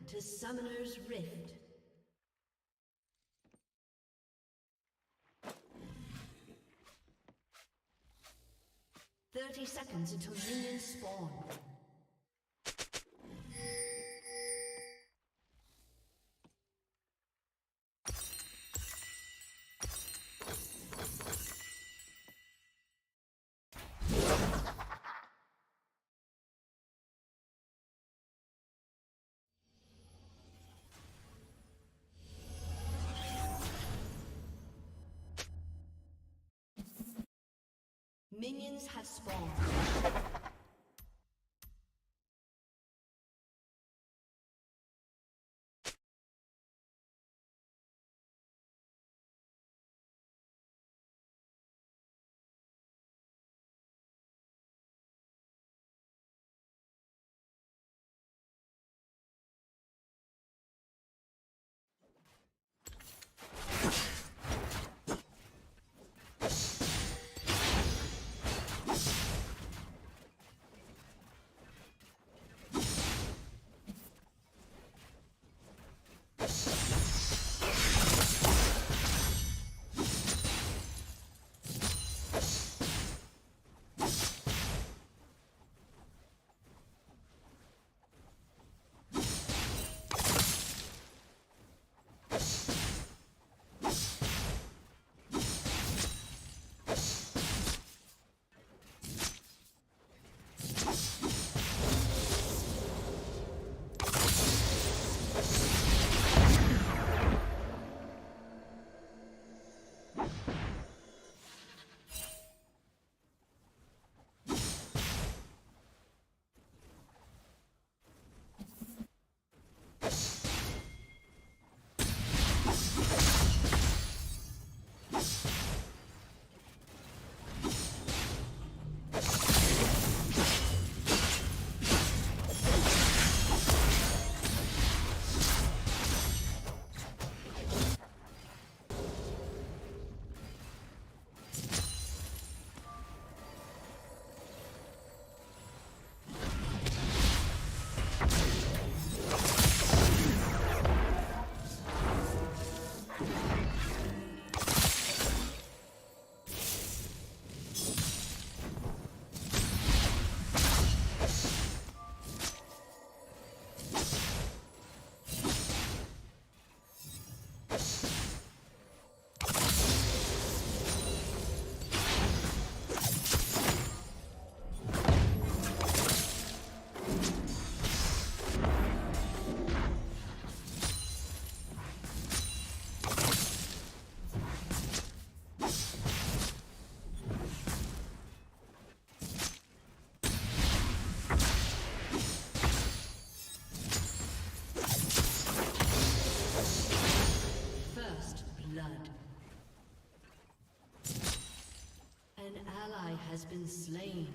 to Summoner's Rift. Seconds until minions spawn. Minions have spawned. Has been slain.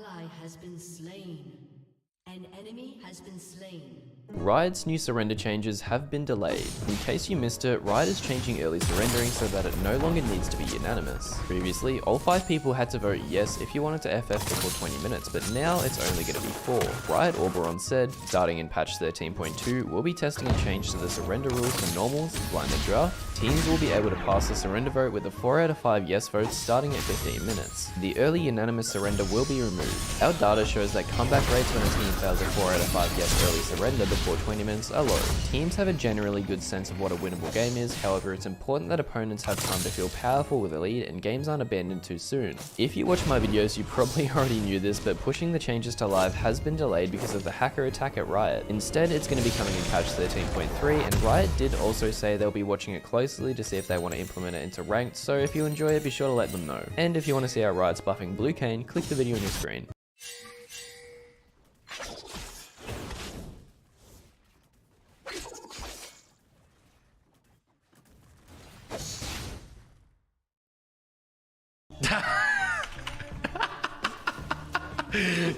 ally has been slain. An enemy has been slain. Riot's new surrender changes have been delayed. In case you missed it, Riot is changing early surrendering so that it no longer needs to be unanimous. Previously, all 5 people had to vote yes if you wanted to FF before 20 minutes, but now it's only going to be 4. Riot Oberon said, starting in patch 13.2, we'll be testing a change to the surrender rules for normals, blind and draft. Teams will be able to pass the surrender vote with a 4 out of 5 yes votes starting at 15 minutes. The early unanimous surrender will be removed. Our data shows that comeback rates when a team fails a 4 out of 5 yes early surrender before 20 minutes are low. Teams have a generally good sense of what a winnable game is, however it's important that opponents have time to feel powerful with a lead and games aren't abandoned too soon. If you watch my videos you probably already knew this, but pushing the changes to live has been delayed because of the hacker attack at Riot. Instead it's going to be coming in patch 13.3 and Riot did also say they'll be watching it closely to see if they want to implement it into ranked, so if you enjoy it be sure to let them know. And if you want to see how Riot's buffing Blue Cane, click the video on your screen.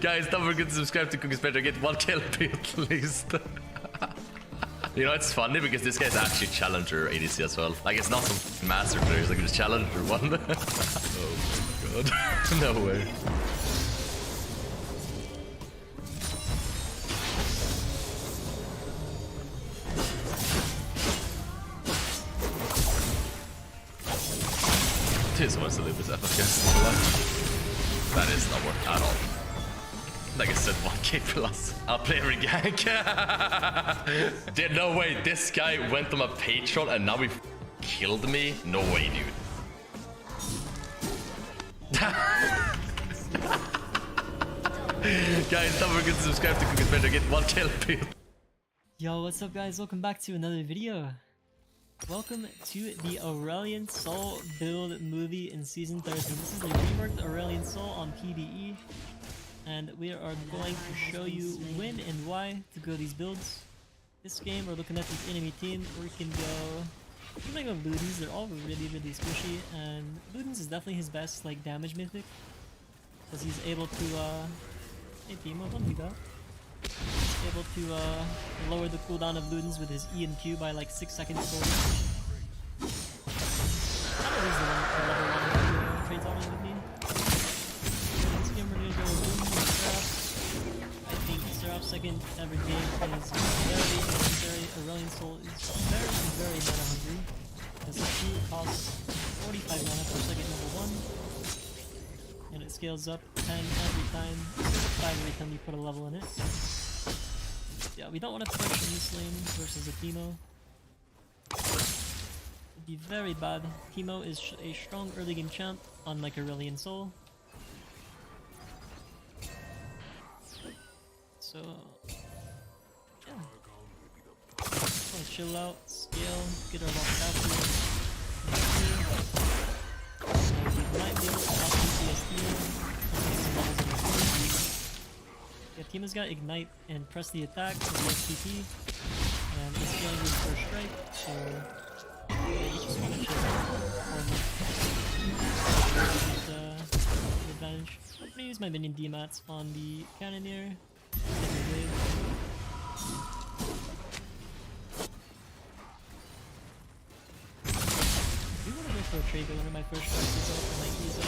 Guys, don't forget to subscribe to Cookies Better. Get 1 kill at least. You know, it's funny because this guy's actually Challenger ADC as well. Like, it's not some Master player, it's like this Challenger one. Oh my god. No way. This wants to live with FF. That is not work at all. Like I said, 1k plus. I'll play every gank. No way, this guy went on my Patreon and now he killed me? No way, dude. Guys, don't forget to subscribe to Cookies Better. Get 1 kill. Yo, what's up guys? Welcome back to another video. Welcome to the Aurelian Soul build movie in Season 13. This is the reworked Aurelian Soul on PvE. And we are going to show you when and why to go these builds. This game, we're looking at this enemy team. We can go Ludens. They're all really squishy, and Ludens is definitely his best like damage mythic, because he's able to hey Timo, don't do that. He's able to lower the cooldown of Ludens with his E and Q by like 6 seconds forward. I don't use the level 1 trades on with me. This game we're gonna go with Ludens and Seraph. I think Seraph's second ever game is very necessary. Aurelian Soul is very mana hungry, because the Q costs 45 mana for second level 1, and it scales up 10 every time, 5 every time you put a level in it. Yeah, we don't want to push in this lane versus a Teemo. It'd be very bad. Teemo is a strong early game champ, unlike Aurelian Soul. So, yeah. Just want to chill out, scale, get our lost capture. We might be able to outdo DST. Yeah, Teemo's got Ignite and press the attack for the SPP. And this scaling is first strike, so yeah, you just want to chill out. Advantage. I'm gonna use my minion D-mats on the Cannoneer. We want to go for a trade, but one of my first strikes is up and like ease up.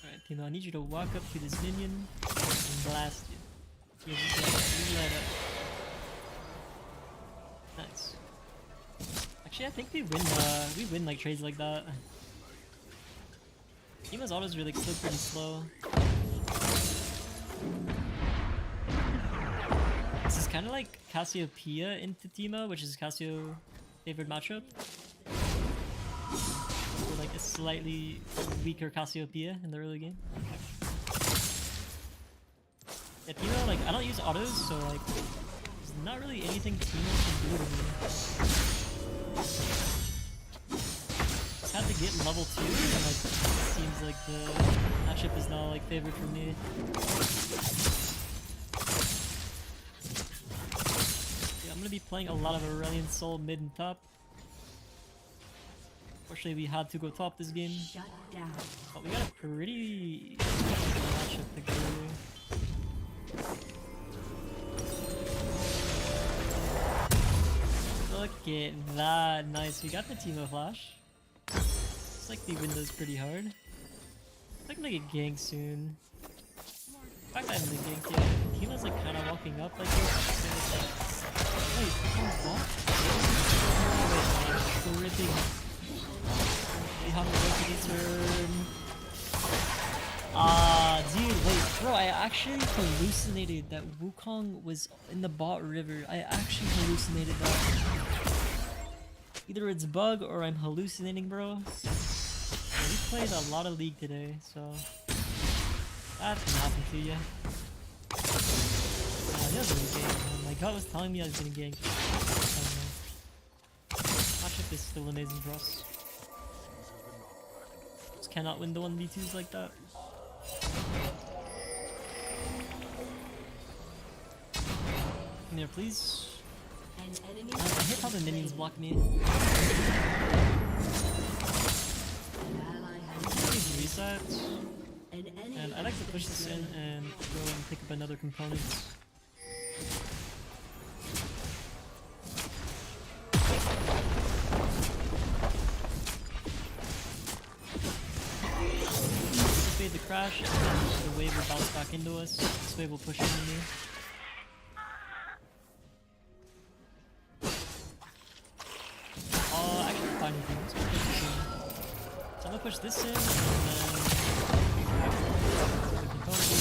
Alright, Timo, I need you to walk up to this minion and blast it. Yeah, just light up. Nice. Actually, I think we win like trades like that. Teemo's auto is really still pretty slow. This is kind of like Cassiopeia into Teemo, which is Cassio favored matchup. Or like a slightly weaker Cassiopeia in the early game. Yeah, Teemo, like I don't use autos, so like there's not really anything Teemo can do to me. Just had to get level 2, and like it seems like the matchup is now like favored for me. gonna be playing a lot of Aurelion Sol mid and top. Fortunately, we had to go top this game. Shut down. But we got a pretty matchup to go here. Look at that. Nice. We got the Teemo Flash. Looks like the window's pretty hard. I'm gonna get ganked soon. In fact, I'm gonna gank yet. Teemo's like kind of walking up like this. So it's like, wait, Teemo's what? Oh, wait, tripping. We have to go to the turn. Dude, wait, bro, I actually hallucinated that Wukong was in the bot river. I actually hallucinated that. Either it's bug or I'm hallucinating, bro. Yeah, we played a lot of League today, so that can happen to you. He was getting ganked. My gut was telling me I was getting ganked. Matchup is still amazing for us. Just cannot win the 1v2s like that. Come here, please. I hate how the minions block me. Reset. And I like to push this in and go and pick up another component. Fade the crash and then the wave will bounce back into us. This wave will push into me. Actually fine with me. Let's push this in. So I'm gonna push this in and then the component.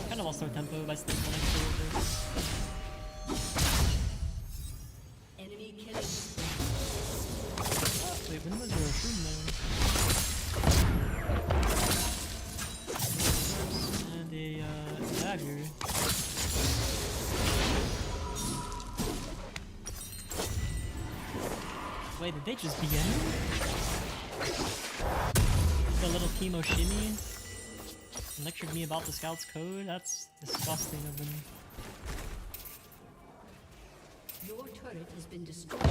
Kind of lost our tempo by staying connected. Enemy killing. Wait, when was there a shroom there? And a dagger. Wait, did they just begin? The little Teemo shimmy lectured me about the scout's code. That's disgusting of them. Your turret has been destroyed.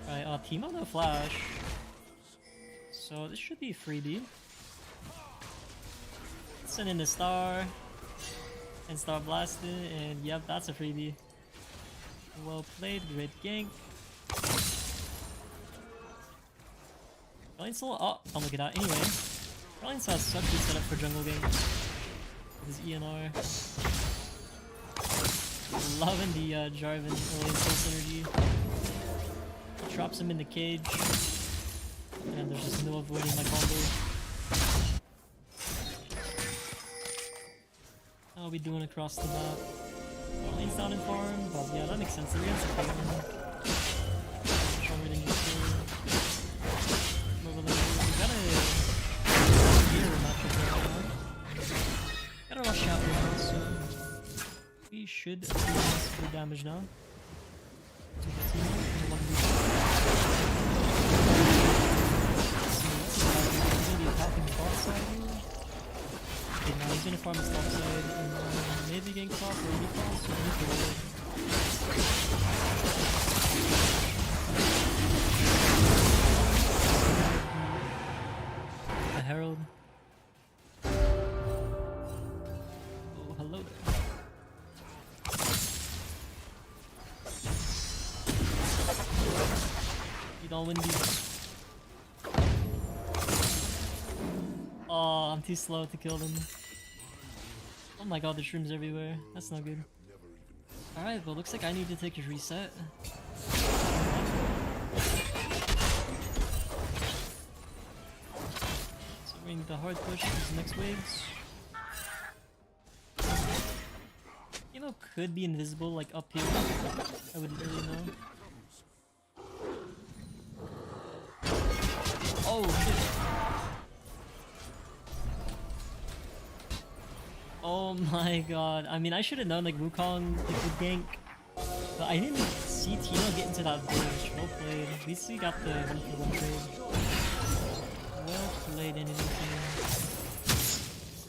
Right, Teemo no flash. So this should be a freebie. Send in the star. And star blasted, and yep, that's a freebie. Well played, great gank. Oh, don't look at that. Anyway. Aurelion has such good setup for jungle game. His ENR. Loving the Jarvan Aurelion synergy. He drops him in the cage. And there's just no avoiding my combo. How are we doing across the map? Aurelion's down in farm, but yeah, that makes sense. The Rion's a stronger than you think. We gotta rush out now, so we should do massive damage now to the team in 1v1. He's gonna be attacking the bot side here. Okay, now he's gonna farm his top side and maybe gank top or recall, so we need to roll. The Herald. Hello there. You don't win these. Oh, I'm too slow to kill them. Oh my god, there's shrooms everywhere. That's not good. Alright, well looks like I need to take a reset. So we're going to hard push these next waves. Teemo could be invisible, like up here. I wouldn't really know. Oh shit! Oh my god. I mean, I should have known like Wukong would gank. But I didn't see Tino get into that bush. Well played. At least we got the 1-for-1 trade. Well played, anything.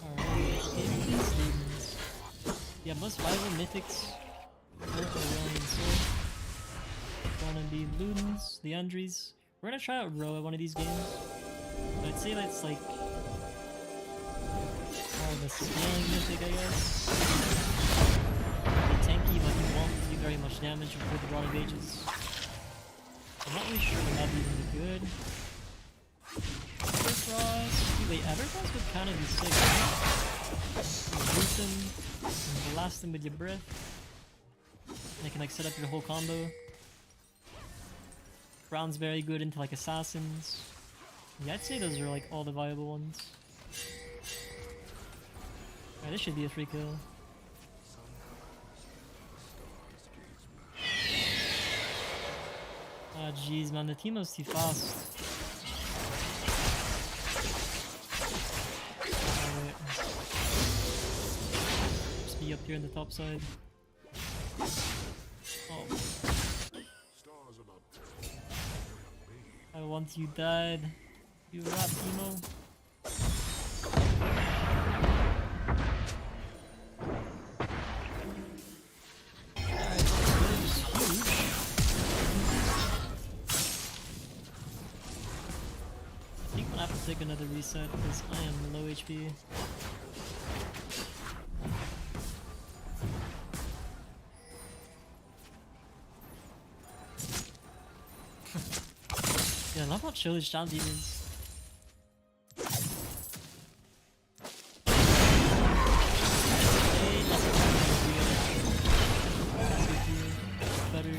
Alright, getting these demons. Yeah, most viable mythics. Both Aurelian Soul. Gonna be Ludens, the Andres. We're gonna try out Row at one of these games. But I'd say that's like more of a scaling mythic, I guess. Be tanky, but he won't do very much damage with the Rod of Ages. I'm not really sure that that'd even be good. Everfrost. Wait, Everfrost would kind of be sick, right? You root them, and blast them with your breath. And they can like set up your whole combo. Crown's very good into like assassins. Yeah, I'd say those are like all the viable ones. Alright, this should be a free kill. Ah, jeez, man, the Teemo's too fast. Alright. Just be up here on the top side. Oh. I want you dead. You rat, Teemo. Alright, this is huge. I think I'm gonna have to take another reset because I am low HP. Yeah, I love how chill his jump is. Better.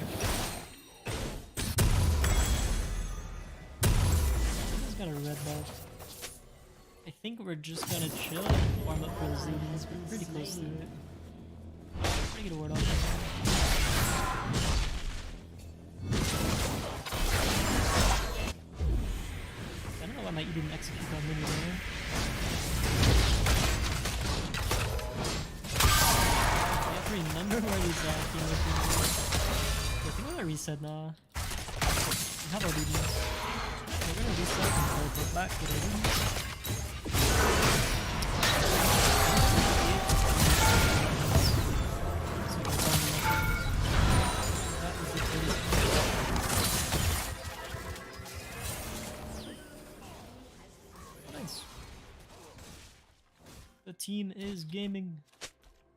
He's got a red buff. I think we're just gonna chill and farm up for the Zoomies. We're pretty close to it. Try to get a ward off. I might even execute that mini there. I have to remember where these Teemos are. I think I'm gonna reset now. How about we do this? We're gonna reset and teleport back to the room. That was the first. The team is gaming.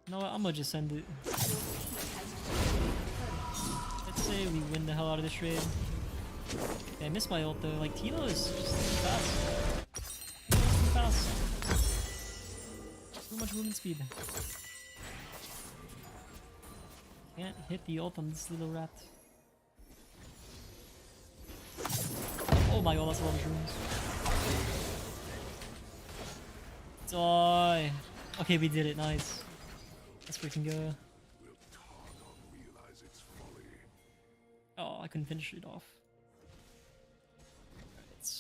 You know what? I'm gonna just end it. Let's say we win the hell out of this trade. Okay, I missed my ult though. Like, Tilo is just too fast. Tilo is too fast. Too much movement speed. Can't hit the ult on this little rat. Oh my god, that's a lot of shrooms. Die. Okay, we did it. Nice. Let's freaking go. Oh, I couldn't finish it off. Alright.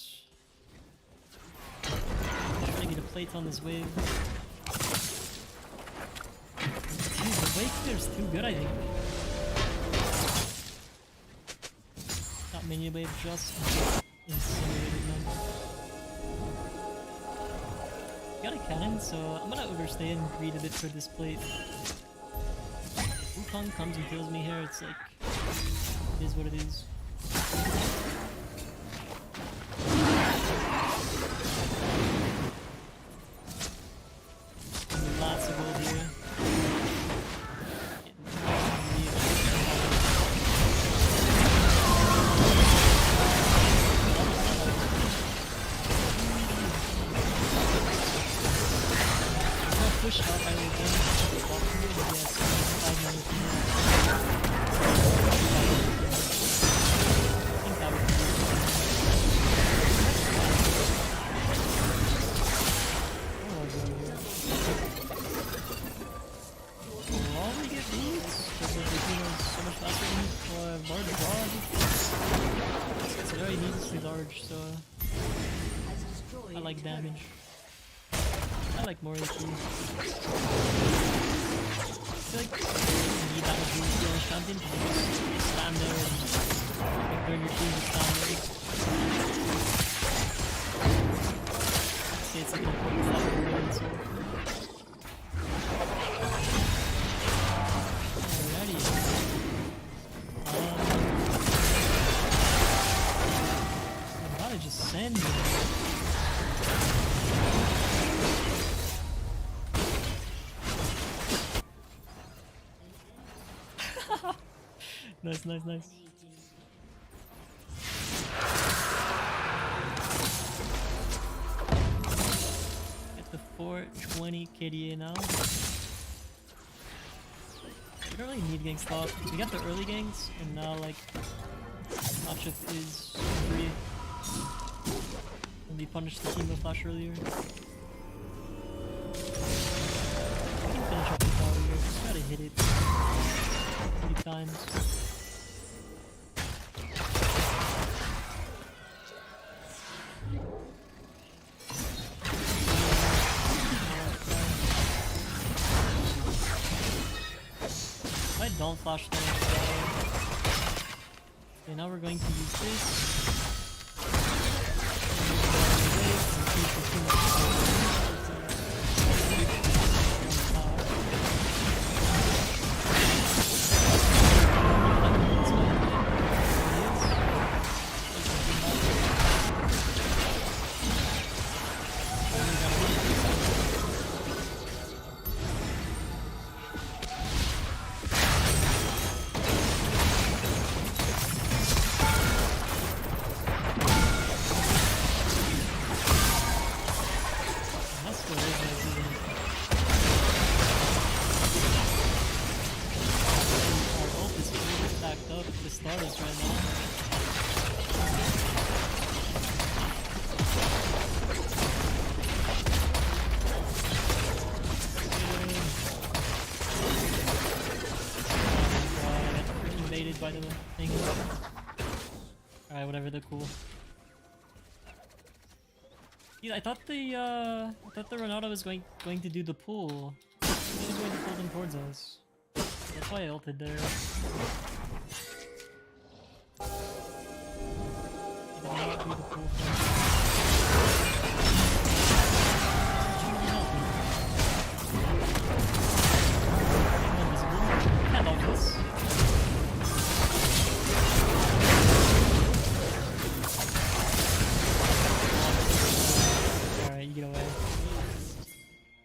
Trying to get a plate on this wave. Dude, the wave clear's too good, I think. That minion wave just incinerated them. Got a cannon, so I'm gonna overstay and greed a bit for this plate. If Wukong comes and kills me here, it's like, it is what it is. And lots of gold here. Push up, I will gain the bottom here, but yes, 5 minutes more. I think that would be good. Oh, well, we get boots, because the Teemo is so much faster than for a large rod. It's very needlessly large, so I like damage. I like more HP. I feel like you need that much boost to champion because you just stand there and like, burn your team with stand there. I'd say it's like an important flag for Aurelion Sol. Alrighty. I'd rather just send him. Nice, nice, nice. Get the 420 KDA now. We don't really need gang stop. We got the early gangs, and now like matchup is free. And we punished the team with flash earlier. We can finish up the tower here. Just gotta hit it 3 times. Don't flash them. Okay, now we're going to use this. By the thing. Alright, whatever, they're cool. Yeah, I thought the Renata was going to do the pull. She was going to pull them towards us. That's why I ulted there. He did not do the pull thing. Can't ult this. Get away.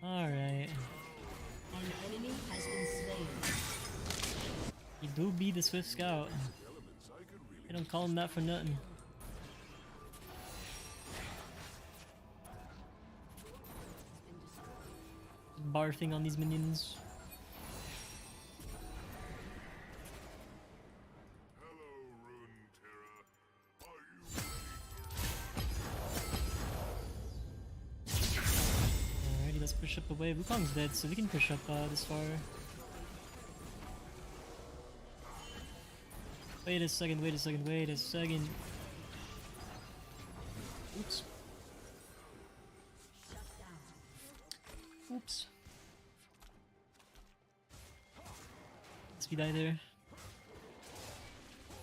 Alright. An enemy has been slain. You do be the Swift Scout. They don't call him that for nothing. Barfing on these minions. Let's push up the wave. Wukong's dead, so we can push up this far. Wait a second, wait a second, wait a second. Oops. Oops. Let's die there.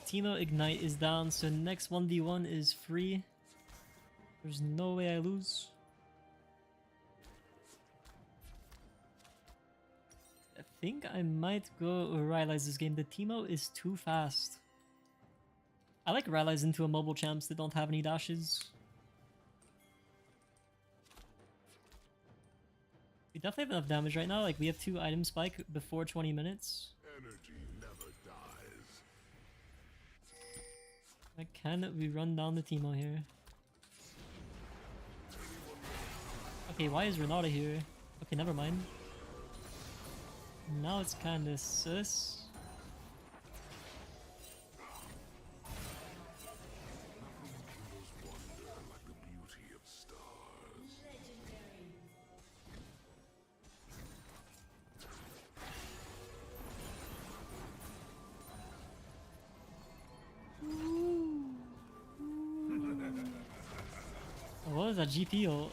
Timo Ignite is down, so next 1v1 is free. There's no way I lose. I think I might go Irelia this game. The Timo is too fast. I like Irelia into a mobile champs that don't have any dashes. We definitely have enough damage right now. Like, we have 2 item spike before 20 minutes. Energy never dies. Like, can we run down the Timo here? Okay, why is Renata here? Okay, never mind. Now it's kinda sus. What was that GP ult?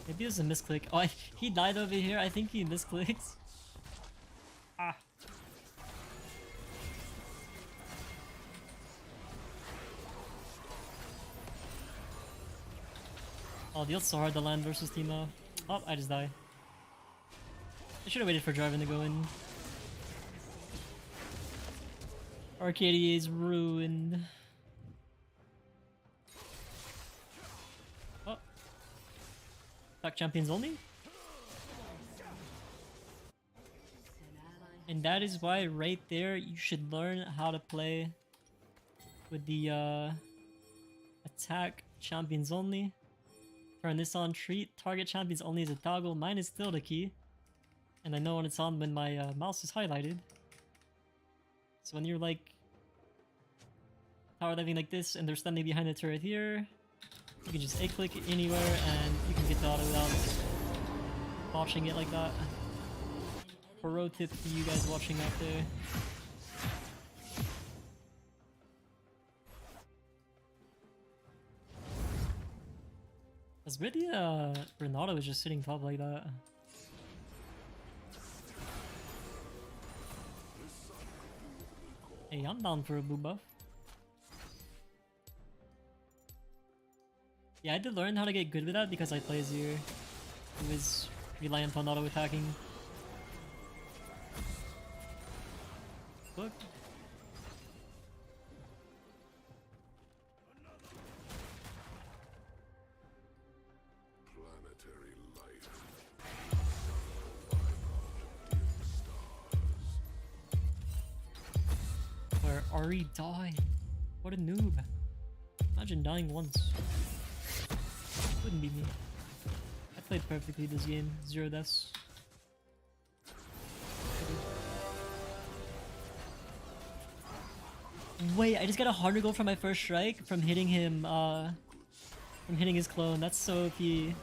Maybe it was a misclick. Oh, he died over here. I think he misclicked. Ah. Oh, the ult's so hard to land versus Teemo. Oh, I just died. I should have waited for Jarvan to go in. Arcadia is ruined. Oh. Back champions only? And that is why right there you should learn how to play with the attack champions only. Turn this on, treat target champions only as a toggle. Mine is still the key. And I know when it's on when my mouse is highlighted. So when you're like power diving like this and they're standing behind the turret here, you can just A-click anywhere and you can get the auto without watching it like that. Pro tip for you guys watching out there. Because really, Renato was just sitting top like that. Hey, I'm down for a blue buff. Yeah, I had to learn how to get good with that because I play Azir, who is reliant on auto attacking. Look. Planetary life. Where Ari died. What a noob. Imagine dying once. Wouldn't be me. I played perfectly this game. 0 deaths. Wait, I just got a harder goal from my first strike from hitting him, from hitting his clone. That's so OP. Do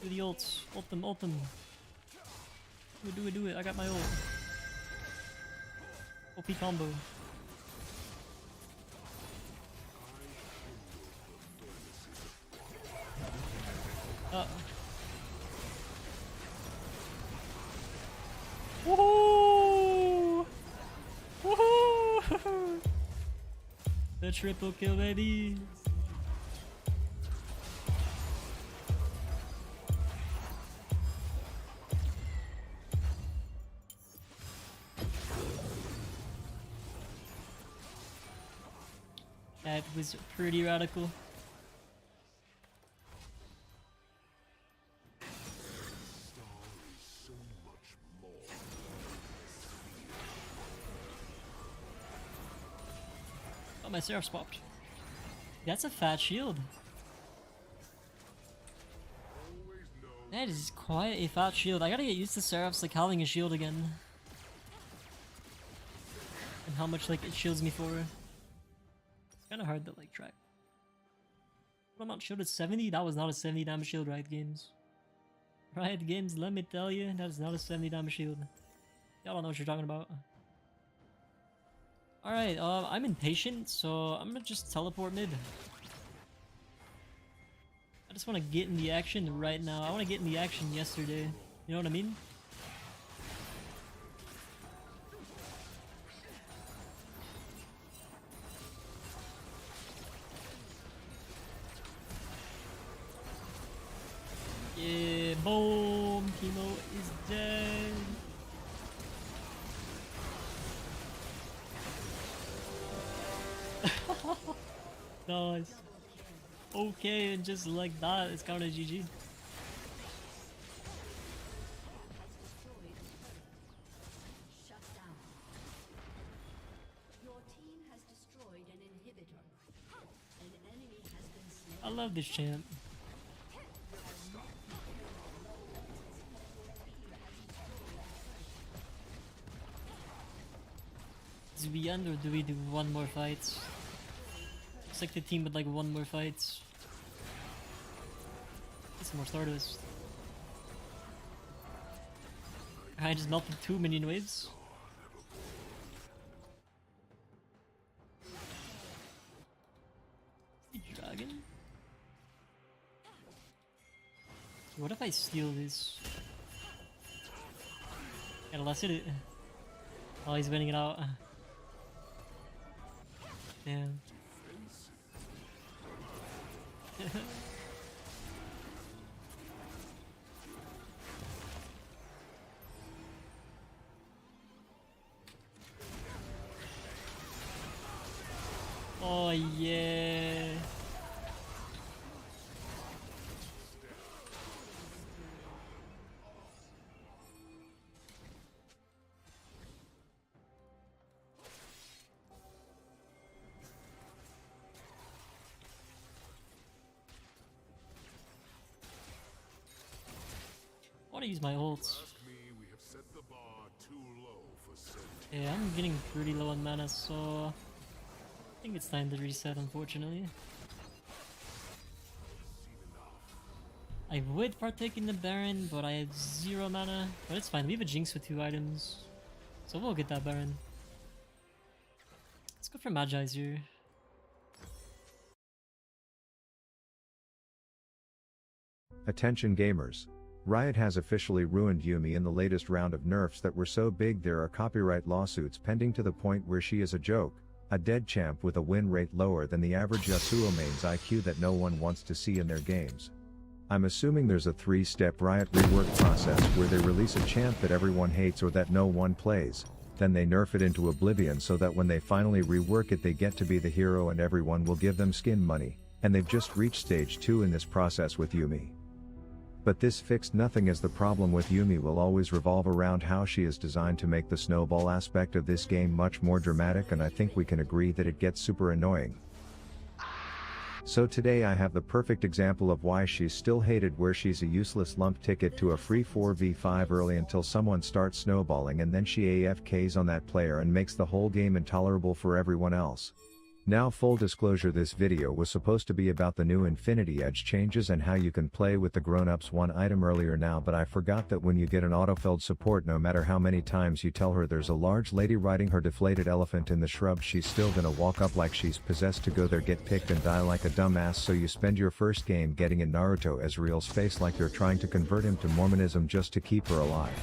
the ults. Ult them, ult them. Do it, do it, do it. I got my ult. OP combo. Woohoo! Woohoo! The triple kill, baby! That was pretty radical. Oh, my Seraph's popped. That's a fat shield. That is quite a fat shield. I gotta get used to Seraph's like having a shield again. And how much like it shields me for. It's kinda hard to like track. What am I not shielded 70? That was not a 70 damage shield, Riot Games. Riot Games, let me tell you, that is not a 70 damage shield. Y'all don't know what you're talking about. Alright, I'm impatient, so I'm gonna just teleport mid. I just want to get in the action right now. I want to get in the action yesterday. You know what I mean? Yeah, boom! Teemo is dead. Nice. Okay, and just like that, it's counted GG. Shut down. Your team has destroyed an inhibitor. An enemy has been slain. I love this champ. Do we end or do we do one more fight? Looks like the team with like one more fight. Get some more Stardust. I just melted 2 minion waves. dragon? What if I steal this? Gotta last hit it. Oh, he's winning it out. Damn. Oh yeah. I want to use my ults. Trust me, we have set the bar too low for safety. Yeah, I'm getting pretty low on mana, so I think it's time to reset, unfortunately. I would partake in the Baron, but I have 0 mana. But it's fine, we have a Jinx with 2 items. So we'll get that Baron. Let's go for Magi's here. Attention gamers. Riot has officially ruined Yuumi in the latest round of nerfs that were so big there are copyright lawsuits pending to the point where she is a joke, a dead champ with a win rate lower than the average Yasuo main's IQ that no one wants to see in their games. I'm assuming there's a 3-step Riot rework process where they release a champ that everyone hates or that no one plays, then they nerf it into oblivion so that when they finally rework it they get to be the hero and everyone will give them skin money, and they've just reached stage 2 in this process with Yuumi. But this fixed nothing as the problem with Yuumi will always revolve around how she is designed to make the snowball aspect of this game much more dramatic, and I think we can agree that it gets super annoying. So today I have the perfect example of why she's still hated, where she's a useless lump ticket to a free 4v5 early until someone starts snowballing and then she AFKs on that player and makes the whole game intolerable for everyone else. Now full disclosure, this video was supposed to be about the new Infinity Edge changes and how you can play with the grown-ups one item earlier now, but I forgot that when you get an autofilled support, no matter how many times you tell her there's a large lady riding her deflated elephant in the shrubs, she's still gonna walk up like she's possessed to go there, get picked and die like a dumbass, so you spend your first game getting in Naruto Ezreal's face like you're trying to convert him to Mormonism just to keep her alive.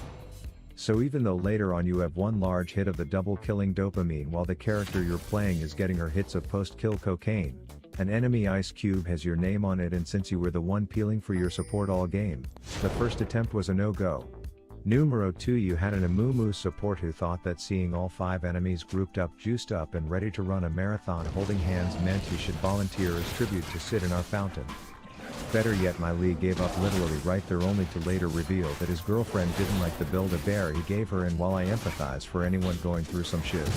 So even though later on you have one large hit of the double killing dopamine while the character you're playing is getting her hits of post-kill cocaine, an enemy ice cube has your name on it, and since you were the one peeling for your support all game, the first attempt was a no-go. Numero 2, you had an Amumu support who thought that seeing all 5 enemies grouped up, juiced up and ready to run a marathon holding hands meant he should volunteer as tribute to sit in our fountain. Better yet, my league gave up literally right there, only to later reveal that his girlfriend didn't like the build a bear he gave her, and while I empathize for anyone going through some shiz,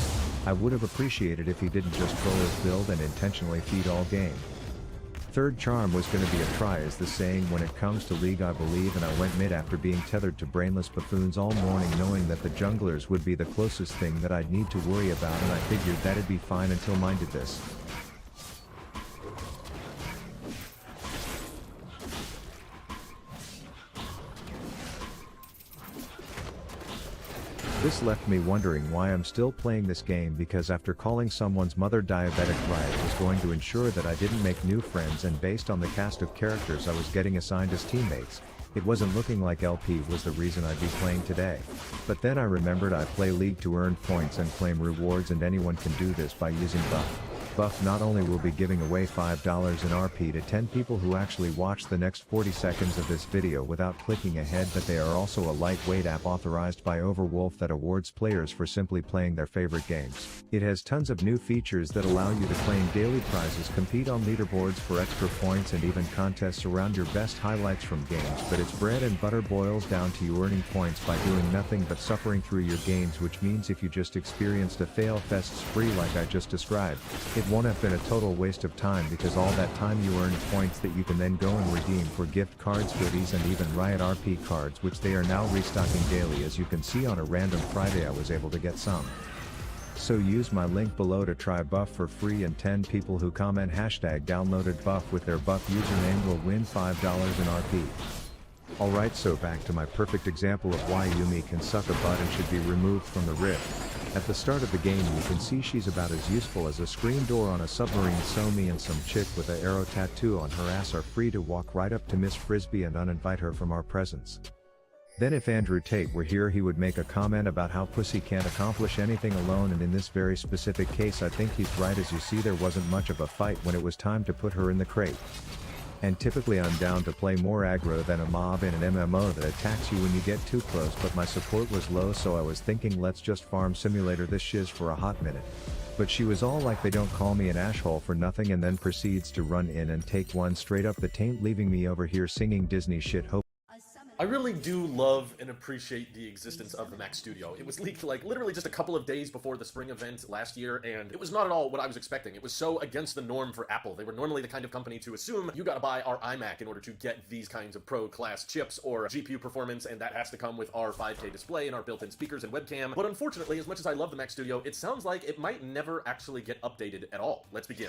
I would have appreciated if he didn't just troll his build and intentionally feed all game. Third charm was gonna be a try is the saying when it comes to league, I believe, and I went mid after being tethered to brainless buffoons all morning, knowing that the junglers would be the closest thing that I'd need to worry about, and I figured that'd be fine until mine did this. This left me wondering why I'm still playing this game, because after calling someone's mother diabetic, Riot was going to ensure that I didn't make new friends, and based on the cast of characters I was getting assigned as teammates, it wasn't looking like LP was the reason I'd be playing today. But then I remembered I play League to earn points and claim rewards, and anyone can do this by using Buff. Buff not only will be giving away $5 in RP to 10 people who actually watch the next 40 seconds of this video without clicking ahead, but they are also a lightweight app authorized by Overwolf that awards players for simply playing their favorite games. It has tons of new features that allow you to claim daily prizes, compete on leaderboards for extra points, and even contests around your best highlights from games, but its bread and butter boils down to you earning points by doing nothing but suffering through your games, which means if you just experienced a fail fest spree like I just described, it won't have been a total waste of time, because all that time you earned points that you can then go and redeem for gift cards, goodies, and even Riot RP cards, which they are now restocking daily. As you can see, on a random Friday I was able to get some. So use my link below to try Buff for free, and 10 people who comment hashtag downloaded Buff with their Buff username will win $5 in RP. Alright, so back to my perfect example of why Yuumi can suck a butt and should be removed from the Rift. At the start of the game you can see she's about as useful as a screen door on a submarine, so me and some chick with a arrow tattoo on her ass are free to walk right up to Miss Frisbee and uninvite her from our presence. Then if Andrew Tate were here he would make a comment about how pussy can't accomplish anything alone, and in this very specific case I think he's right. As you see, there wasn't much of a fight when it was time to put her in the crate. And typically I'm down to play more aggro than a mob in an MMO that attacks you when you get too close, but my support was low, so I was thinking let's just farm simulator this shiz for a hot minute. But she was all like, they don't call me an asshole for nothing, and then proceeds to run in and take one straight up the taint, leaving me over here singing Disney shit. Hope I really do love and appreciate the existence of the Mac Studio. It was leaked like literally just a couple of days before the spring event last year, and it was not at all what I was expecting. It was so against the norm for Apple. They were normally the kind of company to assume you gotta buy our iMac in order to get these kinds of pro class chips or GPU performance, and that has to come with our 5K display and our built-in speakers and webcam. But unfortunately, as much as I love the Mac Studio, it sounds like it might never actually get updated at all. Let's begin.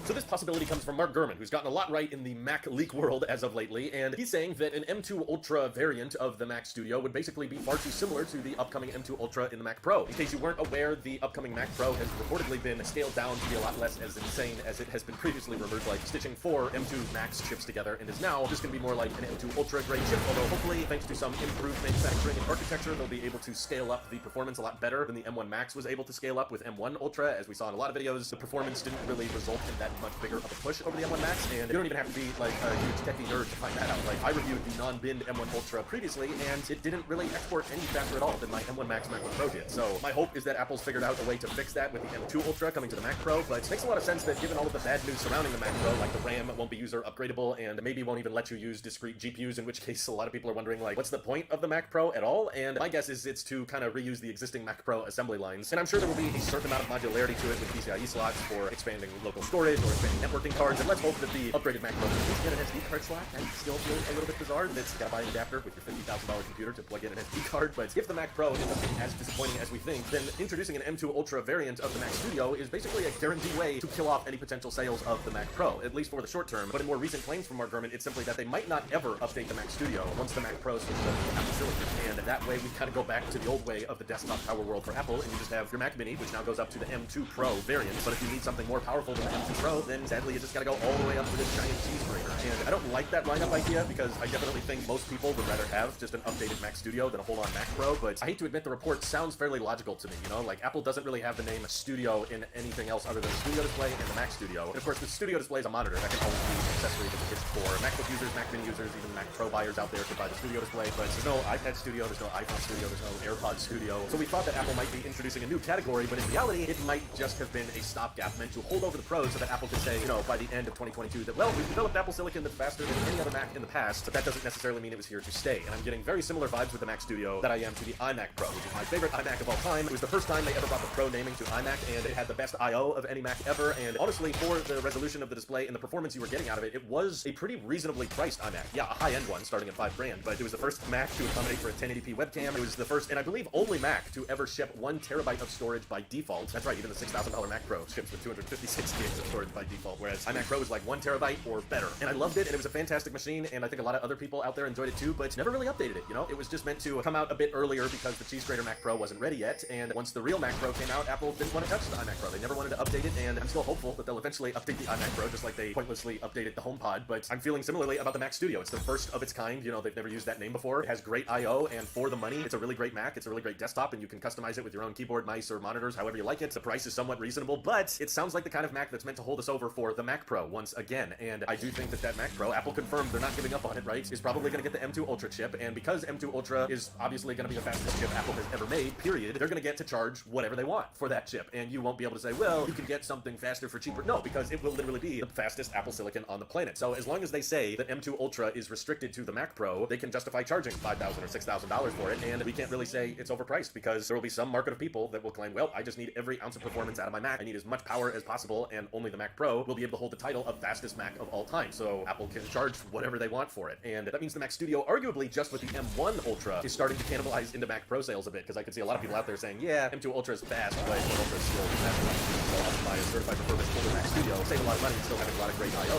So this possibility comes from Mark Gurman, who's gotten a lot right in the Mac leak world as of lately, and he's saying that an M2 Ultra variant of the Mac Studio would basically be far too similar to the upcoming M2 Ultra in the Mac Pro. In case you weren't aware, the upcoming Mac Pro has reportedly been scaled down to be a lot less as insane as it has been previously rumored, like stitching 4 M2 Max chips together, and is now just going to be more like an M2 Ultra grade chip, although hopefully, thanks to some improved manufacturing and architecture, they'll be able to scale up the performance a lot better than the M1 Max was able to scale up with M1 Ultra. As we saw in a lot of videos, the performance didn't really result in that much bigger of a push over the M1 Max, and you don't even have to be like a huge techie nerd to find that out. Like, I reviewed the non-binned M1 Ultra previously, and it didn't really export any faster at all than my M1 Max MacBook Pro did. So my hope is that Apple's figured out a way to fix that with the M2 Ultra coming to the Mac Pro, but it makes a lot of sense that given all of the bad news surrounding the Mac Pro, like the RAM won't be user upgradable, and maybe won't even let you use discrete GPUs, in which case a lot of people are wondering, like, what's the point of the Mac Pro at all? And my guess is it's to kind of reuse the existing Mac Pro assembly lines, and I'm sure there will be a certain amount of modularity to it with PCIe slots for expanding local storage or expanding networking cards, and let's hope that the upgraded Mac Pro can get an SD card slot. And still feels a little bit bizarre that it's got to buy an adapter with your $50,000 computer to plug in an SD card. But if the Mac Pro ends up being as disappointing as we think, then introducing an M2 Ultra variant of the Mac Studio is basically a guaranteed way to kill off any potential sales of the Mac Pro, at least for the short term. But in more recent claims from Mark Gurman, it's simply that they might not ever update the Mac Studio once the Mac Pro switches over to Apple Silicon, and that way we kind of go back to the old way of the desktop power world for Apple, and you just have your Mac Mini, which now goes up to the M2 Pro variant. But if you need something more powerful than the M2 Pro, then sadly you just gotta go all the way up to this giant cheese grater. And I don't like that lineup idea, because I definitely think most people would rather have just an updated Mac Studio than a whole-on Mac Pro, but I hate to admit the report sounds fairly logical to me, you know? Like, Apple doesn't really have the name Studio in anything else other than the Studio Display and the Mac Studio. And of course, the Studio Display is a monitor. That can always be an accessory that it's for MacBook users, Mac Mini users, even Mac Pro buyers out there could buy the Studio Display, but there's no iPad Studio, there's no iPhone Studio, there's no AirPods Studio. So we thought that Apple might be introducing a new category, but in reality, it might just have been a stopgap meant to hold over the pros so that Apple could say, you know, by the end of 2022 that, well, we've developed Apple Silicon that's faster than any other Mac in the past, but that doesn't necessarily mean it was here to stay. And I'm getting very similar vibes with the Mac Studio that I am to the iMac Pro, which is my favorite iMac of all time. It was the first time they ever brought the Pro naming to iMac, and it had the best I/O of any Mac ever, and honestly, for the resolution of the display and the performance you were getting out of it, it was a pretty reasonably priced iMac. Yeah, a high-end one, starting at $5 grand, but it was the first Mac to accommodate for a 1080p webcam. It was the first, and I believe only Mac, to ever ship 1 terabyte of storage by default. That's right, even the $6,000 Mac Pro ships with 256 gigs of storage by default, whereas iMac Pro was like 1 terabyte or better. And I loved it, and it was a fantastic machine, and I think a lot of other people out there enjoyed it too, but never really updated it, you know? It was just meant to come out a bit earlier because the cheese grater Mac Pro wasn't ready yet, and once the real Mac Pro came out, Apple didn't want to touch the iMac Pro. They never wanted to update it, and I'm still hopeful that they'll eventually update the iMac Pro, just like they pointlessly updated the HomePod, but I'm feeling similarly about the Mac Studio. It's the first of its kind, you know, they've never used that name before. It has great I/O, and for the money, it's a really great Mac, it's a really great desktop, and you can customize it with your own keyboard, mice, or monitors, however you like it. The price is somewhat reasonable, but it sounds like the kind of Mac that's meant to hold us over for the Mac Pro once again, and I do think that that Mac Pro, Apple confirmed they're not giving up on it, right, is probably going to get the M2 Ultra chip, and because M2 Ultra is obviously going to be the fastest chip Apple has ever made, period, they're going to get to charge whatever they want for that chip, and you won't be able to say, well, you can get something faster for cheaper. No, because it will literally be the fastest Apple Silicon on the planet. So as long as they say that M2 Ultra is restricted to the Mac Pro, they can justify charging $5,000 or $6,000 for it, and we can't really say it's overpriced, because there will be some market of people that will claim, well, I just need every ounce of performance out of my Mac, I need as much power as possible, and only the Mac Pro will be able to hold the title of fastest Mac of all time, so Apple can charge whatever they want for it. And that means the Mac Studio, arguably just with the M1 Ultra, is starting to cannibalize into Mac Pro sales a bit, because I can see a lot of people out there saying, yeah, M2 Ultra is fast, but M2 Ultra is still fast enough to optimize certified refurbished older Mac Studio, save a lot of money and still having a lot of great I/O.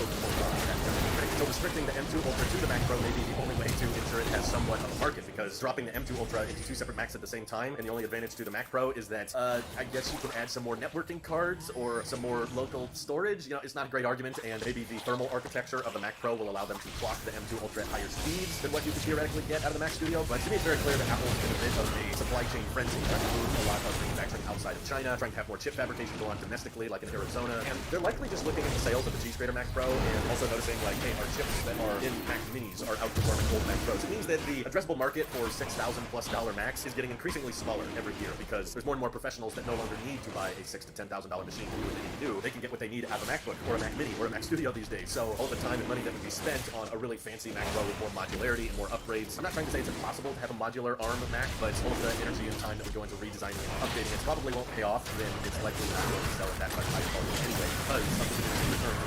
So restricting the M2 Ultra to the Mac Pro may be the only way to ensure it has somewhat of a market, because dropping the M2 Ultra into 2 separate Macs at the same time, and the only advantage to the Mac Pro is that I guess you could add some more networking cards or some more local storage. You know, it's not a great argument, and maybe the thermal architecture of the Mac Pro will allow them to clock the M2 Ultra at higher speeds than what you could theoretically get out of the Mac Studio. But to me, it's very clear that Apple is in a bit of a supply chain frenzy, trying to move a lot of manufacturing outside of China, trying to have more chip fabrication go on domestically, like in Arizona, and they're likely just looking at the sales of the G-Grader Mac Pro and also noticing, like, hey, our chips that are in Mac Minis are outperforming old Mac Pros. It means that the addressable market for $6,000+ Macs is getting increasingly smaller every year, because there's more and more professionals that no longer need to buy a $6,000 to $10,000 machine to do what they need to do. They can get what they need out of a MacBook or a Mac Mini or a Mac Studio these days. So all the time and money that would be spent on a really fancy Mac Pro with more modularity and more upgrades. I'm not trying to say it's impossible to have a modular ARM Mac, but all of the energy and time that would go into redesigning and updating it probably won't pay off. Then it's likely not going to sell at that much high volume anyway, because of the return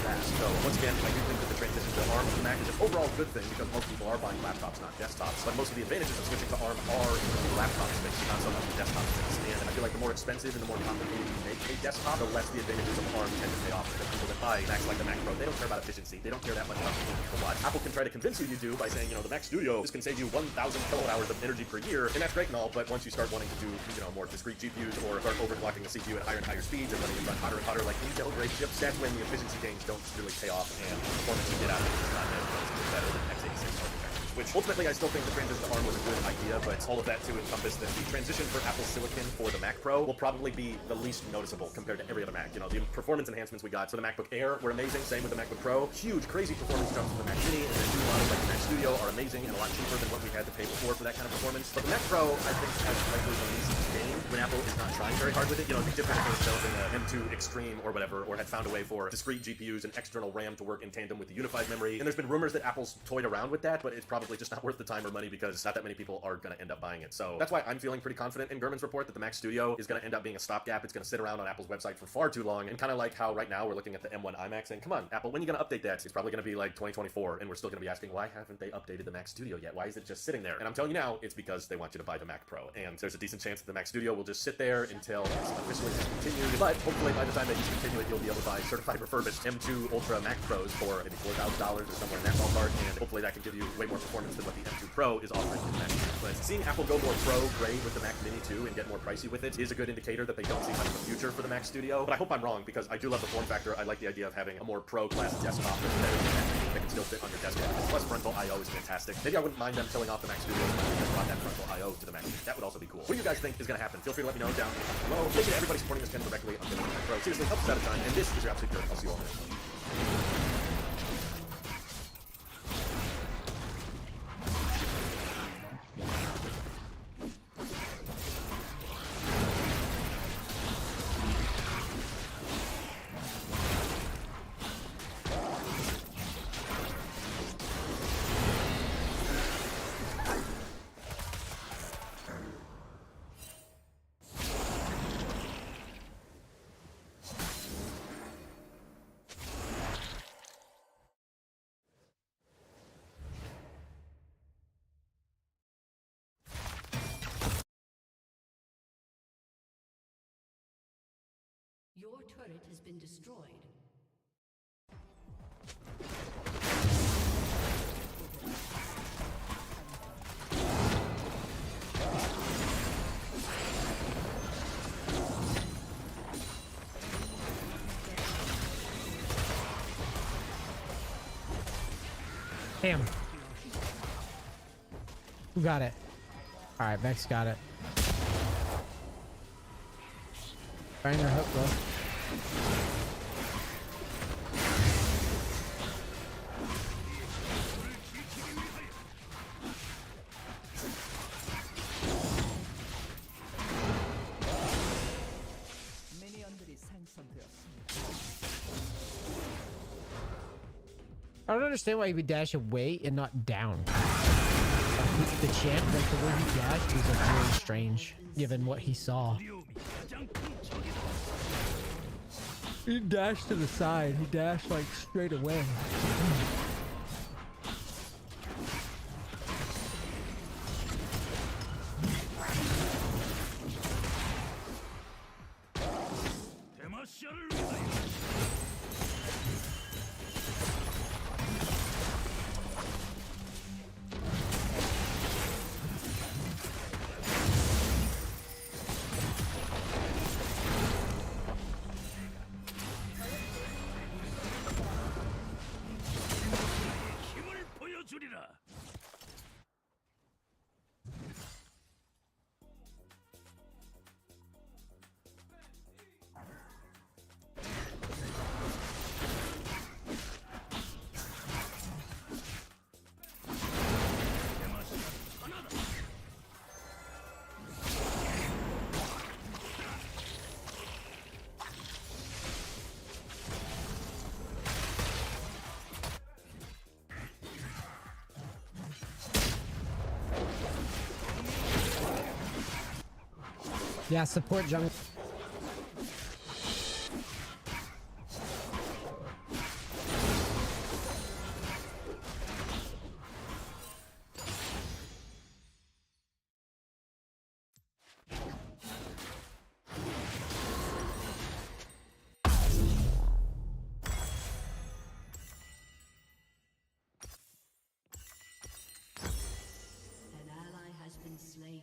fast. So once again, I do think that the transition to ARM to Mac is an overall good thing, because most people are buying laptops, not desktops. But most of the advantages of switching to ARM are in the laptop space, not so much the desktop space. And I feel like the more expensive and the more complicated you make a desktop, the less the advantages of ARM tend to pay off. Because people that buy Macs like the Mac Pro, they don't care about efficiency. They don't care that much about the watt. Apple can try to convince you do by saying, you know, the Mac Studio, this can save you 1,000 kilowatt hours of energy per year, and that's great and all, but once you start wanting to do, you know, more discrete GPUs or start overclocking the CPU at higher and higher speeds and letting it run hotter and hotter like Intel grade chips, that's when the efficiency gains don't really pay off, and the performance you get out of it is not as better than x86 architecture. Which ultimately I still think the transition to ARM was a good idea, but all of that to encompass that the transition for Apple Silicon for the Mac Pro will probably be the least noticeable compared to every other Mac. You know, the performance enhancements we got for the MacBook Air were amazing, same with the MacBook Pro. Huge, crazy performance jumps from the Mac Mini, and the new models like the Mac Studio are amazing and a lot cheaper than what we had to pay before for that kind of performance. But the Mac Pro, I think, has likely the least gain when Apple is not trying very hard with it. You know, the different themselves in the M2 Extreme or whatever, or had found a way for discrete GPUs and external RAM to work in tandem with the unified memory. And there's been rumors that Apple's toyed around with that, but it's probably just not worth the time or money, because not that many people are going to end up buying it. So that's why I'm feeling pretty confident in Gurman's report that the Mac Studio is going to end up being a stopgap. It's going to sit around on Apple's website for far too long, and kind of like how right now we're looking at the M1 iMac saying, come on, Apple, when are you going to update that? It's probably going to be like 2024, and we're still going to be asking, why haven't they updated the Mac Studio yet? Why is it just sitting there? And I'm telling you now, it's because they want you to buy the Mac Pro, and there's a decent chance that the Mac Studio will just sit there until it's officially discontinued. But hopefully by the time they discontinue it, you'll be able to buy certified refurbished M2 Ultra Mac Pros for maybe $4,000 or somewhere in that ballpark, and hopefully that can give you way more performance than what the M2 Pro is offering in the Mac. But seeing Apple go more pro-grade with the Mac Mini too and get more pricey with it is a good indicator that they don't see much of a future for the Mac Studio. But I hope I'm wrong, because I do love the form factor. I like the idea of having a more pro-class desktop that's better than the Mac Mini that can still fit on your desktop. Plus frontal I/O is fantastic. Maybe I wouldn't mind them killing off the Mac Studio if they brought that frontal I/O to the Mac Mini. That would also be cool. What do you guys think is going to happen? Feel free to let me know down below. Thank you to everybody supporting this channel directly on the Mac Pro. Seriously, helps us out a ton, and this is your absolute jerk. I'll see you all in the next one. Your turret has been destroyed. Damn. Who got it? Alright, Vex got it. Find your hook, bro. I don't understand why he would dash away and not down. The champ, like the way he dashed, was like really strange, given what he saw. He dashed to the side. He dashed like straight away. Yeah, support jungle. An ally has been slain.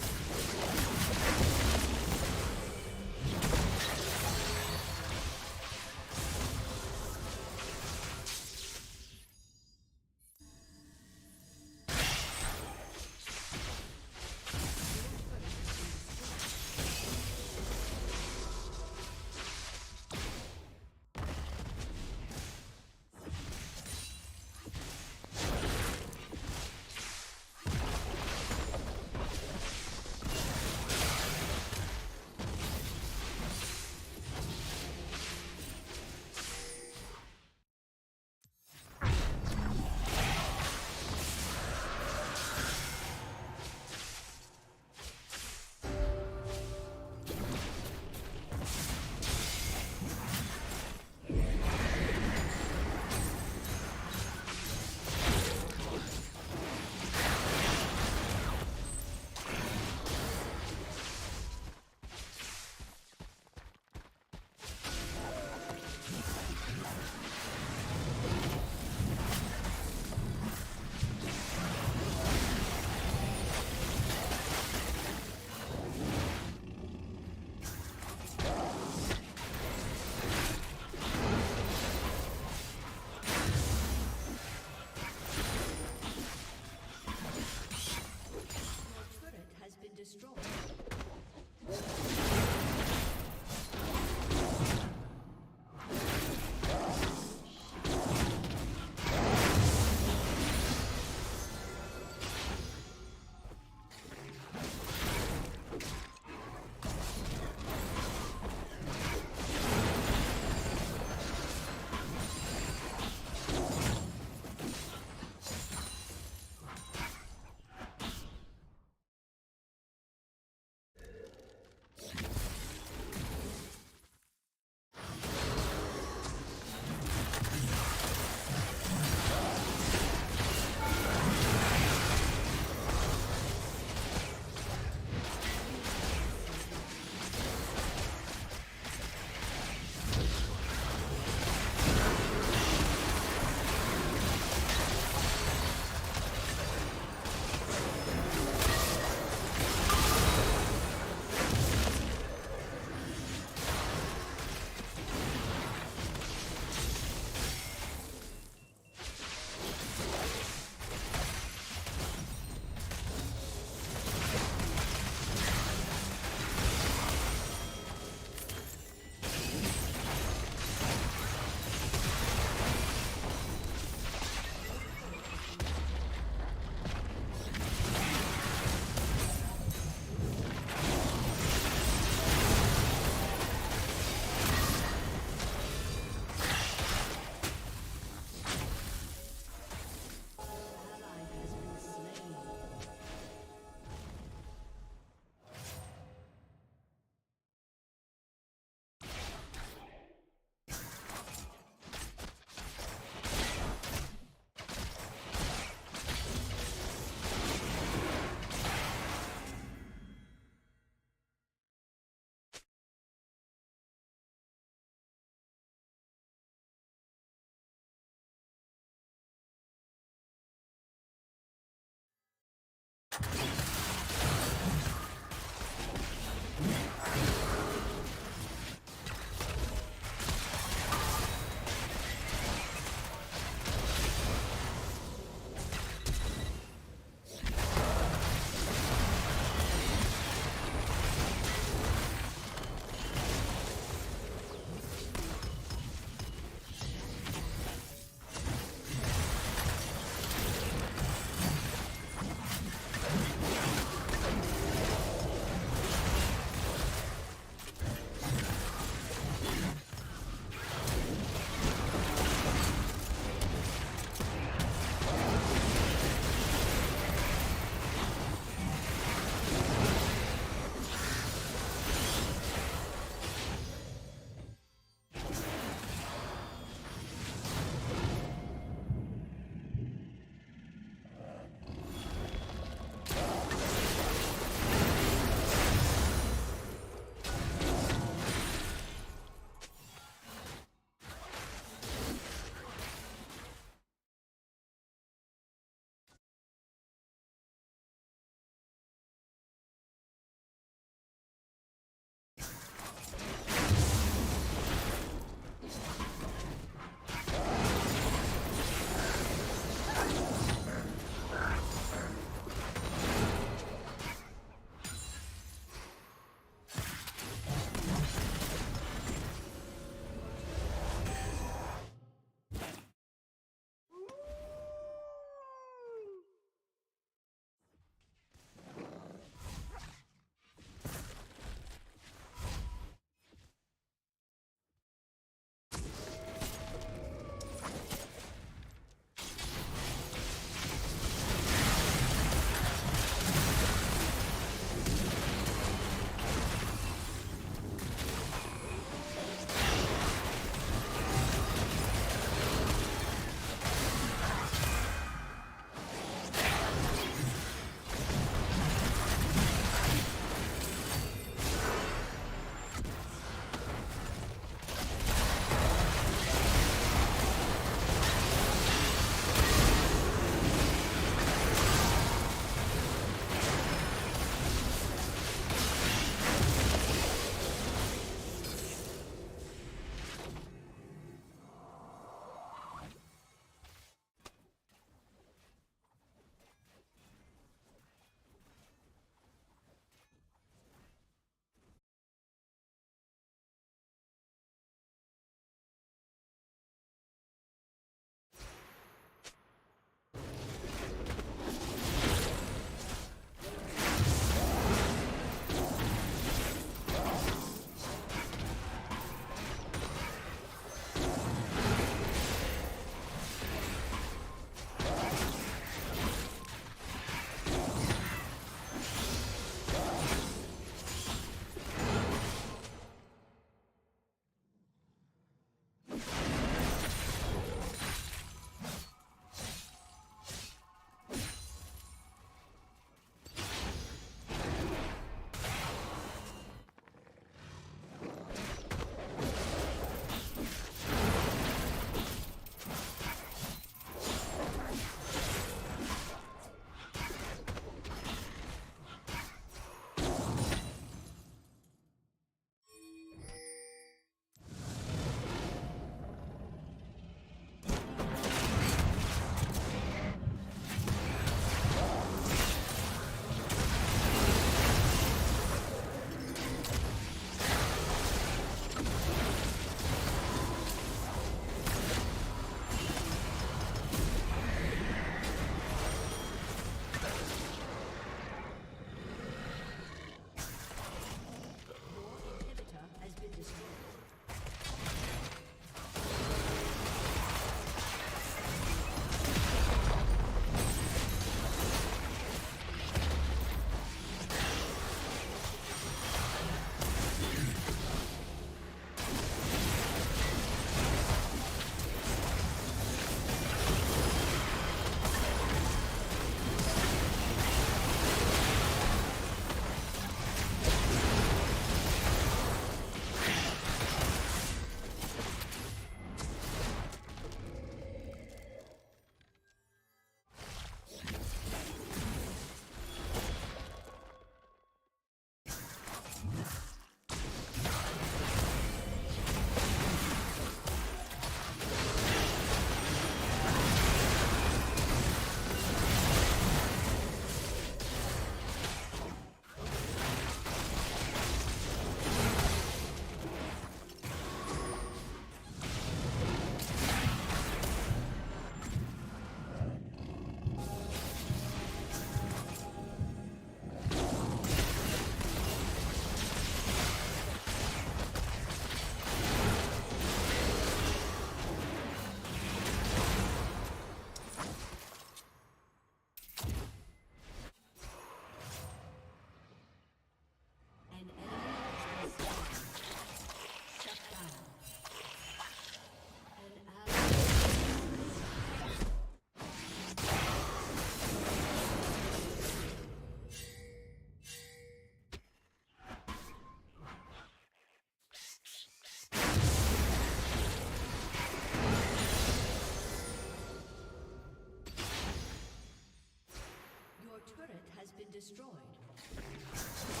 destroyed. Ally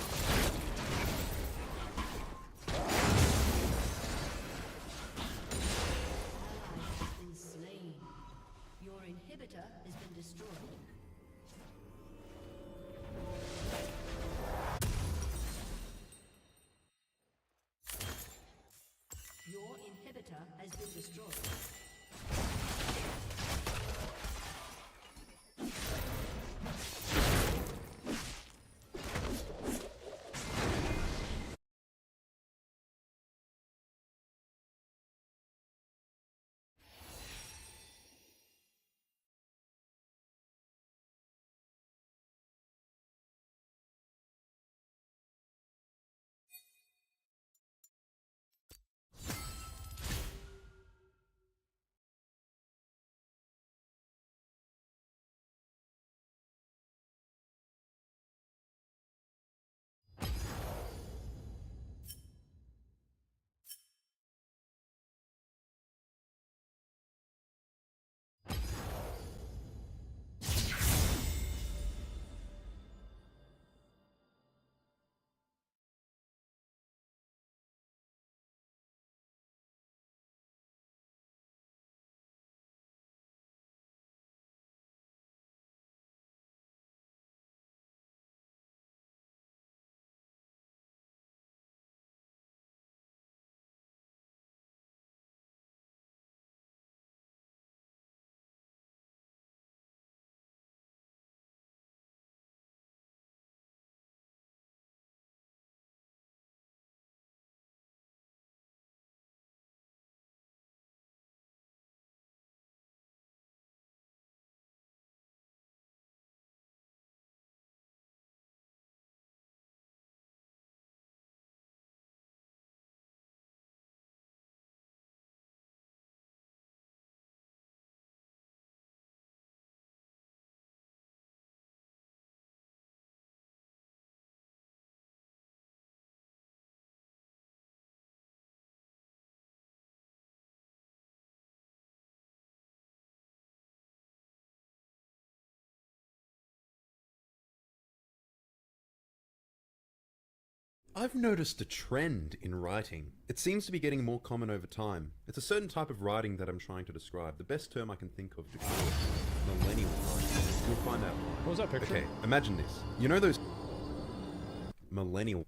has been slain. Your inhibitor has been destroyed. Your inhibitor has been destroyed. I've noticed a trend in writing. It seems to be getting more common over time. It's a certain type of writing that I'm trying to describe. The best term I can think of to call it, millennial writing. You'll find out why. What was that picture? Okay, imagine this. You know those millennial...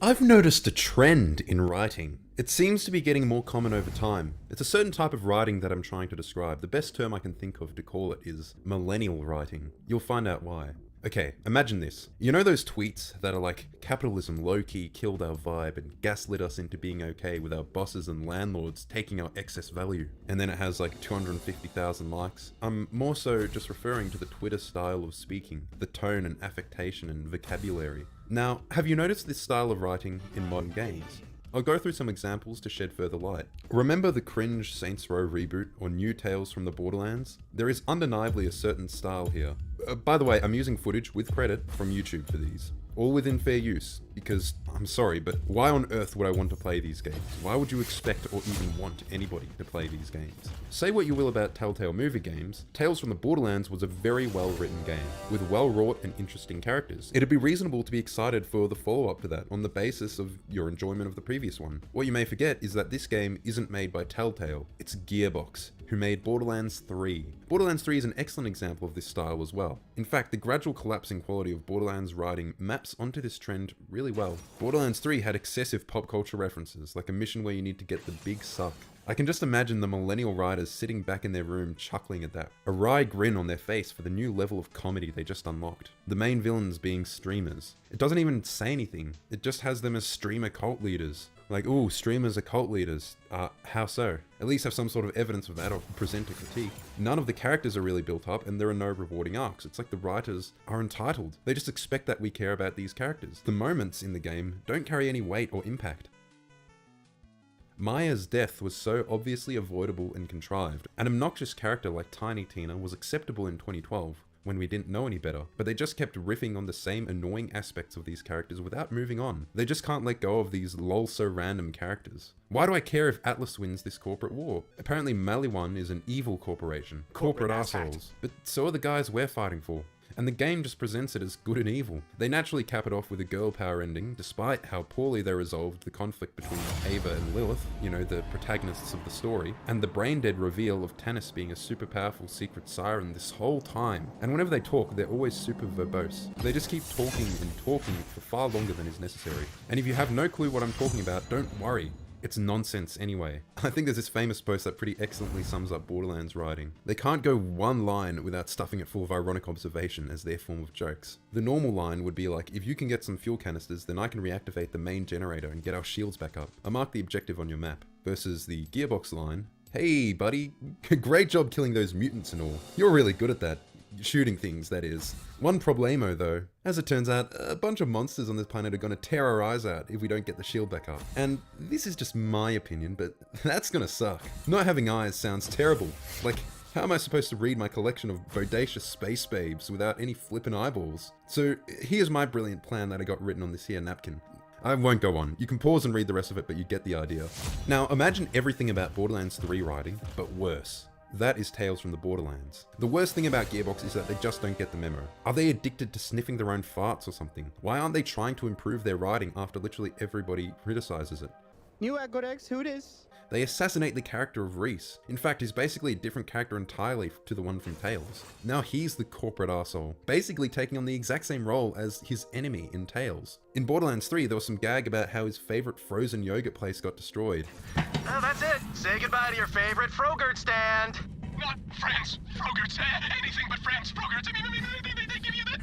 I've noticed a trend in writing. It seems to be getting more common over time. It's a certain type of writing that I'm trying to describe. The best term I can think of to call it is millennial writing. You'll find out why. Okay, imagine this. You know those tweets that are like, capitalism low-key killed our vibe and gaslit us into being okay with our bosses and landlords taking our excess value? And then it has like 250,000 likes. I'm more so just referring to the Twitter style of speaking, the tone and affectation and vocabulary. Now, have you noticed this style of writing in modern games? I'll go through some examples to shed further light. Remember the cringe Saints Row reboot or new Tales from the Borderlands? There is undeniably a certain style here. By the way, I'm using footage with credit from YouTube for these. All within fair use, because, I'm sorry, but why on earth would I want to play these games? Why would you expect or even want anybody to play these games? Say what you will about Telltale movie games, Tales from the Borderlands was a very well written game, with well wrought and interesting characters. It'd be reasonable to be excited for the follow-up to that on the basis of your enjoyment of the previous one. What you may forget is that this game isn't made by Telltale, it's Gearbox, who made Borderlands 3. Borderlands 3 is an excellent example of this style as well. In fact, the gradual collapsing quality of Borderlands writing maps onto this trend really well. Borderlands 3 had excessive pop culture references, like a mission where you need to get the big suck. I can just imagine the millennial writers sitting back in their room chuckling at that, a wry grin on their face for the new level of comedy they just unlocked. The main villains being streamers. It doesn't even say anything, it just has them as streamer cult leaders. Like, ooh, streamers are cult leaders. How so? At least have some sort of evidence of that or present a critique. None of the characters are really built up and there are no rewarding arcs. It's like the writers are entitled. They just expect that we care about these characters. The moments in the game don't carry any weight or impact. Maya's death was so obviously avoidable and contrived. An obnoxious character like Tiny Tina was acceptable in 2012. when we didn't know any better, but they just kept riffing on the same annoying aspects of these characters without moving on. They just can't let go of these lol so random characters. Why do I care if Atlas wins this corporate war? Apparently Maliwan is an evil corporation. Corporate assholes. But so are the guys we're fighting for. And the game just presents it as good and evil. They naturally cap it off with a girl power ending, despite how poorly they resolved the conflict between Ava and Lilith, you know, the protagonists of the story, and the brain-dead reveal of Tannis being a super powerful secret siren this whole time. And whenever they talk, they're always super verbose. They just keep talking and talking for far longer than is necessary. And if you have no clue what I'm talking about, don't worry. It's nonsense anyway. I think there's this famous post that pretty excellently sums up Borderlands writing. They can't go one line without stuffing it full of ironic observation as their form of jokes. The normal line would be like, if you can get some fuel canisters, then I can reactivate the main generator and get our shields back up. I mark the objective on your map. Versus the Gearbox line, hey buddy, great job killing those mutants and all. You're really good at that. Shooting things, that is. One problemo though. As it turns out, a bunch of monsters on this planet are gonna tear our eyes out if we don't get the shield back up. And this is just my opinion, but that's gonna suck. Not having eyes sounds terrible. Like, how am I supposed to read my collection of bodacious space babes without any flippin' eyeballs? So here's my brilliant plan that I got written on this here napkin. I won't go on. You can pause and read the rest of it, but you get the idea. Now, imagine everything about Borderlands 3 writing, but worse. That is Tales from the Borderlands. The worst thing about Gearbox is that they just don't get the memo. Are they addicted to sniffing their own farts or something? Why aren't they trying to improve their writing after literally everybody criticizes it? New Agorex, who dis? They assassinate the character of Reese. In fact, he's basically a different character entirely to the one from Tales. Now he's the corporate arsehole, basically taking on the exact same role as his enemy in Tales. In Borderlands 3, there was some gag about how his favorite frozen yogurt place got destroyed. Oh, that's it. Say goodbye to your favorite Frogurt stand. Not friends, Frogurts, anything but friends, Frogurts. I mean, they give you that.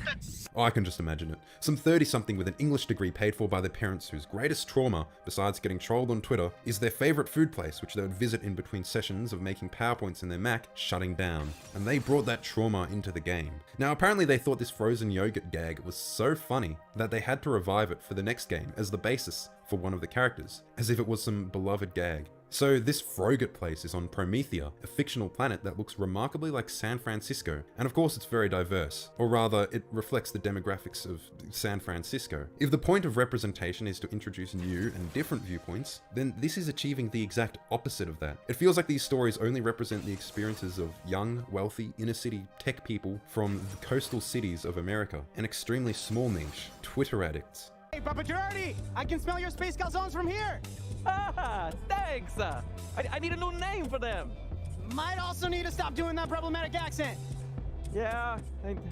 Oh, I can just imagine it. Some 30-something with an English degree paid for by their parents whose greatest trauma, besides getting trolled on Twitter, is their favorite food place which they would visit in between sessions of making PowerPoints in their Mac shutting down. And they brought that trauma into the game. Now apparently they thought this frozen yogurt gag was so funny that they had to revive it for the next game as the basis for one of the characters, as if it was some beloved gag. So this Frogurt place is on Promethea, a fictional planet that looks remarkably like San Francisco, and of course it's very diverse, or rather it reflects the demographics of San Francisco. If the point of representation is to introduce new and different viewpoints, then this is achieving the exact opposite of that. It feels like these stories only represent the experiences of young, wealthy, inner-city tech people from the coastal cities of America, an extremely small niche, Twitter addicts. Hey, Papa Girardi, I can smell your space calzones from here. Ah, thanks. I need a new name for them. Might also need to stop doing that problematic accent. Yeah,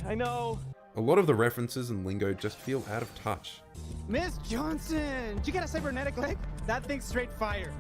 I know. A lot of the references and lingo just feel out of touch. Miss Johnson, did you get a cybernetic leg? That thing's straight fire.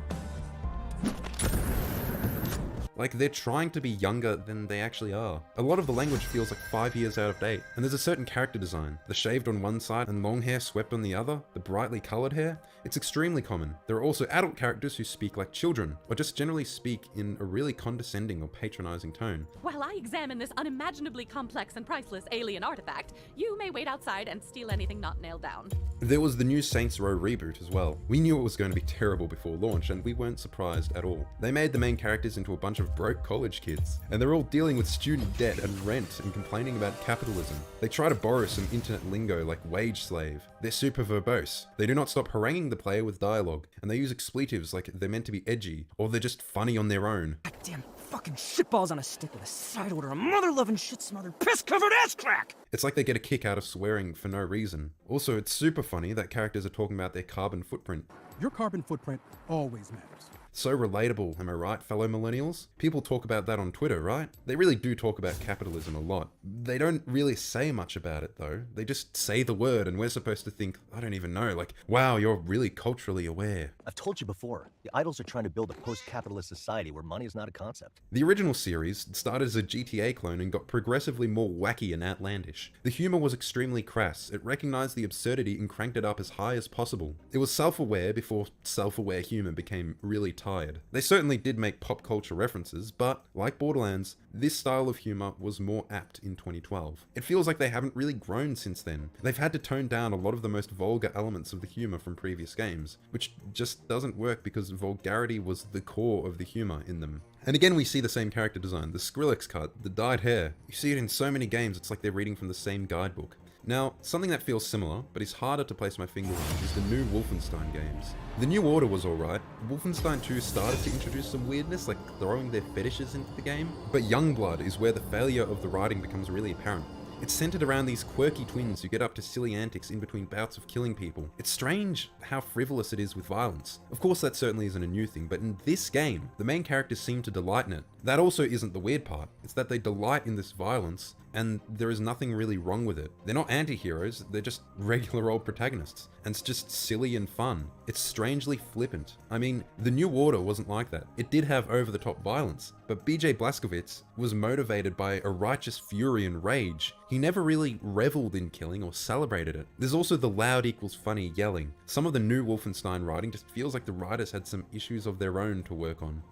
Like they're trying to be younger than they actually are. A lot of the language feels like 5 years out of date. And there's a certain character design. The shaved on one side and long hair swept on the other, the brightly colored hair, it's extremely common. There are also adult characters who speak like children, or just generally speak in a really condescending or patronizing tone. While I examine this unimaginably complex and priceless alien artifact, you may wait outside and steal anything not nailed down. There was the new Saints Row reboot as well. We knew it was going to be terrible before launch, and we weren't surprised at all. They made the main characters into a bunch of broke college kids, and they're all dealing with student debt and rent and complaining about capitalism. They try to borrow some internet lingo like wage slave. They're super verbose. They do not stop haranguing the player with dialogue, and they use expletives like they're meant to be edgy, or they're just funny on their own. Goddamn fucking shitballs on a stick with a side order, a mother-loving shit-smothered, piss-covered ass crack! It's like they get a kick out of swearing for no reason. Also, it's super funny that characters are talking about their carbon footprint. Your carbon footprint always matters. So relatable, am I right, fellow millennials? People talk about that on Twitter, right? They really do talk about capitalism a lot. They don't really say much about it though. They just say the word and we're supposed to think, I don't even know, like, wow, you're really culturally aware. I've told you before, the idols are trying to build a post-capitalist society where money is not a concept. The original series started as a GTA clone and got progressively more wacky and outlandish. The humor was extremely crass. It recognized the absurdity and cranked it up as high as possible. It was self-aware before before self-aware humor became really tired. They certainly did make pop culture references, but like Borderlands, this style of humor was more apt in 2012. It feels like they haven't really grown since then. They've had to tone down a lot of the most vulgar elements of the humor from previous games, which just doesn't work because vulgarity was the core of the humor in them. And again, we see the same character design, the Skrillex cut, the dyed hair. You see it in so many games, it's like they're reading from the same guidebook. Now, something that feels similar, but is harder to place my finger on, is the new Wolfenstein games. The New Order was alright. Wolfenstein 2 started to introduce some weirdness, like throwing their fetishes into the game, but Youngblood is where the failure of the writing becomes really apparent. It's centered around these quirky twins who get up to silly antics in between bouts of killing people. It's strange how frivolous it is with violence. Of course, that certainly isn't a new thing, but in this game, the main characters seem to delight in it. That also isn't the weird part. It's that they delight in this violence, and there is nothing really wrong with it. They're not anti-heroes, they're just regular old protagonists. And it's just silly and fun. It's strangely flippant. I mean, the New Order wasn't like that. It did have over-the-top violence, but BJ Blazkowicz was motivated by a righteous fury and rage. He never really reveled in killing or celebrated it. There's also the loud equals funny yelling. Some of the new Wolfenstein writing just feels like the writers had some issues of their own to work on.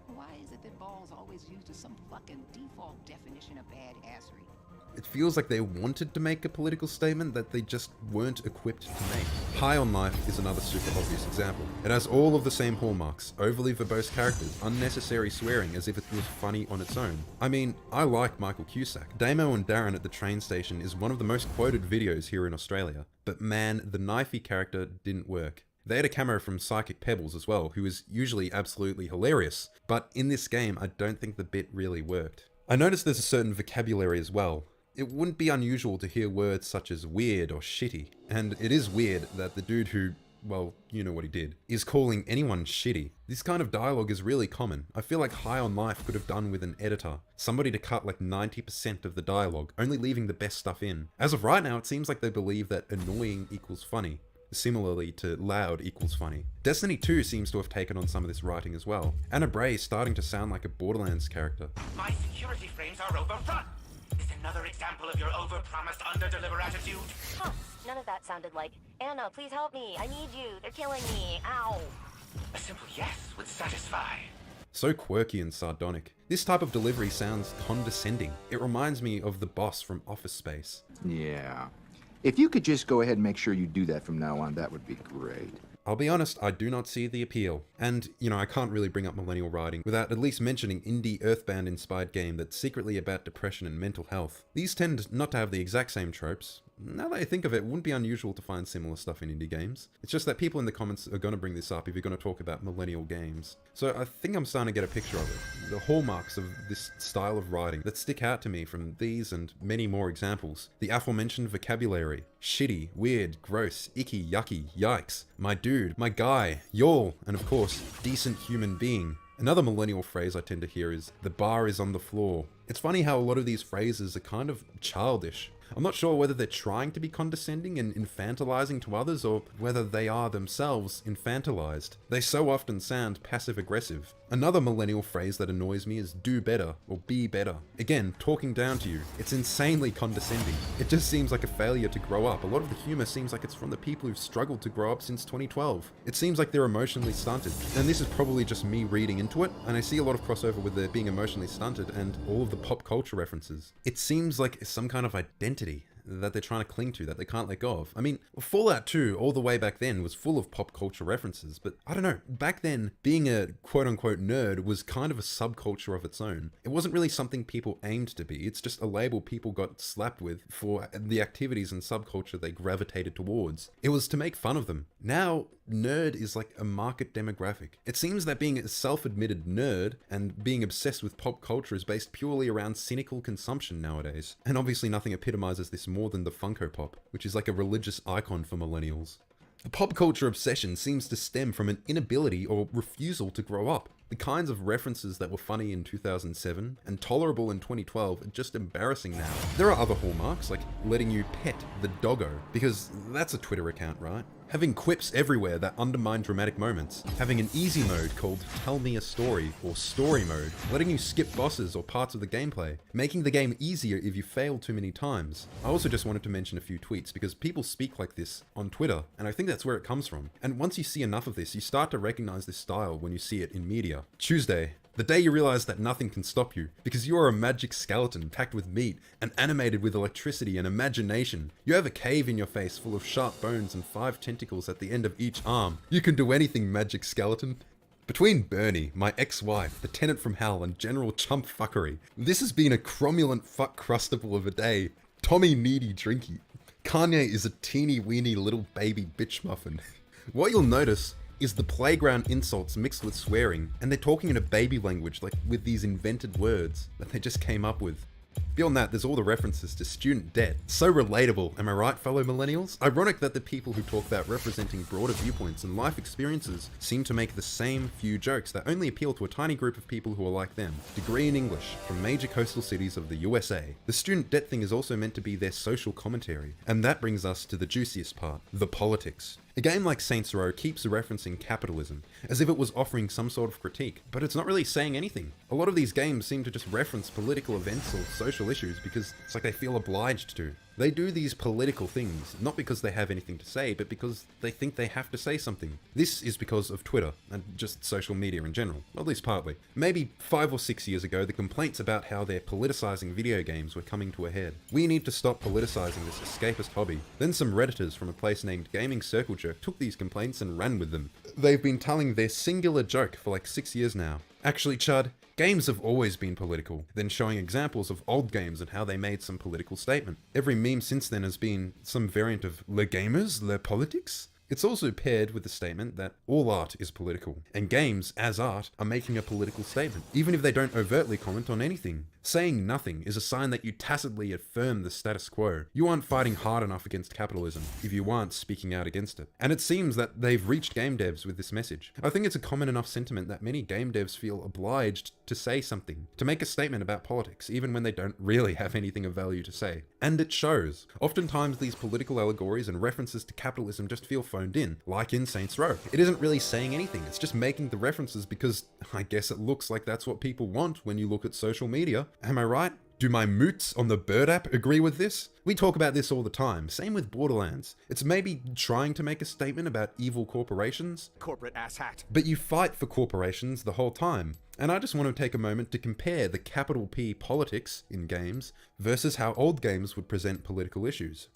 Why is it that balls always used as some fucking default definition of badassery? It feels like they wanted to make a political statement that they just weren't equipped to make. High on Life is another super obvious example. It has all of the same hallmarks: overly verbose characters, unnecessary swearing as if it was funny on its own. I mean, I like Michael Cusack. Damo and Darren at the train station is one of the most quoted videos here in Australia, but man, the knifey character didn't work. They had a cameo from Psychic Pebbles as well, who is usually absolutely hilarious, but in this game I don't think the bit really worked. I noticed there's a certain vocabulary as well. It wouldn't be unusual to hear words such as weird or shitty, and it is weird that the dude who, well, you know what he did, is calling anyone shitty. This kind of dialogue is really common. I feel like High on Life could have done with an editor, somebody to cut like 90% of the dialogue, only leaving the best stuff in. As of right now, it seems like they believe that annoying equals funny. Similarly to loud equals funny. Destiny 2 seems to have taken on some of this writing as well. Anna Bray is starting to sound like a Borderlands character. My security frames are overrun. Is another example of your overpromised, under-deliver attitude? Huh, none of that sounded like, Anna, please help me. I need you. They're killing me. Ow. A simple yes would satisfy. So quirky and sardonic. This type of delivery sounds condescending. It reminds me of the boss from Office Space. Yeah. If you could just go ahead and make sure you do that from now on, that would be great. I'll be honest, I do not see the appeal. And, you know, I can't really bring up millennial writing without at least mentioning indie Earthbound-inspired game that's secretly about depression and mental health. These tend not to have the exact same tropes. Now that I think of it, it wouldn't be unusual to find similar stuff in indie games. It's just that people in the comments are going to bring this up if you're going to talk about millennial games. So I think I'm starting to get a picture of it. The hallmarks of this style of writing that stick out to me from these and many more examples. The aforementioned vocabulary. Shitty, weird, gross, icky, yucky, yikes, my dude, my guy, y'all, and of course, decent human being. Another millennial phrase I tend to hear is, the bar is on the floor. It's funny how a lot of these phrases are kind of childish. I'm not sure whether they're trying to be condescending and infantilizing to others, or whether they are themselves infantilized. They so often sound passive-aggressive. Another millennial phrase that annoys me is do better, or be better. Again, talking down to you. It's insanely condescending. It just seems like a failure to grow up. A lot of the humor seems like it's from the people who've struggled to grow up since 2012. It seems like they're emotionally stunted. And this is probably just me reading into it, and I see a lot of crossover with their being emotionally stunted and all of the pop culture references. It seems like some kind of identity that they're trying to cling to, that they can't let go of. I mean, Fallout 2, all the way back then, was full of pop culture references, but I don't know, back then, being a quote-unquote nerd was kind of a subculture of its own. It wasn't really something people aimed to be, it's just a label people got slapped with for the activities and subculture they gravitated towards. It was to make fun of them. Now, nerd is like a market demographic. It seems that being a self-admitted nerd and being obsessed with pop culture is based purely around cynical consumption nowadays. And obviously nothing epitomizes this more than the Funko Pop, which is like a religious icon for millennials. The pop culture obsession seems to stem from an inability or refusal to grow up. The kinds of references that were funny in 2007 and tolerable in 2012 are just embarrassing now. There are other hallmarks, like letting you pet the doggo, because that's a Twitter account, right? having quips everywhere that undermine dramatic moments, having an easy mode called Tell Me a Story or Story Mode, letting you skip bosses or parts of the gameplay, making the game easier if you fail too many times. I also just wanted to mention a few tweets because people speak like this on Twitter, and I think that's where it comes from. And once you see enough of this, you start to recognize this style when you see it in media. Tuesday, the day you realize that nothing can stop you, because you are a magic skeleton packed with meat and animated with electricity and imagination. You have a cave in your face full of sharp bones and 5 tentacles at the end of each arm. You can do anything, magic skeleton. Between Bernie, my ex-wife, the tenant from hell, and general chump fuckery, this has been a cromulent fuck crustable of a day. Tommy needy drinky. Kanye is a teeny weeny little baby bitch muffin. What you'll notice is the playground insults mixed with swearing, and they're talking in a baby language, like with these invented words that they just came up with. Beyond that, there's all the references to student debt. So relatable, am I right, fellow millennials? Ironic that the people who talk about representing broader viewpoints and life experiences seem to make the same few jokes that only appeal to a tiny group of people who are like them. Degree in English from major coastal cities of the USA. The student debt thing is also meant to be their social commentary. And that brings us to the juiciest part, the politics. A game like Saints Row keeps referencing capitalism, as if it was offering some sort of critique, but it's not really saying anything. A lot of these games seem to just reference political events or social issues because it's like they feel obliged to. They do these political things, not because they have anything to say, but because they think they have to say something. This is because of Twitter, and just social media in general, at least partly. Maybe 5 or 6 years ago, the complaints about how they're politicizing video games were coming to a head. We need to stop politicizing this escapist hobby. Then some Redditors from a place named Gaming Circle Jerk took these complaints and ran with them. They've been telling their singular joke for like 6 years now. Actually, Chud, games have always been political, then showing examples of old games and how they made some political statement. Every meme since then has been some variant of le gamers, le politics? It's also paired with the statement that all art is political, and games, as art, are making a political statement, even if they don't overtly comment on anything. Saying nothing is a sign that you tacitly affirm the status quo. You aren't fighting hard enough against capitalism if you aren't speaking out against it. And it seems that they've reached game devs with this message. I think it's a common enough sentiment that many game devs feel obliged to say something, to make a statement about politics, even when they don't really have anything of value to say. And it shows. Oftentimes these political allegories and references to capitalism just feel phoned in, like in Saints Row. It isn't really saying anything, it's just making the references because I guess it looks like that's what people want when you look at social media. Am I right? Do my moots on the Bird app agree with this? We talk about this all the time, same with Borderlands. It's maybe trying to make a statement about evil corporations. Corporate asshat. But you fight for corporations the whole time. And I just want to take a moment to compare the capital P politics in games versus how old games would present political issues.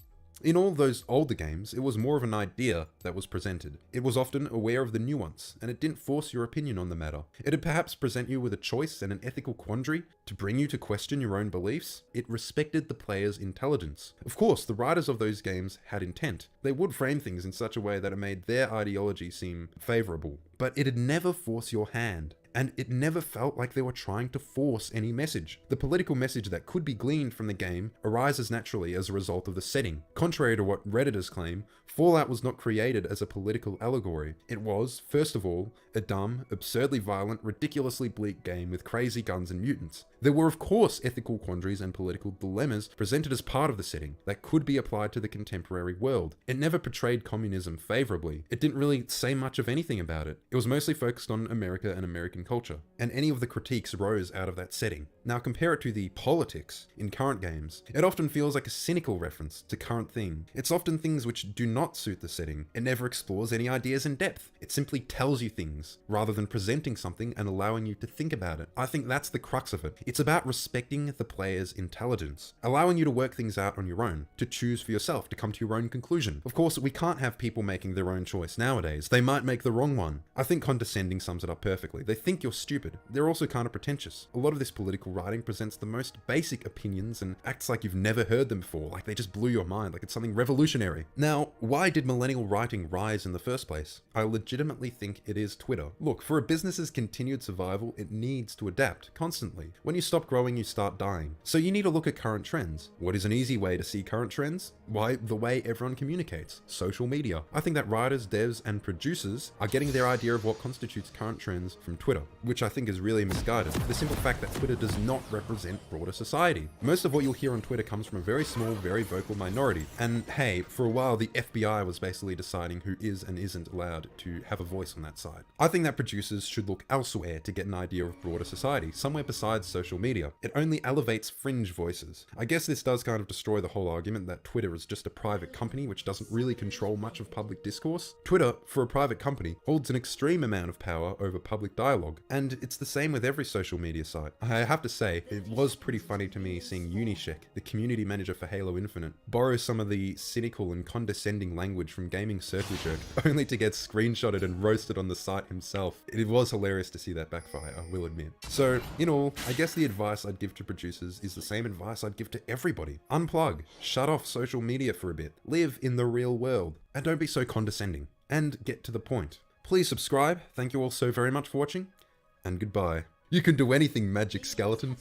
In all those older games, it was more of an idea that was presented. It was often aware of the nuance, and it didn't force your opinion on the matter. It'd perhaps present you with a choice and an ethical quandary to bring you to question your own beliefs. It respected the player's intelligence. Of course, the writers of those games had intent. They would frame things in such a way that it made their ideology seem favorable. But it'd never force your hand. And it never felt like they were trying to force any message. The political message that could be gleaned from the game arises naturally as a result of the setting. Contrary to what Redditors claim, Fallout was not created as a political allegory. It was, first of all, a dumb, absurdly violent, ridiculously bleak game with crazy guns and mutants. There were of course ethical quandaries and political dilemmas presented as part of the setting that could be applied to the contemporary world. It never portrayed communism favorably. It didn't really say much of anything about it. It was mostly focused on America and American culture, and any of the critiques arose out of that setting. Now compare it to the politics in current games. It often feels like a cynical reference to current thing. It's often things which do not suit the setting. It never explores any ideas in depth. It simply tells you things, rather than presenting something and allowing you to think about it. I think that's the crux of it. It's about respecting the player's intelligence, allowing you to work things out on your own, to choose for yourself, to come to your own conclusion. Of course, we can't have people making their own choice nowadays. They might make the wrong one. I think condescending sums it up perfectly. They think you're stupid. They're also kind of pretentious. A lot of this political writing presents the most basic opinions and acts like you've never heard them before, like they just blew your mind, like it's something revolutionary. Now, why did millennial writing rise in the first place? I legitimately think it is Twitter. Look, for a business's continued survival, it needs to adapt constantly. When you stop growing, you start dying. So you need to look at current trends. What is an easy way to see current trends? Why, the way everyone communicates. Social media. I think that writers, devs, and producers are getting their idea of what constitutes current trends from Twitter, which I think is really misguided. The simple fact that Twitter does not represent broader society. Most of what you'll hear on Twitter comes from a very small, very vocal minority. And hey, for a while the FBI was basically deciding who is and isn't allowed to have a voice on that side. I think that producers should look elsewhere to get an idea of broader society, somewhere besides social media. It only elevates fringe voices. I guess this does kind of destroy the whole argument that Twitter is just a private company which doesn't really control much of public discourse. Twitter, for a private company, holds an extreme amount of power over public dialogue, and it's the same with every social media site. I have to say, it was pretty funny to me seeing Unishek, the community manager for Halo Infinite, borrow some of the cynical and condescending language from gaming circle jerk, only to get screenshotted and roasted on the site himself. It was hilarious to see that backfire, I will admit. So, in all, I guess the advice I'd give to producers is the same advice I'd give to everybody. Unplug, shut off social media for a bit, live in the real world, and don't be so condescending, and get to the point. Please subscribe, thank you all so very much for watching, and goodbye. You can do anything, Magic Skeleton.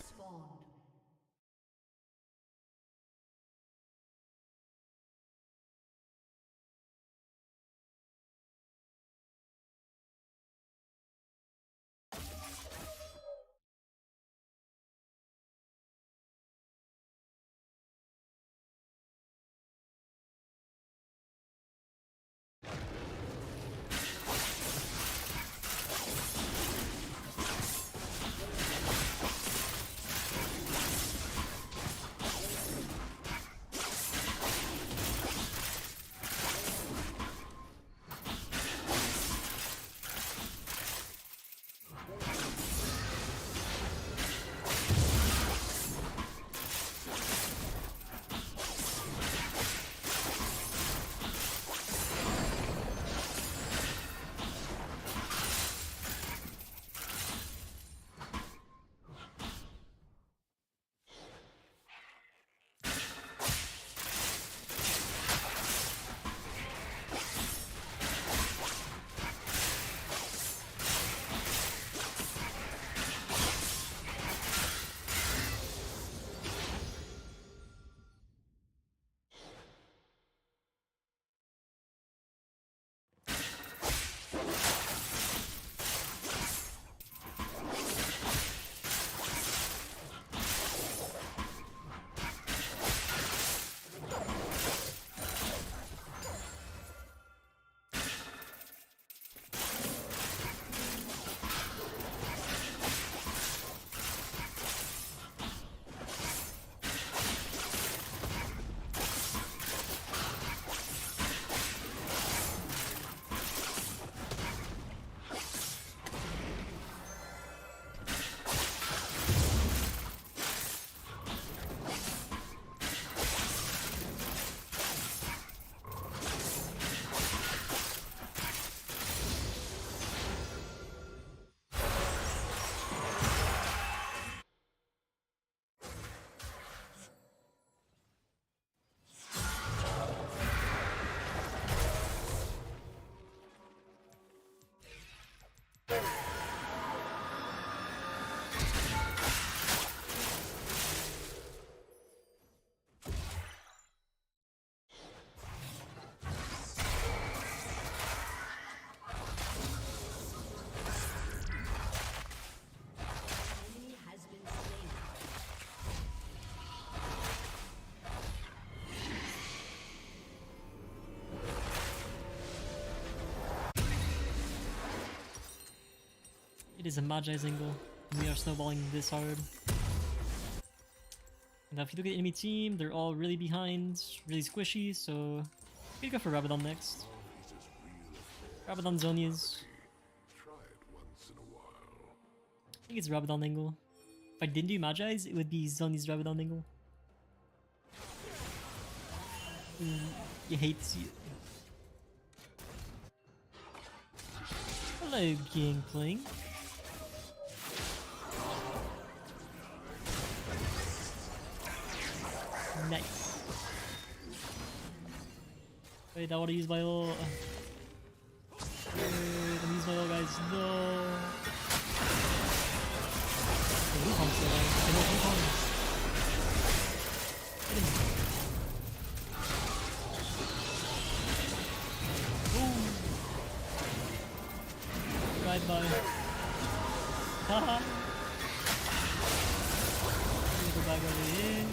It is a Magi's angle. We are snowballing this hard. Now if you look at the enemy team, they're all really behind, really squishy, so I'm gonna go for Rabadon next. Rabadon Zonias. I think it's Rabadon angle. If I didn't do Magi's, it would be Zoni's Rabadon angle. You hate to see it. Hello, Gangplank. Nice. Wait, I want to use my ult. Wait, I'm using my ult, guys. No. Right by. Haha. back over here.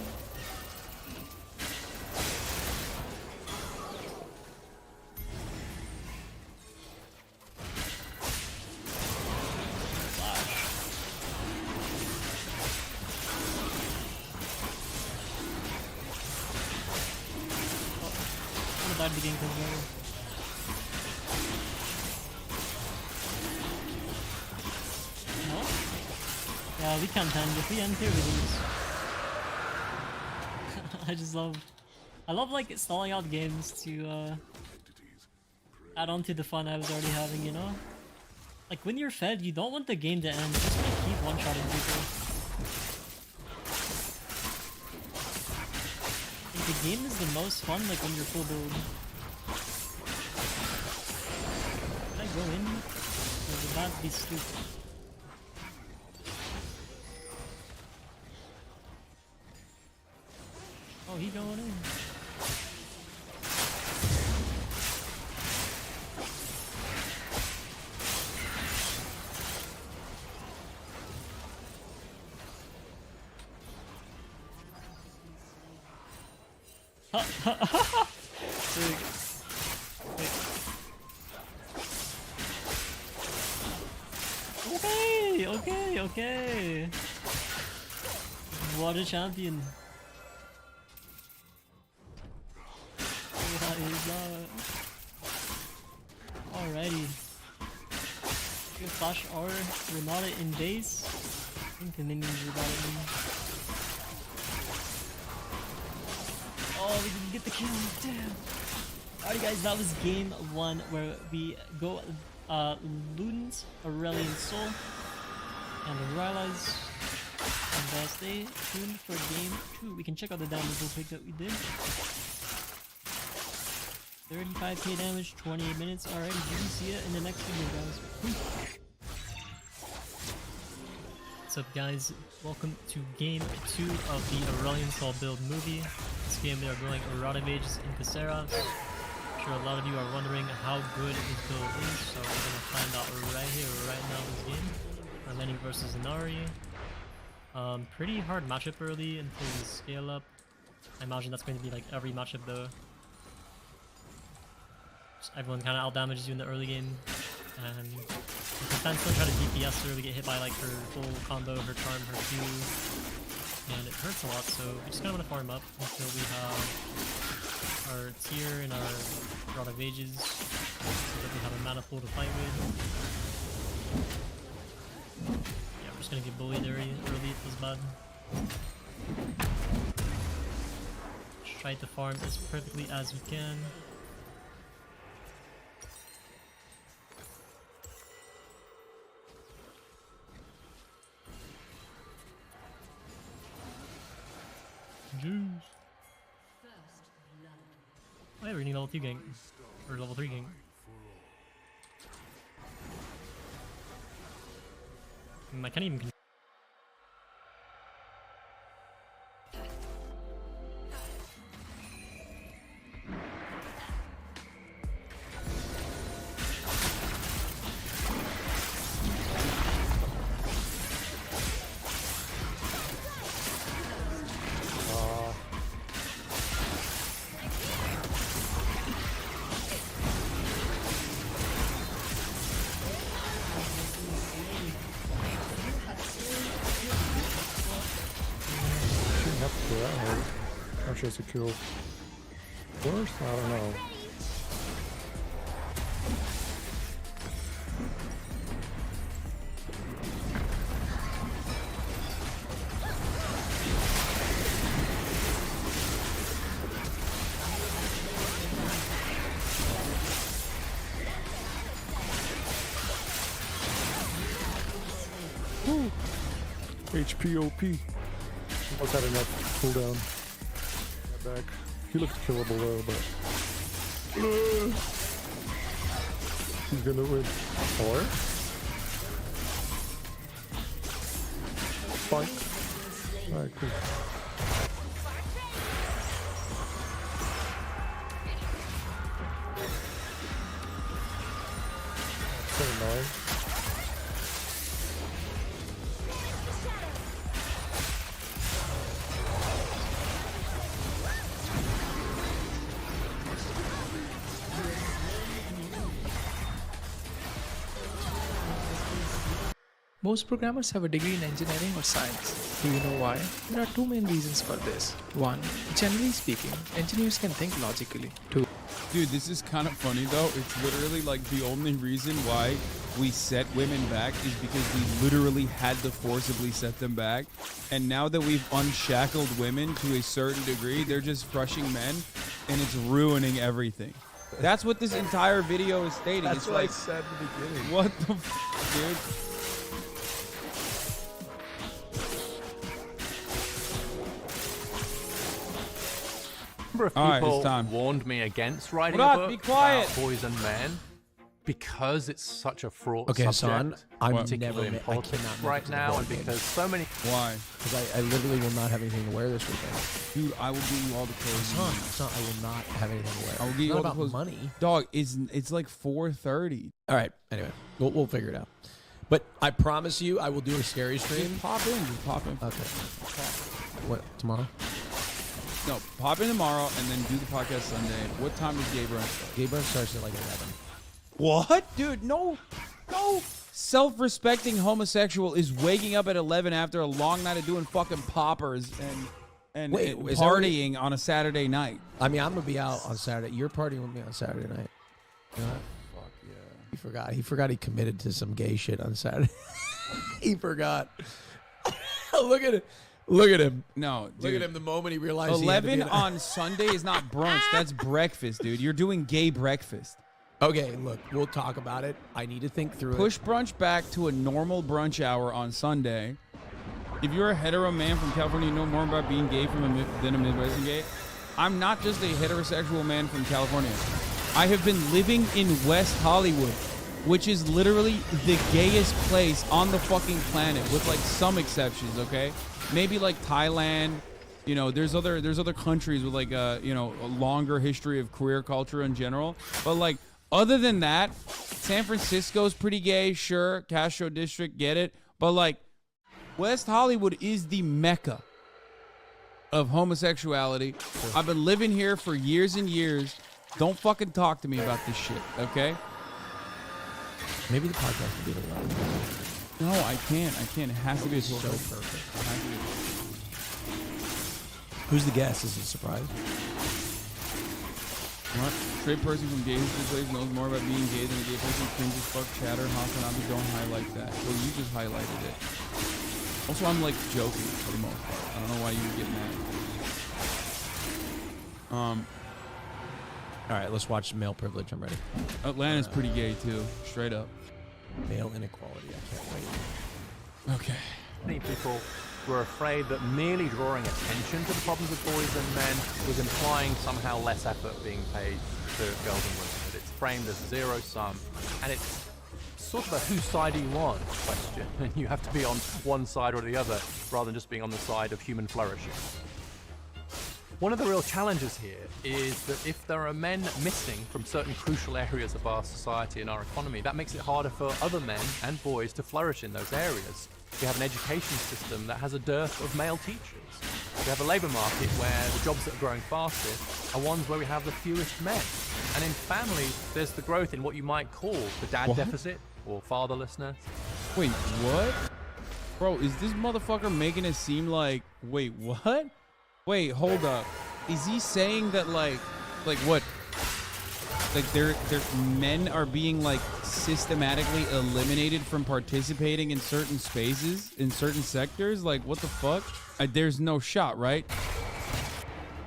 Died the game controller. No? Yeah, we can't end. If we end here, we lose. I love like stalling out games to add on to the fun I was already having, you know? Like when you're fed, you don't want the game to end. You just want to keep one-shotting people. The game is the most fun like when you're full build. Can I go in? Or would that be stupid? Oh, he going in. Sick. Okay. What a champion. What is that? Alrighty. Good flash R. Renata in base. I think the minions are about it. Oh, we didn't get the kill. Damn. Alright guys, that was game 1 where we go Ludens, Aurelian Soul, and Irelia's. And stay tuned for game 2. We can check out the damage real quick that we did. 35k damage, 28 minutes. Alright, you can see it in the next video, guys. What's up, guys? Welcome to game 2 of the Aurelian Soul build movie. This game we are going Errata Mages into Seraph. I'm sure a lot of you are wondering how good this build is, so we're gonna find out right here, right now in this game. Arleni versus Inari. Pretty hard matchup early until we scale up. I imagine that's going to be like every matchup though. Just everyone kind of out damages you in the early game, and you can still try to DPS her to get hit by like her full combo, her charm, her Q, and it hurts a lot. So we just kind of want to farm up until we have our tier and our Rod of Ages, so that we have a mana pool to fight with. Yeah, we're just gonna get bullied early. It feels bad. Just try to farm as perfectly as we can. Juice. Oh yeah, we're getting level 2 gank. Or level 3 gank. I can't even. Just a kill first? I don't know. Woo. HPOP. Almost had enough cooldown. Back. He looks killable though, but he's gonna win. Or fine. Alright, cool. So annoying. Most programmers have a degree in engineering or science. Do you know why? There are two main reasons for this. One, generally speaking, engineers can think logically. Two, dude, this is kind of funny though. It's literally like the only reason why we set women back is because we literally had to forcibly set them back. And now that we've unshackled women to a certain degree, they're just crushing men and it's ruining everything. That's what this entire video is stating. That's it's what like, I said in the beginning. What the f, dude? Of people warned me against writing a book about boys and men because it's such a fraught subject, son, I'm particularly in politics right now, and because so many. Why? Because I literally will not have anything to wear this weekend. Dude, I will give you all the clothes. Son, I will not have anything to wear. I will give you all the clothes. Money. Dog, it's like 4:30. All right. Anyway, we'll figure it out. But I promise you, I will do a scary stream. Just pop in. Okay. What, tomorrow? No, pop in tomorrow and then do the podcast Sunday. What time does Gay Brunch start? Gay Brunch starts at like 11. What? Dude, no self-respecting homosexual is waking up at 11 after a long night of doing fucking poppers and partying on a Saturday night. I mean, I'm going to be out on Saturday. You're partying with me on Saturday night. You know what? Fuck yeah. He forgot he committed to some gay shit on Saturday. He forgot. Look at it. Look at him. No, dude. Look at him the moment he realized 11 on Sunday is not brunch. That's breakfast, dude. You're doing gay breakfast. Okay, look, we'll talk about it. I need to think through Push brunch back to a normal brunch hour on Sunday. If you're a hetero man from California, you know more about being gay than a Midwestern gay. I'm not just a heterosexual man from California. I have been living in West Hollywood, which is literally the gayest place on the fucking planet, with like some exceptions, okay? Maybe like Thailand, you know, there's other countries with like a longer history of queer culture in general. But like other than that, San Francisco's pretty gay, sure. Castro District, get it. But like West Hollywood is the mecca of homosexuality. Sure. I've been living here for years and years. Don't fucking talk to me about this shit, okay? Maybe the podcast will be the loud. No, I can't. It has to be so perfect. Who's the guest? Is it a surprise? What? Straight person from gay history place knows more about being gay than a gay person. Cringe as fuck, chatter, Hasanabi, don't highlight that. Well, you just highlighted it. Also, I'm like joking for the most part. I don't know why you would get mad. All right, let's watch Male Privilege. I'm ready. Atlanta's pretty gay too, straight up. Male inequality. I can't wait. Okay. Many people were afraid that merely drawing attention to the problems of boys and men was implying somehow less effort being paid to girls and women. That it's framed as zero sum, and it's sort of a whose side are you on question, and you have to be on one side or the other rather than just being on the side of human flourishing. One of the real challenges here is that if there are men missing from certain crucial areas of our society and our economy, that makes it harder for other men and boys to flourish in those areas. We have an education system that has a dearth of male teachers. We have a labour market where the jobs that are growing fastest are ones where we have the fewest men. And in families, there's the growth in what you might call the dad deficit or fatherlessness. Wait, what? Bro, is this motherfucker making it seem like... Wait, what? Wait, hold up. Is he saying that like what? Like their men are being like systematically eliminated from participating in certain spaces, in certain sectors? Like what the fuck? There's no shot, right?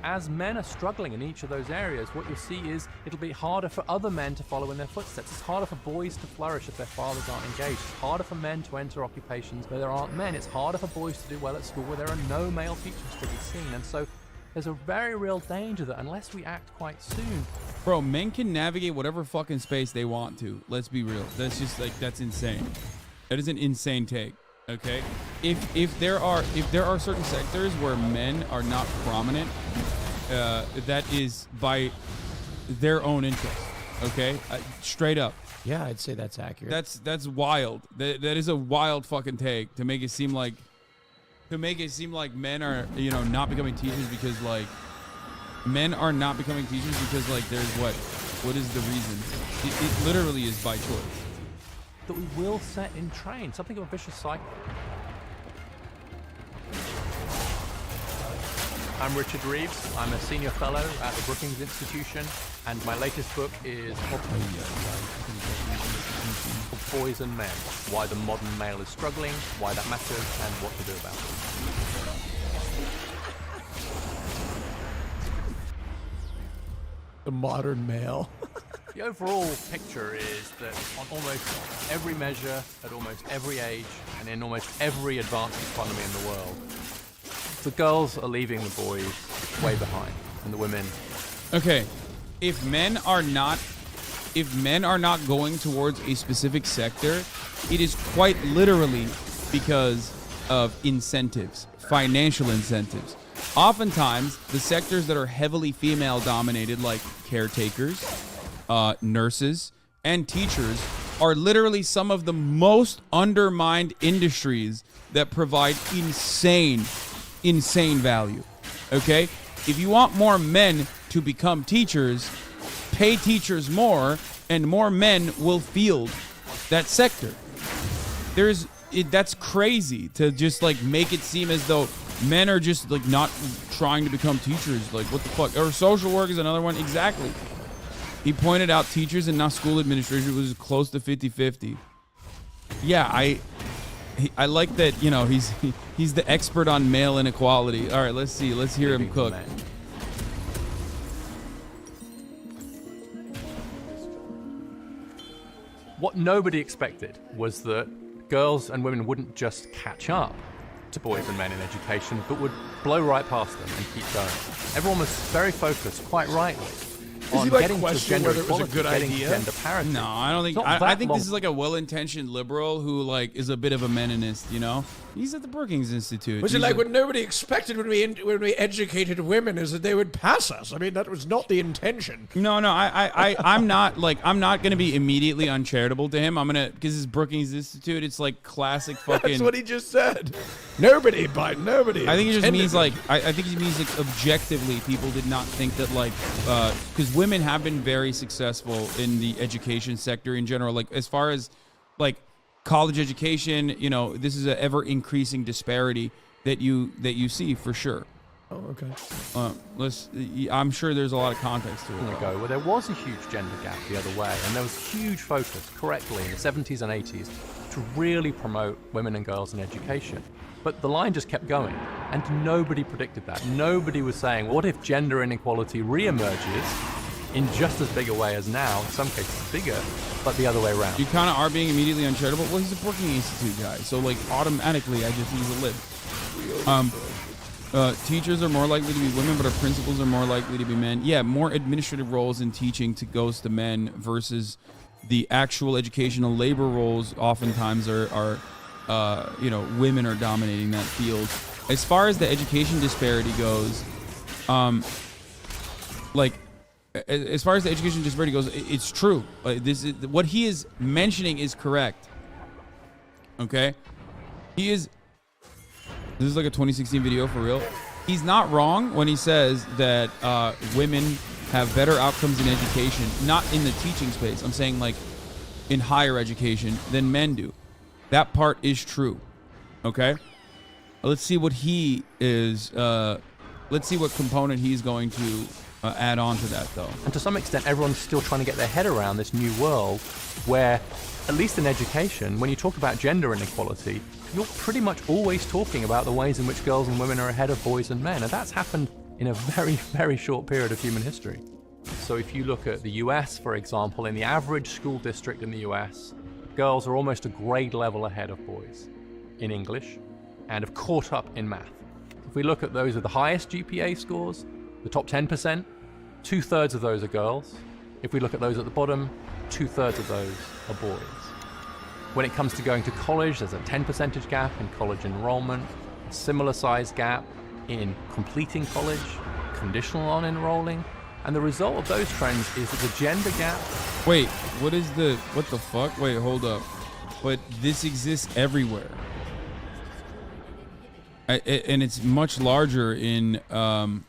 As men are struggling in each of those areas, what you'll see is it'll be harder for other men to follow in their footsteps. It's harder for boys to flourish if their fathers aren't engaged. It's harder for men to enter occupations where there aren't men. It's harder for boys to do well at school where there are no male teachers to be seen. And so there's a very real danger that unless we act quite soon... Bro, men can navigate whatever fucking space they want to. Let's be real. That's just like, that's insane. That is an insane take. Okay, if there are certain sectors where men are not prominent, that is by their own interest. Okay, straight up. Yeah, I'd say that's accurate. That's wild. That is a wild fucking take to make it seem like men are not becoming teachers because like men are not becoming teachers because like there's what is the reason? It literally is by choice. that we will set in train, something of a vicious cycle. I'm Richard Reeves. I'm a senior fellow at the Brookings Institution, and my latest book is Boys and Men, Why the Modern Male is Struggling, Why That Matters, and What to Do About it. The modern male. The overall picture is that on almost every measure, at almost every age, and in almost every advanced economy in the world, the girls are leaving the boys way behind, and the women. Okay, if men are not going towards a specific sector, it is quite literally because of incentives, financial incentives. Oftentimes, the sectors that are heavily female dominated, like caretakers, nurses, and teachers, are literally some of the most undermined industries that provide insane value. Okay? If you want more men to become teachers, pay teachers more, and more men will field that sector. That's crazy to just like make it seem as though men are just like not trying to become teachers. Like, what the fuck? Or social work is another one. Exactly. He pointed out teachers and not school administration was close to 50-50. Yeah, I like that, you know, he's the expert on male inequality. All right, let's see. Let's hear him cook. What nobody expected was that girls and women wouldn't just catch up to boys and men in education, but would blow right past them and keep going. Everyone was very focused, quite rightly, on getting to gender equality, getting to gender parity. No, I don't think. I think this is like a well-intentioned liberal who like is a bit of a meninist. You know, he's at the Brookings Institute. Was it like what nobody expected when we educated women is that they would pass us? I mean, that was not the intention. No, I'm not going to be immediately uncharitable to him. I'm gonna, because it's Brookings Institute. It's like classic fucking. That's what he just said. Nobody. I think it just means like I think it means like objectively people did not think that like because women have been very successful in the education sector in general. Like as far as like college education, you know, this is an ever increasing disparity that you see for sure. Oh, okay. I'm sure there's a lot of context to it. Well, there was a huge gender gap the other way, and there was huge focus, correctly, in the 70s and 80s to really promote women and girls in education. But the line just kept going, and nobody predicted that. Nobody was saying, what if gender inequality re-emerges in just as big a way as now, in some cases bigger, but the other way around? You kind of are being immediately uncharitable. Well, he's a Brookings Institute guy, so like automatically he's a lib. Teachers are more likely to be women, but our principals are more likely to be men. Yeah, more administrative roles in teaching goes to men versus the actual educational labor roles. Oftentimes are women are dominating that field. As far as the education disparity goes, it's true. This is what he is mentioning is correct. Okay, this is like a 2016 video for real. He's not wrong when he says that women have better outcomes in education, not in the teaching space. I'm saying like in higher education than men do. That part is true. Okay, let's see what he is. Let's see what component he's going to add on to that, though. And to some extent, everyone's still trying to get their head around this new world where, at least in education, when you talk about gender inequality, you're pretty much always talking about the ways in which girls and women are ahead of boys and men. And that's happened in a very, very short period of human history. So if you look at the US, for example, in the average school district in the US, girls are almost a grade level ahead of boys in English and have caught up in math. If we look at those with the highest GPA scores, the top 10%, 2/3 of those are girls. If we look at those at the bottom, 2/3 of those are boys. When it comes to going to college, there's a 10% gap in college enrollment, a similar size gap in completing college, conditional on enrolling, and the result of those trends is that the gender gap... Wait, what the fuck? Wait, hold up. But this exists everywhere. And it's much larger in Iceland.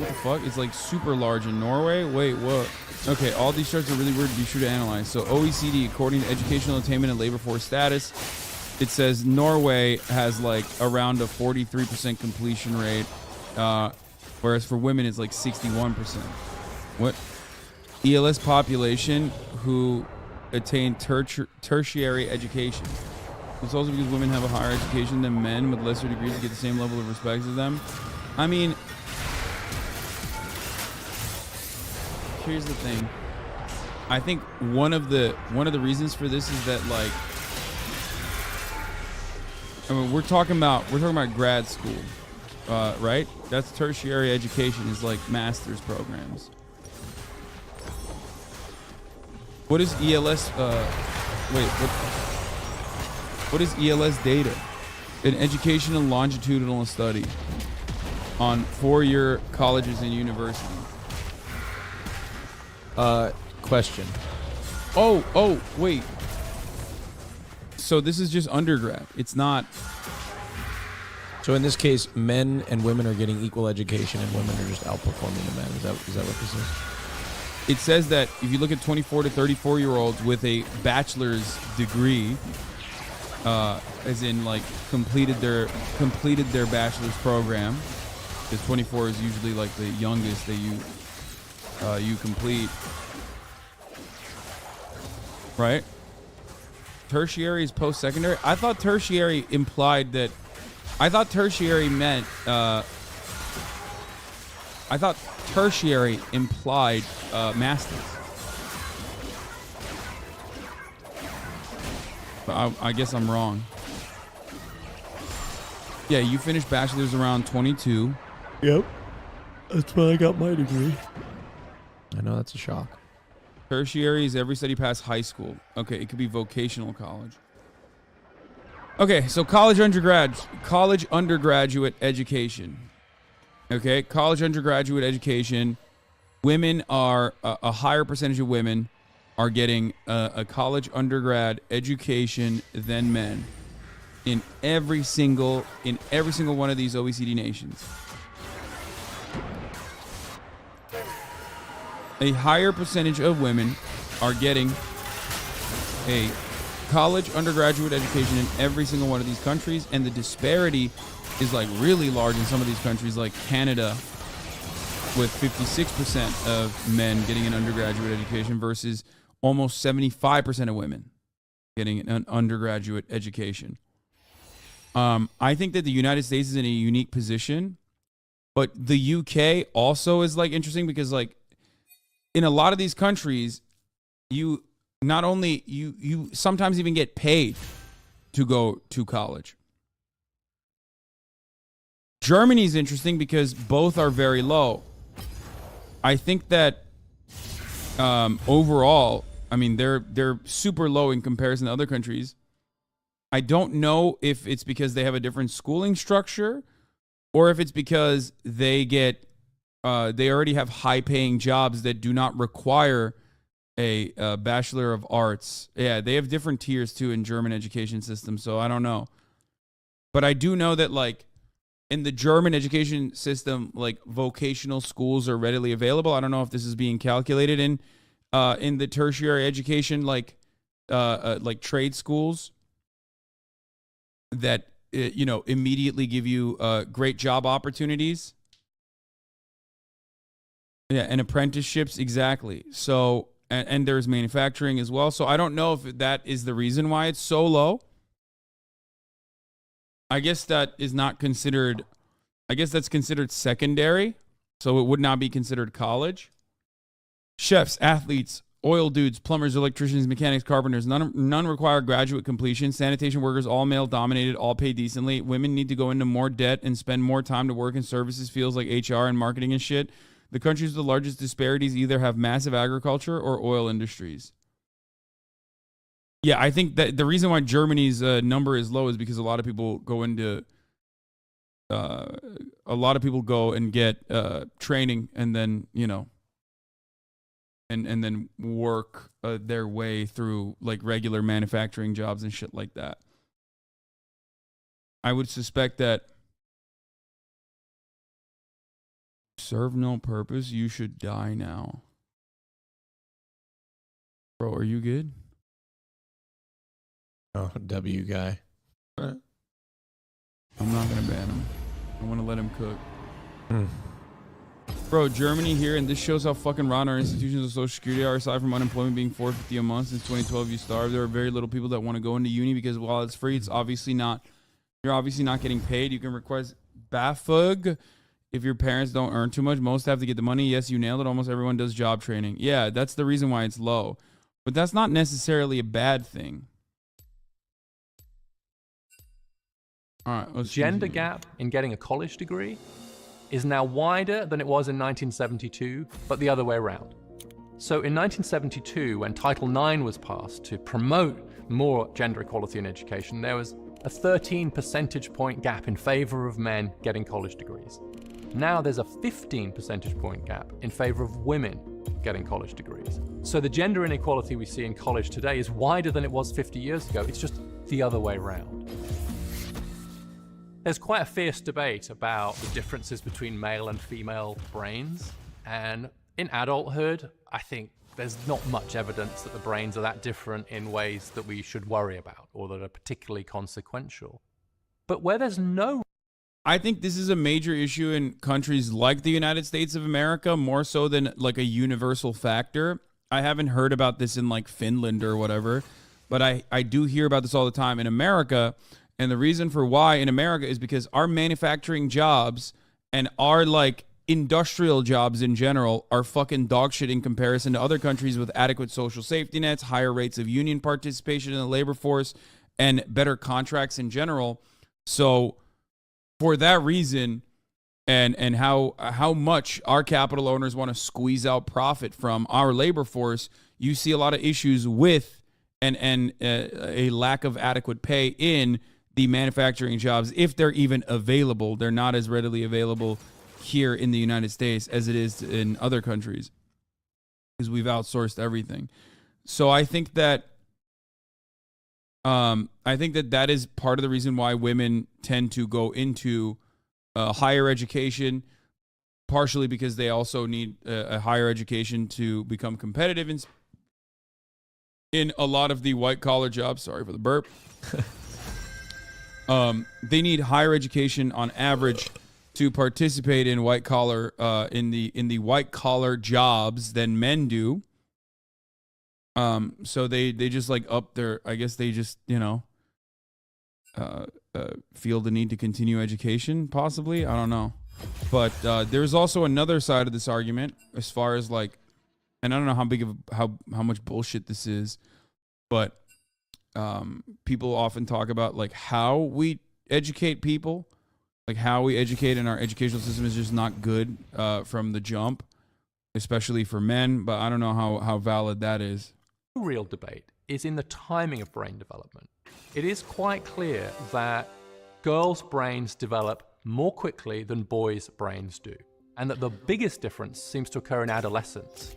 What the fuck? It's like super large in Norway. Wait, what? Okay, all these charts are really weird. Be sure to analyze. So OECD, according to educational attainment and labor force status, it says Norway has like around a 43% completion rate, whereas for women it's like 61%. What? ELS population who attain tertiary education. It's also because women have a higher education than men with lesser degrees to get the same level of respect as them. I mean, here's the thing. I think one of the reasons for this is that, like, I mean, we're talking about grad school, right? That's tertiary education, is like master's programs. What is ELS? What is ELS data? An educational longitudinal study on 4-year colleges and universities. Question. Oh, wait. So this is just undergrad. It's not. So in this case, men and women are getting equal education, and women are just outperforming the men. Is that what this is? It says that if you look at 24 to 34-year-olds with a bachelor's degree, as in like completed their bachelor's program, because 24 is usually like the youngest that you complete, right? Tertiary is post-secondary. I thought tertiary implied that. I thought tertiary meant. I thought tertiary implied masters. But I guess I'm wrong. Yeah, you finished bachelor's around 22. Yep. That's when I got my degree. I know that's a shock. Tertiary is every study past high school. Okay, it could be vocational college. Okay, so college undergraduate education. Okay, college undergraduate education. Women are a higher percentage of women are getting a college undergrad education than men in every single one of these OECD nations. A higher percentage of women are getting a college undergraduate education in every single one of these countries, and the disparity is like really large in some of these countries, like Canada, with 56% of men getting an undergraduate education versus almost 75% of women getting an undergraduate education. I think that the United States is in a unique position, but the UK also is like interesting because like in a lot of these countries, you not only you sometimes even get paid to go to college. Germany is interesting because both are very low. I think that overall, I mean, they're super low in comparison to other countries. I don't know if it's because they have a different schooling structure or if it's because they already have high-paying jobs that do not require a Bachelor of Arts. Yeah, they have different tiers too in German education system, so I don't know. But I do know that like in the German education system, like vocational schools are readily available. I don't know if this is being calculated in the tertiary education, like trade schools that immediately give you great job opportunities. Yeah, and apprenticeships, exactly. So, and there's manufacturing as well. So I don't know if that is the reason why it's so low. I guess that is not considered, I guess that's considered secondary. So it would not be considered college. Chefs, athletes, oil dudes, plumbers, electricians, mechanics, carpenters, none require graduate completion. Sanitation workers, all male dominated, all pay decently. Women need to go into more debt and spend more time to work in services fields like HR and marketing and shit. The countries with the largest disparities either have massive agriculture or oil industries. Yeah, I think that the reason why Germany's number is low is because a lot of people go and get training and then, and then work their way through like regular manufacturing jobs and shit like that. I would suspect that serve no purpose, you should die now. Bro, are you good? Oh, W guy. I'm not gonna ban him. I'm gonna let him cook. Bro, Germany here, and this shows how fucking rotten our institutions of Social Security are. Aside from unemployment being $450 a month since 2012, you starve. There are very little people that want to go into uni because while it's free, it's obviously not. You're obviously not getting paid. You can request BAföG if your parents don't earn too much. Most have to get the money. Yes, you nailed it. Almost everyone does job training. Yeah, that's the reason why it's low, but that's not necessarily a bad thing. All right, let's Gender gap in getting a college degree is now wider than it was in 1972, but the other way around. So in 1972, when Title IX was passed to promote more gender equality in education, there was a 13 percentage point gap in favor of men getting college degrees. Now there's a 15 percentage point gap in favor of women getting college degrees. So the gender inequality we see in college today is wider than it was 50 years ago. It's just the other way around. There's quite a fierce debate about the differences between male and female brains. And in adulthood, I think there's not much evidence that the brains are that different in ways that we should worry about or that are particularly consequential. But where there's no... I think this is a major issue in countries like the United States of America, more so than like a universal factor. I haven't heard about this in like Finland or whatever, but I do hear about this all the time in America. And the reason for why in America is because our manufacturing jobs and our like industrial jobs in general are fucking dog shit in comparison to other countries with adequate social safety nets, higher rates of union participation in the labor force, and better contracts in general. So for that reason, and how much our capital owners want to squeeze out profit from our labor force, you see a lot of issues with a lack of adequate pay in the manufacturing jobs. If they're even available, they're not as readily available here in the United States as it is in other countries because we've outsourced everything. So I think that that is part of the reason why women tend to go into higher education, partially because they also need a higher education to become competitive in a lot of the white collar jobs. Sorry for the burp. They need higher education on average to participate in white collar in the white collar jobs than men do. So they just like up their, I guess they just, feel the need to continue education, possibly. I don't know. But there's also another side of this argument as far as like, and I don't know how big of how much bullshit this is, but people often talk about like how we educate people, like how we educate in our educational system is just not good from the jump, especially for men. But I don't know how valid that is. Real debate is in the timing of brain development. It is quite clear that girls' brains develop more quickly than boys' brains do, and that the biggest difference seems to occur in adolescence.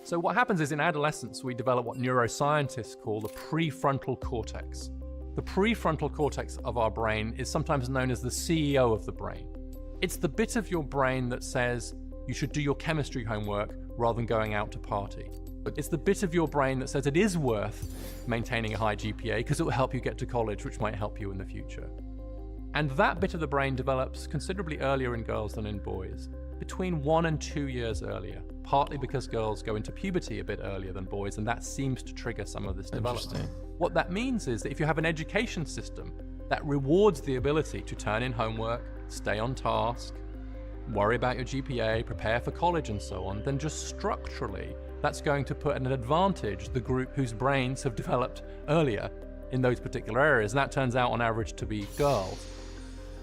So what happens is in adolescence, we develop what neuroscientists call the prefrontal cortex. The prefrontal cortex of our brain is sometimes known as the CEO of the brain. It's the bit of your brain that says you should do your chemistry homework rather than going out to party. It's the bit of your brain that says it is worth maintaining a high GPA because it will help you get to college, which might help you in the future. And that bit of the brain develops considerably earlier in girls than in boys, between 1 and 2 years earlier, partly because girls go into puberty a bit earlier than boys, and that seems to trigger some of this development. What that means is that if you have an education system that rewards the ability to turn in homework, stay on task, worry about your GPA, prepare for college and so on, then just structurally, that's going to put at an advantage the group whose brains have developed earlier in those particular areas, and that turns out on average to be girls.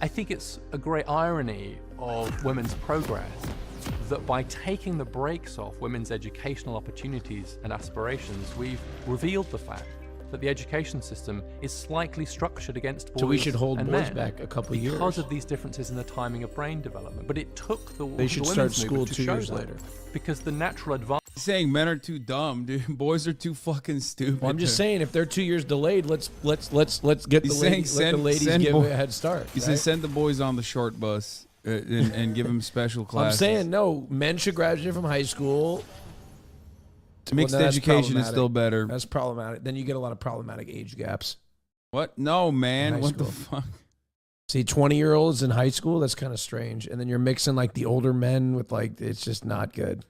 I think it's a great irony of women's progress that by taking the brakes off women's educational opportunities and aspirations, we've revealed the fact that the education system is slightly structured against boys. So we should hold and boys men back a couple years because of these differences in the timing of brain development. But it took the They should the start women's school movement to 2 show years that, later. because the natural advantage. Saying men are too dumb, dude. Boys are too fucking stupid. Well, I'm just saying, if they're 2 years delayed, let's get the ladies, let the ladies give a head start. He says send the boys on the short bus and give them special classes. I'm saying no. Men should graduate from high school Mixed Well, no, that's education is still problematic. better. That's problematic. Then you get a lot of problematic age gaps. What? No, man. high What the school. fuck? See, 20-year-olds in high school, that's kind of strange. And then you're mixing like the older men with like, it's just not good.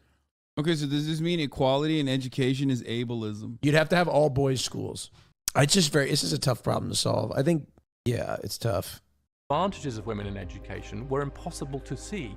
Okay, so does this mean equality in education is ableism? You'd have to have all boys schools. This is a tough problem to solve. I think, yeah, it's tough. Advantages of women in education were impossible to see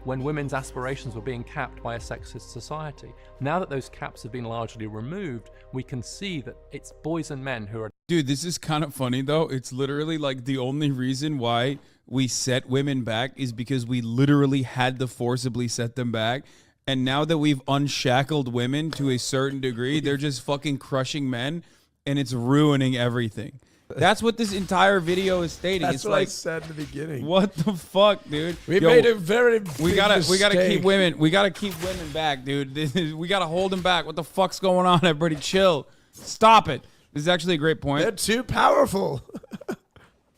when women's aspirations were being capped by a sexist society. Now that those caps have been largely removed, we can see that it's boys and men who are... Dude, this is kind of funny, though. It's literally like the only reason why we set women back is because we literally had to forcibly set them back. And now that we've unshackled women to a certain degree, they're just fucking crushing men, and it's ruining everything. That's what this entire video is stating. That's it's what like, I said in the beginning. What the fuck, dude? We made a very we big gotta mistake. keep women. We gotta keep women back, dude. We gotta hold them back. What the fuck's going on? Everybody, chill. Stop it. This is actually a great point. They're too powerful.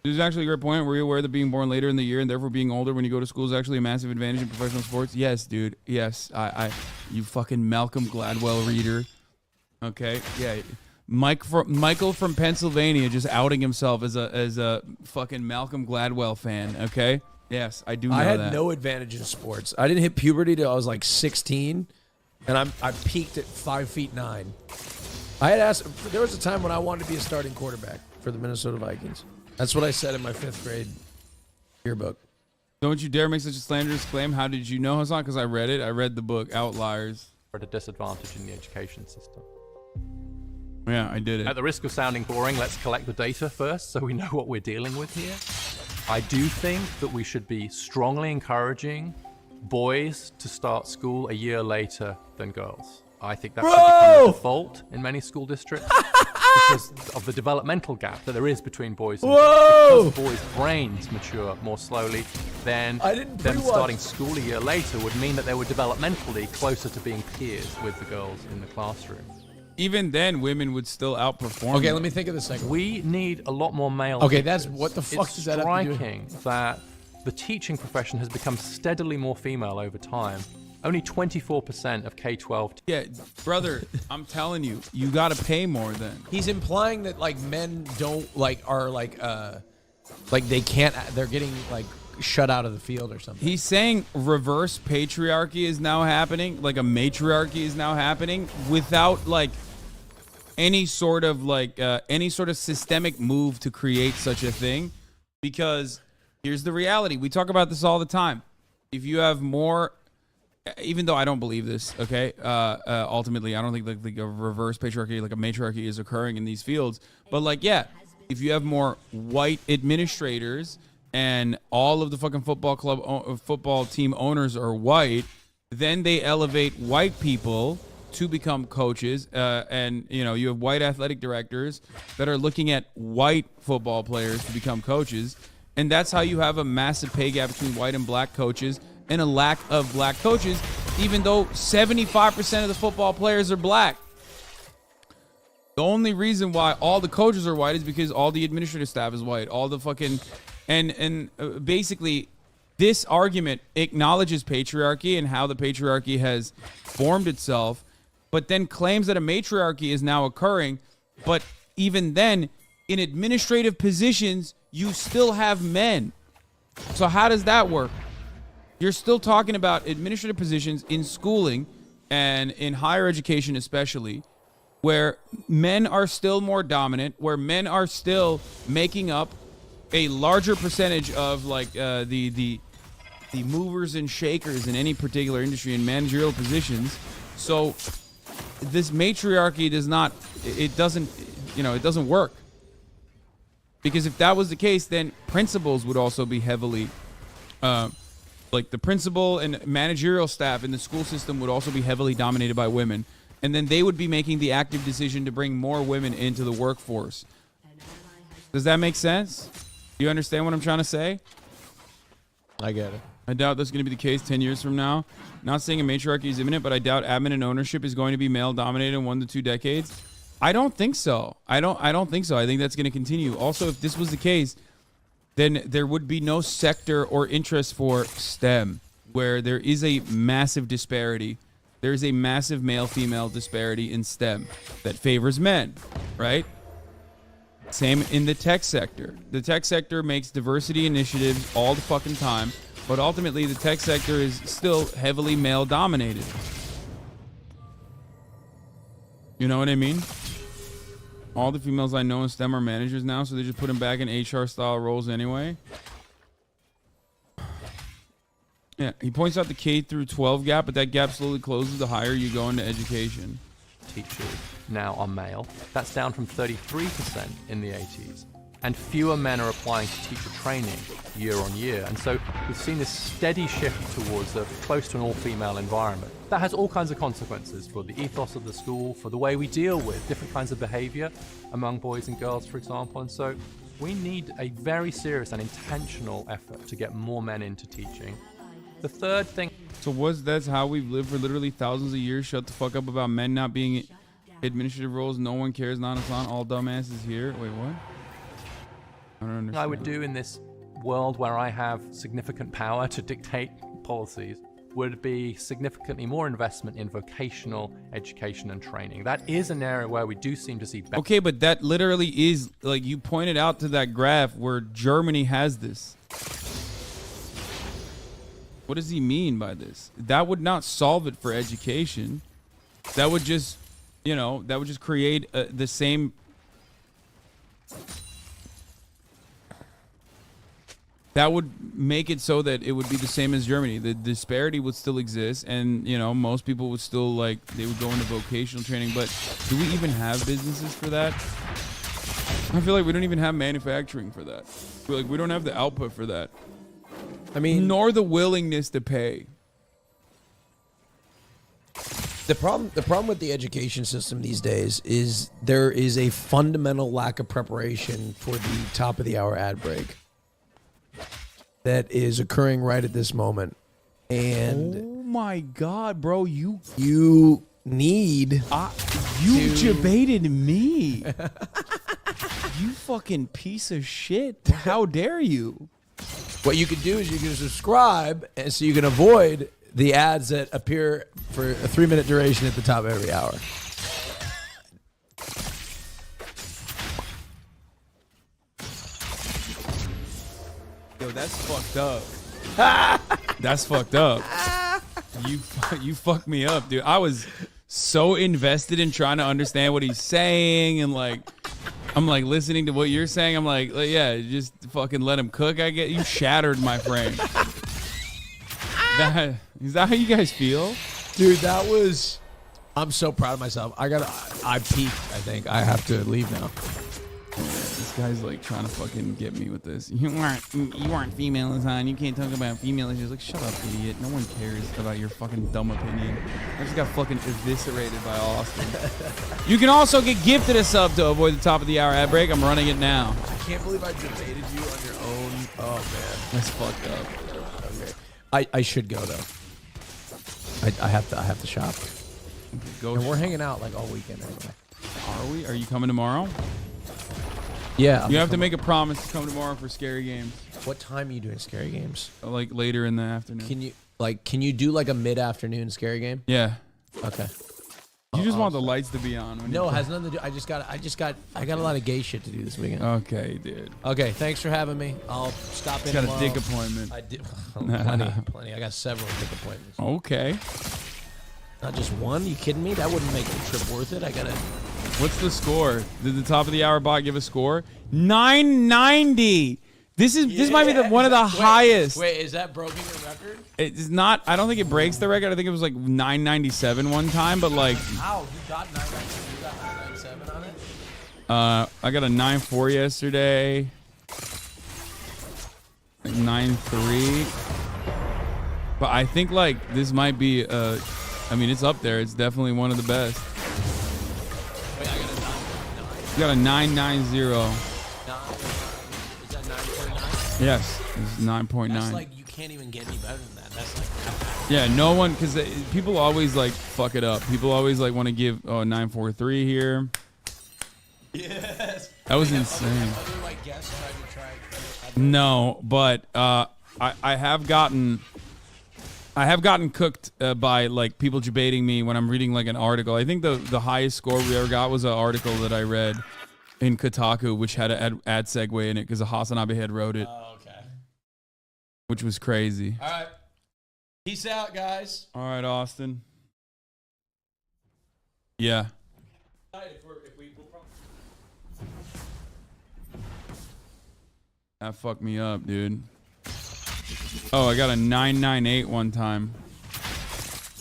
This is actually a great point. Were you aware that being born later in the year and therefore being older when you go to school is actually a massive advantage in professional sports? Yes, dude. Yes, you fucking Malcolm Gladwell reader. Okay, yeah. Michael from Pennsylvania just outing himself as a fucking Malcolm Gladwell fan. Okay, yes, I do know I had that. no advantage in sports. I didn't hit puberty till I was like 16, and I peaked at 5'9". I had asked. There was a time when I wanted to be a starting quarterback for the Minnesota Vikings. That's what I said in my 5th grade yearbook. Don't you dare make such a slanderous claim. How did you know, Hassan? Because I read it. I read the book, Outliers. at a disadvantage in the education system. Yeah, I did it. At the risk of sounding boring, let's collect the data first so we know what we're dealing with here. I do think that we should be strongly encouraging boys to start school a year later than girls. I think that should become the default in many school districts because of the developmental gap that there is between boys and girls. Because boys' brains mature more slowly, then them starting school a year later would mean that they were developmentally closer to being peers with the girls in the classroom. Even then, women would still outperform. Okay, let me think of this second. We need a lot more male Okay, teachers. that's what the fuck does that have to do? It's striking that the teaching profession has become steadily more female over time. Only 24% of K-12. Yeah, brother, I'm telling you, you got to pay more then. He's implying that like men don't are they can't. They're getting like shut out of the field or something. He's saying reverse patriarchy is now happening, like a matriarchy is now happening without like any sort of systemic move to create such a thing. Because here's the reality. We talk about this all the time. If you have more, even though I don't believe this, okay, ultimately, I don't think like a reverse patriarchy, like a matriarchy is occurring in these fields. But like, yeah, if you have more white administrators and all of the fucking football team owners are white, then they elevate white people to become coaches. And, you know, you have white athletic directors that are looking at white football players to become coaches. And that's how you have a massive pay gap between white and black coaches and a lack of black coaches, even though 75% of the football players are black. The only reason why all the coaches are white is because all the administrative staff is white. All the fucking... And basically, this argument acknowledges patriarchy and how the patriarchy has formed itself, but then claims that a matriarchy is now occurring. But even then, in administrative positions, you still have men. So how does that work? You're still talking about administrative positions in schooling and in higher education especially, where men are still more dominant, where men are still making up a larger percentage of like the movers and shakers in any particular industry in managerial positions. So this matriarchy it doesn't work. Because if that was the case, then principals would also be heavily like the principal and managerial staff in the school system would also be heavily dominated by women. And then they would be making the active decision to bring more women into the workforce. Does that make sense? Do you understand what I'm trying to say? I get it. I doubt that's going to be the case 10 years from now. Not saying a matriarchy is imminent, but I doubt admin and ownership is going to be male dominated in 1 to 2 decades. I don't think so. I don't think so. I think that's going to continue. Also, if this was the case, then there would be no sector or interest for STEM, where there is a massive disparity there's a massive male-female disparity in STEM that favors men, right? Same in the tech sector. The tech sector makes diversity initiatives all the fucking time, but ultimately the tech sector is still heavily male-dominated. You know what I mean? All the females I know in STEM are managers now, so they just put them back in HR-style roles anyway. Yeah, he points out the K through 12 gap, but that gap slowly closes the higher you go into education. Teachers now are male. That's down from 33% in the 80s. And fewer men are applying to teacher training year on year. And so we've seen this steady shift towards close to an all-female environment. That has all kinds of consequences for the ethos of the school, for the way we deal with different kinds of behavior among boys and girls, for example. And so we need a very serious and intentional effort to get more men into teaching. The third thing... So that's how we've lived for literally thousands of years? Shut the fuck up about men not being administrative roles. No one cares. Not Hassan. All dumbasses here. Wait, what? I don't understand. I would do in this world where I have significant power to dictate policies would be significantly more investment in vocational education and training. That is an area where we do seem to see... Okay, but that literally is, like you pointed out to that graph where Germany has this. What does he mean by this? That would not solve it for education. That would just, you know, that would just create the same... That would make it so that it would be the same as Germany. The disparity would still exist, and you know, most people would still like they would go into vocational training. But do we even have businesses for that? I feel like we don't even have manufacturing for that. We don't have the output for that. I mean, nor the willingness to pay. The problem with the education system these days is there is a fundamental lack of preparation for the top of the hour ad break that is occurring right at this moment. And oh my god, bro, you need you debated me. You fucking piece of shit. How dare you? What you can do is you can subscribe, and so you can avoid the ads that appear for a 3-minute duration at the top of every hour. Yo, that's fucked up. That's fucked up. You fucked me up, dude. I was so invested in trying to understand what he's saying, and like I'm like listening to what you're saying. I'm like, yeah, just fucking let him cook. I get you shattered my frame. Is that how you guys feel? Dude, that was... I'm so proud of myself. I peaked, I think. I have to leave now. This guy's like trying to fucking get me with this. You aren't female, Hassan. You can't talk about female issues. Like, shut up, idiot. No one cares about your fucking dumb opinion. I just got fucking eviscerated by Austin. You can also get gifted a sub to avoid the top of the hour ad break. I'm running it now. I can't believe I debated you on your own. Oh, man. That's fucked up. Okay. I should go, though. I have to shop. Go. And we're hanging out like all weekend anyway. Are we? Are you coming tomorrow? Yeah. You have to make a promise to come tomorrow for Scary Games. What time are you doing Scary Games? Like later in the afternoon. Can you do like a mid-afternoon Scary Game? Yeah. Okay. You just want the lights to be on. No, it has nothing to do. I got a lot of gay shit to do this weekend. Okay, dude. Okay, thanks for having me. I'll stop in. Got tomorrow. a dick appointment. I did. Plenty. I got several dick appointments. Okay. Not just one? You kidding me? That wouldn't make the trip worth it. I gotta. What's the score? Did the top of the hour bot give a score? 990. This might be one of the highest. Wait, is that broken your record? It's not. I don't think it breaks the record. I think it was like 997 one time, but like. Wow, you got 997. You got 997 on it. I got a 9.4 yesterday. Like 9.3. But I think like this might be. I mean, it's up there. It's definitely one of the best. Wait, I got a 9.9. You got a 990. Is that 9.9? Yes, it's 9.9. That's like you can't even get any better than that. That's like. Yeah, no one, because people always like fuck it up. People always like want to give 943 here. Yes. That was insane. Other like guests tried to try. No, but I have gotten I have gotten cooked by like people debating me when I'm reading like an article. I think the highest score we ever got was an article that I read in Kotaku, which had an ad segue in it because Hasanabe had wrote it. Oh, okay. Which was crazy. All right. Peace out, guys. All right, Austin. Yeah. That fucked me up, dude. Oh, I got a 998 one time.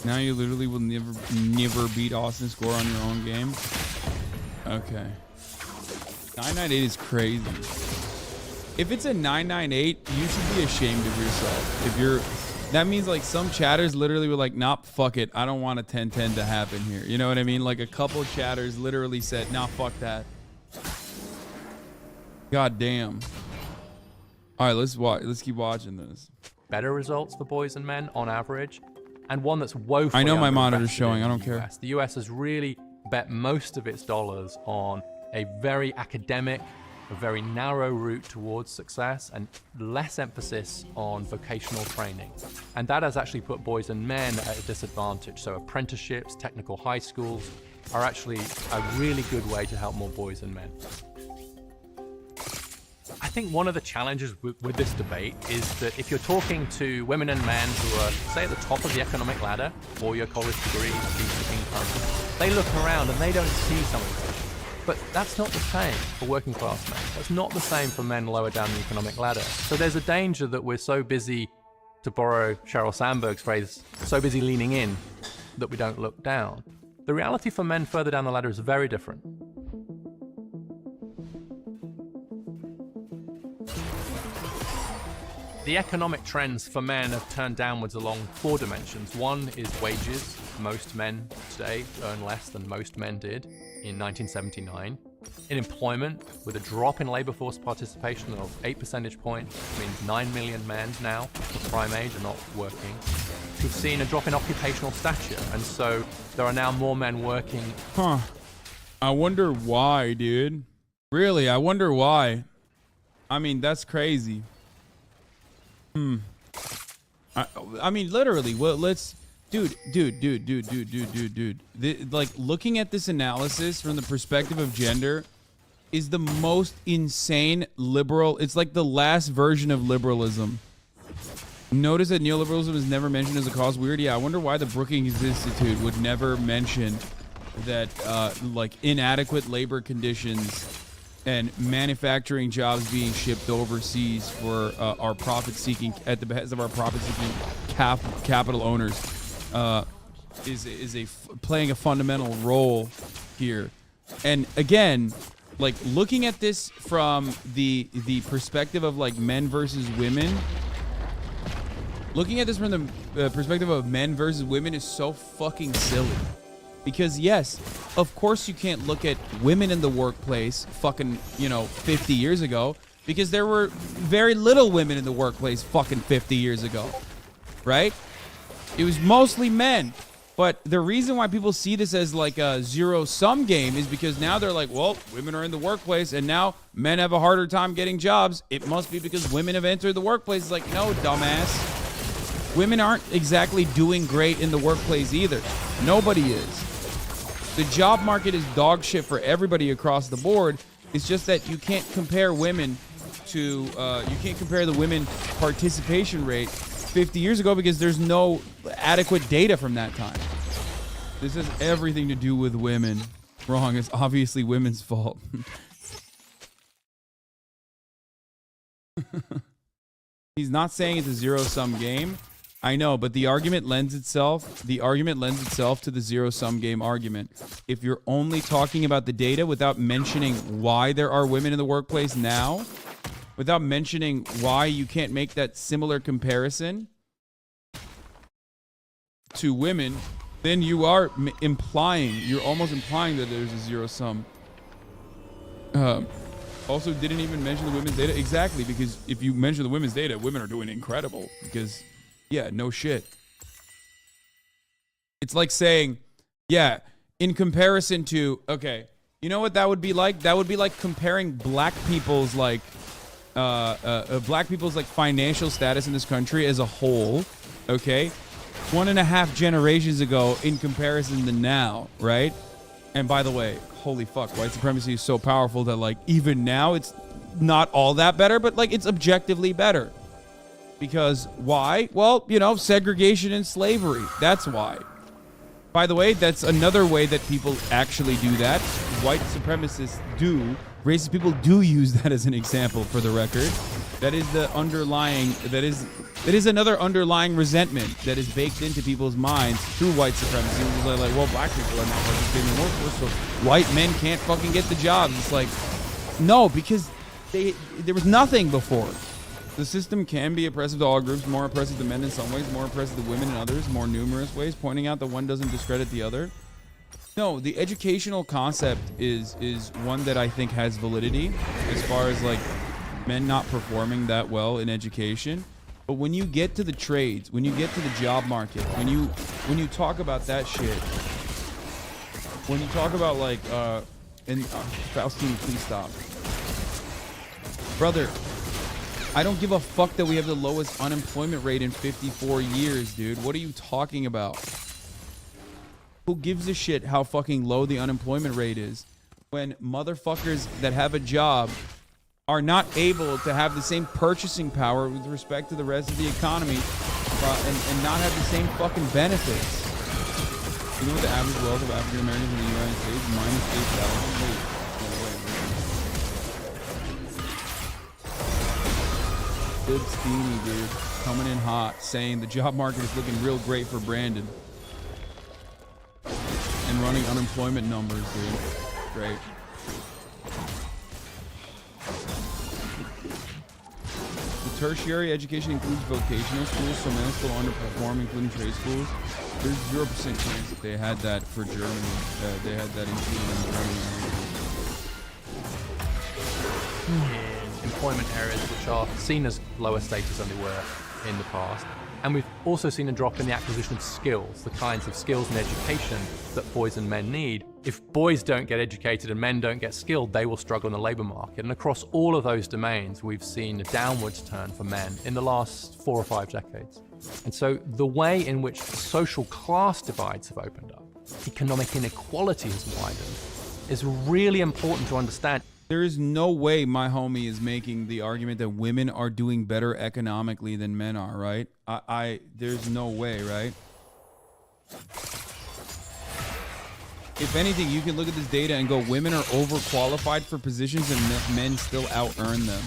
Now you literally will never beat Austin's score on your own game. Okay. 998 is crazy. If it's a 998, you should be ashamed of yourself. If you're, that means like some chatters literally were like, nah, fuck it. I don't want a 10-10 to happen here. You know what I mean? Like a couple chatters literally said, nah, fuck that. God damn. All right, let's keep watching this. Better results for boys and men on average, and one that's woefully I know my monitor's underinvested showing. in I don't the care. US. The US has really bet most of its dollars on a very academic, a very narrow route towards success, and less emphasis on vocational training. And that has actually put boys and men at a disadvantage. So apprenticeships, technical high schools are actually a really good way to help more boys and men. I think one of the challenges with this debate is that if you're talking to women and men who are, say, at the top of the economic ladder, 4-year college degrees, decent income, they look around and they don't see some of this. But that's not the same for working class men. That's not the same for men lower down the economic ladder. So there's a danger that we're so busy, to borrow Sheryl Sandberg's phrase, so busy leaning in that we don't look down. The reality for men further down the ladder is very different. The economic trends for men have turned downwards along 4 dimensions. One is wages. Most men today earn less than most men did in 1979. In employment, with a drop in labor force participation of 8 percentage points, which means 9 million men now, for prime age, are not working. We've seen a drop in occupational stature, and so there are now more men working. Huh. I wonder why, dude. Really, I wonder why. I mean, that's crazy. I mean, literally, well, let's, dude. Like, looking at this analysis from the perspective of gender is the most insane liberal. It's like the last version of liberalism. Notice that neoliberalism is never mentioned as a cause. Weird. Yeah, I wonder why the Brookings Institute would never mention that, like, inadequate labor conditions and manufacturing jobs being shipped overseas for our profit-seeking, at the behest of our profit-seeking capital owners, is playing a fundamental role here. And again, like, looking at this from the perspective of like men versus women, looking at this from the perspective of men versus women is so fucking silly. Because yes, of course you can't look at women in the workplace fucking, 50 years ago, because there were very little women in the workplace fucking 50 years ago, right? It was mostly men. But the reason why people see this as like a zero-sum game is because now they're like, well, women are in the workplace and now men have a harder time getting jobs. It must be because women have entered the workplace. It's like, no, dumbass. Women aren't exactly doing great in the workplace either. Nobody is. The job market is dog shit for everybody across the board. It's just that you can't compare women to, you can't compare the women participation rate 50 years ago because there's no adequate data from that time. This has everything to do with women. Wrong. It's obviously women's fault. He's not saying it's a zero-sum game. I know, but the argument lends itself to the zero-sum game argument. If you're only talking about the data without mentioning why there are women in the workplace now, without mentioning why you can't make that similar comparison to women, then you are you're almost implying that there's a zero-sum. Also, didn't even mention the women's data. Exactly, because if you mention the women's data, women are doing incredible because... yeah, no shit. It's like saying, yeah, in comparison to, okay, you know what that would be like? That would be like comparing black people's like financial status in this country as a whole, okay, 1.5 generations ago in comparison to now, right? And by the way, holy fuck, white supremacy is so powerful that like even now it's not all that better, but like it's objectively better. Because why? Well, you know, segregation and slavery. That's why. By the way, that's another way that people actually do that. White supremacists do. Racist people do use that as an example, for the record. That is the underlying, that is another underlying resentment that is baked into people's minds through white supremacy. It's like, well, black people are not participating in the workforce, so white men can't fucking get the jobs. It's like, no, because there was nothing before. The system can be oppressive to all groups, more oppressive to men in some ways, more oppressive to women in others, more numerous ways, pointing out that one doesn't discredit the other. No, the educational concept is one that I think has validity as far as like men not performing that well in education. But when you get to the trades, when you get to the job market, when you talk about that shit, when you talk about like Faustine, please stop. Brother, I don't give a fuck that we have the lowest unemployment rate in 54 years, dude. What are you talking about? Who gives a shit how fucking low the unemployment rate is when motherfuckers that have a job are not able to have the same purchasing power with respect to the rest of the economy and not have the same fucking benefits? You know what the average wealth of African Americans in the United States? Minus 8,000. Good Steamy, dude, coming in hot, saying the job market is looking real great for Brandon. And running unemployment numbers, dude. Great. The tertiary education includes vocational schools, so men still underperform, including trade schools. There's 0% chance that they had that for Germany. They had that included in Germany. Employment areas which are seen as lower status than they were in the past. And we've also seen a drop in the acquisition of skills, the kinds of skills and education that boys and men need. If boys don't get educated and men don't get skilled, they will struggle in the labour market. And across all of those domains, we've seen a downwards turn for men in the last 4 or 5 decades. And so the way in which social class divides have opened up, economic inequality has widened, is really important to understand. There is no way my homie is making the argument that women are doing better economically than men are, right? There's no way, right? If anything, you can look at this data and go, women are overqualified for positions and men still out-earn them.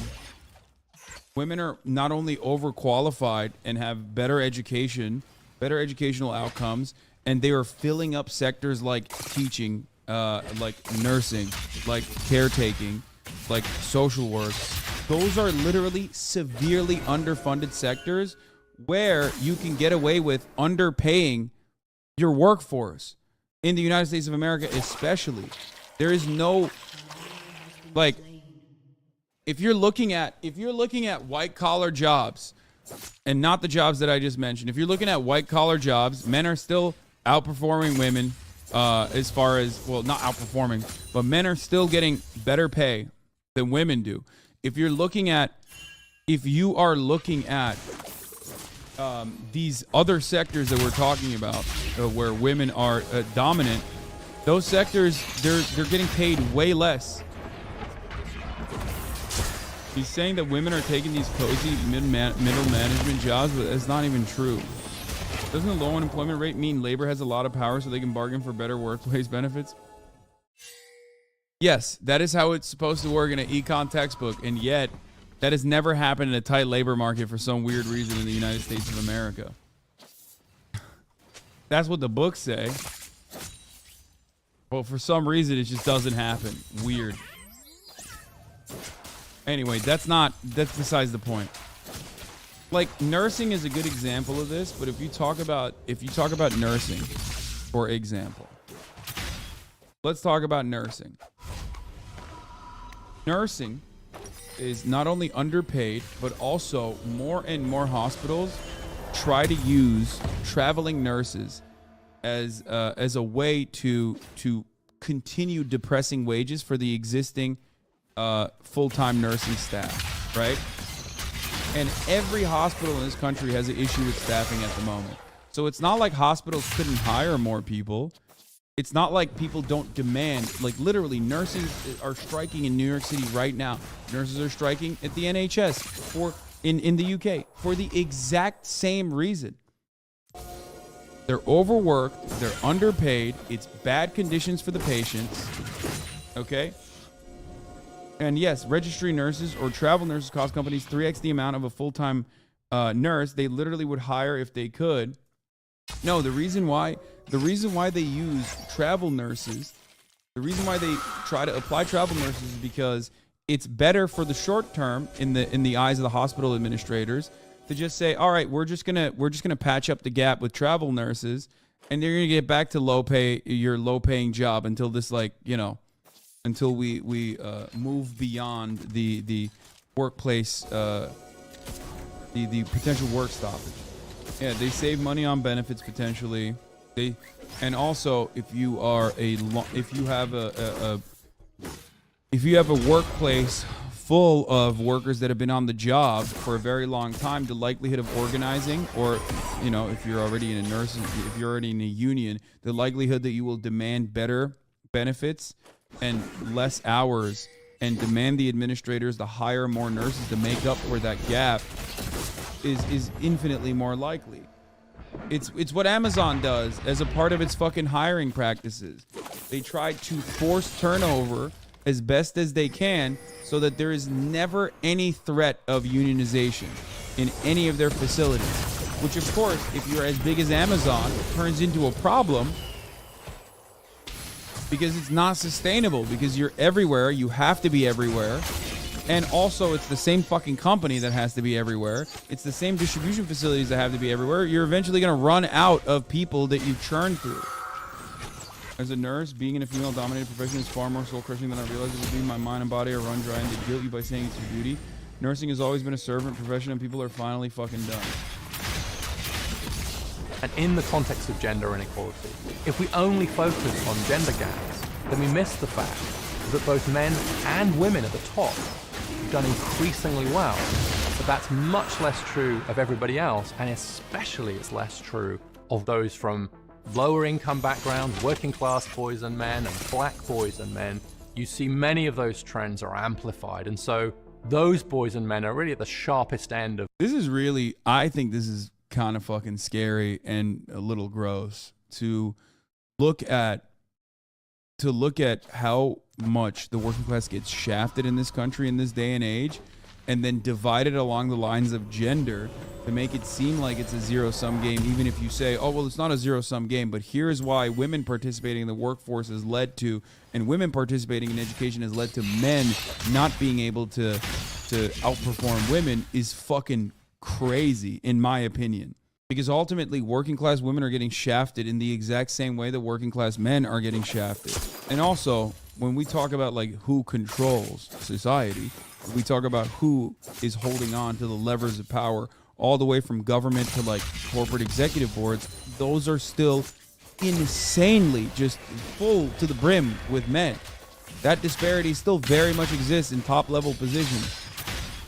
Women are not only overqualified and have better education, better educational outcomes, and they are filling up sectors like teaching, like nursing, like caretaking, like social work. Those are literally severely underfunded sectors where you can get away with underpaying your workforce. In the United States of America especially, there is no, like, if you're looking at white collar jobs and not the jobs that I just mentioned, if you're looking at white collar jobs, men are still outperforming women. As far as, well, not outperforming, but men are still getting better pay than women do. If you are looking at these other sectors that we're talking about, where women are dominant, those sectors, they're getting paid way less. He's saying that women are taking these cozy middle management jobs, but that's not even true. Doesn't the low unemployment rate mean labor has a lot of power so they can bargain for better workplace benefits? Yes, that is how it's supposed to work in an econ textbook, and yet that has never happened in a tight labor market for some weird reason in the United States of America. That's what the books say. Well, for some reason, it just doesn't happen. Weird. Anyway, that's besides the point. Like, nursing is a good example of this, but if you talk about nursing, for example, let's talk about nursing. Nursing is not only underpaid, but also more and more hospitals try to use traveling nurses as a way to continue depressing wages for the existing full-time nursing staff, right? And every hospital in this country has an issue with staffing at the moment. So it's not like hospitals couldn't hire more people. It's not like people don't demand, like literally nurses are striking in New York City right now. Nurses are striking at the NHS in the UK for the exact same reason. They're overworked, they're underpaid, it's bad conditions for the patients, okay? And yes, registry nurses or travel nurses cost companies 3x the amount of a full-time nurse they literally would hire if they could. No, the reason why they use travel nurses, the reason why they try to apply travel nurses is because it's better for the short term in the eyes of the hospital administrators to just say, all right, we're just gonna patch up the gap with travel nurses, and they're gonna get back to your low paying job until this, like, you know, until we move beyond the workplace, the potential work stoppage. Yeah, they save money on benefits potentially. And also if you have a workplace full of workers that have been on the job for a very long time, the likelihood of organizing, or, you know, if you're already in a union, the likelihood that you will demand better benefits and less hours and demand the administrators to hire more nurses to make up for that gap is infinitely more likely. It's what Amazon does as a part of its fucking hiring practices. They try to force turnover as best as they can so that there is never any threat of unionization in any of their facilities. Which, of course, if you're as big as Amazon, turns into a problem because it's not sustainable, because you're everywhere, you have to be everywhere. And also, it's the same fucking company that has to be everywhere. It's the same distribution facilities that have to be everywhere. You're eventually going to run out of people that you churn through. As a nurse, being in a female-dominated profession is far more soul-crushing than I realized it would be. My mind and body are run dry, and they guilt you by saying it's your duty. Nursing has always been a servant profession, and people are finally fucking done. And in the context of gender inequality, if we only focus on gender gaps, then we miss the fact that both men and women at the top have done increasingly well. But that's much less true of everybody else, and especially it's less true of those from lower income backgrounds, working class boys and men, and black boys and men. You see many of those trends are amplified, and so those boys and men are really at the sharpest end of... This is really, I think this is kind of fucking scary and a little gross to look at how much the working class gets shafted in this country in this day and age, and then divided along the lines of gender to make it seem like it's a zero-sum game, even if you say, oh, well, it's not a zero-sum game, but here's why women participating in the workforce has led to, and women participating in education has led to men not being able to outperform women, is fucking crazy, in my opinion. Because ultimately, working class women are getting shafted in the exact same way that working class men are getting shafted. And also, when we talk about like who controls society, we talk about who is holding on to the levers of power, all the way from government to like corporate executive boards. Those are still insanely just full to the brim with men. That disparity still very much exists in top level positions.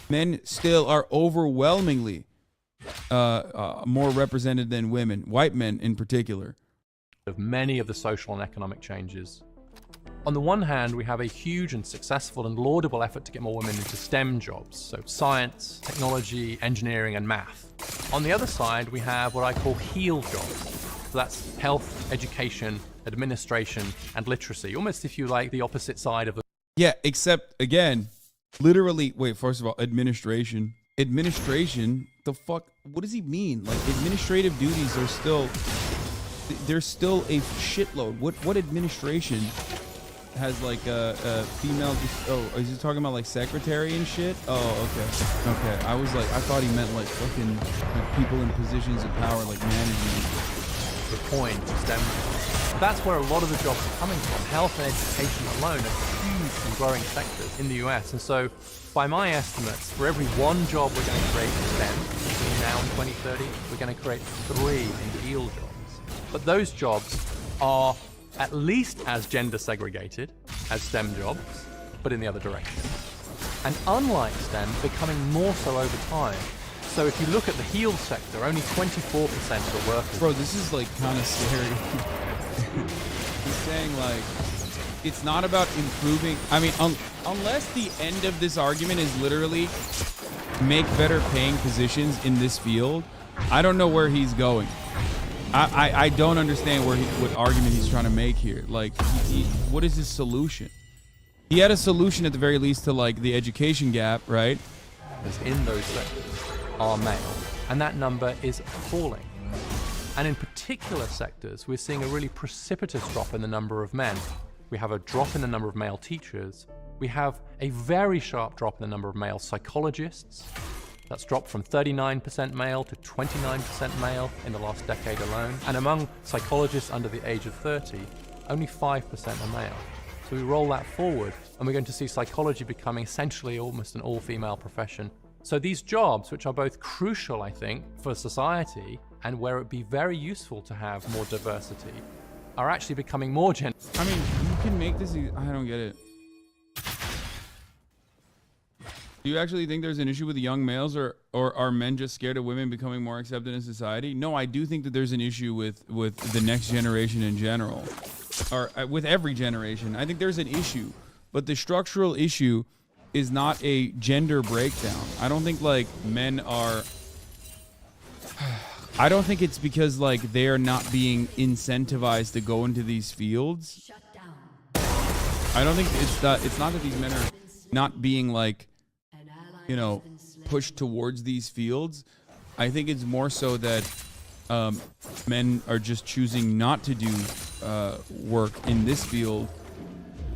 Men still are overwhelmingly more represented than women, white men in particular. Of many of the social and economic changes. On the one hand, we have a huge and successful and laudable effort to get more women into STEM jobs, so science, technology, engineering, and math. On the other side, we have what I call HEAL jobs. So that's health, education, administration, and literacy. Almost, if you like, the opposite side of the... Yeah, except, again, literally, wait, first of all, administration. Administration, the fuck, what does he mean? Like, administrative duties are still... There's still a shitload. What administration has like a female? Oh, is he talking about like secretary and shit? Oh, okay. I was like, I thought he meant like fucking like people in positions of power, like management. The point, STEM. That's where a lot of the jobs are coming from. Health and education alone are huge and growing sectors in the US, and so by my estimates, for every one job we're going to create in STEM between now and 2030, we're going to create 3 in HEAL jobs. But those jobs are at least as gender segregated as STEM jobs, but in the other direction. And unlike STEM, becoming more so over time. So if you look at the heal sector, only 24% of the workers. Bro, this is like kind of scary. He's saying like it's not about improving. I mean, unless the end of this argument is literally make better paying positions in this field, I don't know where he's going. I don't understand what argument he's trying to make here. Like, what is his solution? He had a solution at the very least to like the education gap, right? In those sectors are male, and that number is falling. And in particular sectors, we're seeing a really precipitous drop in the number of men. We have a drop in the number of male teachers. We have a very sharp drop in the number of male psychologists. That's dropped from 39% male to 29% male in the last decade alone. And among psychologists under the age of 30, only 5% are male. So we roll that forward, and we're going to see psychology becoming essentially almost an all-female profession. So these jobs, which are both crucial, I think, for society, and where it would be very useful to have more diversity, are actually becoming more gender. I mean, you can make this. I don't get it. Do you actually think there's an issue with young males, or are men just scared of women becoming more accepted in society? No, I do think that there's an issue with the next generation in general, or with every generation. I think there's an issue, but the structural issue is not a gender breakdown. I don't think like men are. I don't think it's because like they're not being incentivized to go into these fields. I don't think it's not that these men are not being like, you know, pushed towards these fields. I think it's more so that men are just choosing not to do work in this field.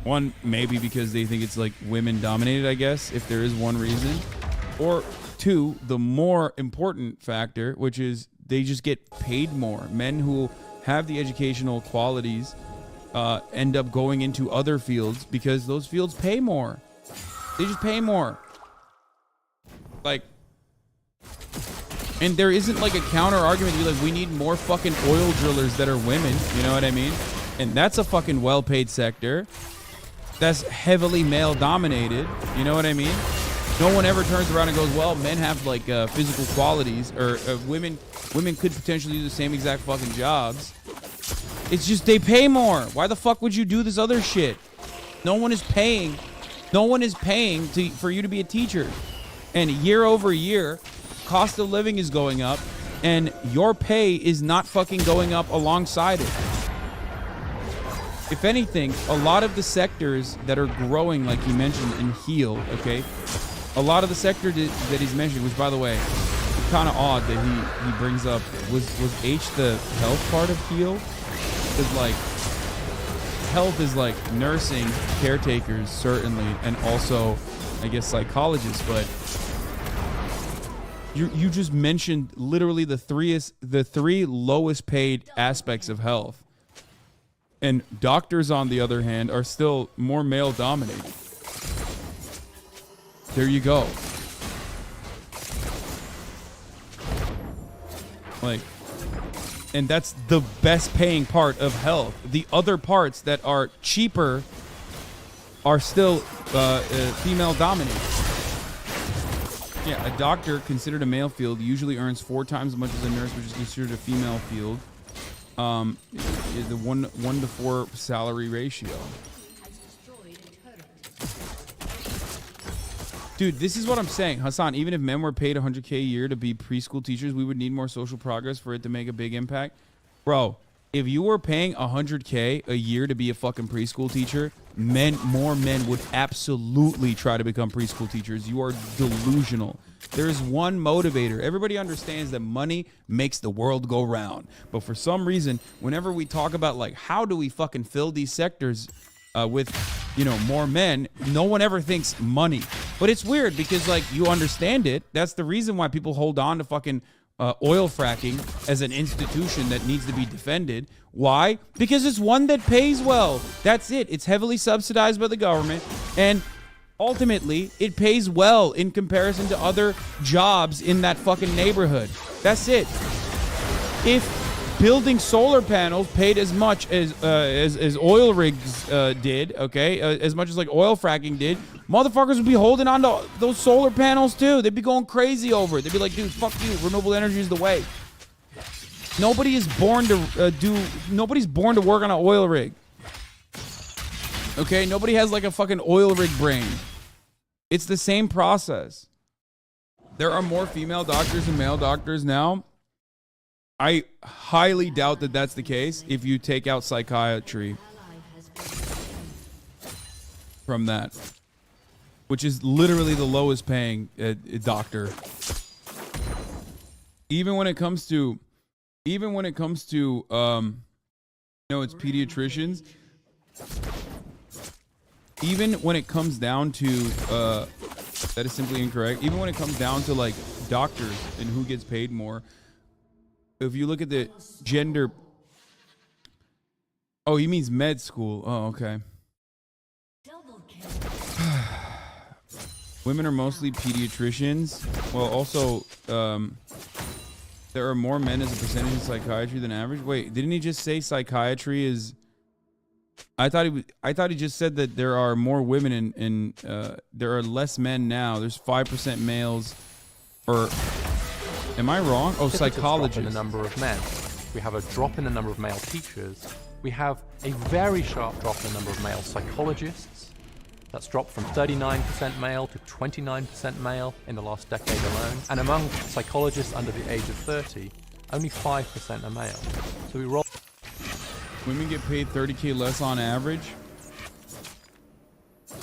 One, maybe because they think it's like women dominated, I guess, if there is one reason. Or two, the more important factor, which is they just get paid more. Men who have the educational qualities end up going into other fields because those fields pay more. They just pay more. Like, and there isn't like a counter argument to be like, we need more fucking oil drillers that are women. You know what I mean? And that's a fucking well-paid sector. That's heavily male dominated. You know what I mean? No one ever turns around and goes, well, men have like physical qualities, or women could potentially do the same exact fucking jobs. It's just they pay more. Why the fuck would you do this other shit? No one is paying. No one is paying for you to be a teacher. And year over year, cost of living is going up, and your pay is not fucking going up alongside it. If anything, a lot of the sectors that are growing, like he mentioned in Heal, okay, a lot of the sector that he's mentioned, which by the way, it's kind of odd that he brings up, was H the health part of Heal? Because like, health is like nursing, caretakers, certainly, and also, I guess, psychologists, but you just mentioned literally the three lowest paid aspects of health. And doctors, on the other hand, are still more male dominated. There you go. Like, and that's the best paying part of health. The other parts that are cheaper are still female dominated. Yeah, a doctor considered a male field usually earns 4 times as much as a nurse, which is considered a female field. The 1 to 4 salary ratio. Dude, this is what I'm saying, Hassan. Even if men were paid $100K a year to be preschool teachers, we would need more social progress for it to make a big impact. Bro, if you were paying $100K a year to be a fucking preschool teacher, more men would absolutely try to become preschool teachers. You are delusional. There is one motivator. Everybody understands that money makes the world go round. But for some reason, whenever we talk about like how do we fucking fill these sectors with, you know, more men, no one ever thinks money. But it's weird because like you understand it. That's the reason why people hold on to fucking oil fracking as an institution that needs to be defended. Why? Because it's one that pays well. That's it. It's heavily subsidized by the government, and ultimately it pays well in comparison to other jobs in that fucking neighborhood. That's it. If building solar panels paid as much as oil rigs did, okay? As much as like oil fracking did, motherfuckers would be holding on to those solar panels too. They'd be going crazy over it. They'd be like, dude, fuck you. Renewable energy is the way. Nobody is born to nobody's born to work on an oil rig. Okay? Nobody has like a fucking oil rig brain. It's the same process. There are more female doctors than male doctors now. I highly doubt that that's the case if you take out psychiatry from that, which is literally the lowest paying doctor. Even when it comes to no, it's pediatricians. Even when it comes down to that is simply incorrect. Even when it comes down to like doctors and who gets paid more, if you look at the gender, oh, he means med school. Oh, okay. Women are mostly pediatricians. Well, also, there are more men as a percentage in psychiatry than average. Wait, didn't he just say psychiatry is? I thought he just said that there are more women in there are less men now. There's 5% males, or am I wrong? Oh, psychologists. In the number of men, we have a drop in the number of male teachers. We have a very sharp drop in the number of male psychologists. That's dropped from 39% male to 29% male in the last decade alone. And among psychologists under the age of 30, only 5% are male. So we roll. Women get paid $30K less on average.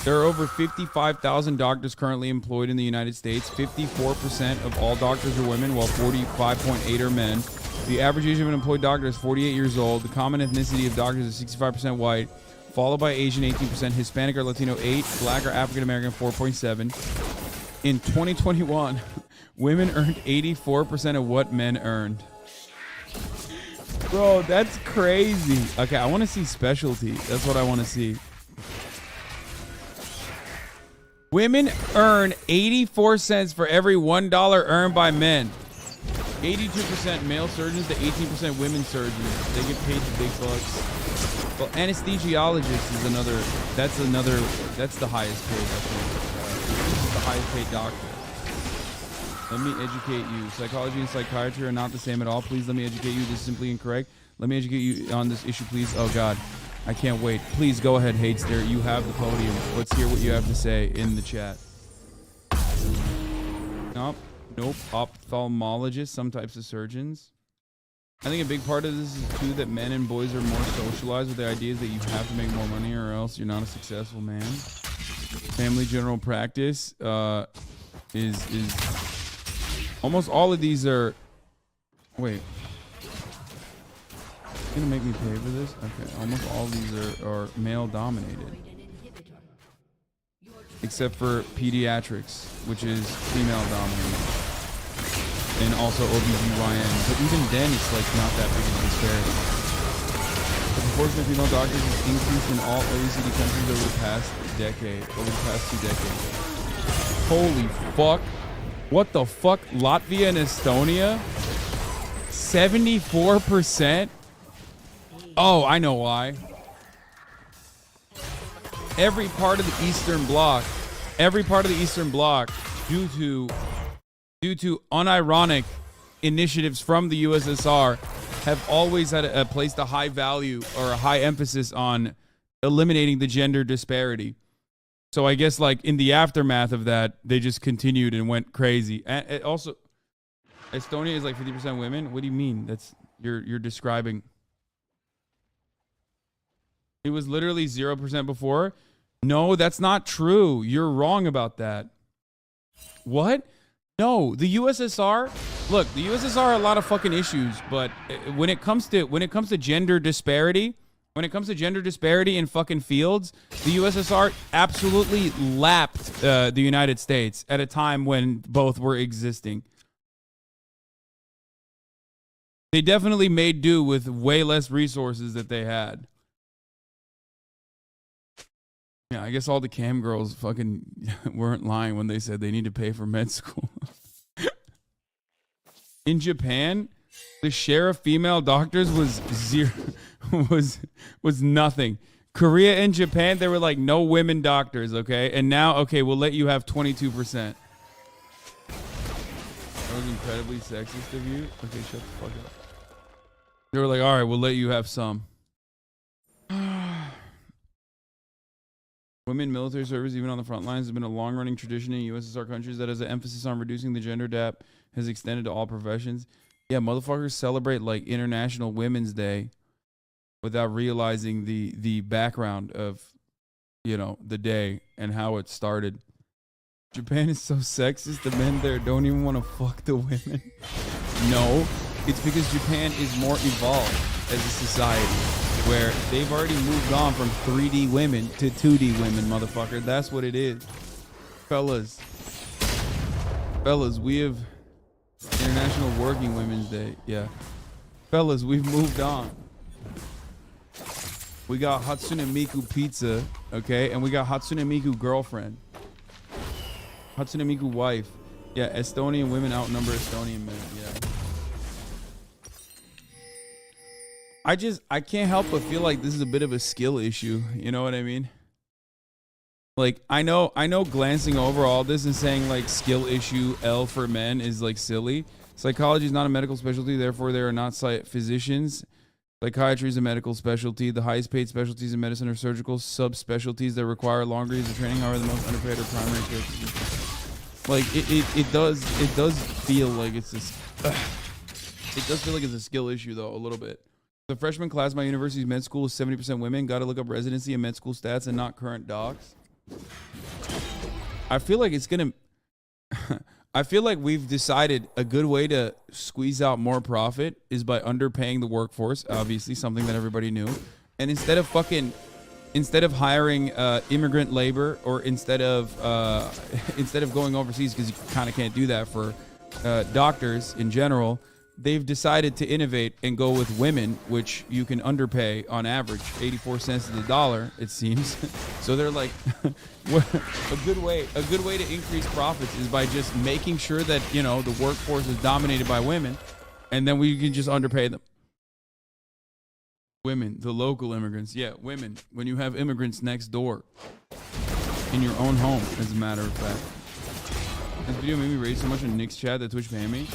There are over 55,000 doctors currently employed in the United States. 54% of all doctors are women, while 45.8% are men. The average age of an employed doctor is 48 years old. The common ethnicity of doctors is 65% white, followed by Asian 18%, Hispanic or Latino 8%, Black or African American 4.7%. In 2021, women earned 84% of what men earned. Bro, that's crazy. Okay, I want to see specialty. That's what I want to see. Women earn 84 cents for every $1 earned by men. 82% male surgeons to 18% women surgeons. They get paid the big bucks. Well, anesthesiologist is another. That's the highest paid. I think. This is the highest paid doctor. Let me educate you. Psychology and psychiatry are not the same at all. Please let me educate you. This is simply incorrect. Let me educate you on this issue, please. Oh, God. I can't wait. Please go ahead, Hadester. You have the podium. Let's hear what you have to say in the chat. Nope. Ophthalmologists, some types of surgeons. I think a big part of this is, too, that men and boys are more socialized with the ideas that you have to make more money or else you're not a successful man. Family general practice is almost all of these are. Wait, you're gonna make me pay for this? Okay, almost all of these are male dominated, except for pediatrics, which is female dominated, and also OBGYN. But even then, it's like not that big of a disparity. The proportion of female doctors has increased in all OECD countries over the past 2 decades. Holy fuck. What the fuck? Latvia and Estonia? 74%? Oh, I know why. Every part of the Eastern Bloc, due to unironic initiatives from the USSR, have always had placed a high value or a high emphasis on eliminating the gender disparity. So I guess like in the aftermath of that, they just continued and went crazy. And also, Estonia is like 50% women. What do you mean? That's you're describing. It was literally 0% before. No, that's not true. You're wrong about that. What? No, the USSR. Look, the USSR had a lot of fucking issues, but when it comes to gender disparity. When it comes to gender disparity in fucking fields, the USSR absolutely lapped the United States at a time when both were existing. They definitely made do with way less resources that they had. Yeah, I guess all the cam girls fucking weren't lying when they said they need to pay for med school. In Japan, The share of female doctors was zero, was nothing. Korea and Japan, there were like no women doctors, okay? And now, okay, we'll let you have 22%. That was incredibly sexist of you. Okay, shut the fuck up. They were like, all right, we'll let you have some. Women military service, even on the front lines, has been a long-running tradition in USSR countries that has an emphasis on reducing the gender gap, has extended to all professions. Yeah, motherfuckers celebrate like International Women's Day without realizing the background of, you know, the day and how it started. Japan is so sexist, the men there don't even want to fuck the women. No, it's because Japan is more evolved as a society where they've already moved on from 3D women to 2D women, motherfucker. That's what it is. Fellas, we have International Working Women's Day. Yeah. Fellas, we've moved on. We got Hatsune Miku pizza, okay? And we got Hatsune Miku girlfriend. Hatsune Miku wife. Yeah, Estonian women outnumber Estonian men. Yeah. I can't help but feel like this is a bit of a skill issue. You know what I mean? Like, I know glancing over all this and saying like skill issue L for men is like silly. Psychology is not a medical specialty, therefore there are not physicians. Psychiatry is a medical specialty. The highest paid specialties in medicine are surgical subspecialties that require longer years of training. However, the most underpaid are primary care physicians. Like it does feel like it's a skill issue though, a little bit. The freshman class of my university's med school is 70% women. Got to look up residency and med school stats and not current docs. I feel like it's gonna. I feel like we've decided a good way to squeeze out more profit is by underpaying the workforce. Obviously, something that everybody knew. And instead of hiring immigrant labor, or instead of going overseas, because you kind of can't do that for doctors in general. They've decided to innovate and go with women, which you can underpay on average 84 cents to the dollar, it seems. So they're like, a good way to increase profits is by just making sure that, you know, the workforce is dominated by women, and then we can just underpay them. Women, the local immigrants. Yeah, women. When you have immigrants next door in your own home, as a matter of fact. This video made me rage so much in Nick's chat that Twitch banned me.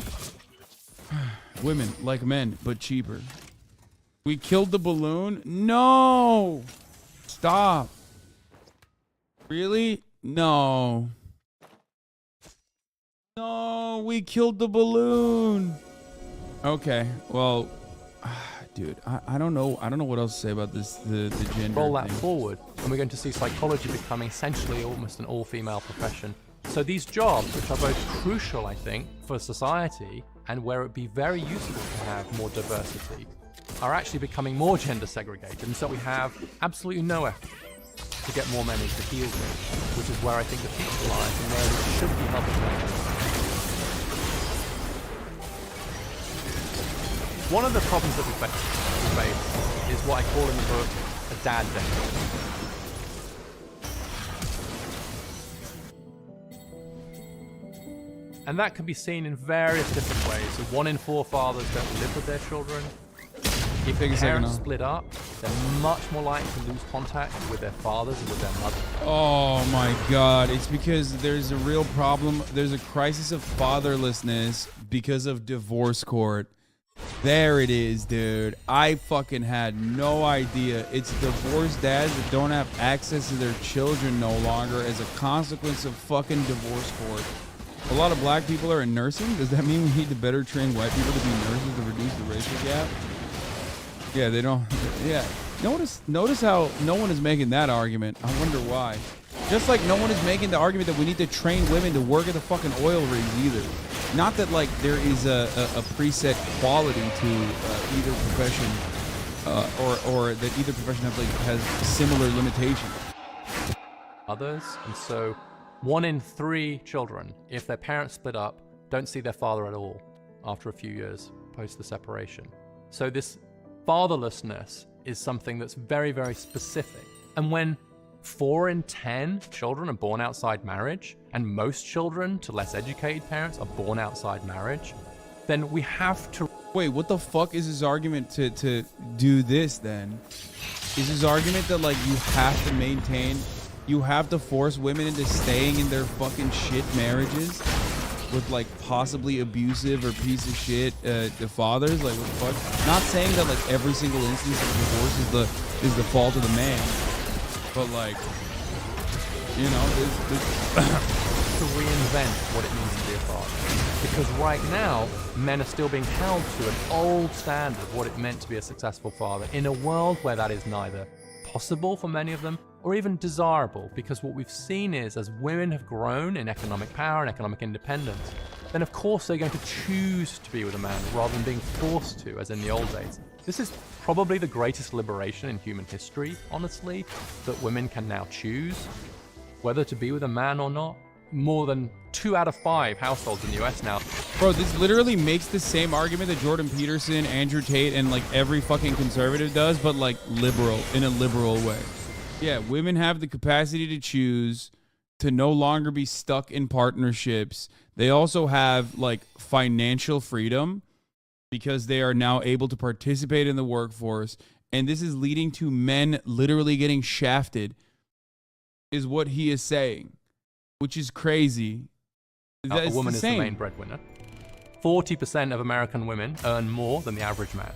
Women, like men, but cheaper. We killed the balloon? No! Stop. Really? No. No, we killed the balloon. Okay, well, dude, I don't know what else to say about this, the gender Roll that thing. forward, and we're going to see psychology becoming essentially almost an all-female profession. So these jobs, which are both crucial, I think, for society, and where it would be very useful to have more diversity, are actually becoming more gender segregated. And so we have absolutely no effort to get more men into field work, which is where I think the future lies and where we should be helping them. One of the problems that we face is what I call in the book a dad deficit. And that can be seen in various different ways. So 1 in 4 fathers don't live with their children. If parents split up, they're much more likely to lose contact with their fathers and with their mothers. Oh my God. It's because there's a real problem. There's a crisis of fatherlessness because of divorce court. There it is, dude. I fucking had no idea. It's divorced dads that don't have access to their children no longer as a consequence of fucking divorce court. A lot of black people are in nursing. Does that mean we need to better train white people to be nurses to reduce the racial gap? Yeah, they don't. Yeah. Notice how no one is making that argument. I wonder why. Just like no one is making the argument that we need to train women to work at the fucking oil rigs either. Not that like there is a preset quality to either profession, or that either profession has similar limitations. Others, and so 1 in 3 children, if their parents split up, don't see their father at all after a few years post the separation. So this fatherlessness is something that's very, very specific. And when 4 in 10 children are born outside marriage, and most children to less educated parents are born outside marriage, then we have to Wait, what the fuck is his argument to do this then? Is his argument that like you have to maintain, you have to force women into staying in their fucking shit marriages with like possibly abusive or piece of shit fathers? Like what the fuck? Not saying that like every single instance of divorce is the fault of the man, but like, you know, to reinvent what it means to be a father. Because right now, men are still being held to an old standard of what it meant to be a successful father in a world where that is neither possible for many of them or even desirable. Because what we've seen is as women have grown in economic power and economic independence, then of course they're going to choose to be with a man rather than being forced to, as in the old days. This is probably the greatest liberation in human history, honestly, that women can now choose whether to be with a man or not. More than 2 out of 5 households in the US now. Bro, this literally makes the same argument that Jordan Peterson, Andrew Tate, and like every fucking conservative does, but like liberal, in a liberal way. Yeah, women have the capacity to choose, to no longer be stuck in partnerships. They also have like financial freedom because they are now able to participate in the workforce. And this is leading to men literally getting shafted, is what he is saying. Which is crazy. A woman is the main breadwinner. 40% of American women earn more than the average man.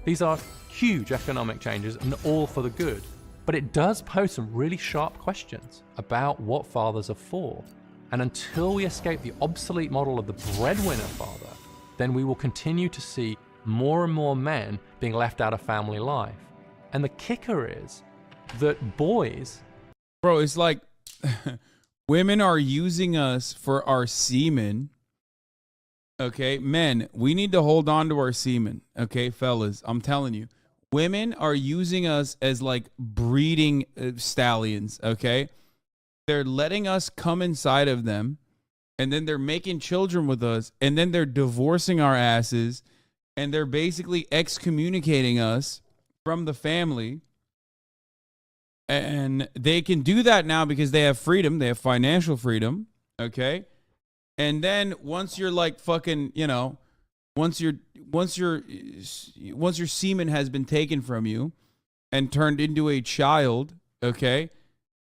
These are huge economic changes and all for the good. But it does pose some really sharp questions about what fathers are for. And until we escape the obsolete model of the breadwinner father, then we will continue to see more and more men being left out of family life. And the kicker is that boys... Bro, it's like... Women are using us for our semen. Okay, men, we need to hold on to our semen. Okay, fellas, I'm telling you. Women are using us as like breeding stallions, okay? They're letting us come inside of them, and then they're making children with us, and then they're divorcing our asses, and they're basically excommunicating us from the family. And they can do that now because they have freedom. They have financial freedom. Okay. And then once you're like fucking, you know, once your semen has been taken from you and turned into a child, okay,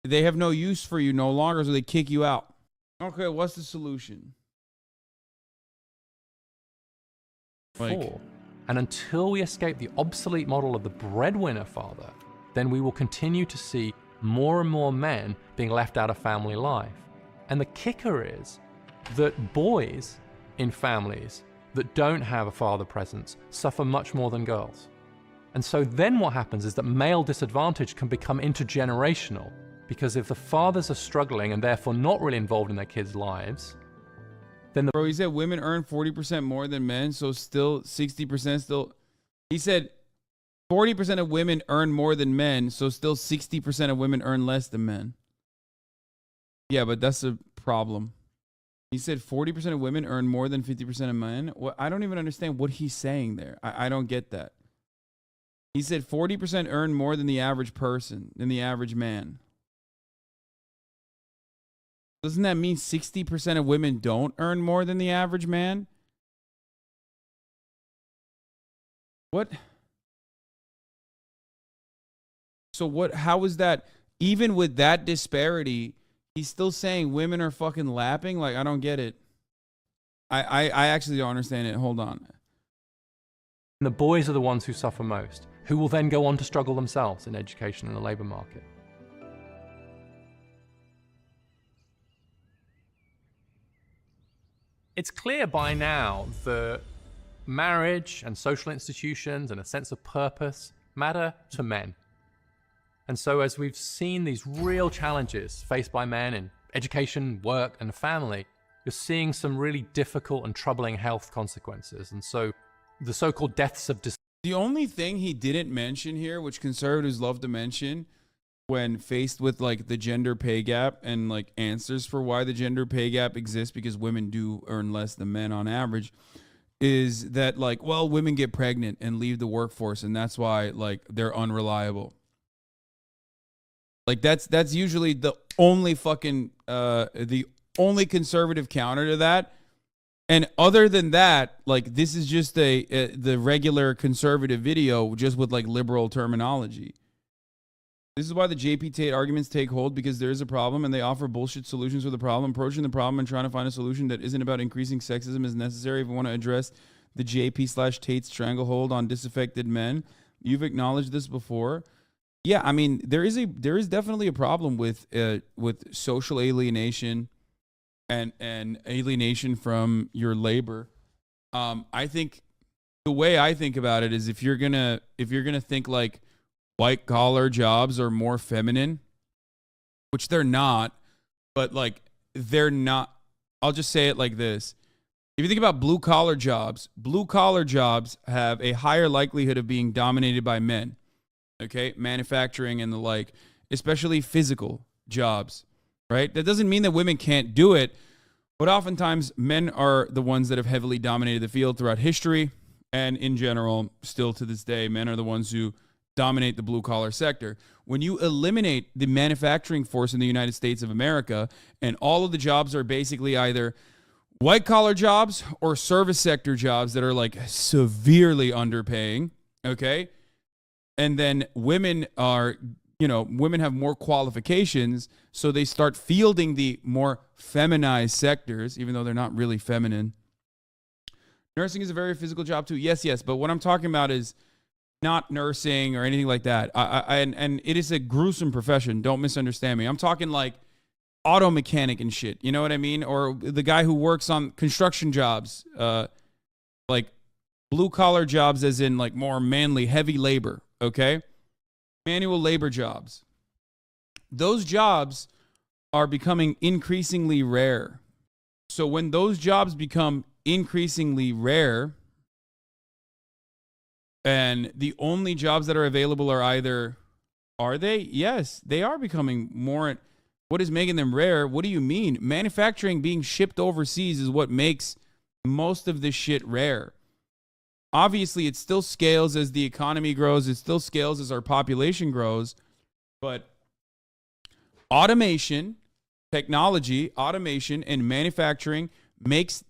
they have no use for you no longer, so they kick you out. Okay, what's the solution? And until we escape the obsolete model of the breadwinner father, then we will continue to see more and more men being left out of family life. And the kicker is that boys in families that don't have a father presence suffer much more than girls. And so then what happens is that male disadvantage can become intergenerational, because if the fathers are struggling and therefore not really involved in their kids' lives, then Bro, he said women earn 40% more than men, so still 60% still... He said 40% of women earn more than men, so still 60% of women earn less than men. Yeah, but that's a problem. He said 40% of women earn more than 50% of men. Well, I don't even understand what he's saying there. I don't get that. He said 40% earn more than the average person, than the average man. Doesn't that mean 60% of women don't earn more than the average man? What? So what, how is that, even with that disparity, he's still saying women are fucking lapping? Like, I don't get it. I actually don't understand it. Hold on. the boys are the ones who suffer most, who will then go on to struggle themselves in education and the labor market. It's clear by now that marriage and social institutions and a sense of purpose matter to men. And so as we've seen these real challenges faced by men in education, work, and family, you're seeing some really difficult and troubling health consequences. And so the so-called deaths of The only thing he didn't mention here, which conservatives love to mention when faced with like the gender pay gap and like answers for why the gender pay gap exists, because women do earn less than men on average, is that like, well, women get pregnant and leave the workforce, and that's why like they're unreliable. Like that's usually the only fucking the only conservative counter to that. And other than that, like, this is just the regular conservative video, just with like liberal terminology. This is why the JP Tate arguments take hold, because there is a problem and they offer bullshit solutions for the problem. Approaching the problem and trying to find a solution that isn't about increasing sexism is necessary if we want to address the JP/Tate stranglehold on disaffected men. You've acknowledged this before. Yeah, I mean, there is definitely a problem with social alienation and alienation from your labor. I think the way I think about it is if you're gonna think like white collar jobs are more feminine, which they're not, but like they're not. I'll just say it like this. If you think about blue collar jobs have a higher likelihood of being dominated by men. Okay, manufacturing and the like, especially physical jobs, right? That doesn't mean that women can't do it, but oftentimes men are the ones that have heavily dominated the field throughout history, and in general, still to this day, men are the ones who dominate the blue-collar sector. When you eliminate the manufacturing force in the United States of America, and all of the jobs are basically either white-collar jobs or service sector jobs that are like severely underpaying, okay? And then women have more qualifications, so they start fielding the more feminized sectors, even though they're not really feminine. Nursing is a very physical job too. Yes, but what I'm talking about is not nursing or anything like that. And it is a gruesome profession. Don't misunderstand me. I'm talking like auto mechanic and shit. You know what I mean? Or the guy who works on construction jobs, like blue collar jobs, as in like more manly, heavy labor. Okay? Manual labor jobs. Those jobs are becoming increasingly rare. So when those jobs become increasingly rare, and the only jobs that are available are they? Yes, they are becoming more. What is making them rare? What do you mean? Manufacturing being shipped overseas is what makes most of this shit rare. Obviously, it still scales as the economy grows. It still scales as our population grows. But technology, automation, and manufacturing makes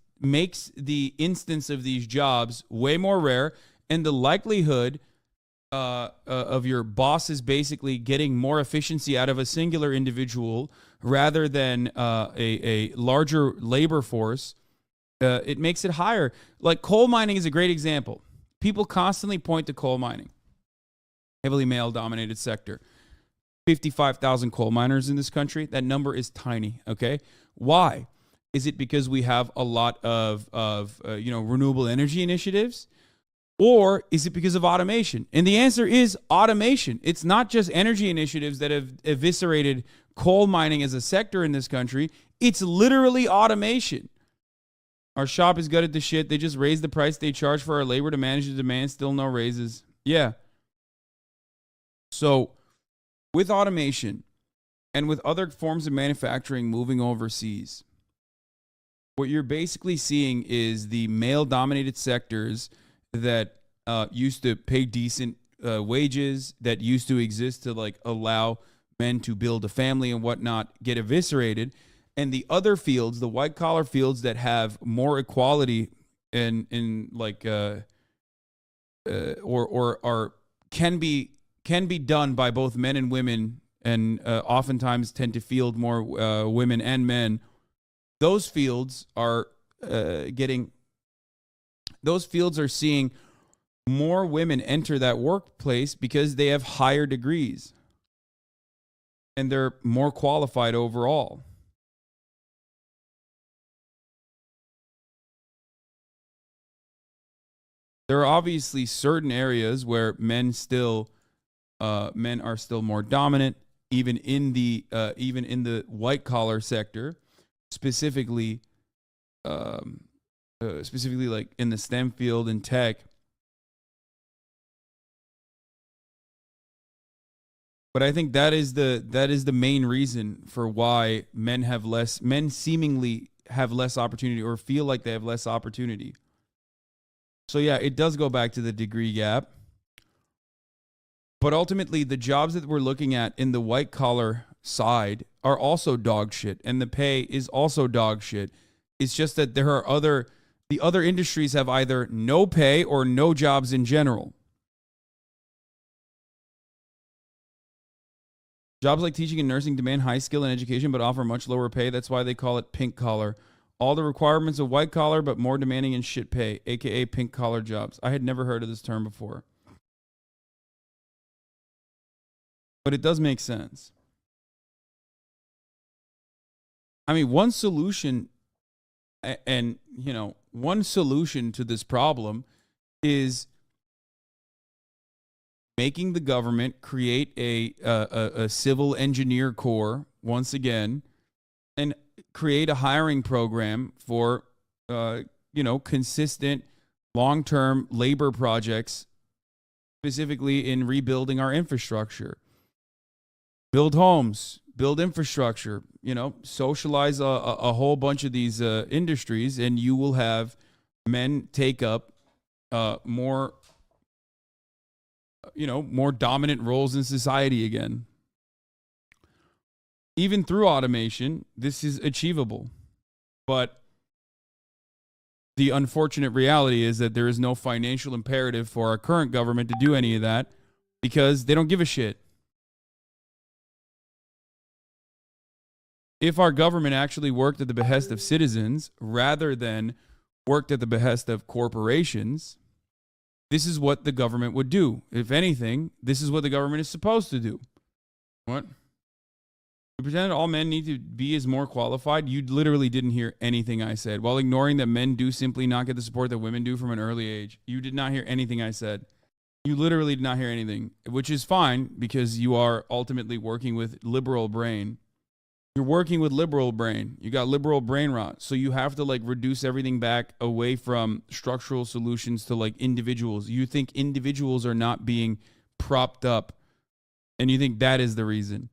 the instance of these jobs way more rare. And the likelihood of your bosses basically getting more efficiency out of a singular individual rather than a larger labor force, it makes it higher. Like coal mining is a great example. People constantly point to coal mining. Heavily male-dominated sector. 55,000 coal miners in this country. That number is tiny, okay? Why? Is it because we have a lot of renewable energy initiatives? Or is it because of automation? And the answer is automation. It's not just energy initiatives that have eviscerated coal mining as a sector in this country. It's literally automation. Our shop is gutted to shit. They just raised the price they charge for our labor to manage the demand. Still no raises. Yeah. So with automation and with other forms of manufacturing moving overseas, what you're basically seeing is the male-dominated sectors that used to pay decent wages, that used to exist to like allow men to build a family and whatnot, get eviscerated. And the other fields, the white collar fields that have more equality in like or can be done by both men and women, and oftentimes tend to field more women and men. Those fields are seeing more women enter that workplace because they have higher degrees and they're more qualified overall. There are obviously certain areas where men are still more dominant, even in the white collar sector, specifically like in the STEM field and tech. But I think that is the main reason for why men seemingly have less opportunity or feel like they have less opportunity. So yeah, it does go back to the degree gap. But ultimately, the jobs that we're looking at in the white collar side are also dog shit, and the pay is also dog shit. It's just that there are other The other industries have either no pay or no jobs in general. Jobs like teaching and nursing demand high skill and education but offer much lower pay. That's why they call it pink collar. All the requirements of white collar but more demanding and shit pay, aka pink collar jobs. I had never heard of this term before. But it does make sense. I mean, one solution one solution to this problem is making the government create a civil engineer corps once again and create a hiring program for, consistent long-term labor projects, specifically in rebuilding our infrastructure. Build homes, build infrastructure, socialize a whole bunch of these industries, and you will have men take up more dominant roles in society again. Even through automation, this is achievable. But the unfortunate reality is that there is no financial imperative for our current government to do any of that because they don't give a shit. If our government actually worked at the behest of citizens rather than worked at the behest of corporations, this is what the government would do. If anything, this is what the government is supposed to do. What? You pretended all men need to be as more qualified? You literally didn't hear anything I said. While ignoring that men do simply not get the support that women do from an early age. You did not hear anything I said. You literally did not hear anything, which is fine because you are ultimately working with liberal brain. You're working with liberal brain. You got liberal brain rot. So you have to reduce everything back away from structural solutions to individuals. You think individuals are not being propped up. And you think that is the reason.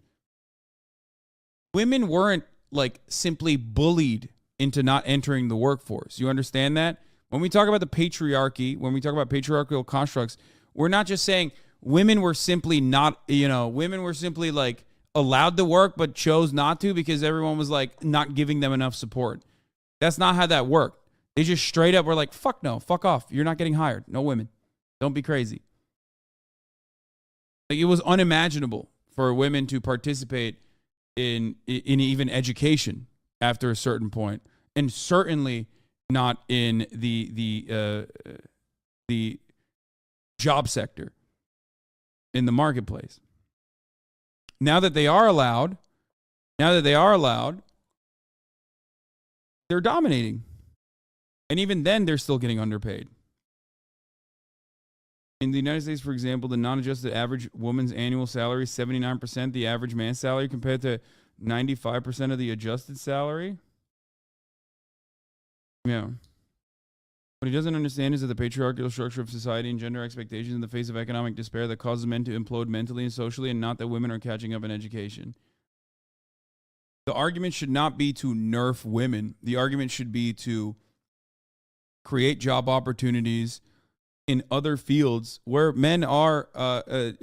Women weren't simply bullied into not entering the workforce. You understand that? When we talk about the patriarchy, when we talk about patriarchal constructs, we're not just saying women were simply not, women were simply allowed to work but chose not to because everyone was not giving them enough support. That's not how that worked. They just straight up were fuck no, fuck off. You're not getting hired. No women. Don't be crazy. It was unimaginable for women to participate in even education after a certain point, and certainly not in the job sector, in the marketplace. Now that they are allowed, they're dominating. And even then, they're still getting underpaid. In the United States, for example, the non-adjusted average woman's annual salary is 79% the average man's salary compared to 95% of the adjusted salary. Yeah. What he doesn't understand is that the patriarchal structure of society and gender expectations in the face of economic despair that causes men to implode mentally and socially, and not that women are catching up in education. The argument should not be to nerf women. The argument should be to create job opportunities in other fields where men are,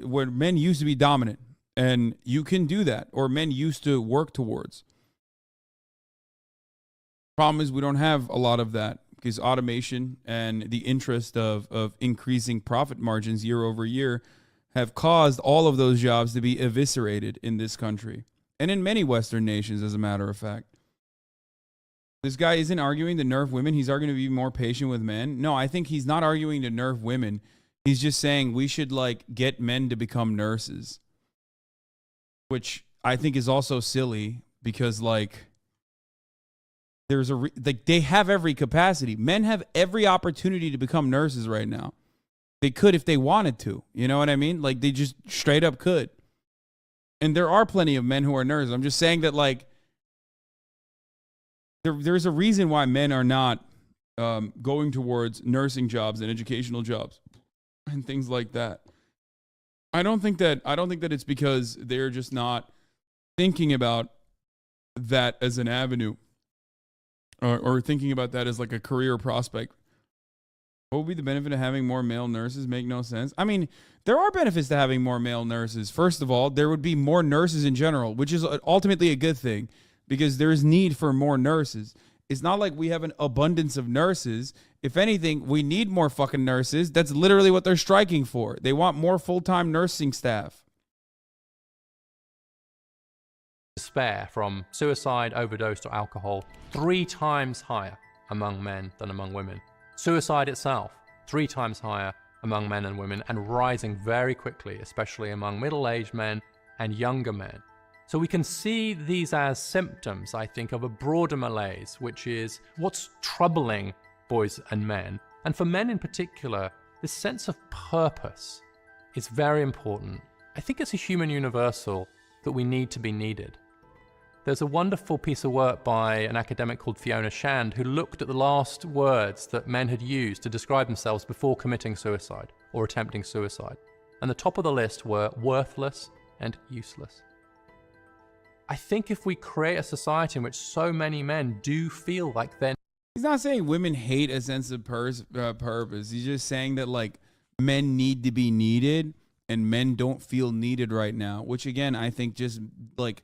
where men used to be dominant, and you can do that, or men used to work towards. Problem is we don't have a lot of that because automation and the interest of increasing profit margins year over year have caused all of those jobs to be eviscerated in this country and in many Western nations, as a matter of fact. This guy isn't arguing to nerf women. He's arguing to be more patient with men. No, I think he's not arguing to nerf women. He's just saying we should get men to become nurses, which I think is also silly because there's they have every capacity. Men have every opportunity to become nurses right now. They could if they wanted to. You know what I mean? They just straight up could. And there are plenty of men who are nurses. I'm just saying that there's a reason why men are not going towards nursing jobs and educational jobs and things like that. I don't think that it's because they're just not thinking about that as an avenue or thinking about that as a career prospect. What would be the benefit of having more male nurses? Make no sense. I mean, there are benefits to having more male nurses. First of all, there would be more nurses in general, which is ultimately a good thing because there is need for more nurses. It's not like we have an abundance of nurses. If anything, we need more fucking nurses. That's literally what they're striking for. They want more full-time nursing staff. Despair from suicide, overdose, or alcohol 3 times higher among men than among women. Suicide itself 3 times higher among men and women, and rising very quickly, especially among middle-aged men and younger men. So we can see these as symptoms, I think, of a broader malaise, which is what's troubling boys and men. And for men in particular, this sense of purpose is very important. I think it's a human universal that we need to be needed. There's a wonderful piece of work by an academic called Fiona Shand who looked at the last words that men had used to describe themselves before committing suicide or attempting suicide. And the top of the list were worthless and useless. I think if we create a society in which so many men do feel like they're... He's not saying women hate a sense of purpose. He's just saying that, like, men need to be needed and men don't feel needed right now, which again, I think just, like,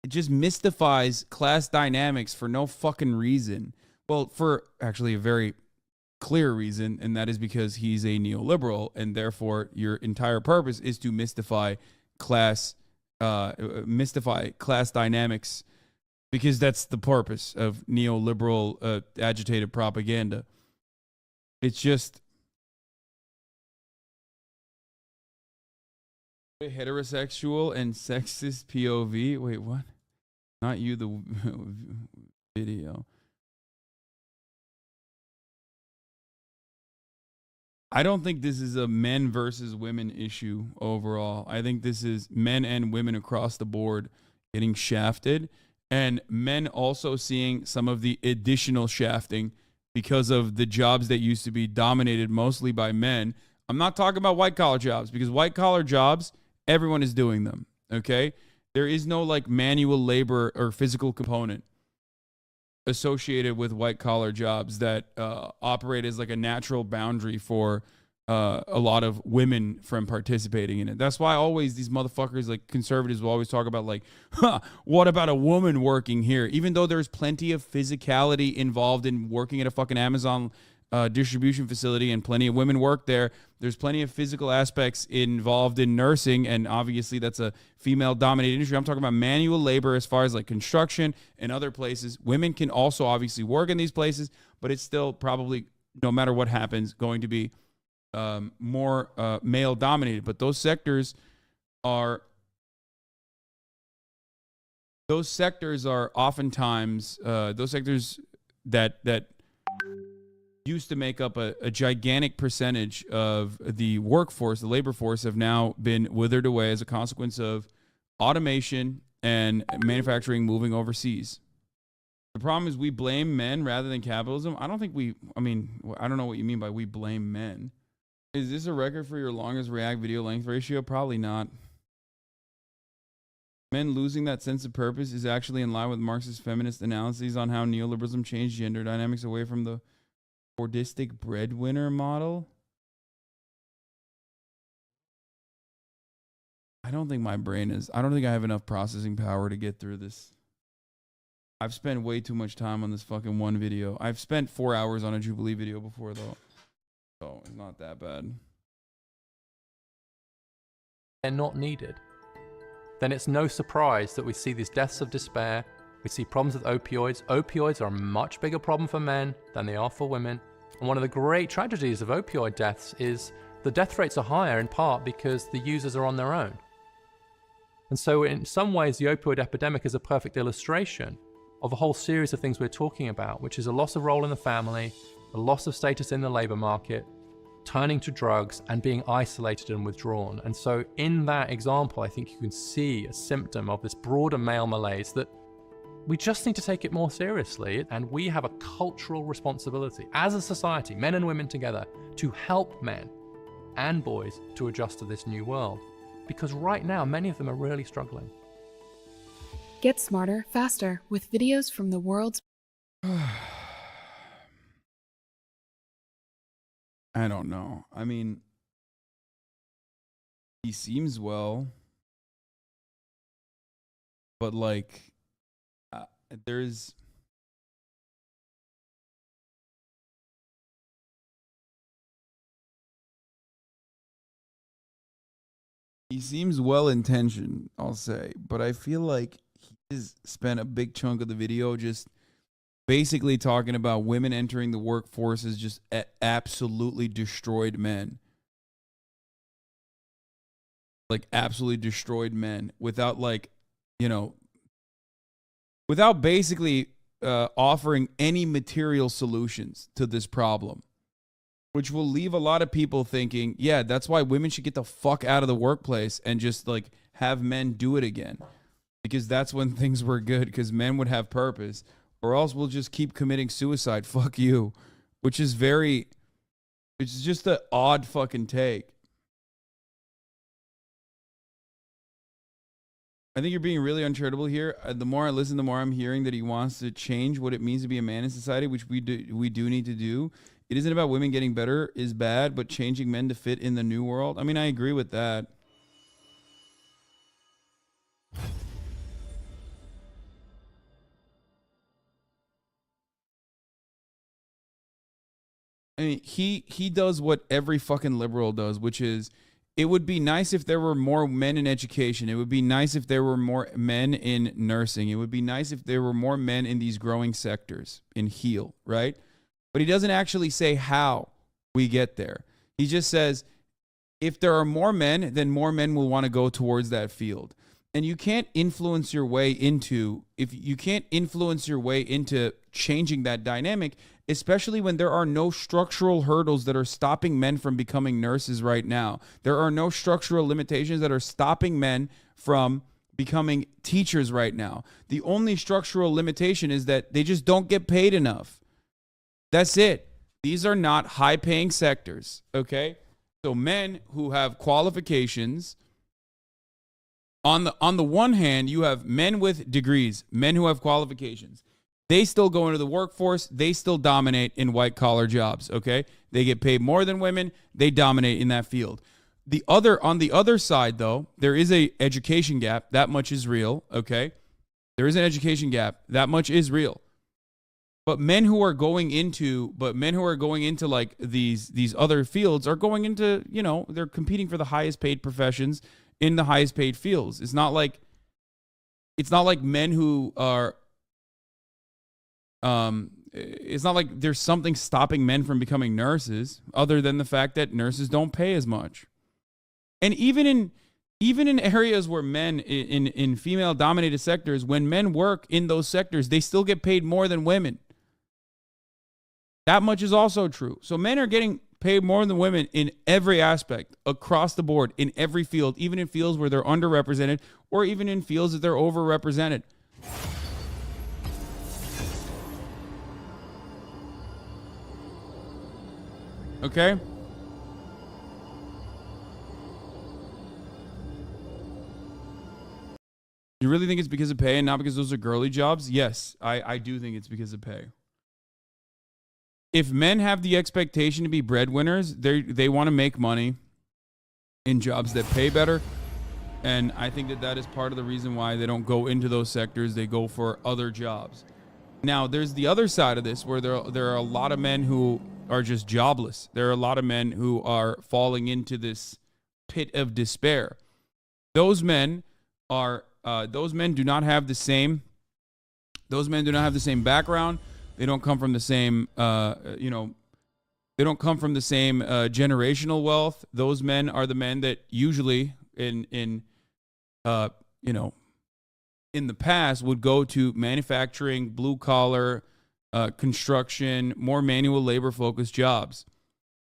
it just mystifies class dynamics for no fucking reason. Well, for actually a very clear reason, and that is because he's a neoliberal, and therefore your entire purpose is to mystify class dynamics, because that's the purpose of neoliberal agitated propaganda. It's just heterosexual and sexist POV. Wait, what? Not you, the video. I don't think this is a men versus women issue overall. I think this is men and women across the board getting shafted, and men also seeing some of the additional shafting because of the jobs that used to be dominated mostly by men. I'm not talking about white collar jobs, because white collar jobs, everyone is doing them, okay? There is no like manual labor or physical component associated with white collar jobs that operate as like a natural boundary for a lot of women from participating in it. That's why always these motherfuckers, like conservatives, will always talk about like, what about a woman working here? Even though there's plenty of physicality involved in working at a fucking Amazon distribution facility, and plenty of women work there. There's plenty of physical aspects involved in nursing, and obviously that's a female-dominated industry. I'm talking about manual labor as far as like construction and other places. Women can also obviously work in these places, but it's still probably, no matter what happens, going to be more male-dominated. But those sectors are oftentimes those sectors that used to make up a gigantic percentage of the workforce, the labor force, have now been withered away as a consequence of automation and manufacturing moving overseas. The problem is we blame men rather than capitalism. I don't know what you mean by we blame men. Is this a record for your longest React video length ratio? Probably not. Men losing that sense of purpose is actually in line with Marxist feminist analyses on how neoliberalism changed gender dynamics away from the Fordistic breadwinner model. I don't think I have enough processing power to get through this. I've spent way too much time on this fucking one video. I've spent 4 hours on a Jubilee video before, though. So it's not that bad. They're not needed. Then it's no surprise that we see these deaths of despair. We see problems with opioids. Opioids are a much bigger problem for men than they are for women. And one of the great tragedies of opioid deaths is the death rates are higher in part because the users are on their own. And so in some ways, the opioid epidemic is a perfect illustration of a whole series of things we're talking about, which is a loss of role in the family, a loss of status in the labor market, turning to drugs, and being isolated and withdrawn. And so in that example, I think you can see a symptom of this broader male malaise that we just need to take it more seriously, and we have a cultural responsibility as a society, men and women together, to help men and boys to adjust to this new world. Because right now, many of them are really struggling. Get smarter, faster with videos from the world's... I don't know. I mean, he seems well, but like, there's He seems well-intentioned, I'll say, but I feel like he has spent a big chunk of the video just basically talking about women entering the workforce as just absolutely destroyed men. Like, absolutely destroyed men without, like, you know, without basically offering any material solutions to this problem, which will leave a lot of people thinking, yeah, that's why women should get the fuck out of the workplace and just, like, have men do it again. Because that's when things were good, because men would have purpose. Or else we'll just keep committing suicide. Fuck you. Which is it's just an odd fucking take. I think you're being really uncharitable here. The more I listen, the more I'm hearing that he wants to change what it means to be a man in society, which we do need to do. It isn't about women getting better is bad, but changing men to fit in the new world. I mean, I agree with that. I mean, he does what every fucking liberal does, which is, it would be nice if there were more men in education. It would be nice if there were more men in nursing. It would be nice if there were more men in these growing sectors, in heal, right? But he doesn't actually say how we get there. He just says, if there are more men, then more men will want to go towards that field. And you can't influence your way into, changing that dynamic, especially when there are no structural hurdles that are stopping men from becoming nurses right now. There are no structural limitations that are stopping men from becoming teachers right now. The only structural limitation is that they just don't get paid enough. That's it. These are not high-paying sectors, okay? So men who have qualifications, on the one hand, you have men with degrees, men who have qualifications. They still go into the workforce. They still dominate in white-collar jobs, okay? They get paid more than women. They dominate in that field. On the other side, though, there is a education gap. That much is real, okay? There is an education gap. That much is real. But men who are going into like these other fields are going into, you know, they're competing for the highest paid professions in the highest paid fields. It's not like men who are it's not like there's something stopping men from becoming nurses other than the fact that nurses don't pay as much. And even in areas where men in female dominated sectors, when men work in those sectors, they still get paid more than women. That much is also true. So men are getting paid more than women in every aspect, across the board, in every field, even in fields where they're underrepresented, or even in fields that they're overrepresented. Okay? You really think it's because of pay and not because those are girly jobs? Yes, I do think it's because of pay. If men have the expectation to be breadwinners, they want to make money in jobs that pay better. And I think that is part of the reason why they don't go into those sectors. They go for other jobs. Now, there's the other side of this where there are a lot of men who are just jobless. There are a lot of men who are falling into this pit of despair. Those men do not have the same background. They don't come from the same, they don't come from the same generational wealth. Those men are the men that usually in the past would go to manufacturing, blue collar, construction, more manual labor focused jobs.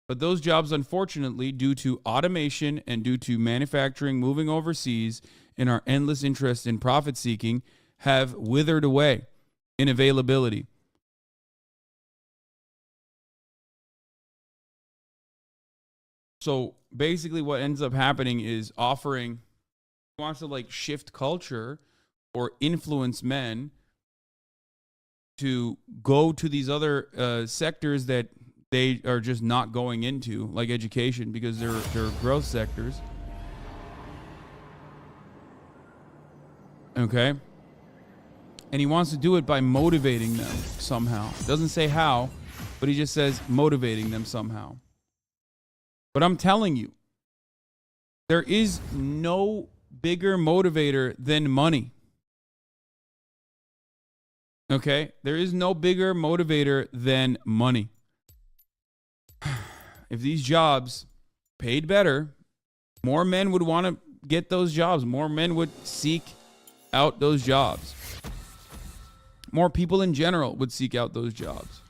But those jobs, unfortunately, due to automation and due to manufacturing moving overseas and our endless interest in profit seeking, have withered away in availability. So basically what ends up happening is wants to like shift culture or influence men to go to these other sectors that they are just not going into, like education, because they're growth sectors. Okay? And he wants to do it by motivating them somehow. Doesn't say how, but he just says motivating them somehow. But I'm telling you, There is no bigger motivator than money. Okay? There is no bigger motivator than money. If these jobs paid better, more men would want to get those jobs. More men would seek out those jobs. More people in general would seek out those jobs.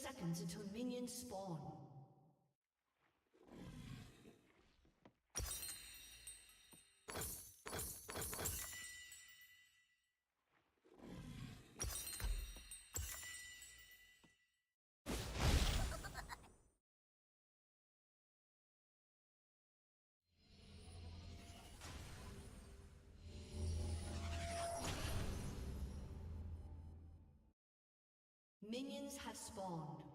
seconds until minions spawn. Minions have spawned.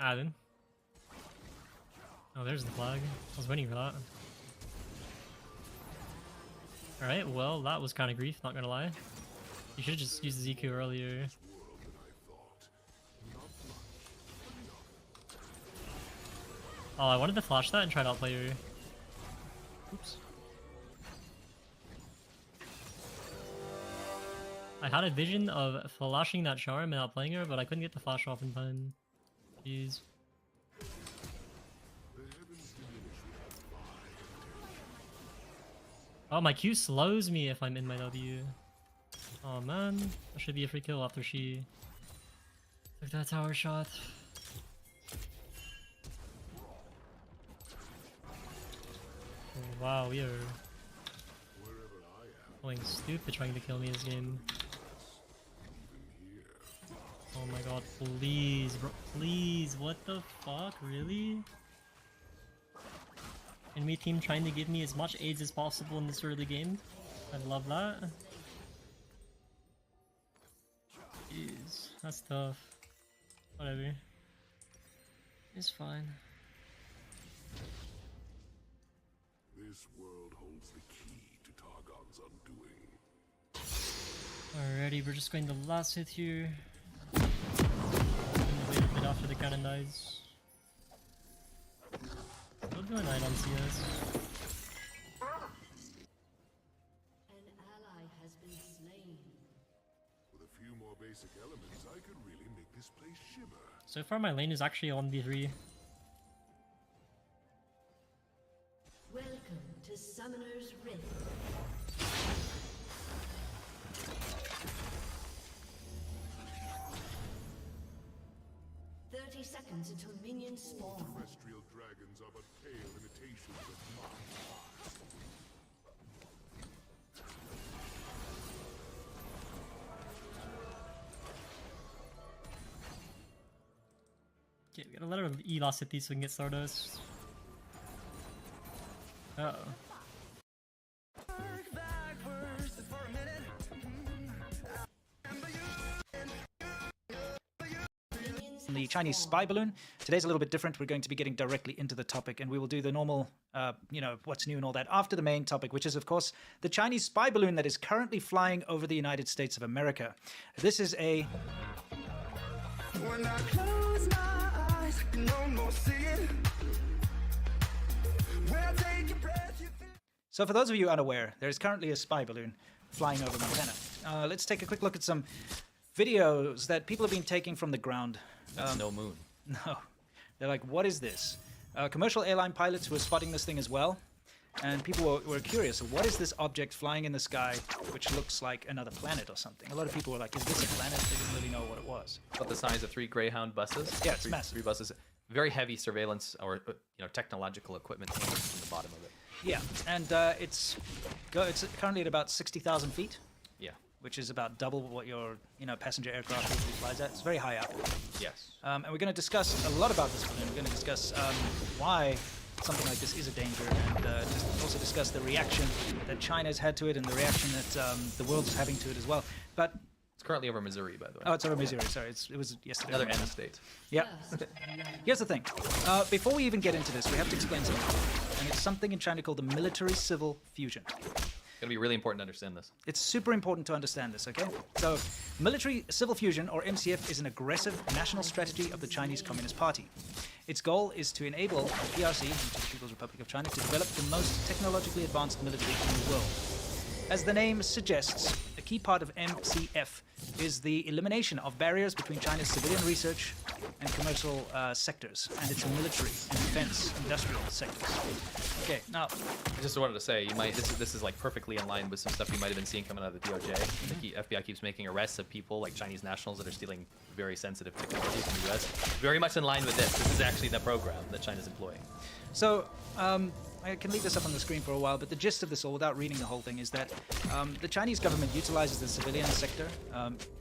Then. Oh, there's the flag. I was waiting for that. Alright, well, that was kind of grief, not gonna lie. You should have just used the ZQ earlier. Oh, I wanted to flash that and try to outplay her. Oops. I had a vision of flashing that charm and outplaying her, but I couldn't get the flash off in time. Jeez. Oh, my Q slows me if I'm in my W. Oh man, that should be a free kill after she took that tower shot. Oh, wow, we are going stupid trying to kill me this game. Oh my god, please, bro, please, what the fuck, really? Enemy team trying to give me as much aids as possible in this early game. I love that. Jeez, that's tough. Whatever. It's fine. This world holds the key to Targon's undoing. Alrighty, we're just going the last hit here. Wait a bit after the cannon dies. Still doing 9 on CS. An ally has been slain. With a few more basic elements, I could really make this place shimmer. So far my lane is actually on B3. Welcome to Summoner's Rift. Seconds until minions spawn. Terrestrial dragons are but pale imitations of mine. Okay, we gotta let her E-Loss hit these so we can get Stardust. Uh oh. The Chinese spy balloon. Today's a little bit different. We're going to be getting directly into the topic, and we will do the normal, what's new and all that after the main topic, which is, of course, the Chinese spy balloon that is currently flying over the United States of America. This is a... When I close my eyes, I can almost see it. When I take a breath, you feel... So for those of you unaware, there is currently a spy balloon flying over Montana. Let's take a quick look at some videos that people have been taking from the ground. That's no moon. No. They're like, what is this? Commercial airline pilots were spotting this thing as well. And people were curious, what is this object flying in the sky which looks like another planet or something? A lot of people were like, is this a planet? They didn't really know what it was. About the size of 3 Greyhound buses? Yeah, it's massive. 3 buses. Very heavy surveillance or technological equipment hanging from the bottom of it. Yeah, and it's currently at about 60,000 feet. Yeah. Which is about double what your passenger aircraft usually flies at. It's very high up. Yes. And we're going to discuss a lot about this balloon. We're going to discuss why something like this is a danger, and just also discuss the reaction that China's had to it and the reaction that the world's having to it as well. But it's currently over Missouri, by the way. Oh, it's over Missouri. Sorry, it was yesterday. Another end state. Yeah. Here's the thing. Before we even get into this, we have to explain something, and it's something in China called the military-civil fusion. It's going to be really important to understand this. It's super important to understand this, okay? So, military civil fusion, or MCF, is an aggressive national strategy of the Chinese Communist Party. Its goal is to enable the PRC, which is the People's Republic of China, to develop the most technologically advanced military in the world. As the name suggests, a key part of MCF is the elimination of barriers between China's civilian research and commercial sectors, and its military and defense industrial sectors. Okay, now I just wanted to say, this is like perfectly in line with some stuff you might have been seeing coming out of the DOJ. The FBI keeps making arrests of people like Chinese nationals that are stealing very sensitive technology from the US. Very much in line with this. This is actually the program that China's employing. So, I can leave this up on the screen for a while, but the gist of this all, without reading the whole thing, is that the Chinese government utilizes the civilian sector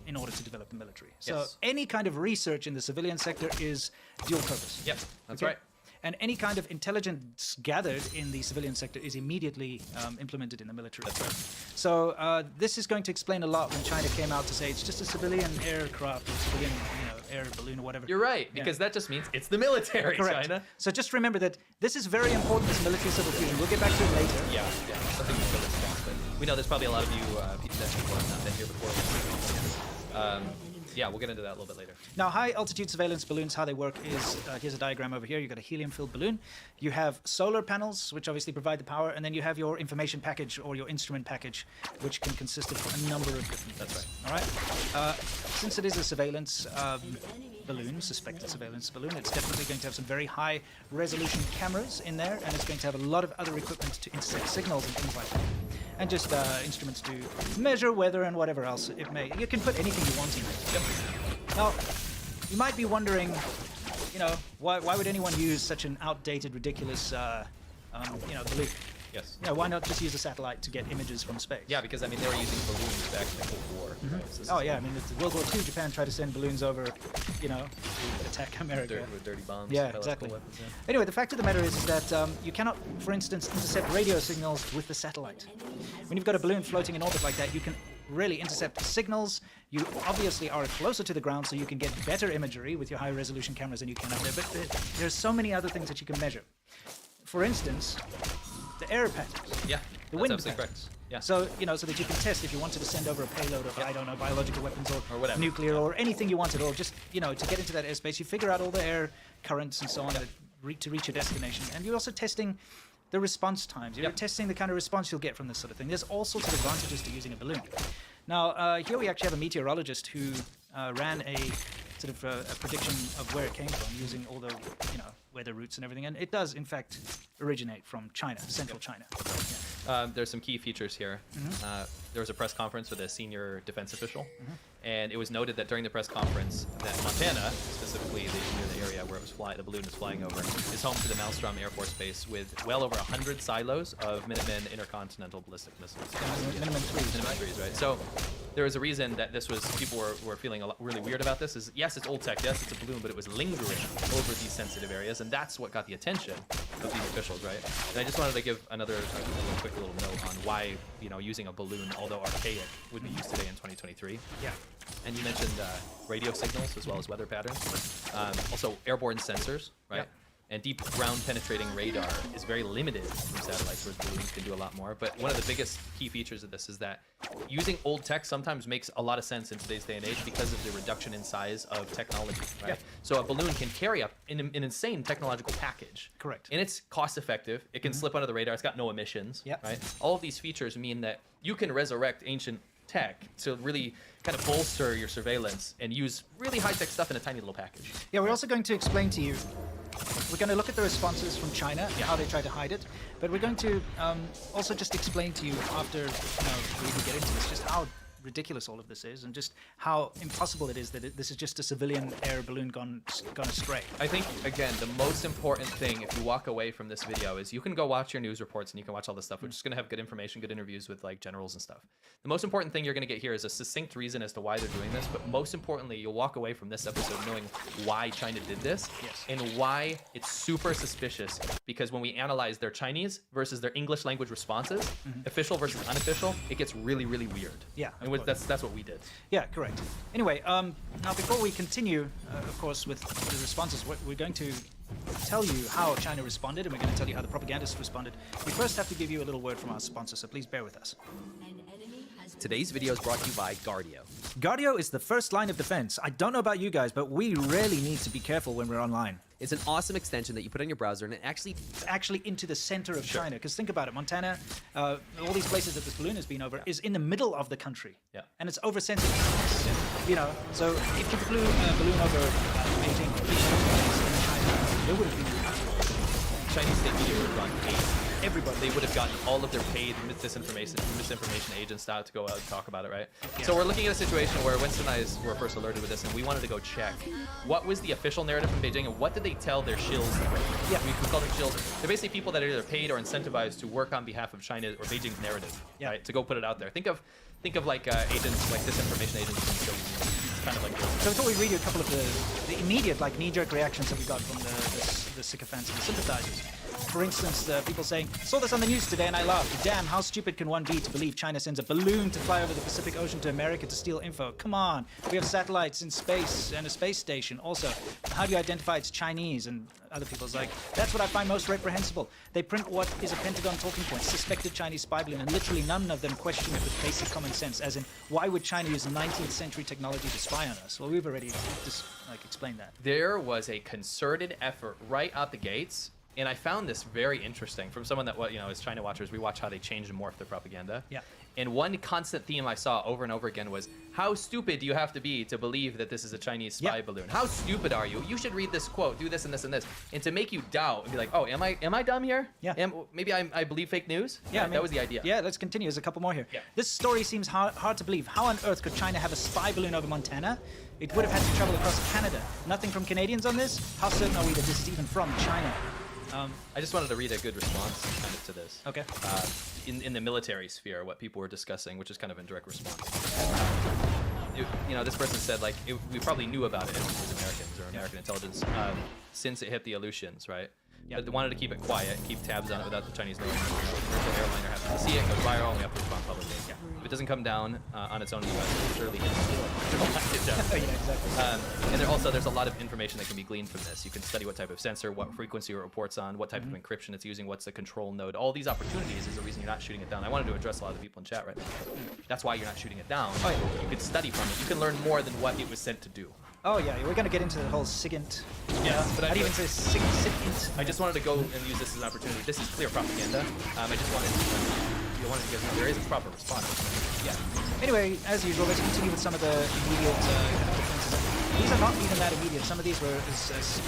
in order to develop the military. So Yes. any kind of research in the civilian sector is dual purpose. Yep, that's right. And any kind of intelligence gathered in the civilian sector is immediately implemented in the military. That's right. So this is going to explain a lot when China came out to say it's just a civilian aircraft or civilian air balloon or whatever. You're right, because that just means it's the military, Correct. China. So just remember that this is very important, this military civil fusion. We'll get back to it later. Yeah, something we feel is but we know there's probably a lot of you people have not been here before. Yeah, we'll get into that a little bit later. Now, high altitude surveillance balloons, how they work is, here's a diagram over here. You've got a helium-filled balloon. You have solar panels, which obviously provide the power, and then you have your information package or your instrument package, which can consist of a number of different things. That's right. All right? Since it is a surveillance balloon, suspected surveillance balloon, it's definitely going to have some very high resolution cameras in there, and it's going to have a lot of other equipment to intercept signals and things like that. And just instruments to measure weather and whatever else it may. You can put anything you want in it. Yep. Now, you might be wondering, you know, why would anyone use such an outdated, ridiculous, balloon? Yes. You know, why not just use a satellite to get images from space? Yeah, because I mean they were using balloons back in the Cold War. Right? So Oh yeah, I mean it's World War II. Japan tried to send balloons over, you know, to attack America. With dirty bombs. Yeah, biological exactly. Weapons, yeah. Anyway, the fact of the matter is that you cannot, for instance, intercept radio signals with the satellite. When you've got a balloon floating in orbit like that, you can really intercept signals. You obviously are closer to the ground, so you can get better imagery with your high-resolution cameras than you can up there. But there's so many other things that you can measure. For instance, the air patterns. Yeah, the that's wind absolutely patterns. correct. Yeah. So, you know, so that you can test if you wanted to send over a payload of, I don't know, biological weapons or whatever. nuclear or anything you wanted, or just, you know, to get into that airspace, you figure out all the air currents and so on to reach your destination. And you're also testing the response times. You're testing the kind of response you'll get from this sort of thing. There's all sorts of advantages to using a balloon. Now, here we actually have a meteorologist who ran a sort of a prediction of where it came from using all the, you know, weather routes and everything. And it does, in fact, originate from China, central China. There's some key features here. There was a press conference with a senior defense official, and it was noted that during the press conference that Montana, specifically near the area where the balloon was flying over, is home to the Malmstrom Air Force Base with well over 100 silos of Minutemen intercontinental ballistic missiles. Minimum threes, right? So there was a reason that this was, people were feeling really weird about this, is yes, it's old tech, yes, it's a balloon, but it was lingering over these sensitive areas, and that's what got the attention of these officials, right? And I just wanted to give another quick little note on why, you know, using a balloon, although archaic, would be used today in 2023. Yeah. And you mentioned radio signals as well as weather patterns. Also airborne sensors, right? Yep. And deep ground penetrating radar is very limited from satellites, whereas balloons can do a lot more. But one of the biggest key features of this is that using old tech sometimes makes a lot of sense in today's day and age because of the reduction in size of technology, right? Yep. So a balloon can carry up an insane technological package. Correct. And it's cost effective. It can slip under the radar. It's got no emissions, right? All of these features mean that you can resurrect ancient tech to really kind of bolster your surveillance and use really high-tech stuff in a tiny little package. Yeah, we're also going to explain to you, we're going to look at the responses from China, how they try to hide it, but we're going to also just explain to you after, you know, we get into this, just how ridiculous all of this is and just how impossible it is that this is just a civilian air balloon gone astray. I think, again, the most important thing if you walk away from this video is you can go watch your news reports and you can watch all this stuff, which is going to have good information, good interviews with like generals and stuff. The most important thing you're going to get here is a succinct reason as to why they're doing this, but most importantly, you'll walk away from this episode knowing why China did this and why it's super suspicious, because when we analyze their Chinese versus their English language responses, official versus unofficial, it gets really, really weird. Yeah. And that's what we did. Yeah, correct. Anyway, now before we continue, of course, with the responses, we're going to tell you how China responded, and we're going to tell you how the propagandists responded. We first have to give you a little word from our sponsor, so please bear with us. Today's video is brought to you by Guardio. Guardio is the first line of defense. I don't know about you guys, but we really need to be careful when we're online. It's an awesome extension that you put on your browser, and it actually into the center of China. Because think about it, Montana, all these places that this balloon has been over, is in the middle of the country. Yeah. And it's oversensitive. You know, so if you flew a balloon over Beijing, there would have been Chinese state media would have gone crazy. Everybody. They would have gotten all of their paid misinformation agents out to go out and talk about it, right? Yeah. So we're looking at a situation where Winston and I were first alerted with this, and we wanted to go check what was the official narrative from Beijing and what did they tell their shills. Yeah. We call them shills. They're basically people that are either paid or incentivized to work on behalf of China or Beijing's narrative, right? To go put it out there. Think of like agents, like disinformation agents from the Soviet Union. It's kind of like this. So I thought we'd read you a couple of the immediate, like, knee-jerk reactions that we got from the sycophants and the sympathizers. for instance, people saying, saw this on the news today and I laughed. Damn, how stupid can one be to believe China sends a balloon to fly over the Pacific Ocean to America to steal info? Come on, we have satellites in space and a space station. Also, how do you identify it's Chinese? And other people's like, that's what I find most reprehensible. They print what is a Pentagon talking point, suspected Chinese spy balloon, and literally none of them question it with basic common sense, as in, why would China use 19th century technology to spy on us? Well, we've already just explained that. There was a concerted effort right out the gates, and I found this very interesting from someone that, as China watchers, we watch how they change and morph their propaganda. Yeah. And one constant theme I saw over and over again was, how stupid do you have to be to believe that this is a Chinese spy balloon? How stupid are you? You should read this quote, do this and this and this. And to make you doubt and be like, oh, am I dumb here? Yeah. Maybe I believe fake news? Yeah, I mean, that was the idea. Yeah, let's continue. There's a couple more here. Yeah. This story seems hard to believe. How on earth could China have a spy balloon over Montana? It would have had to travel across Canada. Nothing from Canadians on this? How certain are we that this is even from China? I just wanted to read a good response kind of to this. Okay. In the military sphere, what people were discussing, which is kind of in direct response. This person said, we probably knew about it as Americans or American intelligence since it hit the Aleutians, right? Yeah. But they wanted to keep it quiet, keep tabs on it without the Chinese knowing. Commercial airliner happens to see it, goes viral, and we have to respond publicly. Yeah. If it doesn't come down on its own in the US, it'll surely hit the floor. Yeah, exactly. And there's a lot of information that can be gleaned from this. You can study what type of sensor, what frequency it reports on, what type of encryption it's using, what's the control node. All these opportunities is the reason you're not shooting it down. I wanted to address a lot of the people in chat right now. That's why you're not shooting it down. Oh, yeah. You could study from it. You can learn more than what it was sent to do. Oh yeah, we're gonna get into the whole SIGINT. Yes, but how do you even say SIGINT? I just wanted to go and use this as an opportunity. This is clear propaganda. I just wanted to guys know there is a proper response. Yeah. Anyway, as usual, let's continue with some of the immediate differences. These are not even that immediate. Some of these were as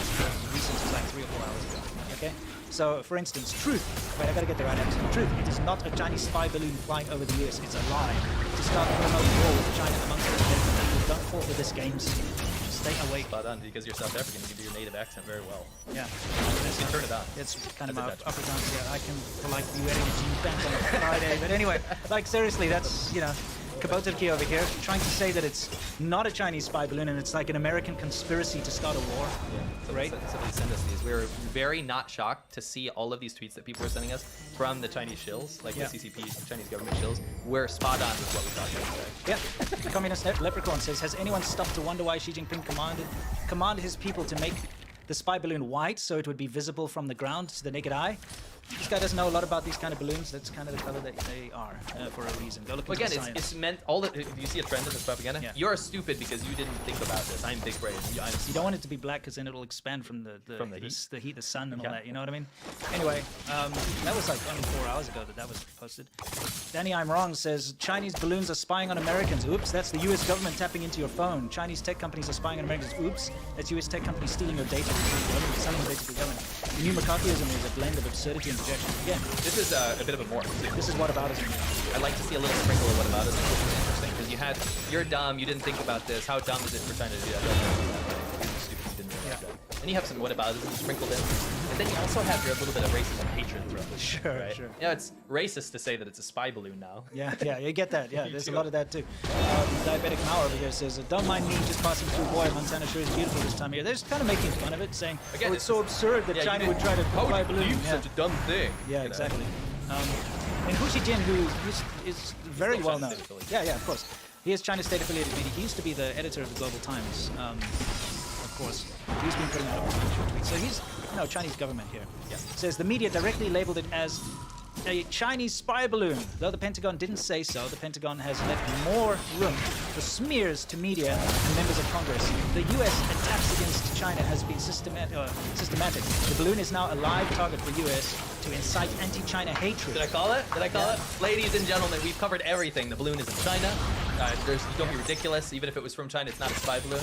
recent as like 3 or 4 hours ago. Okay. So, for instance, truth. Wait, I gotta get the right answer. Truth. It is not a Chinese spy balloon flying over the US. It's a lie. To start a remote war with China amongst the people, don't fall for this games. Stay awake. Spot on, because you're South African, you can do your native accent very well. Yeah. You turn it on. It's kind of my upper dance. Yeah, I can be wearing a jean pants on a Friday. But anyway, seriously, that's, Kabotarki over here trying to say that it's not a Chinese spy balloon and it's like an American conspiracy to start a war. Yeah. Right? Somebody send us these. We were very not shocked to see all of these tweets that people were sending us from the Chinese shills, the CCP, the Chinese government shills. We're spot on with what we thought yesterday. Yeah. The Communist Leprechaun says, has anyone stopped to wonder why Xi Jinping commanded his people to make the spy balloon white so it would be visible from the ground to the naked eye? This guy doesn't know a lot about these kind of balloons. That's kind of the color that they are for a reason. Go look into the science. It's meant if you see a trend in this propaganda, you're stupid because you didn't think about this. I'm big brain. You don't want it to be black because then it'll expand from the heat, the sun, and all that. You know what I mean? Anyway, that was like only 4 hours ago that was posted. Danny, I'm wrong says Chinese balloons are spying on Americans. Oops, that's the U.S. government tapping into your phone. Chinese tech companies are spying on Americans. Oops, that's U.S. tech companies stealing your data, selling your data to the government. The new McCarthyism is a blend of absurdity and projection. Again, this is a bit of a morph too. This is whataboutism. I'd like to see a little sprinkle of whataboutism, which is interesting because you're dumb, you didn't think about this. How dumb is it for China to do that? You're stupid, you didn't realize that. And you have some whataboutism sprinkled in, and then you also have your little bit of racism and hatred throughout this. Sure, right? sure. Yeah, it's racist to say that it's a spy balloon now. Yeah, you get that. Yeah, there's a lot of that too. Diabetic Mao over here says, don't mind me just passing through. Boy, Montana sure is beautiful this time of year. They're just kind of making fun of it, saying, again, it's so absurd that China would try to fly a balloon. Such a dumb thing. Yeah, exactly. And Hu Xijin, who is very well known. Yeah, of course. He is China's state-affiliated media. He used to be the editor of the Global Times. Of course, he's been putting out a bunch of tweets. So he's, Chinese government here. Yeah. Says the media directly labeled it as a Chinese spy balloon. Though the Pentagon didn't say so, the Pentagon has left more room for smears to media and members of Congress. The U.S. attacks against China has been systematic. The balloon is now a live target for U.S. to incite anti-China hatred. Did I call it? Ladies and gentlemen, we've covered everything. The balloon is in China. Don't be ridiculous. Even if it was from China, it's not a spy balloon.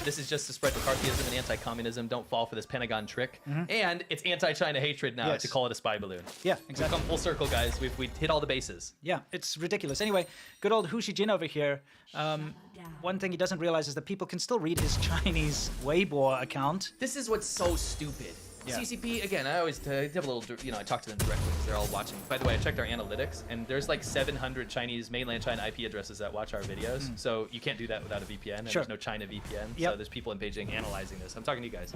This is just to spread McCarthyism and anti-communism. Don't fall for this Pentagon trick. And it's anti-China hatred now to call it a spy balloon. Yeah, exactly. We've come full circle, guys. We've hit all the bases. Yeah, it's ridiculous. Anyway, good old Hu Xijin over here. One thing he doesn't realize is that people can still read his Chinese Weibo account. This is what's so stupid. Yeah. CCP, again, I always have a little, I talk to them directly because they're all watching. By the way, I checked our analytics, and there's like 700 mainland China IP addresses that watch our videos. So you can't do that without a VPN, and there's no China VPN. So there's people in Beijing analyzing this. I'm talking to you guys.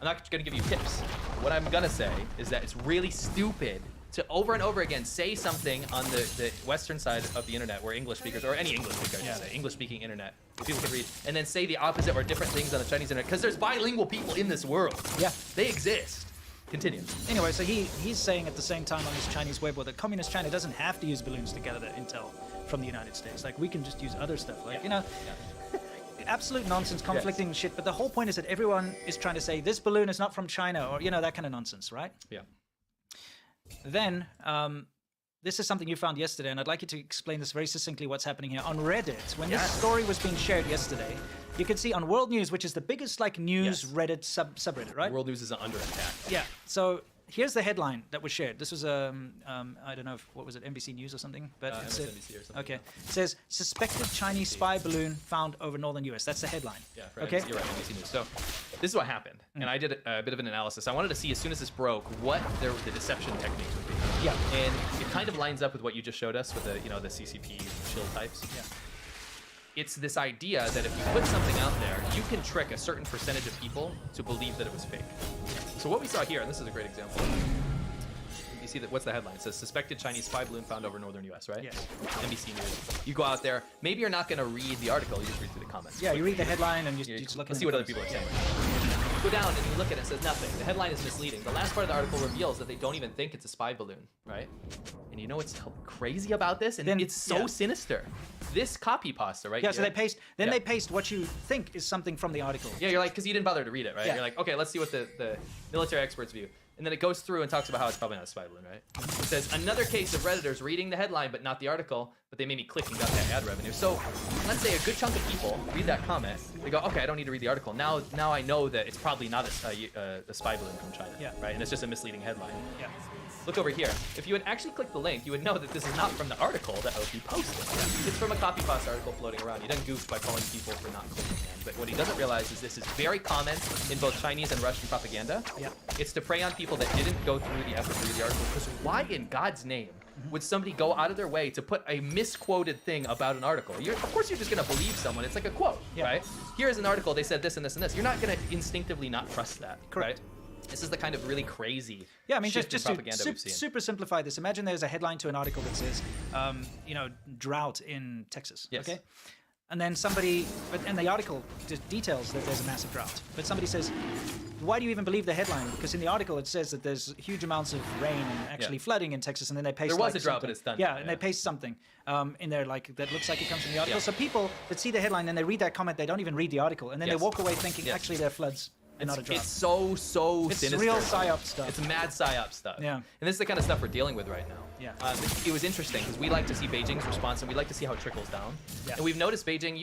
I'm not going to give you tips. What I'm going to say is that it's really stupid to over and over again say something on the Western side of the internet where English speakers, or any English speaker, I should say, English-speaking internet, where people can read, and then say the opposite or different things on the Chinese internet, because there's bilingual people in this world. Yeah. They exist. Continue. Anyway, so he's saying at the same time on this Chinese Weibo that communist China doesn't have to use balloons to gather intel from the United States. Like, we can just use other stuff. Like, you know, absolute nonsense, conflicting shit. But the whole point is that everyone is trying to say this balloon is not from China, or, you know, that kind of nonsense, right? Yeah. Then, this is something you found yesterday, and I'd like you to explain this very succinctly what's happening here. On Reddit, when this story was being shared yesterday, you can see on World News, which is the biggest like news Reddit subreddit, right? World News is under attack. Yeah. So here's the headline that was shared. This was I don't know what was it, NBC News or something, but it said, MSNBC or something. okay. It says suspected Chinese spy balloon found over northern U.S. That's the headline. Yeah. For Okay. NBC, you're right. NBC News. So this is what happened, and I did a bit of an analysis. I wanted to see as soon as this broke what the deception techniques would be. Yeah. And it kind of lines up with what you just showed us with the the CCP shield types. Yeah. It's this idea that if you put something out there, you can trick a certain percentage of people to believe that it was fake. So what we saw here, and this is a great example. You see that? What's the headline? It says suspected Chinese spy balloon found over northern U.S. Right? Yeah. NBC News. You go out there. Maybe you're not going to read the article. You just read through the comments. Yeah, you read the headline and you just look at Let's see what other people are saying. You go down and you look at it. It says nothing. The headline is misleading. The last part of the article reveals that they don't even think it's a spy balloon, right? And you know what's crazy about this? And then it's so sinister. This copy pasta, right? Yeah, so here- they paste. Then they paste what you think is something from the article. Yeah, you're like, because you didn't bother to read it, right? Yeah. You're like, okay, let's see what the military experts view. And then it goes through and talks about how it's probably not a spy balloon, right? It says, another case of Redditors reading the headline but not the article, but they made me click and got that ad revenue. So let's say a good chunk of people read that comment. They go, okay, I don't need to read the article. Now I know that it's probably not a spy balloon from China, right? And it's just a misleading headline. Yeah. Look over here. If you had actually clicked the link, you would know that this is not from the article that OP posted. It's from a copy pasta article floating around. He doesn't goof by calling people for not clicking in. But what he doesn't realize is this is very common in both Chinese and Russian propaganda. Yeah. It's to prey on people that didn't go through the effort to read the article. Because why in God's name would somebody go out of their way to put a misquoted thing about an article? Of course you're just going to believe someone. It's like a quote, right? Here's an article. They said this and this and this. You're not going to instinctively not trust that, right? This is the kind of really crazy shift in propaganda we've seen. Super simplify this. Imagine there's a headline to an article that says, drought in Texas. Yes. Okay. And then and the article details that there's a massive drought. But somebody says, why do you even believe the headline? Because in the article it says that there's huge amounts of rain and actually flooding in Texas, and then they paste. There was like a drought, something. but it's done. Yeah, and they paste something in there like that looks like it comes from the article. So people that see the headline and they read that comment, they don't even read the article, and then they walk away thinking actually there are floods. Not a drought. It's so It's sinister. real psyop stuff. It's mad psyop stuff. Yeah. And this is the kind of stuff we're dealing with right now. Yeah. It was interesting because we like to see Beijing's response and we like to see how it trickles down. Yeah. And we've noticed Beijing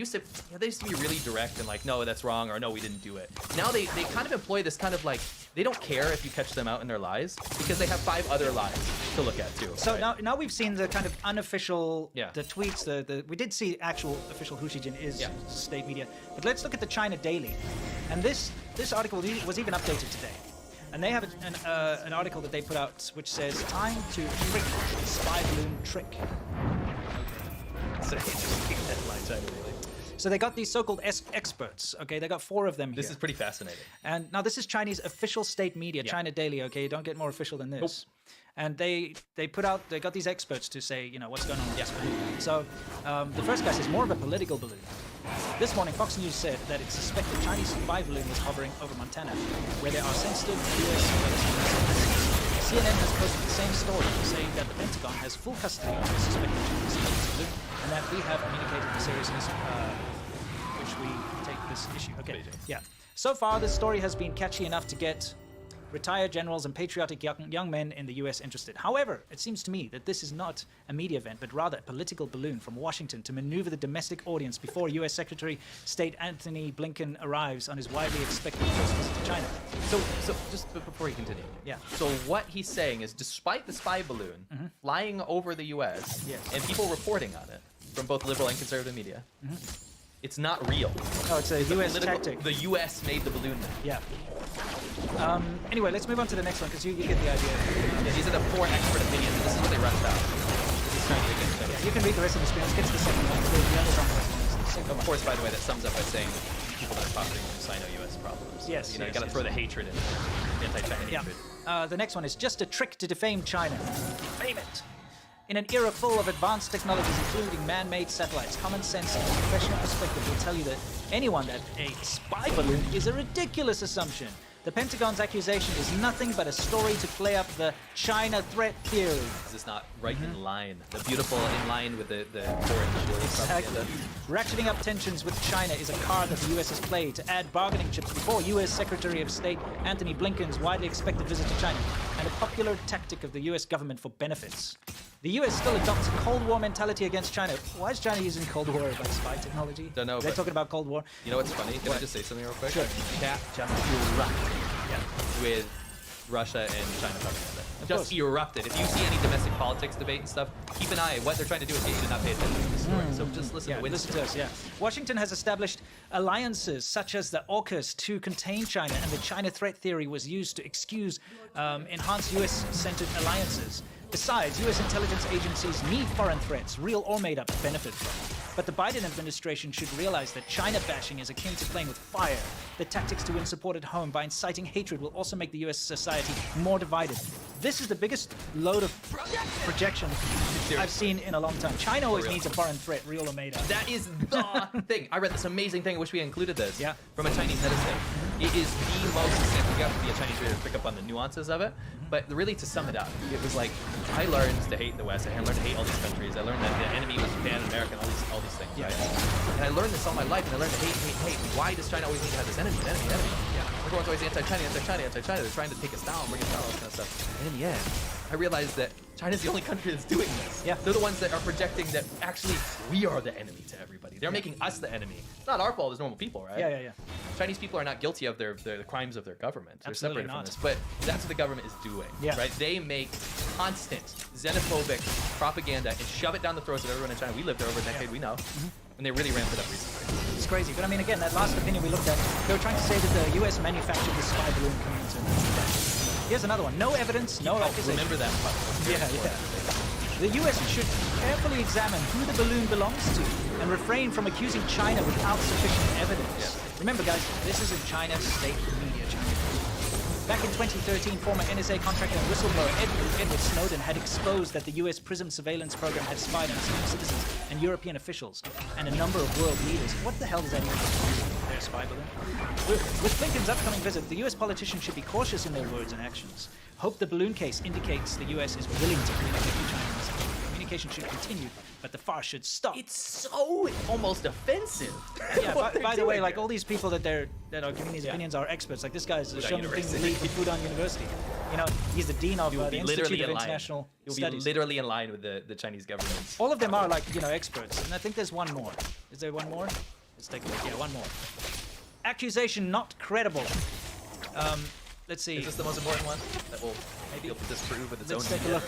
they used to be really direct and like, no, that's wrong, or no, we didn't do it. Now they kind of employ this kind of like, they don't care if you catch them out in their lies because they have 5 other lies to look at too. So right? now we've seen the kind of unofficial, the tweets, we did see actual official Hu Xijin is state media, but let's look at the China Daily. And this article was even updated today. And they have an article that they put out which says, time to trick spy balloon trick. It's an interesting headline, China Daily. So they got these so-called experts, okay? They got 4 of them here. This is pretty fascinating. And now this is Chinese official state media, China Daily, okay? You don't get more official than this. Nope. And they got these experts to say, what's going on with this balloon. So the first guy says, more of a political balloon. This morning, Fox News said that it suspected Chinese spy balloon was hovering over Montana, where there are sensitive U.S. military bases. CNN has posted the same story, saying that the Pentagon has full custody of the suspected Chinese balloon, and that we have communicated the seriousness which we take this issue. Okay. Yeah. So far, this story has been catchy enough to get retired generals and patriotic young men in the U.S. interested. However, it seems to me that this is not a media event, but rather a political balloon from Washington to maneuver the domestic audience before U.S. Secretary State Anthony Blinken arrives on his widely expected first visit to China. So just before you continue. Yeah. So what he's saying is, despite the spy balloon flying over the U.S. and people reporting on it from both liberal and conservative media, it's not real. Oh, it's a U.S. tactic. The U.S. made the balloon now. Yeah. Anyway, let's move on to the next one because you get the idea. Yeah, these are the 4 expert opinions. This is what they rushed out. This is trying to get You can read the rest of the screen. Let's get to the second one. The other one. Of course, by the way, that sums up by saying people that are profiting from Sino-US problems. Yes, You know, yes, you gotta yes. throw the hatred in there, anti-China Yeah. hatred. The next one is just a trick to defame China. Fame it! In an era full of advanced technologies, including man-made satellites, common sense and professional perspective will tell you that anyone that a spy balloon is a ridiculous assumption. The Pentagon's accusation is nothing but a story to play up the China threat theory. Is this not right in line? The beautiful in line with the foreign shield propaganda. Ratcheting up tensions with China is a card that the U.S. has played to add bargaining chips before U.S. Secretary of State Antony Blinken's widely expected visit to China, and a popular tactic of the U.S. government for benefits. The U.S. still adopts a Cold War mentality against China. Why is China using Cold War like spy technology? Don't know. They're but talking about Cold War. You know what's funny? Can I just say something real quick? Sure. Chat just erupted with Russia and China propaganda. Just erupted. If you see any domestic politics debate and stuff, keep an eye. What they're trying to do is get you to not pay attention to the story. So just listen to listen to us, yeah. Washington has established alliances such as the AUKUS to contain China, and the China threat theory was used to excuse enhanced U.S.-centered alliances. Besides, U.S. intelligence agencies need foreign threats, real or made up, to benefit from. But the Biden administration should realize that China bashing is akin to playing with fire. The tactics to win support at home by inciting hatred will also make the U.S. society more divided. This is the biggest load of projection I've seen in a long time. China always needs a foreign threat, real or made up. That is the thing. I read this amazing thing. I wish we included this. Yeah. From a Chinese netizen. It is the most, you have to be a Chinese reader to pick up on the nuances of it. But really, to sum it up, it was like, I learned to hate the West. I learned to hate all these countries. I learned that the enemy was Japan and America and all these things, right? And I learned this all my life, and I learned to hate. Why does China always need to have this enemy? Yeah. Everyone's always anti-China. They're trying to take us down, bring us down, all this kind of stuff. And in the end, I realized that China's the only country that's doing this. Yeah. They're the ones that are projecting that actually we are the enemy to everybody. They're making us the enemy. It's not our fault as normal people, right? Yeah. Chinese people are not guilty of the crimes of their government. They're Absolutely separated not. from this. But that's what the government is doing, right? They make constant xenophobic propaganda and shove it down the throats of everyone in China. We lived there over a decade, we know. And they really ramped it up recently. It's crazy. But I mean, again, that last opinion we looked at, they were trying to say that the U.S. manufactured the spy balloon coming into Here's another one. No evidence, no accusation. Remember that part. The U.S. should carefully examine who the balloon belongs to and refrain from accusing China without sufficient evidence. Remember, guys, this is a China state media channel. Back in 2013, former NSA contractor and whistleblower Edward Snowden had exposed that the U.S. PRISM surveillance program had spied on some citizens and European officials and a number of world leaders. What the hell does that even mean? Their spy balloon? With Blinken's upcoming visit, the U.S. politicians should be cautious in their words and actions. Hope the balloon case indicates the U.S. is willing to communicate with China. Communication should continue, but the farce should stop. It's so almost offensive. Yeah, by the way, like all these people that are giving these opinions are experts. Like this guy's showing things to lead from Fudan University. You know, he's the dean of the Institute of International Studies. You'll be literally in line with the Chinese government. All of them are like, experts. And I think there's one more. Is there one more? Let's take a look. Yeah, one more. Accusation not credible. Let's see. Is this the most important one that will maybe disprove with its own? Let's take a look.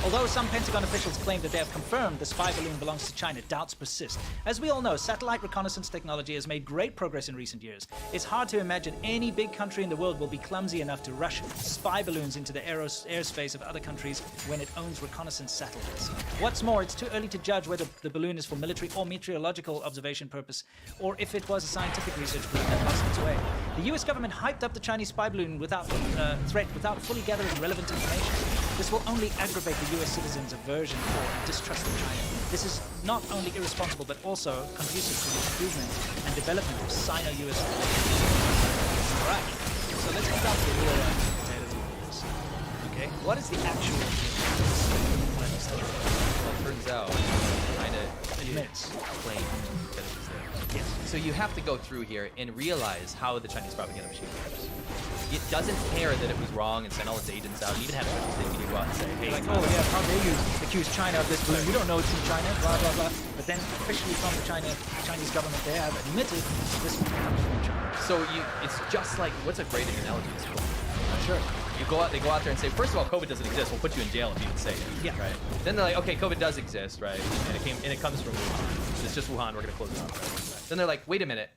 Although some Pentagon officials claim that they have confirmed the spy balloon belongs to China, doubts persist. As we all know, satellite reconnaissance technology has made great progress in recent years. It's hard to imagine any big country in the world will be clumsy enough to rush spy balloons into the airspace of other countries when it owns reconnaissance satellites. What's more, it's too early to judge whether the balloon is for military or meteorological observation purpose, or if it was a scientific research balloon that lost its way. The US government hyped up the Chinese spy balloon without fully gathering relevant information. This will only aggravate the US citizens' aversion for and distrust of China. This is not only irresponsible, but also conducive to the improvement and development of Sino-US relations. Alright, so let's get down to the real potatoes of this. Okay, what is the actual Well, it turns out China admits claimed that it was there. Yes. So you have to go through here and realize how the Chinese propaganda machine works. It doesn't care that it was wrong and sent all its agents out. It even had a media go out and say, hey, like, oh yeah, how dare you accuse China of this balloon? We don't know it's in China, blah, blah, blah. But then officially from the Chinese government, they have admitted this comes from China. So it's just like, what's a great analogy? Sure. They go out there and say, first of all, COVID doesn't exist. We'll put you in jail if you would say it. Yeah. Right. Then they're like, okay, COVID does exist, right? And it comes from Wuhan. It's just Wuhan. We're gonna close it down. Right? Then they're like, wait a minute.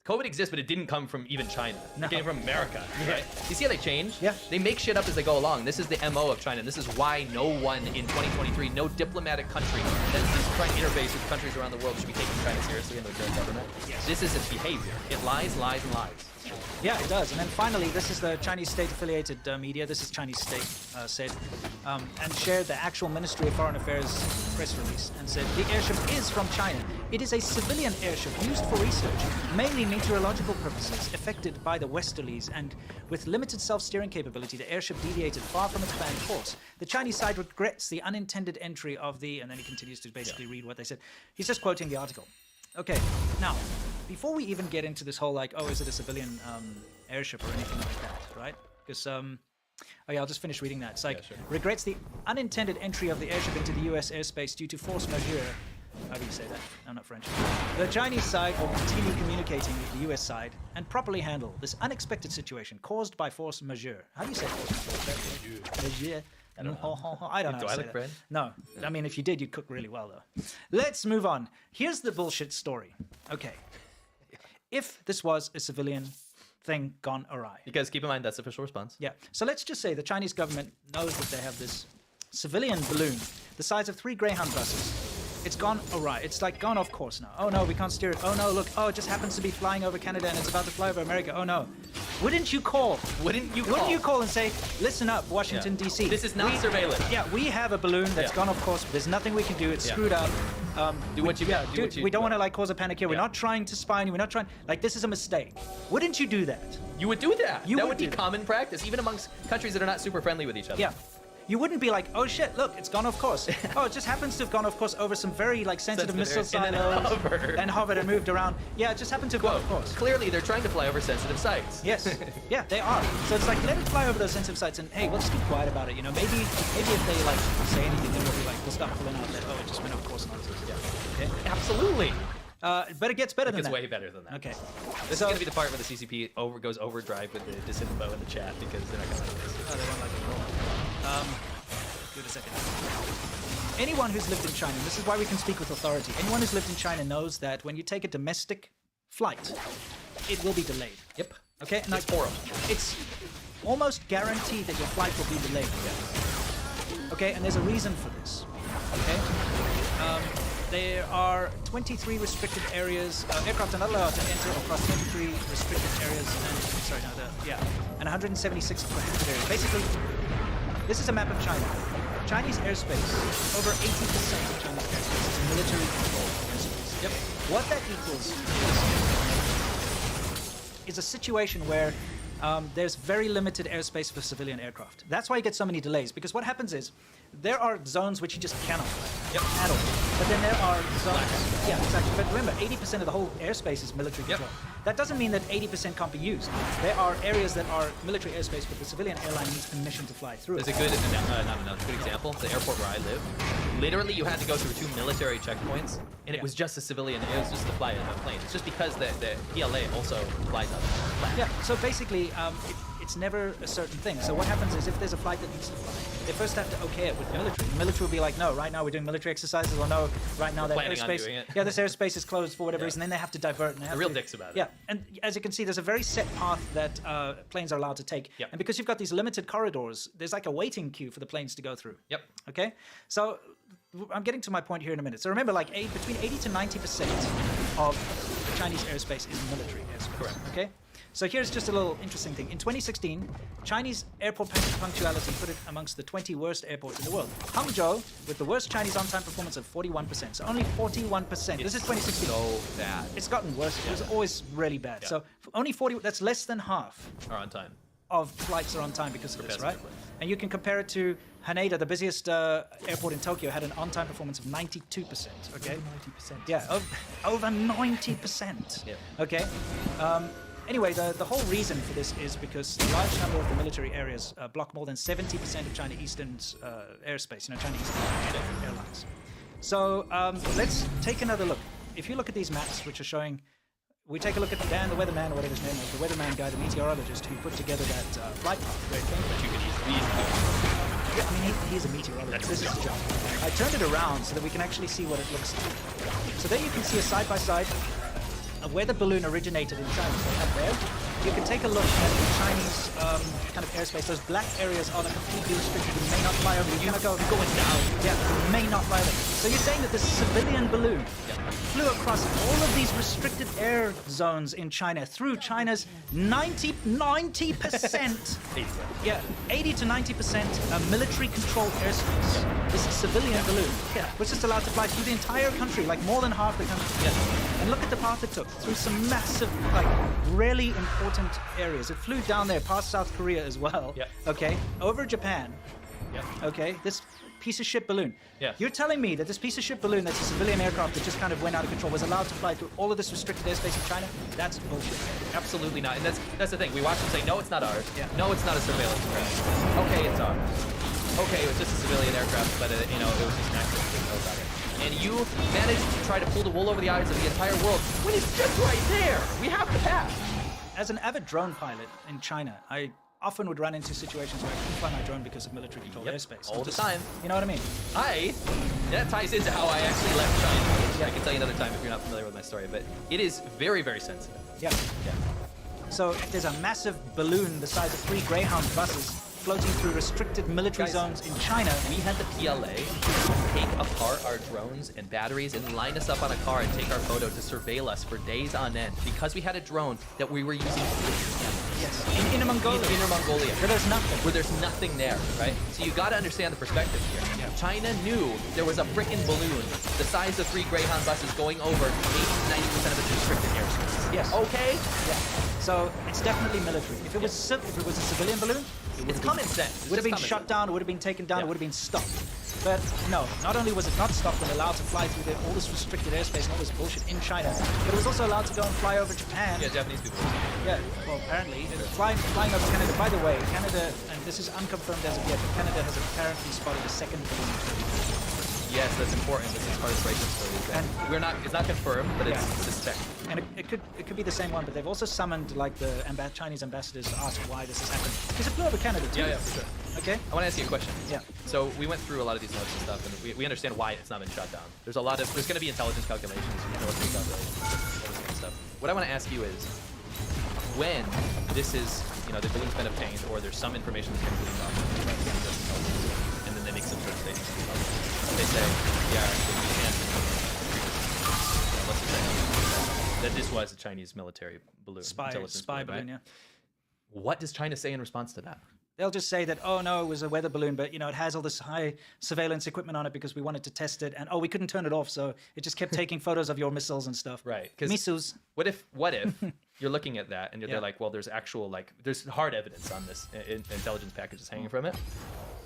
COVID exists, but it didn't come from even China. It came from America, Yeah. right? You see how they change? Yeah. They make shit up as they go along. This is the MO of China, and this is why no one in 2023, no diplomatic country that is trying to interface with countries around the world should be taking China seriously in their current government. Yes. This is its behavior. It lies, lies, and lies. Yeah, it does. And then finally, this is the Chinese state-affiliated media. This is Chinese state said, and shared the actual Ministry of Foreign Affairs press release and said the airship is from China. It is a civilian airship used for research, mainly meteorological purposes, affected by the westerlies, and with limited self-steering capability, the airship deviated far from its planned course. The Chinese side regrets the unintended entry of the, and then he continues to basically read what they said. He's just quoting the article. Okay, now, before we even get into this whole, like, oh, is it a civilian airship or anything like that, right? Because, oh yeah, I'll just finish reading that. It's like, regrets the unintended entry of the airship into the U.S. airspace due to force majeure. How do you say that? I'm not French. The Chinese side will continue communicating with the U.S. side and properly handle this unexpected situation caused by force majeure. How do you say force majeure? I don't know. I don't know. Do I look bread? No. I mean, if you did, you'd cook really well, though. Let's move on. Here's the bullshit story. Okay. If this was a civilian thing gone awry. You guys keep in mind that's the official response. Yeah. So let's just say the Chinese government knows that they have this civilian balloon the size of 3 Greyhound buses. It's gone awry. It's like gone off course now. Oh no, we can't steer it. Oh no, look. Oh, it just happens to be flying over Canada and it's about to fly over America. Oh no. Wouldn't you call? Wouldn't you call and say, listen up, Washington, D.C. This is not surveillance. Yeah, we have a balloon that's gone off course. There's nothing we can do. It's screwed up. Do what you got. We don't want to like cause a panic here. We're not trying to spy on you. We're not trying. Like, this is a mistake. Wouldn't you do that? You would do that. That would be common practice, even amongst countries that are not super friendly with each other. Yeah. You wouldn't be like, oh shit, look, it's gone off course. Oh, it just happens to have gone off course over some very like sensitive missile silos and hovered and moved around. Yeah, it just happened to have gone off course. Clearly, they're trying to fly over sensitive sites. Yes. Yeah, they are. So it's like, let it fly over those sensitive sites and hey, let's keep quiet about it. You know, maybe if they like say anything, then we'll be like, we'll stop pulling out that. Oh, it just went off course nonsense. Yeah. Okay. Absolutely. But it gets better than that. It gets way better than that. Okay. This is going to be the part where the CCP goes overdrive with the disinfo in the chat because they're not going to like this. Oh, they don't like it at all. Give it a second. Anyone who's lived in China, and this is why we can speak with authority, anyone who's lived in China knows that when you take a domestic flight, it will be delayed. Yep. Okay? And like, it's almost guaranteed that your flight will be delayed. Yeah. Okay? And there's a reason for this. Okay? There are 23 restricted areas. Aircraft are not allowed to enter across 23 restricted areas. And 176 prohibited areas. Basically, this is a map of China. Chinese airspace, over 80% of Chinese airspace is military controlled airspace. Yep. What that equals is a situation where there's very limited airspace for civilian aircraft. That's why you get so many delays, because what happens is there are zones which you just cannot fly at all. But then there are zones. Yeah, exactly. But remember, 80% of the whole airspace is military control. That doesn't mean that 80% can't be used. There are areas that are military airspace, but the civilian airline needs permission to fly through. There's a good, good example. The airport where I live, literally you had to go through 2 military checkpoints, and it was just a civilian. It was just to fly a plane. It's just because the PLA also flies out of the plane. Yeah. So basically, it's never a certain thing. So what happens is if there's a flight that needs to fly, they first have to okay it with the military. The military will be like, no, right now we're doing military exercises, or no, right now that airspace, this airspace is closed for whatever reason. Then they have to divert. And they have real dicks about it. Yeah, and as you can see, there's a very set path that planes are allowed to take. And because you've got these limited corridors, there's like a waiting queue for the planes to go through. Yep. Okay, so I'm getting to my point here in a minute. So remember, like between 80 to 90% of Chinese airspace is military airspace. Correct. Okay. So here's just a little interesting thing. In 2016, Chinese airport punctuality put it amongst the 20 worst airports in the world. Hangzhou, with the worst Chinese on-time performance of 41%. So only 41%. This is 2016. So bad. It's gotten worse. It was always really bad. Yeah. So only 40, that's less than half. Are on time. Of flights are on time because of this, right? And you can compare it to Haneda, the busiest airport in Tokyo, had an on-time performance of 92%. Okay? Over 90%. Yeah, over 90%. Yeah. Okay? Anyway, the whole reason for this is because a large number of the military areas block more than 70% of China Eastern's airspace, China Eastern airlines. So let's take another look. If you look at these maps, which are showing, we take a look at Dan, the weatherman, or whatever his name is, the weatherman guy, the meteorologist, who put together that flight path where it came from. Yeah, I mean, he's a meteorologist. This is his job. I turned it around so that we can actually see what it looks like. So there you can see a side-by-side of where the balloon originated in China. So up there, you can take a look at the Chinese kind of airspace. Those black areas are completely restricted. You may not fly over. You cannot go going down. Yeah, you may not fly over. So you're saying that this civilian balloon flew across all of these restricted air zones in China through China's 90%, yeah, 80 to 90% military-controlled airspace. This civilian balloon was just allowed to fly through the entire country, like more than half the country. And look at the path it took through some massive, like really important areas. It flew down there past South Korea as well. Okay, over Japan. Okay, this piece of shit balloon. You're telling me that this piece of shit balloon that's a civilian aircraft that just kind of went out of control was allowed to fly through all of this restricted airspace in China? That's bullshit. Absolutely not. And that's the thing. We watch them say, no, it's not ours. No, it's not a surveillance craft. Okay, it's ours. Okay, it was just a civilian aircraft, but it was just an accident. We didn't know about it. And you managed to try to pull the wool over the eyes of the entire world when it's just right there. We have the path. As an avid drone pilot in China, I often would run into situations where I couldn't fly my drone because of military controlled airspace. All the time. You know what I mean? That ties into how I actually left China. I can tell you another time if you're not familiar with my story, but it is very, very sensitive. So there's a massive balloon the size of 3 Greyhound buses floating through restricted military zones in China. We had the PLA take apart our drones and batteries and line us up on a car and take our photo to surveil us for days on end because we had a drone that we were using in Inner Mongolia. In Inner Mongolia. Where there's nothing. Where there's nothing there, right? So you got to understand the perspective here. China knew there was a freaking balloon the size of 3 Greyhound buses going over 80 to 90% of its restricted airspace. Yes. Okay? So it's definitely military. If it was a civilian balloon, it's common sense. It would have been shut down, it would have been taken down, it would have been stopped. But no, not only was it not stopped and allowed to fly through all this restricted airspace and all this bullshit in China, but it was also allowed to go and fly over Japan. Yeah, Japanese people. Yeah, well, apparently. Flying over Canada. By the way, Canada, and this is unconfirmed as of yet, but Canada has apparently spotted a second balloon. Yes, that's important. This is part of the breaking story. And it's not confirmed, but it's suspected. And it could be the same one, but they've also summoned like the Chinese ambassadors to ask why this has happened. Because it flew over Canada too. Yeah, for sure. Okay. I want to ask you a question. Yeah. So we went through a lot of these notes and stuff, and we understand why it's not been shut down. There's going to be intelligence calculations, military calculations, all this kind of stuff. What I want to ask you is, when this is, the balloon's been obtained, or there's some information that's been gleaned off, and then they make some sort of statement. They say, actually, we can't. Let's just say that this was a Chinese military balloon. Spy balloon, yeah. What does China say in response to that? They'll just say that, oh no, it was a weather balloon, but it has all this high surveillance equipment on it because we wanted to test it, and we couldn't turn it off, so it just kept taking photos of your missiles and stuff. Right. Missiles. What if you're looking at that and they're like, well, there's there's hard evidence on this intelligence packages hanging from it,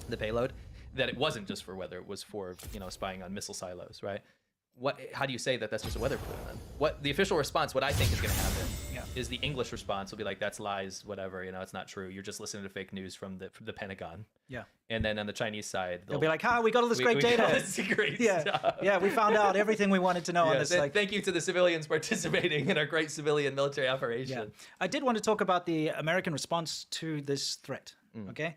the payload, that it wasn't just for weather, it was for spying on missile silos, right? How do you say that that's just a weather balloon then? What the official response, what I think is going to happen, is the English response will be like, that's lies, whatever, it's not true. You're just listening to fake news from the Pentagon. Yeah. And then on the Chinese side, they'll be like, we got all this great data. Got all this great stuff. Yeah, we found out everything we wanted to know on this. Thank you to the civilians participating in our great civilian military operation. Yeah. I did want to talk about the American response to this threat. Okay.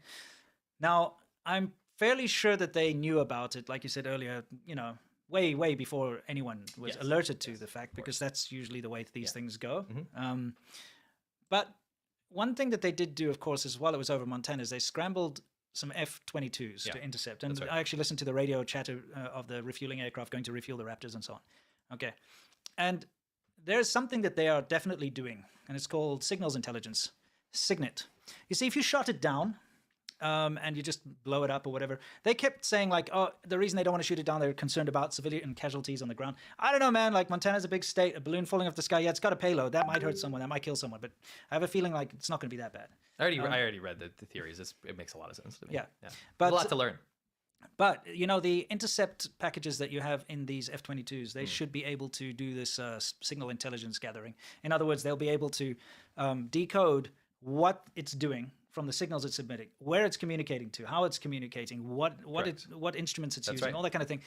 Now, I'm fairly sure that they knew about it, like you said earlier, way before anyone was alerted to the fact, because that's usually the way these things go. But one thing that they did do, of course, is while it was over Montana, is they scrambled some F-22s to intercept. And I actually listened to the radio chatter of the refueling aircraft going to refuel the Raptors and so on. Okay. And there's something that they are definitely doing, and it's called signals intelligence, SIGINT. You see, if you shot it down, and you just blow it up or whatever. They kept saying the reason they don't want to shoot it down, they're concerned about civilian casualties on the ground. I don't know, man. Like, Montana's a big state. A balloon falling off the sky, it's got a payload. That might hurt someone. That might kill someone. But I have a feeling like it's not going to be that bad. I already read the theories. It makes a lot of sense to me. Yeah. But a lot to learn. But, the intercept packages that you have in these F-22s, they should be able to do this signal intelligence gathering. In other words, they'll be able to decode what it's doing from the signals it's submitting, where it's communicating to, how it's communicating, what instruments it's using, all that kind of thing.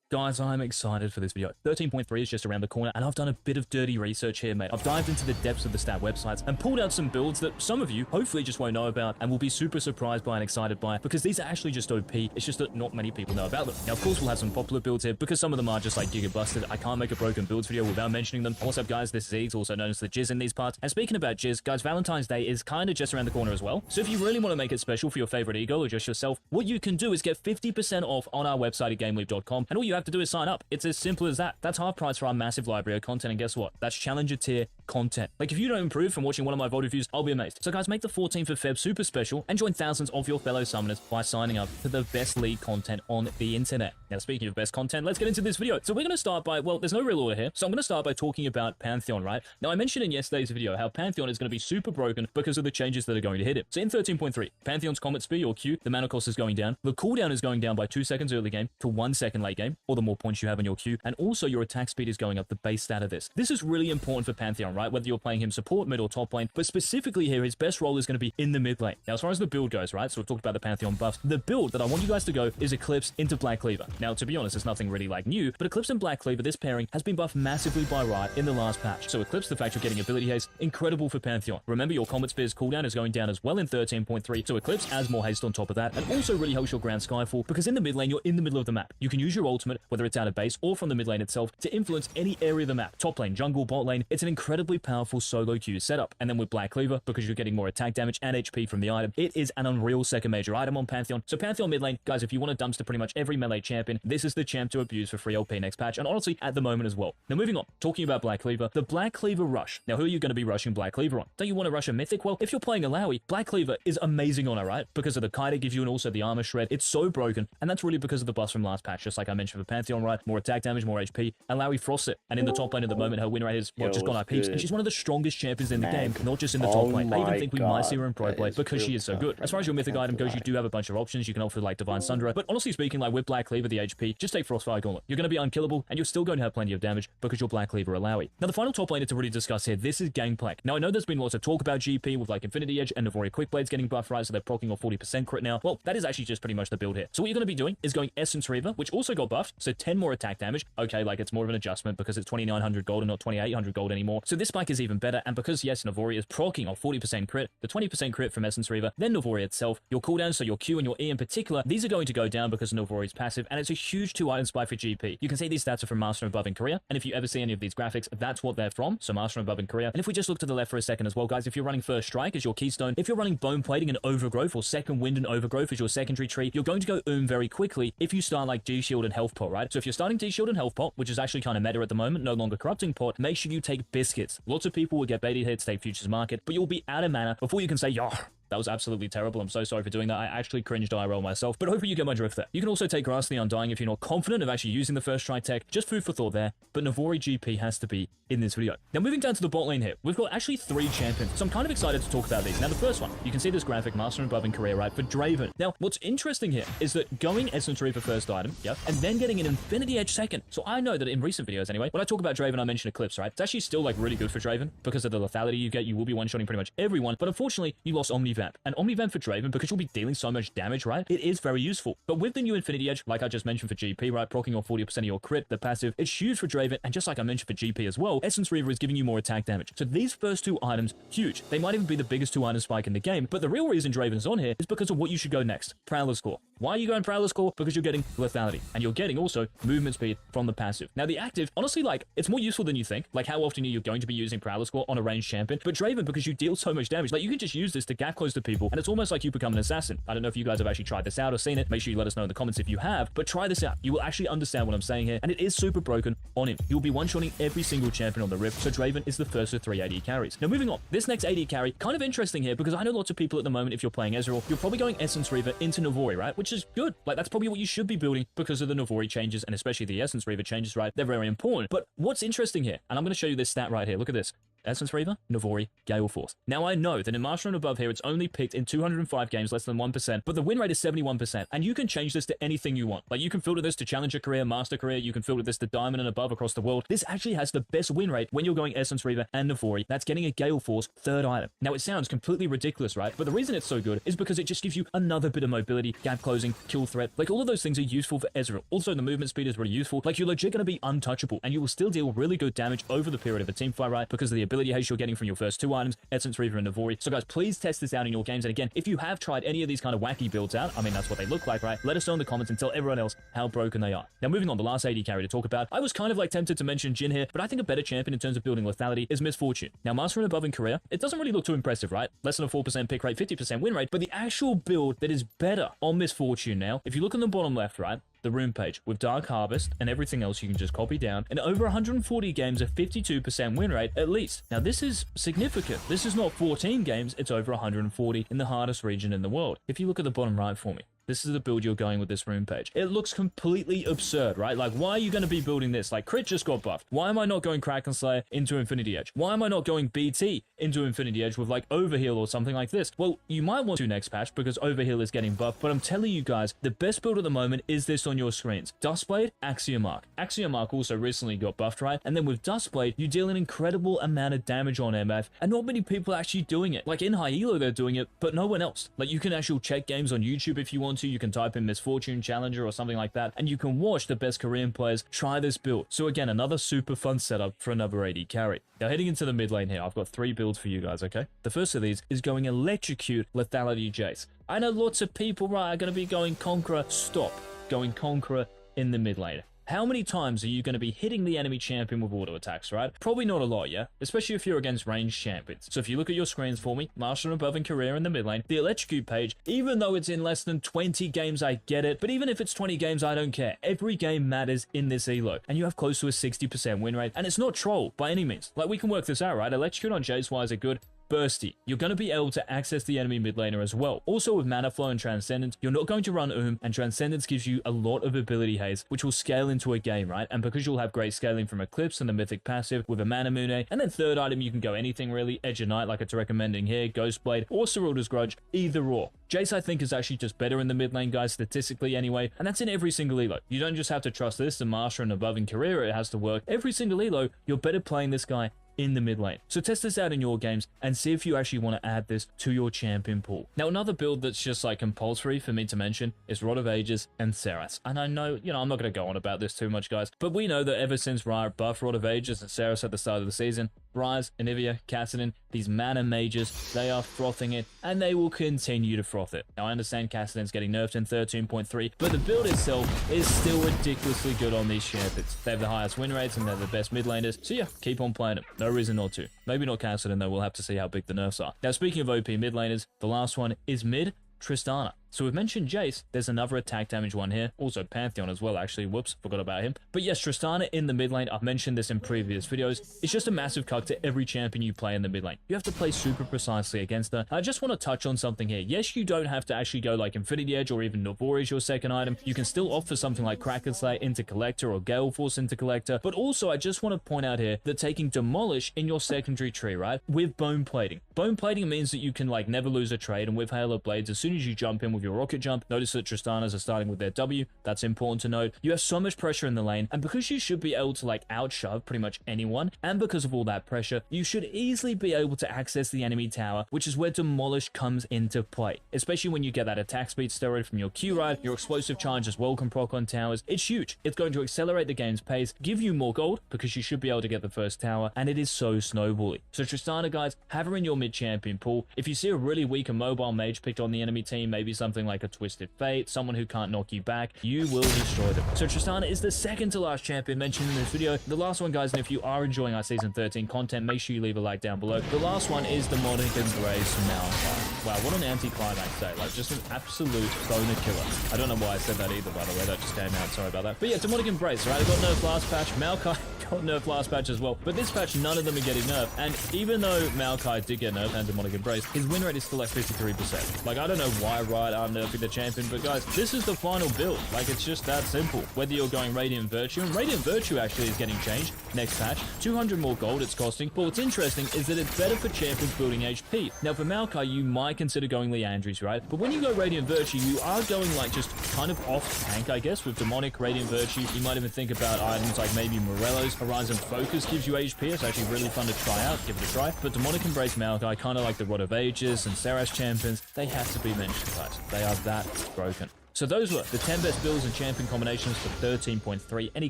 Guys, I'm excited for this video. 13.3 is just around the corner, and I've done a bit of dirty research here, mate. I've dived into the depths of the stat websites and pulled out some builds that some of you hopefully just won't know about and will be super surprised by and excited by, because these are actually just OP. It's just that not many people know about them. Now, of course, we'll have some popular builds here because some of them are just like giga busted. I can't make a broken builds video without mentioning them. What's up, guys? This is Eags, also known as the Jizz in these parts. And speaking about Jizz, guys, Valentine's Day is kind of just around the corner as well. So if you really want to make it special for your favorite ego or just yourself, what you can do is get 50% off on our website at GameLeap.com, and all you have to do is sign up. It's as simple as that. That's half price for our massive library of content, and guess what? That's challenger tier content. Like, if you don't improve from watching one of my VOD reviews, I'll be amazed. So guys, make the 14th of Feb super special and join thousands of your fellow summoners by signing up to the best league content on the internet. Now, speaking of best content, let's get into this video. So we're going to start by, well, there's no real order here, so I'm going to start by talking about Pantheon, right? Now, I mentioned in yesterday's video how Pantheon is going to be super broken because of the changes that are going to hit it. So in 13.3, Pantheon's Comet Speed, or Q, the mana cost is going down. The cooldown is going down by 2 seconds early game to 1 second late game, or the more points you have in your Q, and also your attack speed is going up, the base stat of this. This is really important for Pantheon, right? Whether you're playing him support, mid, or top lane, but specifically here, his best role is going to be in the mid lane. Now, as far as the build goes, right? So we've talked about the Pantheon buffs. The build that I want you guys to go is Eclipse into Black Cleaver. Now, to be honest, it's nothing really like new, but Eclipse and Black Cleaver, this pairing has been buffed massively by Riot in the last patch. So Eclipse, the fact you're getting ability haste, incredible for Pantheon. Remember, your Comet Spear's cooldown is going down as well in 13.3, so Eclipse adds more haste on top of that, and also really helps your Grand Skyfall, because in the mid lane, you're in the middle of the map. You can use your ultimate, whether it's out of base or from the mid lane itself, to influence any area of the map. Top lane, jungle, bot lane. It's an incredibly powerful solo queue setup. And then with Black Cleaver, because you're getting more attack damage and HP from the item, it is an unreal second major item on Pantheon. So Pantheon mid lane, guys, if you want to dumpster pretty much every melee champion, this is the champ to abuse for free LP next patch, and honestly, at the moment as well. Now moving on, talking about Black Cleaver, the Black Cleaver rush. Now who are you going to be rushing Black Cleaver on? Don't you want to rush a mythic? Well, if you're playing Alawi, Black Cleaver is amazing on her, right? Because of the kite it gives you and also the armor shred. It's so broken, and that's really because of the buffs from last patch, just like I mentioned for Pantheon, right? More attack damage, more HP. Alawi frosts it, and in the top lane at the moment, her win rate is just gone up heaps, and she's one of the strongest champions in the game, not just in the top lane. I even think we might see her in pro play because she is so good. As far as your mythic item goes, you do have a bunch of options. You can opt for like Divine Sundra, but honestly speaking, like with Black Cleaver, the HP, just take Frostfire Gauntlet. You're going to be unkillable, and you're still going to have plenty of damage because you're Black Cleaver Alawi. Now, the final top laner to really discuss here, this is Gangplank. Now, I know there's been lots of talk about GP with like Infinity Edge and Navori Quickblades getting buffed, right? So they're proccing off 40% crit now. Well, that is actually just pretty much the build here. So what you're going to be doing is going Essence Reaver, which also got buffed, so 10 more attack damage. Okay, like it's more of an adjustment because it's 2,900 gold and not 2,800 gold anymore. So this spike is even better, and because yes, Navori is proccing off 40% crit, the 20% crit from Essence Reaver, then Navori itself, your cooldown, so your Q and your E in particular, these are going to go down because of Navori's passive, and it's a huge 2-item spike for GP. You can see these stats are from Master and Above in Korea, and if you ever see any of these graphics, that's what they're from, so Master and Above in Korea. And if we just look to the left for a second as well, guys, if you're running First Strike as your keystone, if you're running Bone Plating and Overgrowth, or Second Wind and Overgrowth as your secondary tree, you're going to go very quickly if you start like D-Shield and Health Pot, right? So if you're starting D-Shield and Health Pot, which is actually kind of meta at the moment, no longer Corrupting Pot, make sure you take Biscuits. Lots of people will get baited here to take Futures Market, but you'll be out of mana before you can say, yo, that was absolutely terrible. I'm so sorry for doing that. I actually cringed IRL myself, but hopefully you get my drift there. You can also take Grass of the Undying if you're not confident of actually using the First Strike tech. Just food for thought there, but Navori GP has to be in this video. Now moving down to the bot lane here, we've got actually 3 champions, so I'm kind of excited to talk about these. Now the first one, you can see this graphic, Master and Above in Korea, right, for Draven. Now what's interesting here is that going Essence Reaver first item, yep, and then getting an Infinity Edge second. So I know that in recent videos anyway, when I talk about Draven, I mention Eclipse, right? It's actually still like really good for Draven because of the lethality you get. You will be one-shotting pretty much everyone, but unfortunately you lost Omnivamp. And Omnivamp for Draven, because you'll be dealing so much damage, right? It is very useful. But with the new Infinity Edge, like I just mentioned for GP, right? Proccing off 40% of your crit, the passive, it's huge for Draven, and just like I mentioned for GP as well, Essence Reaver is giving you more attack damage. So these first 2 items, huge. They might even be the biggest 2-item spike in the game, but the real reason Draven's on here is because of what you should go next. Prowler's Claw. Why are you going Prowler's Claw? Because you're getting lethality, and you're getting also movement speed from the passive. Now the active, honestly, like, it's more useful than you think. Like, how often are you going to be using Prowler's Claw on a ranged champion? But Draven, because you deal so much damage, like, you can just use this to gap close to people, and it's almost like you become an assassin. I don't know if you guys have actually tried this out or seen it. Make sure you let us know in the comments if you have, but try this out. You will actually understand what I'm saying here, and it is super broken on him. You'll be one-shotting every single champion on the Rift, so Draven is the first of 3 AD carries. Now moving on, this next AD carry, kind of interesting here, because I know lots of people at the moment, if you're playing Ezreal, you're probably going Essence Reaver into Navori, right? Which is good. Like, that's probably what you should be building because of the Navori changes, and especially the Essence Reaver changes, right? They're very important. But what's interesting here, and I'm going to show you this stat right here. Look at this. Essence Reaver, Navori, Gale Force. Now I know that in Master and Above here, it's only picked in 205 games, less than 1%, but the win rate is 71%, and you can change this to anything you want. Like, you can filter this to Challenger career, Master career, you can filter this to Diamond and above across the world. This actually has the best win rate when you're going Essence Reaver and Navori. That's getting a Gale Force 3rd item. Now, it sounds completely ridiculous, right? But the reason it's so good is because it just gives you another bit of mobility, gap closing, kill threat. Like, all of those things are useful for Ezreal. Also, the movement speed is really useful. Like, you're legit going to be untouchable, and you will still deal really good damage over the period of a team fight, right? Because of the ability haste you're getting from your first 2 items, Essence Reaver and Navori. So guys, please test this out in your games. And again, if you have tried any of these kind of wacky builds out, I mean, that's what they look like, right? Let us know in the comments and tell everyone else how broken they are. Now, moving on, the last AD carry to talk about. I was kind of like tempted to mention Jhin here, but I think a better champion in terms of building lethality is Misfortune. Now, Master and Above in Korea, it doesn't really look too impressive, right? Less than a 4% pick rate, 50% win rate, but the actual build that is better on Misfortune now, if you look on the bottom left, right? The rune page with Dark Harvest and everything else you can just copy down, and over 140 games, a 52% win rate at least. Now this is significant. This is not 14 games, it's over 140 in the hardest region in the world. If you look at the bottom right for me, this is the build you're going with this rune page. It looks completely absurd, right? Like, why are you going to be building this? Like, Crit just got buffed. Why am I not going Kraken Slayer into Infinity Edge? Why am I not going BT into Infinity Edge with, like, Overheal or something like this? Well, you might want to next patch because Overheal is getting buffed, but I'm telling you guys, the best build at the moment is this on your screens. Dustblade, Axiom Arc. Axiom Arc also recently got buffed, right? And then with Dustblade, you deal an incredible amount of damage on MF, and not many people are actually doing it. Like, in high elo, they're doing it, but no one else. Like, you can actually check games on YouTube if you want to. You can type in Misfortune Challenger or something like that, and you can watch the best Korean players try this build. So again, another super fun setup for another AD carry. Now heading into the mid lane here, I've got 3 builds for you guys, okay? The first of these is going Electrocute Lethality Jace. I know lots of people, right, are going to be going Conqueror. Stop going Conqueror in the mid lane. How many times are you going to be hitting the enemy champion with auto attacks, right? Probably not a lot, yeah? Especially if you're against ranged champions. So if you look at your screens for me, Master and Above and Career in the mid lane, the Electrocute page, even though it's in less than 20 games, I get it. But even if it's 20 games, I don't care. Every game matters in this elo. And you have close to a 60% win rate. And it's not troll by any means. Like, we can work this out, right? Electrocute on Jace wise are good. Bursty. You're going to be able to access the enemy mid laner as well. Also with Mana Flow and Transcendence, you're not going to run and Transcendence gives you a lot of ability haze, which will scale into a game, right? And because you'll have great scaling from Eclipse and the Mythic passive with a Mana Mune, and then 3rd item, you can go anything really. Edge of Night, like it's recommending here, Ghostblade, or Serylda's Grudge, either or. Jace, I think, is actually just better in the mid lane, guys, statistically anyway, and that's in every single elo. You don't just have to trust this, the Master and Above in Career, it has to work. Every single elo, you're better playing this guy in the mid lane. So test this out in your games and see if you actually want to add this to your champion pool. Now, another build that's just like compulsory for me to mention is Rod of Ages and Seras. And I know, you know, I'm not going to go on about this too much, guys, but we know that ever since Riot buffed Rod of Ages and Seras at the start of the season, Ryze, Anivia, Kassadin, these mana mages, they are frothing it, and they will continue to froth it. Now, I understand Kassadin's getting nerfed in 13.3, but the build itself is still ridiculously good on these champions. They have the highest win rates, and they're the best mid laners, so yeah, keep on playing them. No reason not to. Maybe not Kassadin, though, we'll have to see how big the nerfs are. Now, speaking of OP mid laners, the last one is mid Tristana. So we've mentioned Jace, there's another attack damage one here, also Pantheon as well actually, whoops, forgot about him. But yes, Tristana in the mid lane, I've mentioned this in previous videos, it's just a massive cuck to every champion you play in the mid lane. You have to play super precisely against her. I just want to touch on something here. Yes, you don't have to actually go like Infinity Edge or even Navori is your second item. You can still opt for something like Kraken Slayer into Collector or Gale Force into Collector, but also I just want to point out here that taking Demolish in your secondary tree, right, with Bone Plating. Bone Plating means that you can like never lose a trade, and with Hail of Blades, as soon as you jump in with your rocket jump, notice that Tristanas are starting with their W. That's important to note. You have so much pressure in the lane, and because you should be able to like outshove pretty much anyone, and because of all that pressure, you should easily be able to access the enemy tower, which is where Demolish comes into play. Especially when you get that attack speed steroid from your Q ride, your explosive charge as well can proc on towers. It's huge. It's going to accelerate the game's pace, give you more gold because you should be able to get the first tower, and it is so snowbally. So Tristana, guys, have her in your mid champion pool. If you see a really weak and mobile mage picked on the enemy team, maybe something like a Twisted Fate, someone who can't knock you back, you will destroy them. So Tristana is the second to last champion mentioned in this video. The last one, guys, and if you are enjoying our Season 13 content, make sure you leave a like down below. The last one is the Monica Grace Malphite. Wow, what an anticlimax day. Like, just an absolute boner killer. I don't know why I said that either, by the way. That just came out. Sorry about that. But yeah, Demonic Embrace, right? It got nerfed last patch. Maokai got nerfed last patch as well. But this patch, none of them are getting nerfed. And even though Maokai did get nerfed and Demonic Embrace, his win rate is still at 53%. Like, I don't know why Riot are nerfing the champion, but guys, this is the final build. Like, it's just that simple. Whether you're going Radiant Virtue, and Radiant Virtue actually is getting changed next patch. 200 more gold it's costing. But what's interesting is that it's better for champions building HP. Now, for Maokai, you might consider going Leandries, right? But when you go Radiant Virtue, you are going like just kind of off tank, I guess, with Demonic Radiant Virtue. You might even think about items like maybe Morello's Horizon Focus gives you HP. It's actually really fun to try out. Give it a try. But Demonic Embrace Maokai, kind of like the Rod of Ages and Saras champions, they have to be mentioned, guys. They are that broken. So those were the 10 best builds and champion combinations for 13.3. Any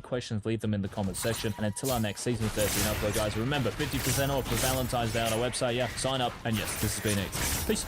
questions, leave them in the comments section. And until our next Season 13 upload, guys, remember, 50% off for Valentine's Day on our website. Yeah, sign up. And yes, this has been it. Peace.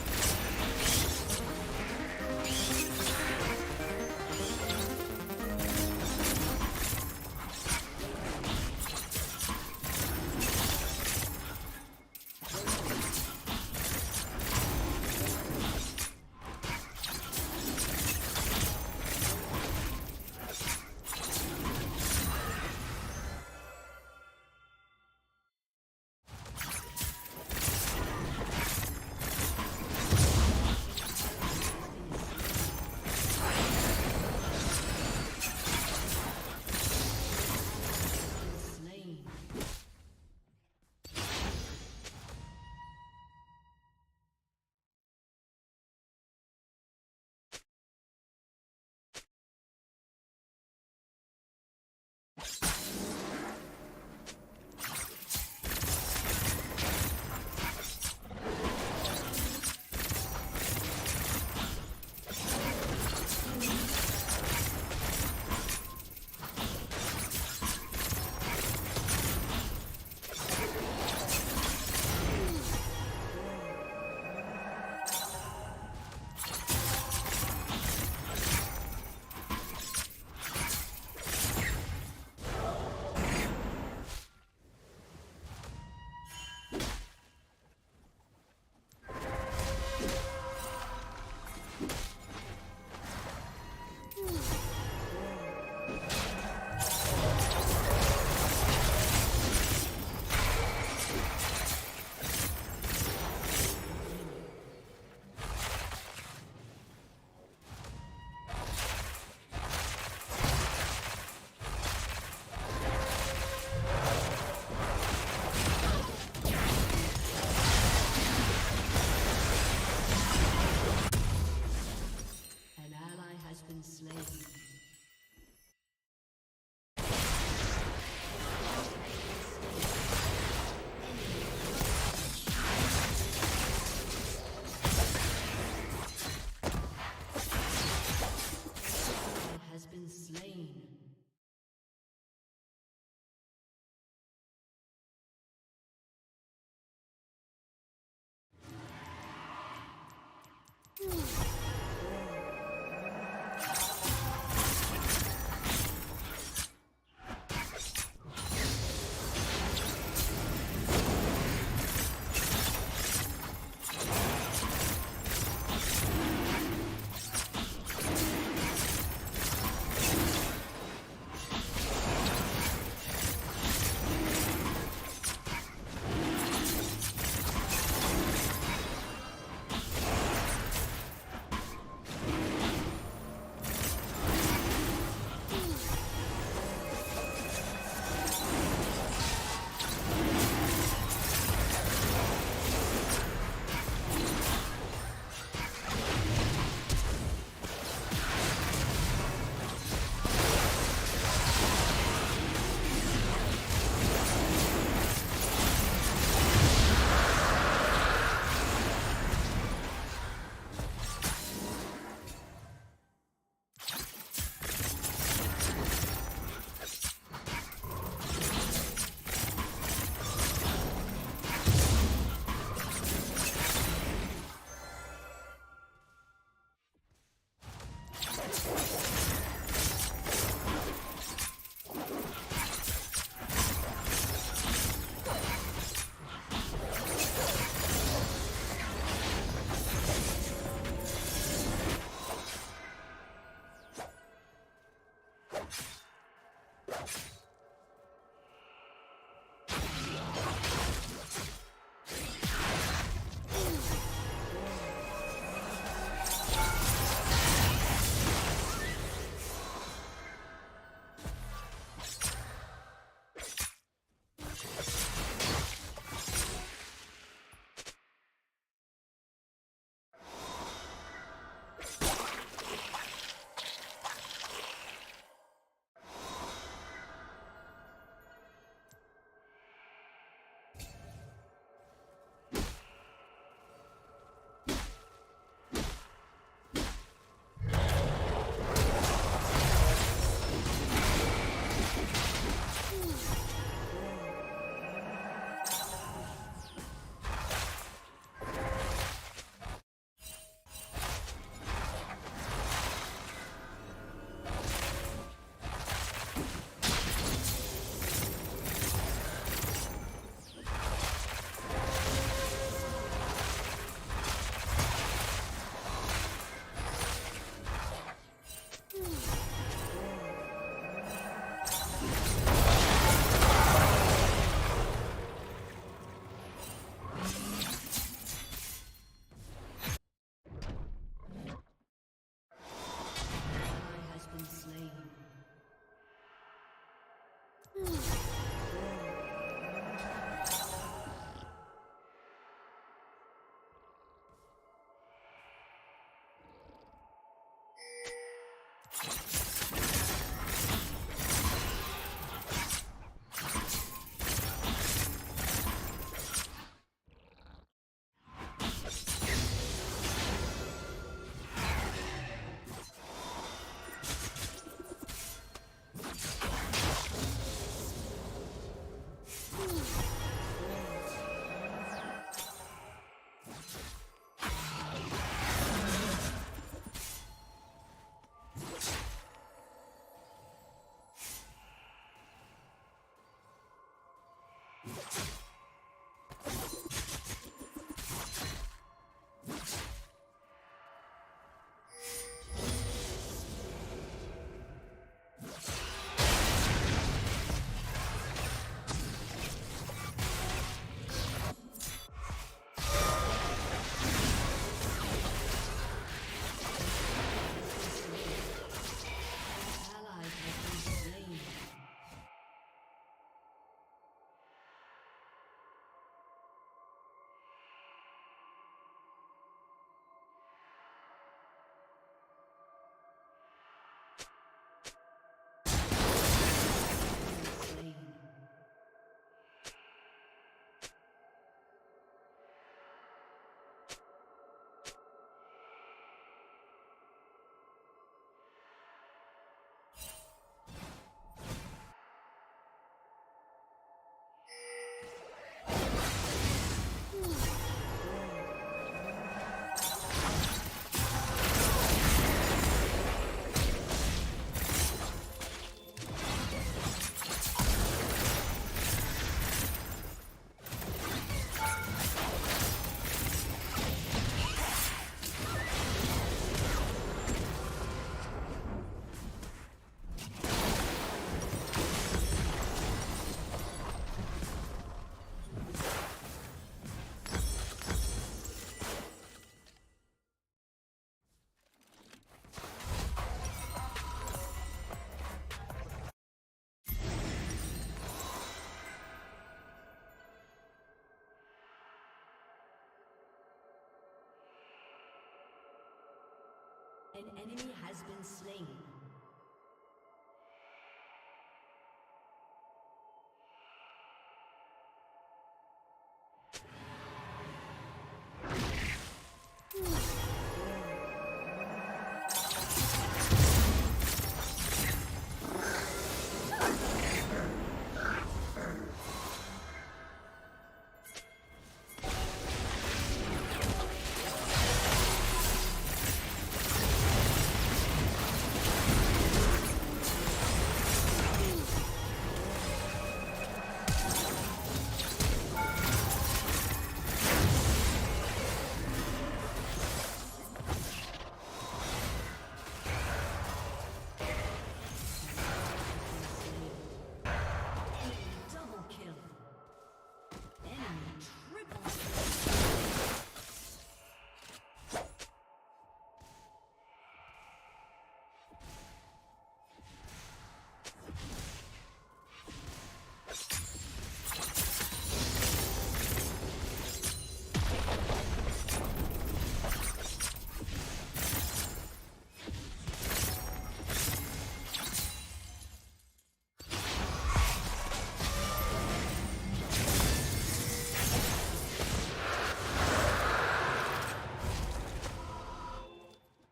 An enemy has been slain.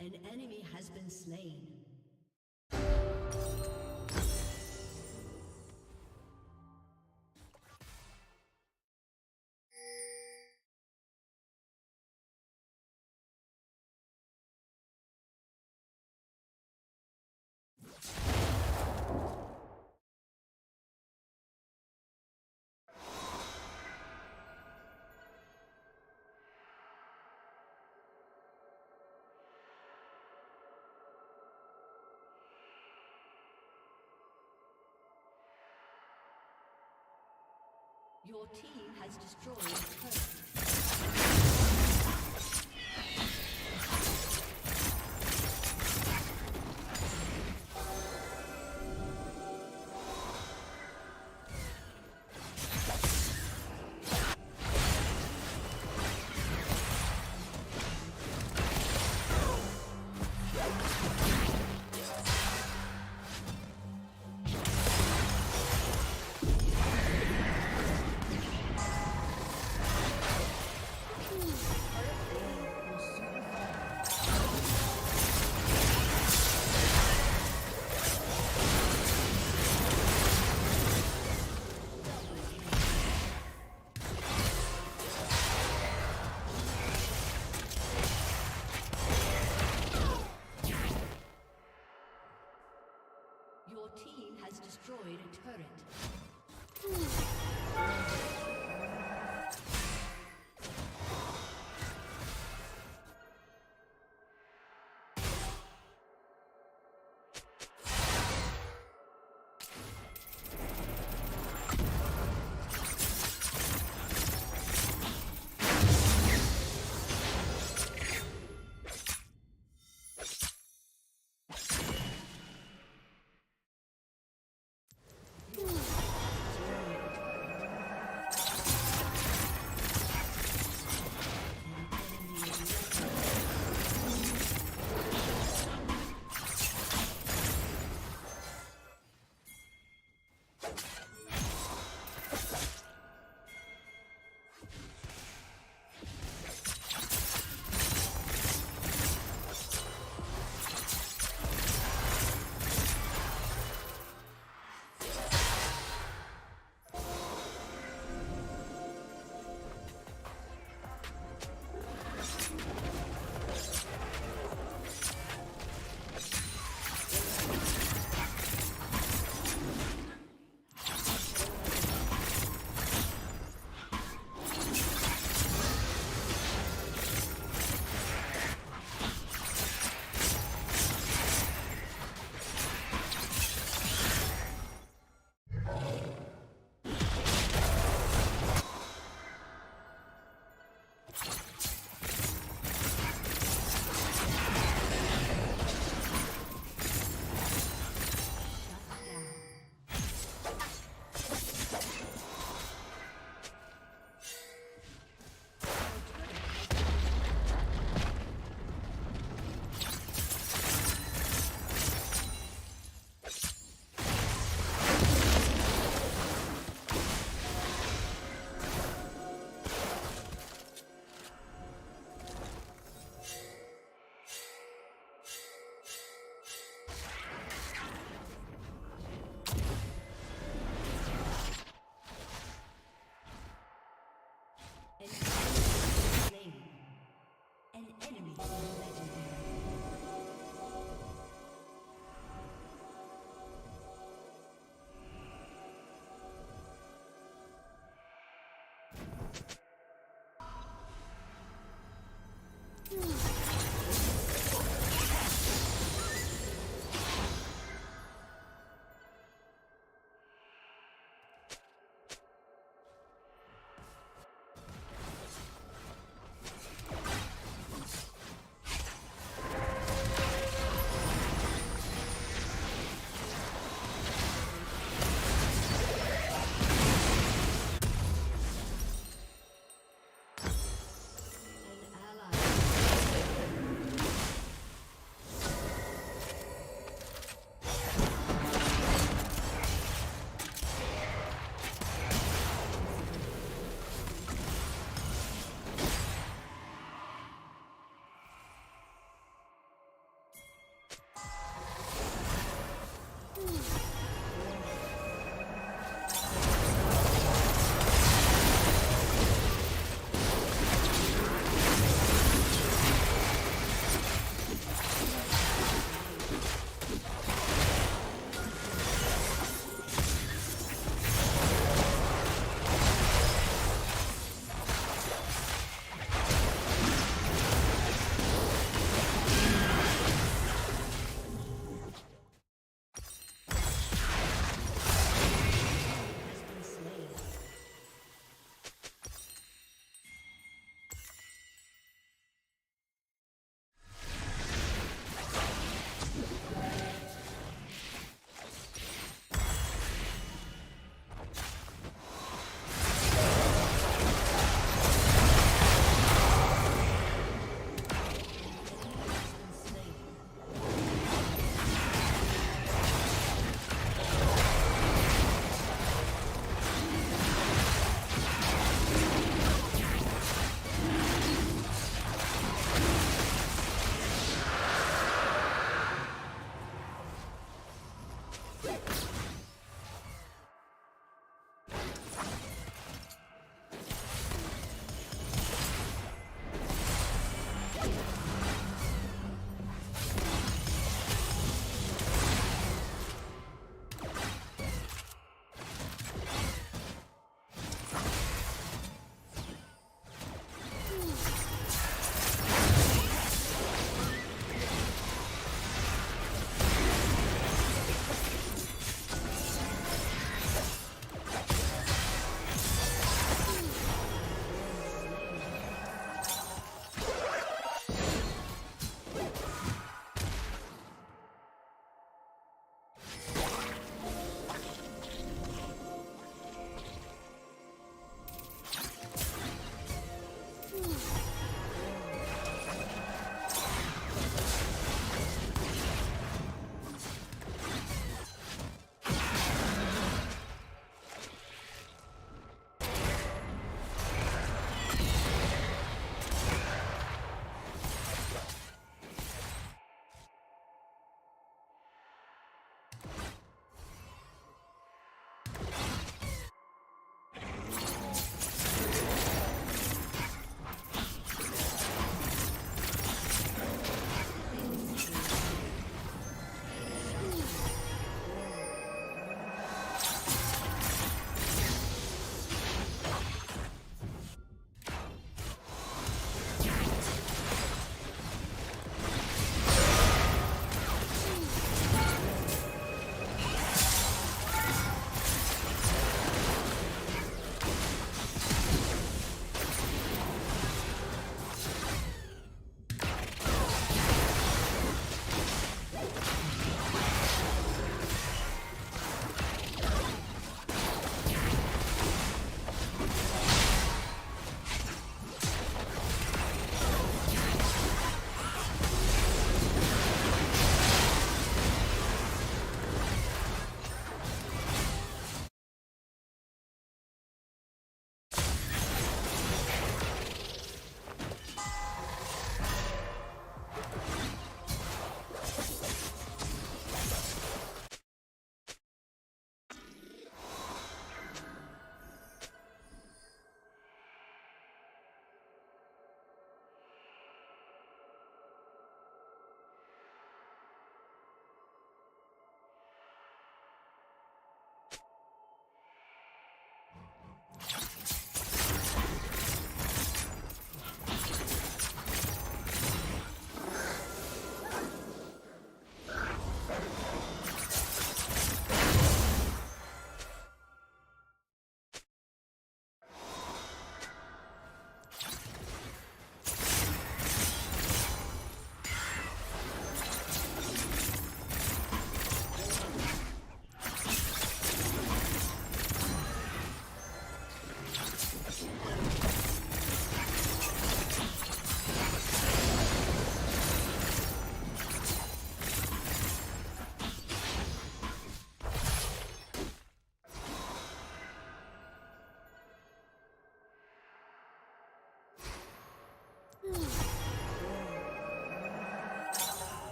An enemy has been slain. Your team has destroyed a turret. Your team has destroyed a turret.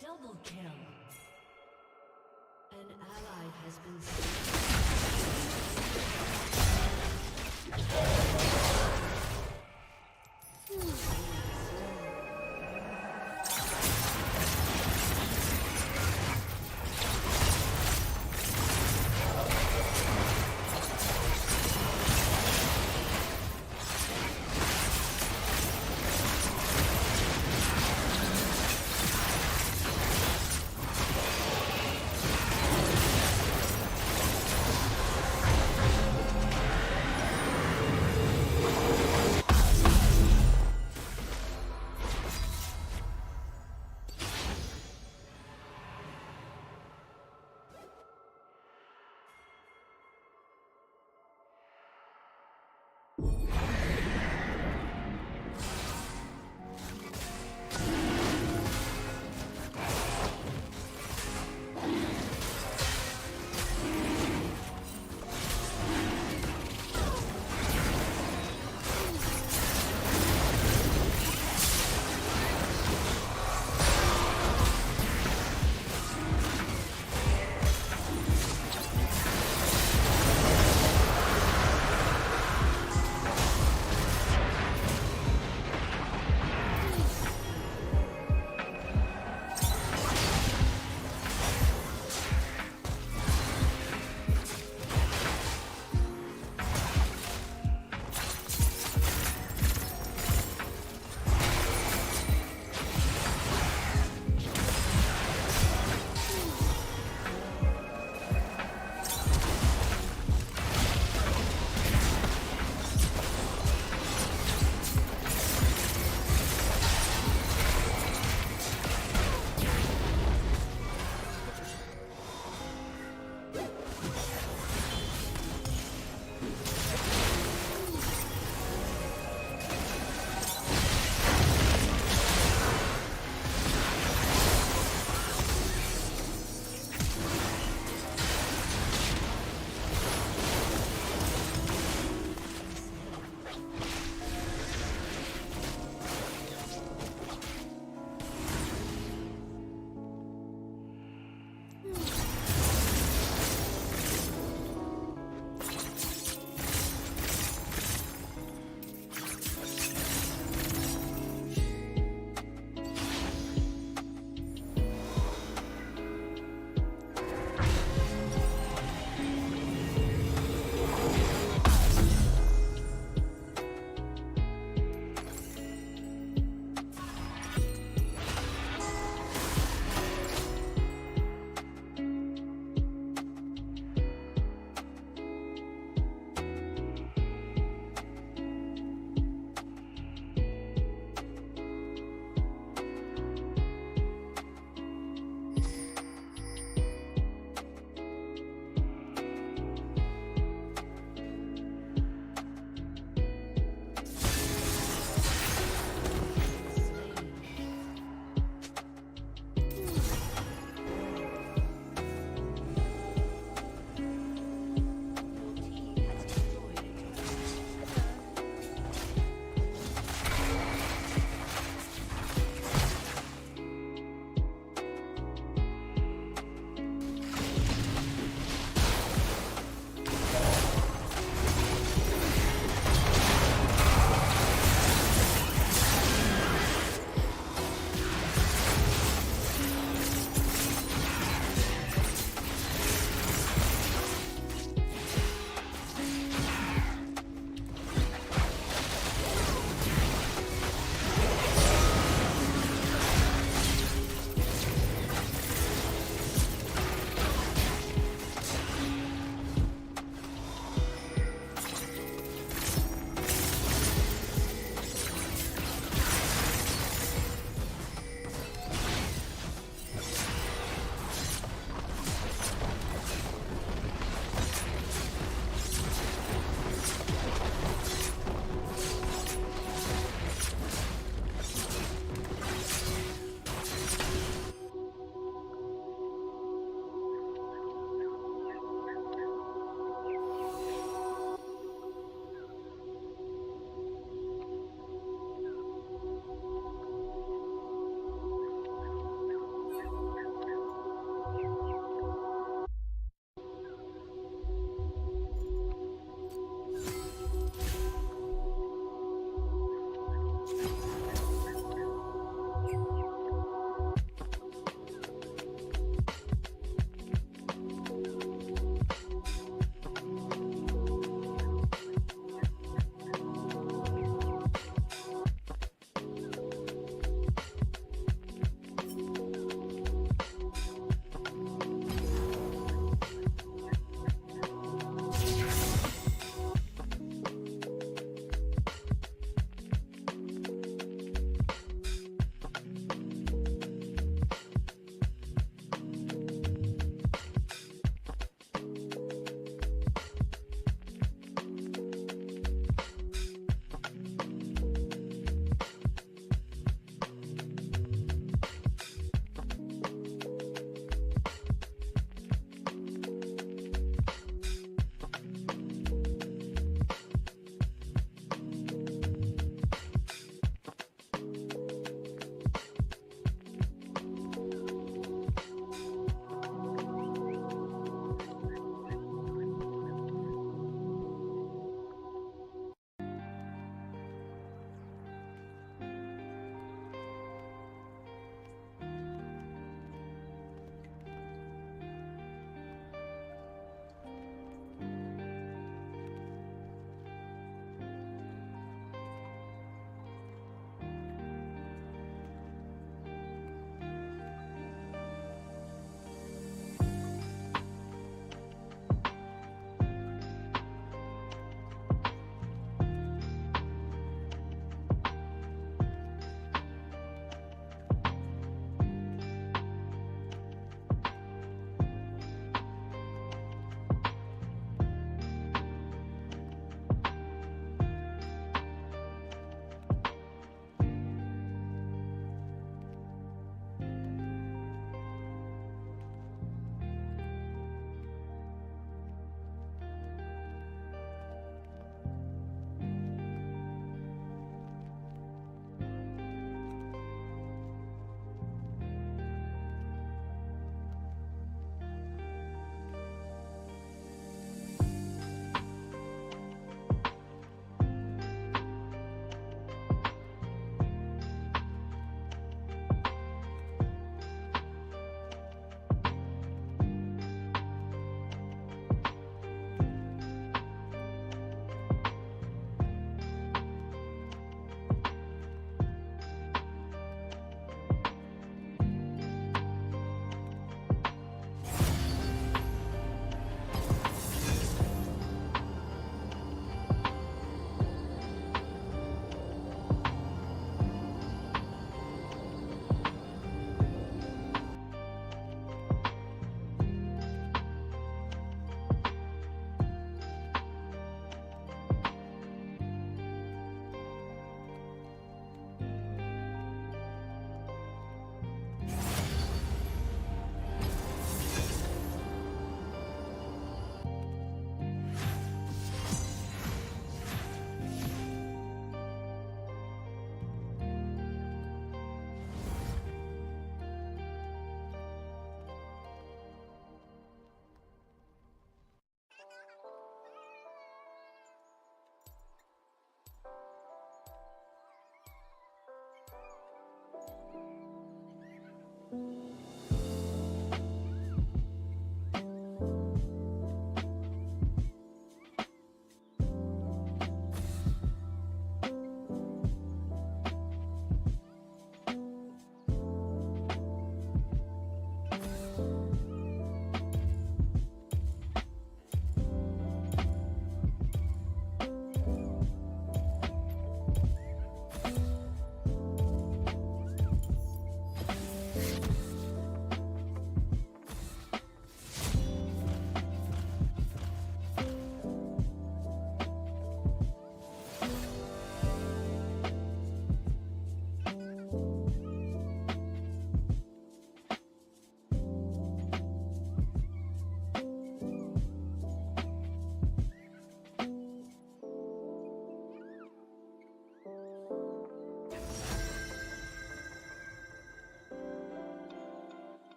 Double kill. An ally has been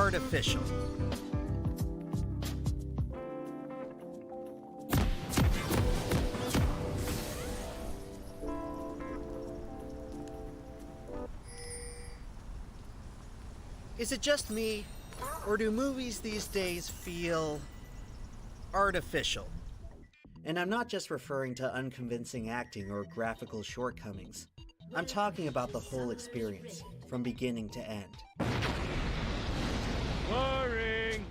artificial. Is it just me, or do movies these days feel artificial? And I'm not just referring to unconvincing acting or graphical shortcomings. I'm talking about the whole experience, from beginning to end. Boring!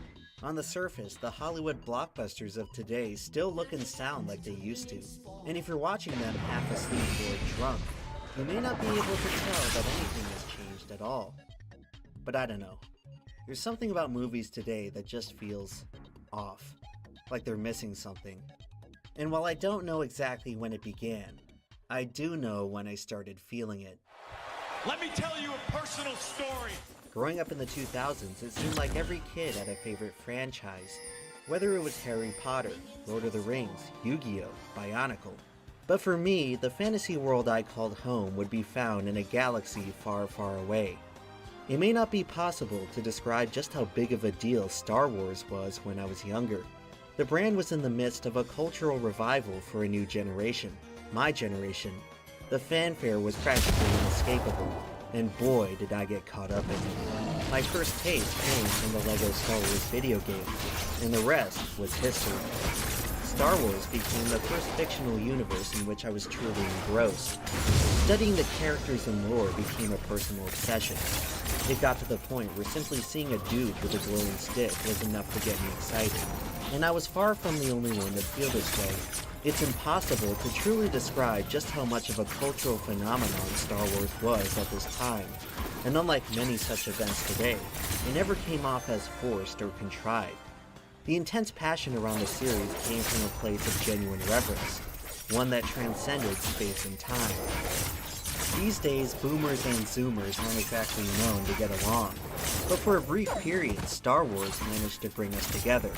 On the surface, the Hollywood blockbusters of today still look and sound like they used to. And if you're watching them half asleep or drunk, you may not be able to tell that anything has changed at all. But I don't know. There's something about movies today that just feels off. Like they're missing something. And while I don't know exactly when it began, I do know when I started feeling it. Let me tell you a personal story. Growing up in the 2000s, it seemed like every kid had a favorite franchise. Whether it was Harry Potter, Lord of the Rings, Yu-Gi-Oh!, Bionicle. But for me, the fantasy world I called home would be found in a galaxy far, far away. It may not be possible to describe just how big of a deal Star Wars was when I was younger. The brand was in the midst of a cultural revival for a new generation, my generation. The fanfare was practically inescapable, and boy did I get caught up in it. My first taste came from the LEGO Star Wars video game, and the rest was history. Star Wars became the first fictional universe in which I was truly engrossed. Studying the characters and lore became a personal obsession. It got to the point where simply seeing a dude with a glowing stick was enough to get me excited. And I was far from the only one to feel this way. It's impossible to truly describe just how much of a cultural phenomenon Star Wars was at this time. And unlike many such events today, it never came off as forced or contrived. The intense passion around the series came from a place of genuine reverence, one that transcended space and time. These days, boomers and zoomers aren't exactly known to get along, but for a brief period, Star Wars managed to bring us together.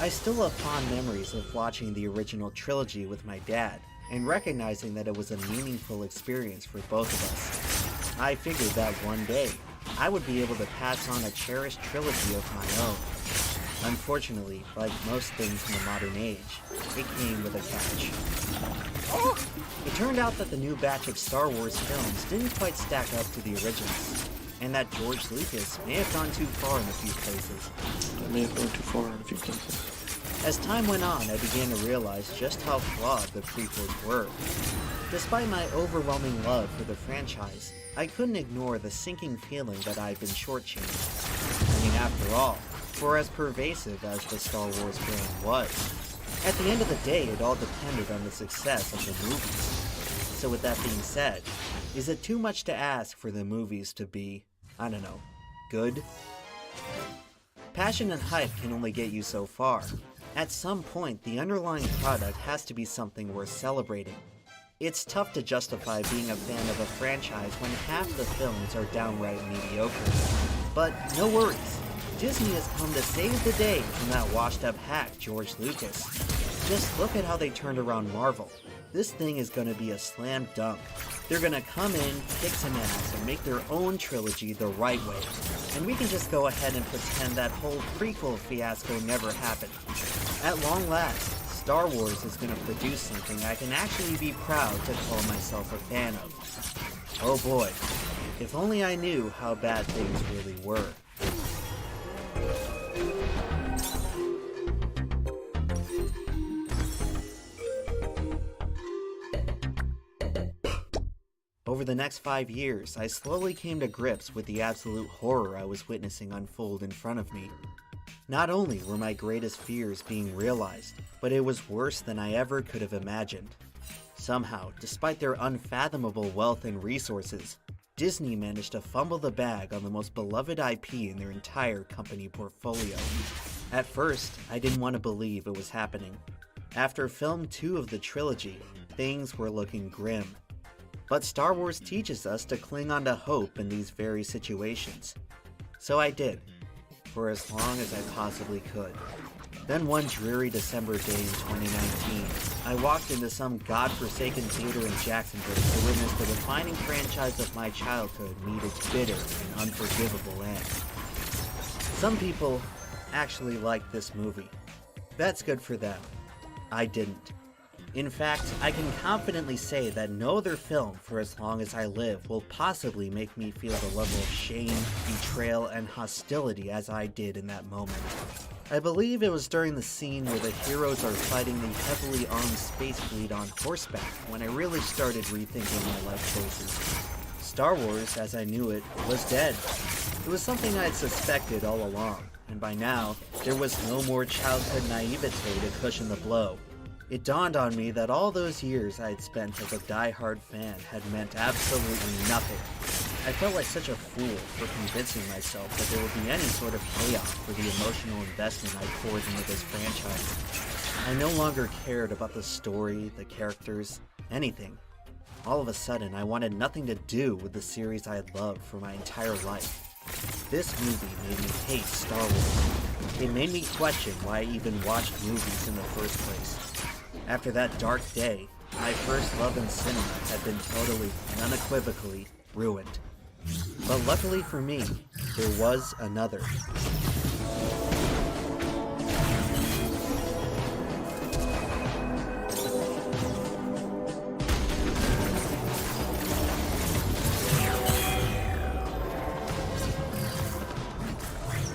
I still have fond memories of watching the original trilogy with my dad, and recognizing that it was a meaningful experience for both of us. I figured that one day, I would be able to pass on a cherished trilogy of my own. Unfortunately, like most things in the modern age, it came with a catch. It turned out that the new batch of Star Wars films didn't quite stack up to the originals, and that George Lucas may have gone too far in a few places. As time went on, I began to realize just how flawed the prequels were. Despite my overwhelming love for the franchise, I couldn't ignore the sinking feeling that I'd been shortchanged. I mean, after all, for as pervasive as the Star Wars brand was, at the end of the day, it all depended on the success of the movies. So with that being said, is it too much to ask for the movies to be, I don't know, good? Passion and hype can only get you so far. At some point, the underlying product has to be something worth celebrating. It's tough to justify being a fan of a franchise when half the films are downright mediocre. But no worries. Disney has come to save the day from that washed-up hack, George Lucas. Just look at how they turned around Marvel. This thing is going to be a slam dunk. They're going to come in, kick some ass, and make their own trilogy the right way. And we can just go ahead and pretend that whole prequel fiasco never happened. At long last, Star Wars is going to produce something I can actually be proud to call myself a fan of. Oh boy, if only I knew how bad things really were. Over the next 5 years, I slowly came to grips with the absolute horror I was witnessing unfold in front of me. Not only were my greatest fears being realized, but it was worse than I ever could have imagined. Somehow, despite their unfathomable wealth and resources, Disney managed to fumble the bag on the most beloved IP in their entire company portfolio. At first, I didn't want to believe it was happening. After film 2 of the trilogy, things were looking grim. But Star Wars teaches us to cling on to hope in these very situations. So I did, for as long as I possibly could. Then one dreary December day in 2019, I walked into some godforsaken theater in Jacksonville to witness the defining franchise of my childhood meet its bitter and unforgivable end. Some people actually like this movie. That's good for them. I didn't. In fact, I can confidently say that no other film for as long as I live will possibly make me feel the level of shame, betrayal, and hostility as I did in that moment. I believe it was during the scene where the heroes are fighting the heavily armed space fleet on horseback when I really started rethinking my life choices. Star Wars, as I knew it, was dead. It was something I had suspected all along, and by now, there was no more childhood naivete to cushion the blow. It dawned on me that all those years I had spent as a die-hard fan had meant absolutely nothing. I felt like such a fool for convincing myself that there would be any sort of payoff for the emotional investment I poured into this franchise. I no longer cared about the story, the characters, anything. All of a sudden, I wanted nothing to do with the series I had loved for my entire life. This movie made me hate Star Wars. It made me question why I even watched movies in the first place. After that dark day, my first love in cinema had been totally and unequivocally ruined. But luckily for me, there was another.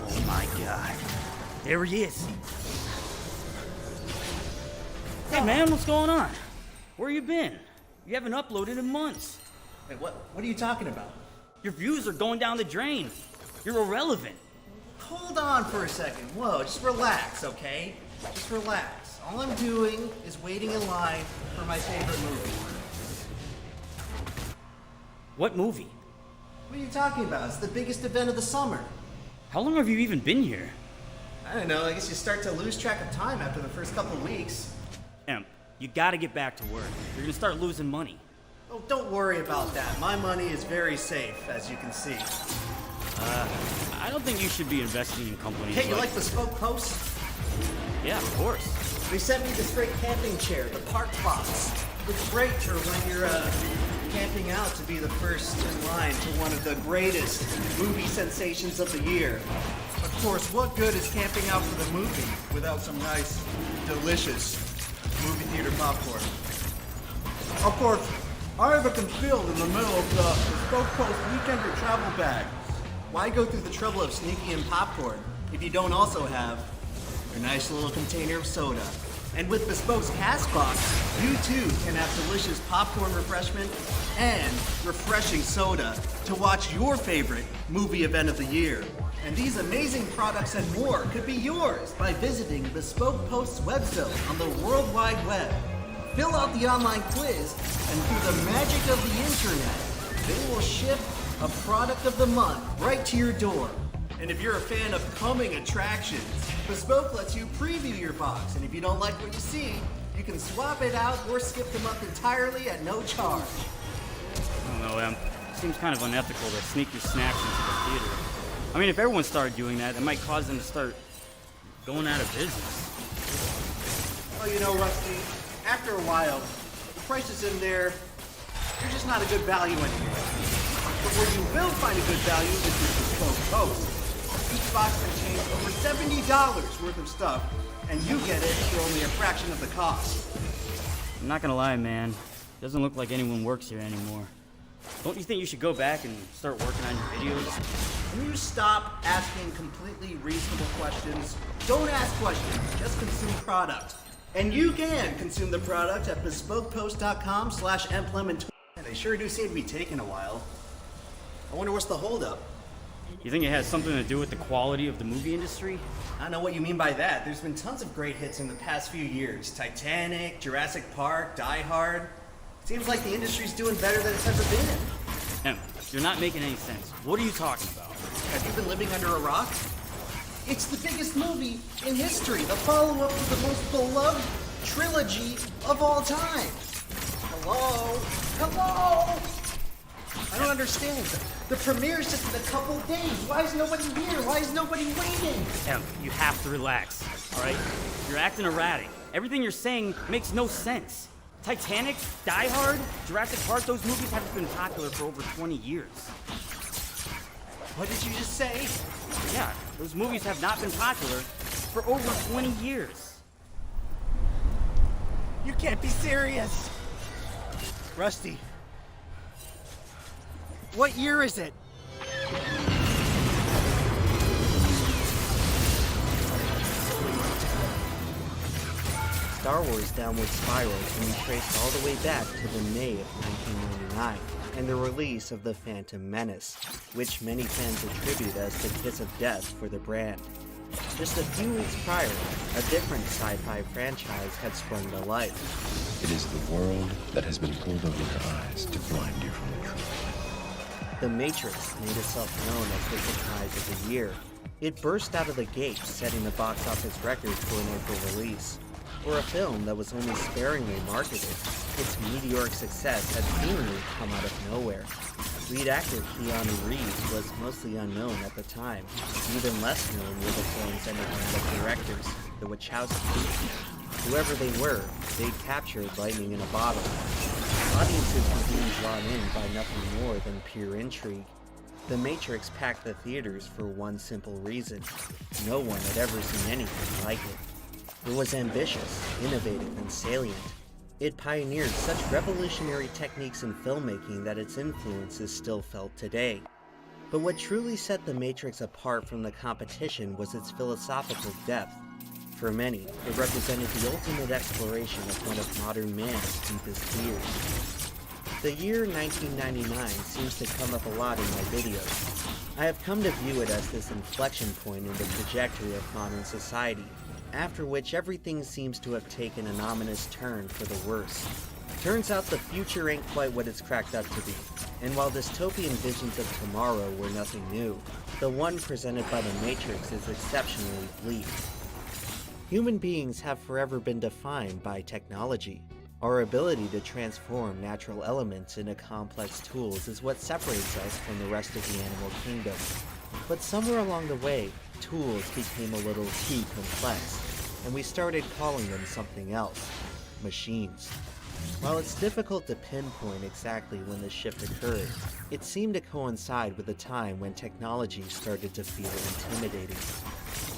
Oh my God. There he is. Hey man, what's going on? Where you been? You haven't uploaded in months. Wait, what are you talking about? Your views are going down the drain. You're irrelevant. Hold on for a second. Whoa, just relax, okay? Just relax. All I'm doing is waiting in line for my favorite movie. What movie? What are you talking about? It's the biggest event of the summer. How long have you even been here? I don't know, I guess you start to lose track of time after the first couple of weeks. Emp, you gotta get back to work. You're gonna start losing money. Oh, don't worry about that. My money is very safe, as you can see. I don't think you should be investing in companies Hey, you like Bespoke Post? Yeah, of course. They sent me this great camping chair, the Park Box. It's great for when you're camping out to be the first in line to one of the greatest movie sensations of the year. Of course, what good is camping out for the movie without some nice, delicious movie theater popcorn? Of course, I have it concealed in the middle of the Bespoke Post Weekender travel bag. Why go through the trouble of sneaking in popcorn if you don't also have your nice little container of soda? And with Bespoke's Cast Box, you too can have delicious popcorn refreshment and refreshing soda to watch your favorite movie event of the year. And these amazing products and more could be yours by visiting Bespoke Post's web zone on the World Wide Web. Fill out the online quiz, and through the magic of the internet, they will ship a product of the month right to your door. And if you're a fan of coming attractions, Bespoke lets you preview your box, and if you don't like what you see, you can swap it out or skip the month entirely at no charge. I don't know, Em. It seems kind of unethical to sneak your snacks into the theater. I mean, if everyone started doing that, it might cause them to start going out of business. Well, you know, Rusty, after a while, the prices in there, they're just not a good value anymore. But where you will find a good value is with Bespoke Post. Each box contains over $70 worth of stuff, and you get it for only a fraction of the cost. I'm not gonna lie, man. Doesn't look like anyone works here anymore. Don't you think you should go back and start working on your videos? Can you stop asking completely reasonable questions? Don't ask questions, just consume product. And you can consume the product at bespokepost.com/emblem. And they sure do seem to be taking a while. I wonder what's the holdup. You think it has something to do with the quality of the movie industry? I don't know what you mean by that. There's been tons of great hits in the past few years. Titanic, Jurassic Park, Die Hard. Seems like the industry's doing better than it's ever been. Em, you're not making any sense. What are you talking about? Have you been living under a rock? It's the biggest movie in history, the follow-up to the most beloved trilogy of all time. Hello? Hello? I don't understand. The premiere's just in a couple days. Why is nobody here? Why is nobody waiting? Em, you have to relax, all right? You're acting erratic. Everything you're saying makes no sense. Titanic, Die Hard, Jurassic Park, those movies haven't been popular for over 20 years. What did you just say? Yeah, those movies have not been popular for over 20 years. You can't be serious! Rusty. What year is it? Star Wars Downward Spiral can be traced all the way back to the May of 1999 and the release of The Phantom Menace, which many fans attribute as the kiss of death for the brand. Just a few weeks prior, a different sci-fi franchise had sprung to life. It is the world that has been pulled over your eyes to blind you from the truth. The Matrix made itself known as the surprise of the year. It burst out of the gate, setting the box office record for an April release. For a film that was only sparingly marketed, its meteoric success had seemingly come out of nowhere. Lead actor Keanu Reeves was mostly unknown at the time. Even less known were the film's enigmatic directors, the Wachowskis. Whoever they were, they captured lightning in a bottle. Audiences were being drawn in by nothing more than pure intrigue. The Matrix packed the theaters for one simple reason. No one had ever seen anything like it. It was ambitious, innovative, and salient. It pioneered such revolutionary techniques in filmmaking that its influence is still felt today. But what truly set The Matrix apart from the competition was its philosophical depth. For many, it represented the ultimate exploration of one of modern man's deepest fears. The year 1999 seems to come up a lot in my videos. I have come to view it as this inflection point in the trajectory of modern society, after which everything seems to have taken an ominous turn for the worse. Turns out the future ain't quite what it's cracked up to be, and while dystopian visions of tomorrow were nothing new, the one presented by The Matrix is exceptionally bleak. Human beings have forever been defined by technology. Our ability to transform natural elements into complex tools is what separates us from the rest of the animal kingdom. But somewhere along the way, tools became a little too complex, and we started calling them something else: machines. While it's difficult to pinpoint exactly when the shift occurred, it seemed to coincide with a time when technology started to feel intimidating.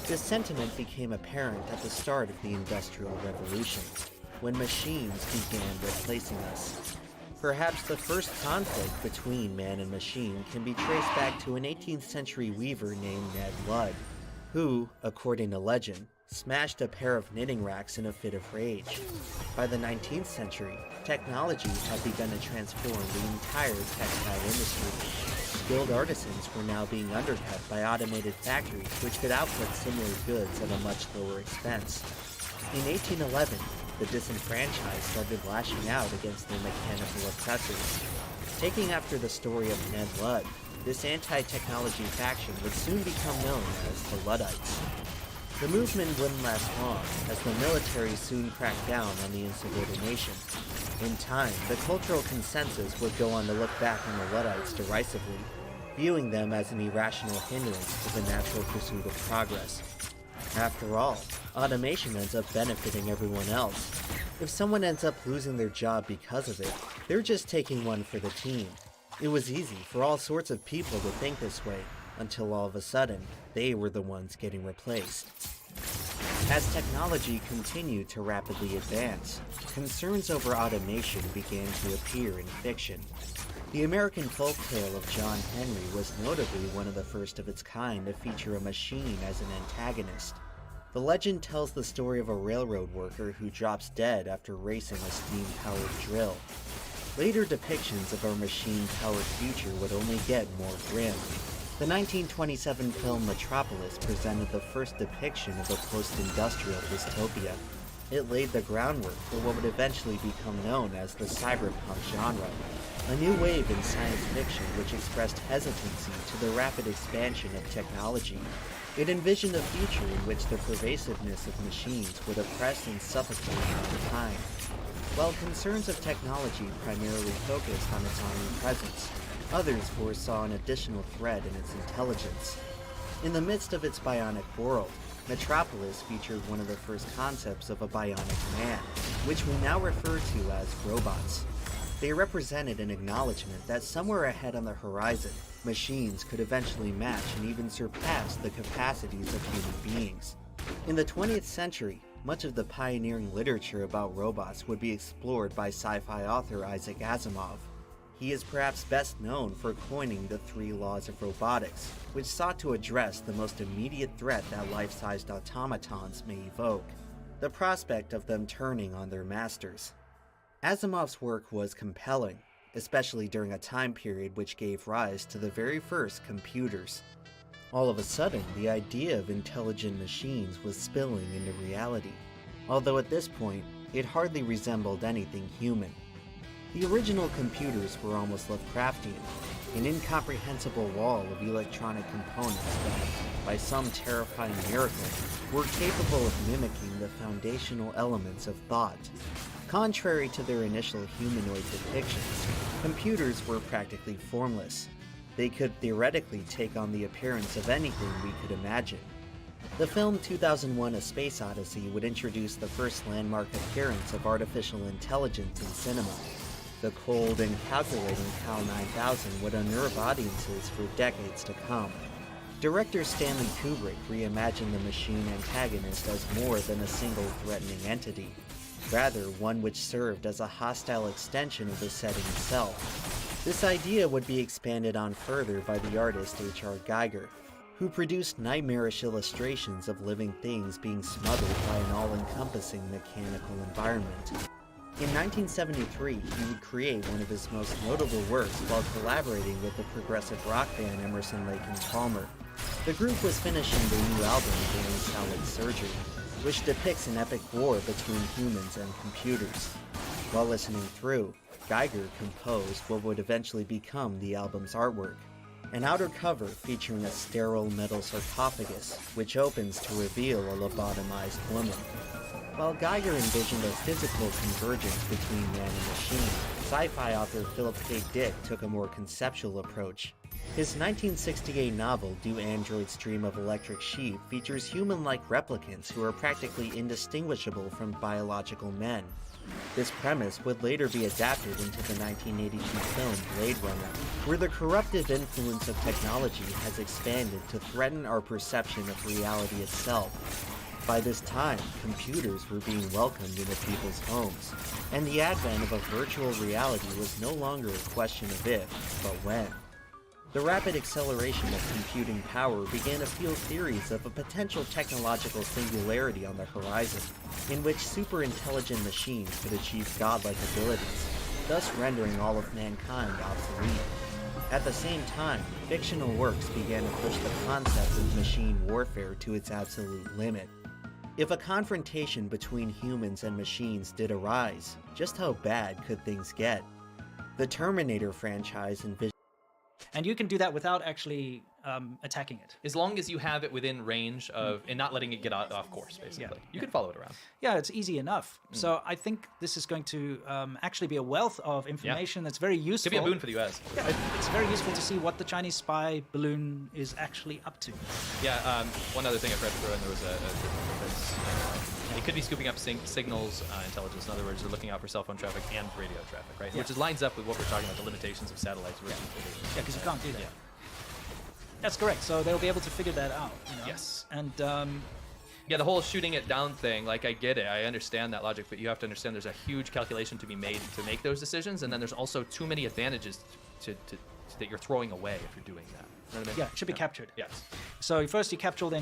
This sentiment became apparent at the start of the Industrial Revolution, when machines began replacing us. Perhaps the first conflict between man and machine can be traced back to an 18th century weaver named Ned Ludd, who, according to legend, smashed a pair of knitting racks in a fit of rage. By the 19th century, technology had begun to transform the entire textile industry. Skilled artisans were now being undercut by automated factories which could output similar goods at a much lower expense. In 1811, the disenfranchised started lashing out against their mechanical oppressors. Taking after the story of Ned Ludd, this anti-technology faction would soon become known as the Luddites. The movement wouldn't last long, as the military soon cracked down on the insubordination. In time, the cultural consensus would go on to look back on the Luddites derisively, viewing them as an irrational hindrance to the natural pursuit of progress. After all, automation ends up benefiting everyone else. If someone ends up losing their job because of it, they're just taking one for the team. It was easy for all sorts of people to think this way, until all of a sudden, they were the ones getting replaced. As technology continued to rapidly advance, concerns over automation began to appear in fiction. The American folktale of John Henry was notably one of the first of its kind to feature a machine as an antagonist. The legend tells the story of a railroad worker who drops dead after racing a steam-powered drill. Later depictions of our machine-powered future would only get more grim. The 1927 film Metropolis presented the first depiction of a post-industrial dystopia. It laid the groundwork for what would eventually become known as the cyberpunk genre, a new wave in science fiction which expressed hesitancy to the rapid expansion of technology. It envisioned a future in which the pervasiveness of machines would oppress and suffocate mankind. While concerns of technology primarily focused on its omnipresence, others foresaw an additional threat in its intelligence. In the midst of its bionic world, Metropolis featured one of the first concepts of a bionic man, which we now refer to as robots. They represented an acknowledgement that somewhere ahead on the horizon, Machines could eventually match and even surpass the capacities of human beings. In the 20th century, much of the pioneering literature about robots would be explored by sci-fi author Isaac Asimov. He is perhaps best known for coining the 3 laws of robotics, which sought to address the most immediate threat that life-sized automatons may evoke: the prospect of them turning on their masters. Asimov's work was compelling, especially during a time period which gave rise to the very first computers. All of a sudden, the idea of intelligent machines was spilling into reality, although at this point, it hardly resembled anything human. The original computers were almost Lovecraftian, an incomprehensible wall of electronic components that, by some terrifying miracle, were capable of mimicking the foundational elements of thought. Contrary to their initial humanoid depictions, computers were practically formless. They could theoretically take on the appearance of anything we could imagine. The film 2001: A Space Odyssey would introduce the first landmark appearance of artificial intelligence in cinema. The cold and calculating HAL 9000 would unnerve audiences for decades to come. Director Stanley Kubrick reimagined the machine antagonist as more than a single threatening entity, rather one which served as a hostile extension of the setting itself. This idea would be expanded on further by the artist H.R. Geiger, who produced nightmarish illustrations of living things being smothered by an all-encompassing mechanical environment. In 1973, he would create one of his most notable works while collaborating with the progressive rock band Emerson, Lake and Palmer. The group was finishing their new album during Salad Surgery, which depicts an epic war between humans and computers. While listening through, Geiger composed what would eventually become the album's artwork, an outer cover featuring a sterile metal sarcophagus, which opens to reveal a lobotomized woman. While Geiger envisioned a physical convergence between man and machine, sci-fi author Philip K. Dick took a more conceptual approach. His 1968 novel, Do Androids Dream of Electric Sheep, features human-like replicants who are practically indistinguishable from biological men. This premise would later be adapted into the 1982 film Blade Runner, where the corruptive influence of technology has expanded to threaten our perception of reality itself. By this time, computers were being welcomed into people's homes, and the advent of a virtual reality was no longer a question of if, but when. The rapid acceleration of computing power began to fuel theories of a potential technological singularity on the horizon, in which super-intelligent machines could achieve godlike abilities, thus rendering all of mankind obsolete. At the same time, fictional works began to push the concept of machine warfare to its absolute limit. If a confrontation between humans and machines did arise, just how bad could things get? The Terminator franchise envisioned. And you can do that without actually attacking it. As long as you have it within range of, and not letting it get off course, basically. You can follow it around. Yeah, it's easy enough. So I think this is going to actually be a wealth of information that's very useful. Could be a boon for the US. Yeah, it's very useful to see what the Chinese spy balloon is actually up to. Yeah, one other thing I forgot to throw in, there was it could be scooping up signals intelligence. In other words, they're looking out for cell phone traffic and radio traffic, right? Yeah. Which lines up with what we're talking about, the limitations of satellites. Yeah, because you can't do that. Yeah. That's correct. So they'll be able to figure that out. You know? Yes. And yeah, the whole shooting it down thing, like I get it, I understand that logic, but you have to understand there's a huge calculation to be made to make those decisions, and then there's also too many advantages that you're throwing away if you're doing that. You know what I mean? Yeah, it should be captured. Yes. So first you capture all the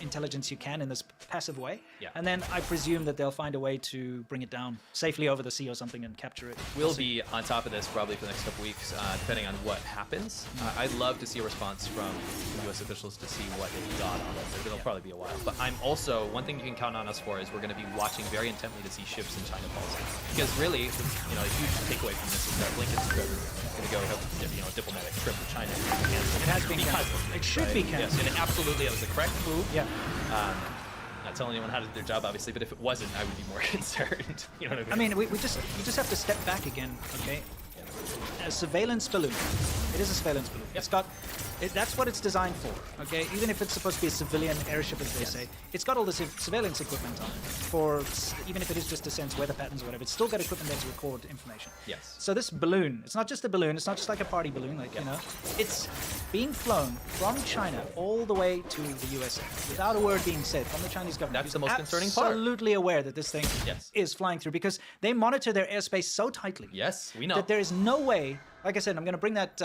intelligence you can in this passive way, and then I presume that they'll find a way to bring it down safely over the sea or something and capture it. We'll be on top of this probably for the next couple weeks, depending on what happens. I'd love to see a response from U.S. officials to see what they got on it. It'll probably be a while. But I'm also, one thing you can count on us for is we're going to be watching very intently to see ships in China policy. Because really, you know, a huge takeaway from this is that Blinken's trip going to go have a diplomatic trip to China. It has been canceled. It should be canceled. Yes, and absolutely, that was the correct move. Yeah. Not telling anyone how to do their job, obviously, but if it wasn't, I would be more concerned. You know what I I mean? mean, we just have to step back again, okay? A surveillance balloon. It is a surveillance balloon. It's got That's what it's designed for, okay? Even if it's supposed to be a civilian airship, as they say, it's got all this surveillance equipment on it. Even if it is just to sense weather patterns or whatever, it's still got equipment there to record information. Yes. So this balloon, it's not just a balloon, it's not just like a party balloon, you know. It's being flown from China all the way to the USA without a word being said from the Chinese government. That's the most concerning part. Absolutely aware that this thing is flying through because they monitor their airspace so tightly. Yes, we know. That there is no way. Like I said, I'm going to bring that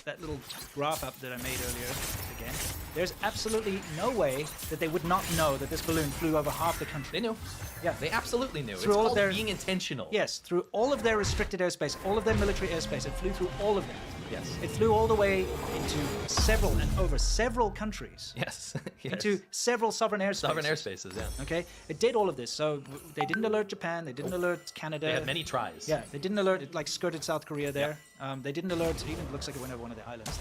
that little graph up that I made earlier again. There's absolutely no way that they would not know that this balloon flew over half the country. They knew. Yeah. They absolutely knew. Through it's all called of their, being intentional. Yes, through all of their restricted airspace, all of their military airspace. It flew through all of that. Yes. It flew all the way into several and over several countries. Yes. Into several sovereign airspaces. Sovereign airspaces, yeah. Okay? It did all of this. So they didn't alert Japan. They didn't alert Canada. They had many tries. Yeah, they didn't alert, it like skirted South Korea there. They didn't alert, even looks like it went over one of the islands.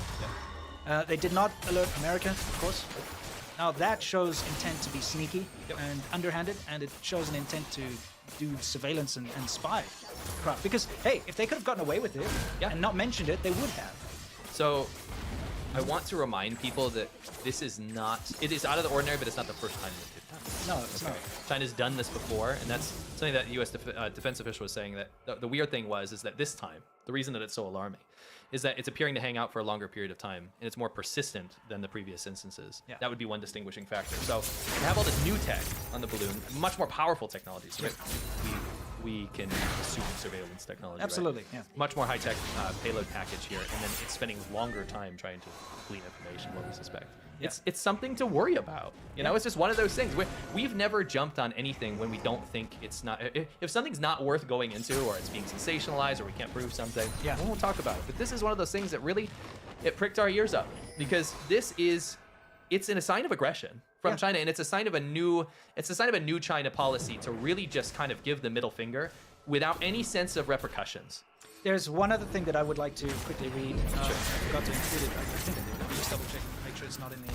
They did not alert America, of course. Now that shows intent to be sneaky and underhanded, and it shows an intent to do surveillance and spy crap. Because, hey, if they could have gotten away with it and not mentioned it, they would have. So, I want to remind people that this is not, it is out of the ordinary, but it's not the first time that they've done this. No, it's not. China's done this before, and that's something that U.S. defense official was saying, that the weird thing is that this time, the reason that it's so alarming, is that it's appearing to hang out for a longer period of time, and it's more persistent than the previous instances. Yeah. That would be one distinguishing factor. So, to have all this new tech on the balloon, much more powerful technologies, right? We can assume surveillance technology. Absolutely, right? Much more high-tech payload package here, and then it's spending longer time trying to glean information, what we suspect. Yeah. It's something to worry about. You know, it's just one of those things. We've never jumped on anything when we don't think it's not. If something's not worth going into, or it's being sensationalized, or we can't prove something, we'll talk about it. But this is one of those things that really, it pricked our ears up, because it's a sign of aggression from China, and it's a sign of a new China policy to really just kind of give the middle finger without any sense of repercussions. There's one other thing that I would like to quickly read. I forgot to include it. I think I did. Let me just double check, make sure it's not in the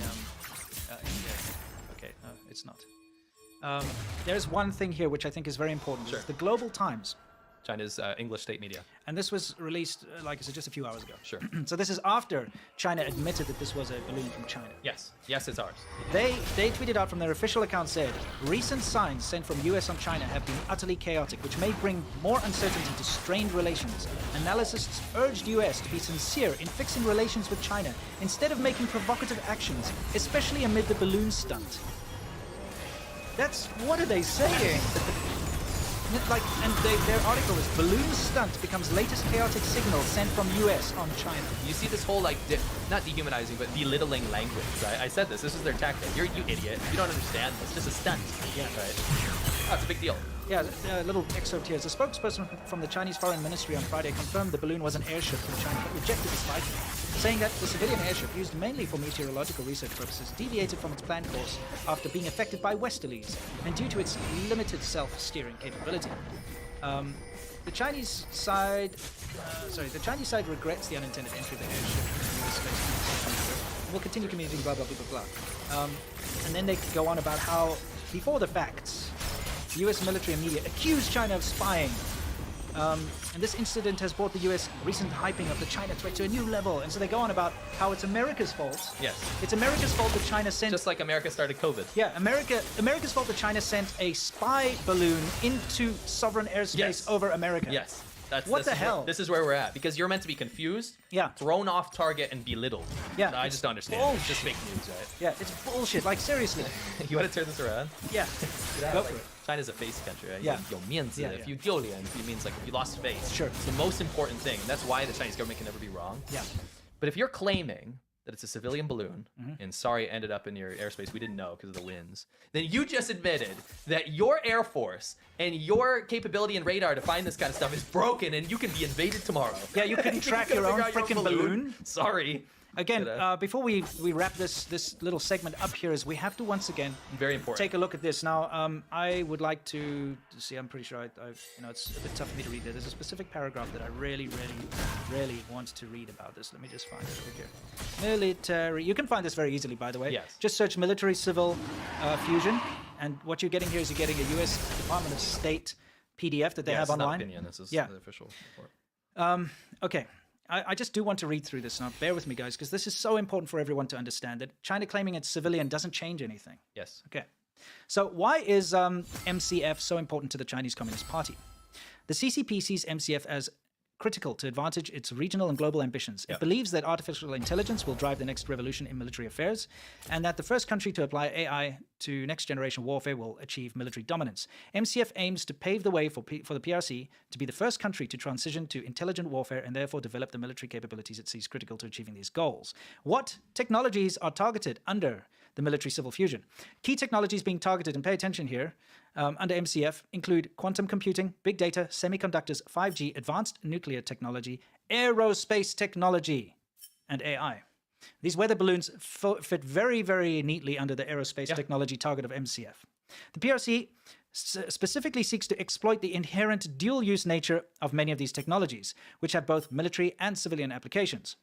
okay, no, it's not. There's one thing here which I think is very important. It's the Global Times. China's English state media. And this was released, like I said, just a few hours ago. Sure. So this is after China admitted that this was a balloon from China. Yes. Yes, it's ours. They tweeted out from their official account, said, recent signs sent from US on China have been utterly chaotic, which may bring more uncertainty to strained relations. Analysts urged US to be sincere in fixing relations with China instead of making provocative actions, especially amid the balloon stunt. What are they saying? Their article is balloon stunt becomes latest chaotic signal sent from US on China. You see this whole not dehumanizing, but belittling language. Right? I said this is their tactic. You idiot. You don't understand this. Just a stunt. Yeah. Right. Oh, it's a big deal. Yeah, a little excerpt here. The spokesperson from the Chinese Foreign Ministry on Friday confirmed the balloon was an airship from China, but rejected the spy claim, saying that the civilian airship, used mainly for meteorological research purposes, deviated from its planned course after being affected by westerlies and due to its limited self-steering capability. The Chinese side regrets the unintended entry of the airship into US space. We'll continue communicating blah blah blah blah blah. And then they go on about how, before the facts, the US military and media accused China of spying. And this incident has brought the US recent hyping of the China threat to a new level. And so they go on about how it's America's fault. Yes. It's America's fault that China sent... Just like America started COVID. Yeah, America's fault that China sent a spy balloon into sovereign airspace over America. Yes. What the hell? This is where we're at, because you're meant to be confused, thrown off target, and belittled. Yeah. I just don't understand. Bullshit. It's just fake news, right? Yeah, it's bullshit. Like, seriously. You want to turn this around? Yeah. Go for it. China's a face country, right? Yeah. 有面子. If you 丢脸, it means like if you lost face. Sure. It's the most important thing. And that's why the Chinese government can never be wrong. Yeah. But if you're claiming that it's a civilian balloon, and sorry, ended up in your airspace, we didn't know because of the winds, then you just admitted that your Air Force and your capability and radar to find this kind of stuff is broken, and you can be invaded tomorrow. Yeah, you couldn't track your own freaking balloon. Sorry. Again, before we wrap this little segment up here, is we have to once again very important take a look at this. Now, I would like to see. I'm pretty sure it's a bit tough for me to read. There's a specific paragraph that I really want to read about this. Let me just find it over here. Military. You can find this very easily, by the way. Yes. Just search military-civil fusion, and what you're getting here is you're getting a U.S. Department of State PDF that they have online. Not opinion. This is the official report. Okay. I just do want to read through this now. Bear with me, guys, because this is so important for everyone to understand that China claiming it's civilian doesn't change anything. Yes. Okay. So why is MCF so important to the Chinese Communist Party? The CCP sees MCF as critical to advantage its regional and global ambitions. It believes that artificial intelligence will drive the next revolution in military affairs, and that the first country to apply AI to next-generation warfare will achieve military dominance. MCF aims to pave the way for the PRC to be the first country to transition to intelligent warfare and therefore develop the military capabilities it sees critical to achieving these goals. What technologies are targeted under the military civil fusion? Key technologies being targeted, and pay attention here, under MCF include quantum computing, big data, semiconductors, 5G, advanced nuclear technology, aerospace technology, and AI. These weather balloons fit very, very neatly under the aerospace technology target of MCF. The PRC specifically seeks to exploit the inherent dual-use nature of many of these technologies, which have both military and civilian applications.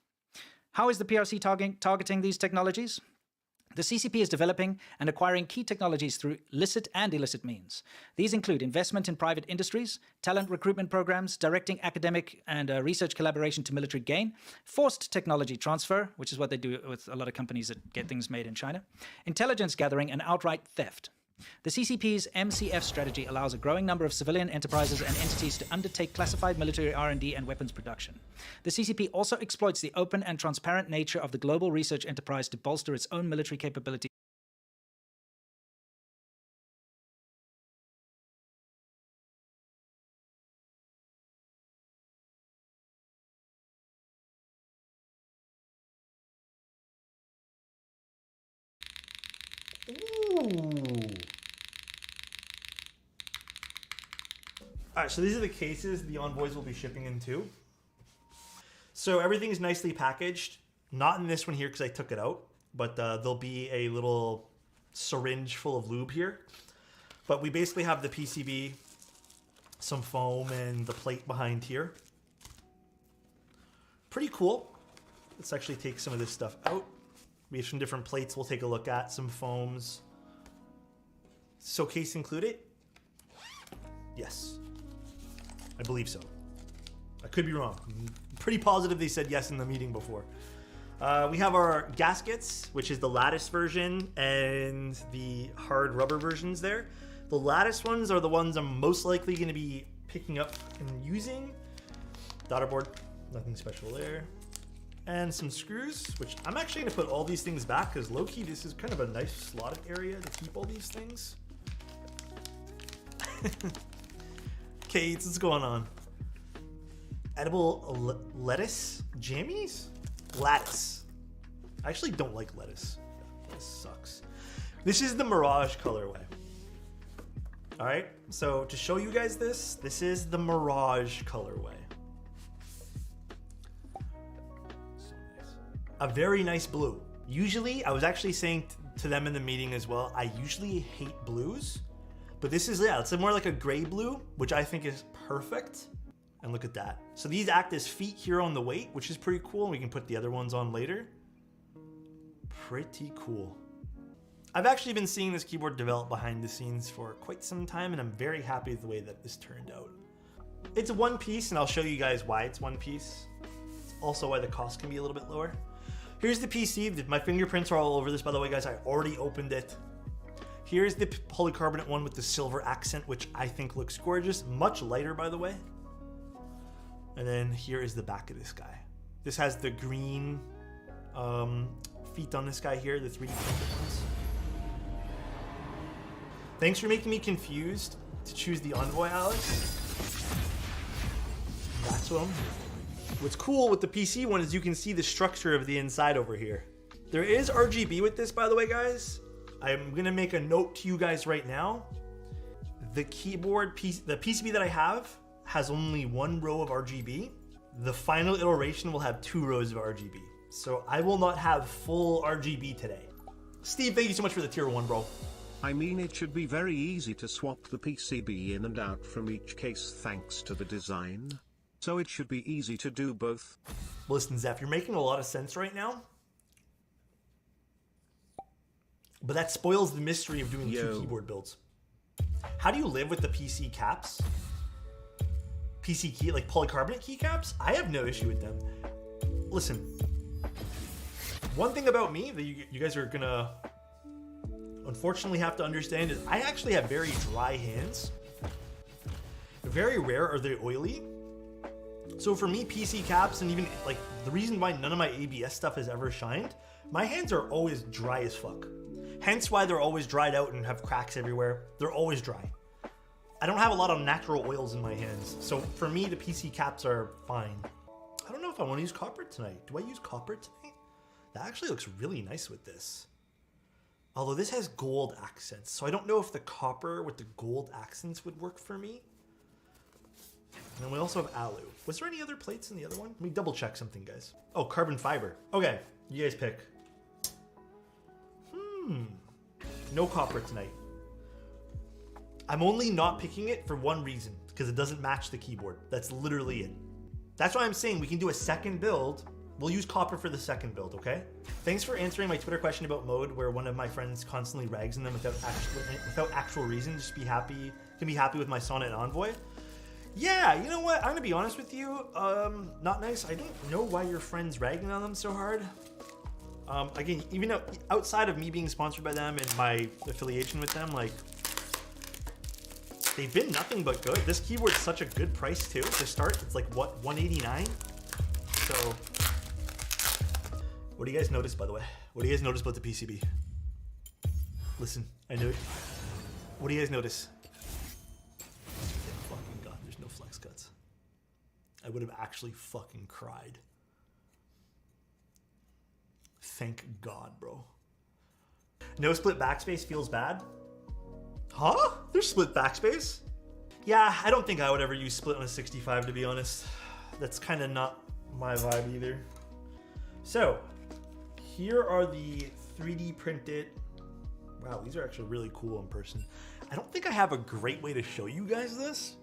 How is the PRC targeting these technologies? The CCP is developing and acquiring key technologies through licit and illicit means. These include investment in private industries, talent recruitment programs, directing academic and research collaboration to military gain, forced technology transfer, which is what they do with a lot of companies that get things made in China, intelligence gathering, and outright theft. The CCP's MCF strategy allows a growing number of civilian enterprises and entities to undertake classified military R&D and weapons production. The CCP also exploits the open and transparent nature of the global research enterprise to bolster its own military capability. Alright, so these are the cases the envoys will be shipping in too. So everything's nicely packaged. Not in this one here because I took it out, but there'll be a little syringe full of lube here. But we basically have the PCB, some foam, and the plate behind here. Pretty cool. Let's actually take some of this stuff out. We have some different plates we'll take a look at, some foams. So case included? Yes. I believe so. I could be wrong. I'm pretty positive they said yes in the meeting before. We have our gaskets, which is the lattice version and the hard rubber versions there. The lattice ones are the ones I'm most likely going to be picking up and using. Daughter board, nothing special there. And some screws, which I'm actually going to put all these things back because low-key this is kind of a nice slotted area to keep all these things. Okay, what's going on? Edible lettuce jammies? Lattice. I actually don't like lettuce. This sucks. This is the Mirage colorway. Alright, so to show you guys this, this is the Mirage colorway. So nice. A very nice blue. Usually, I was actually saying to them in the meeting as well, I usually hate blues. But this is, yeah, it's more like a gray blue, which I think is perfect. And look at that. So these act as feet here on the weight, which is pretty cool. And we can put the other ones on later. Pretty cool. I've actually been seeing this keyboard develop behind the scenes for quite some time, and I'm very happy with the way that this turned out. It's one piece, and I'll show you guys why it's one piece. It's also why the cost can be a little bit lower. Here's the PC. My fingerprints are all over this, by the way, guys. I already opened it. Here's the polycarbonate one with the silver accent, which I think looks gorgeous. Much lighter, by the way. And then here is the back of this guy. This has the green feet on this guy here, the 3D printed ones. Thanks for making me confused to choose the Envoy, Alex. That's what I'm doing. What's cool with the PC one is you can see the structure of the inside over here. There is RGB with this, by the way, guys. I'm gonna make a note to you guys right now. The keyboard piece, the PCB that I have has only one row of RGB. The final iteration will have 2 rows of RGB. So I will not have full RGB today. Steve, thank you so much for the tier 1, bro. I mean, it should be very easy to swap the PCB in and out from each case thanks to the design. So it should be easy to do both. Listen, Zeph, you're making a lot of sense right now. But that spoils the mystery of doing 2 keyboard builds. How do you live with the PC caps? PC key, like polycarbonate keycaps? I have no issue with them. listen. One thing about me that you guys are gonna unfortunately have to understand is I actually have very dry hands. Very rare are they oily. So for me, PC caps and even like the reason why none of my ABS stuff has ever shined, my hands are always dry as fuck. Hence why they're always dried out and have cracks everywhere. They're always dry. I don't have a lot of natural oils in my hands. So for me, the PC caps are fine. I don't know if I want to use copper tonight. Do I use copper tonight? That actually looks really nice with this. Although this has gold accents. So I don't know if the copper with the gold accents would work for me. And then we also have alu. Was there any other plates in the other one? Let me double check something, guys. Oh, carbon fiber. Okay, you guys pick. No copper tonight. I'm only not picking it for one reason, because it doesn't match the keyboard. That's literally it. That's why I'm saying we can do a second build. We'll use copper for the second build, okay? Thanks for answering my Twitter question about mode, where one of my friends constantly rags in them without actual reason. Just be happy, can be happy with my Sonnet Envoy. Yeah, you know what? I'm gonna be honest with you. Not nice. I don't know why your friend's ragging on them so hard. Again, even outside of me being sponsored by them and my affiliation with them, like, they've been nothing but good. This keyboard's such a good price too to start. It's like what, $189? So, what do you guys notice, by the way? What do you guys notice about the PCB? Listen, I know. What do you guys notice? Thank fucking God, there's no flex cuts. I would have actually fucking cried. Thank God, bro. No split backspace feels bad. Huh? There's split backspace? Yeah, I don't think I would ever use split on a 65, to be honest. That's kind of not my vibe either. So, here are the 3D printed... Wow, these are actually really cool in person. I don't think I have a great way to show you guys this.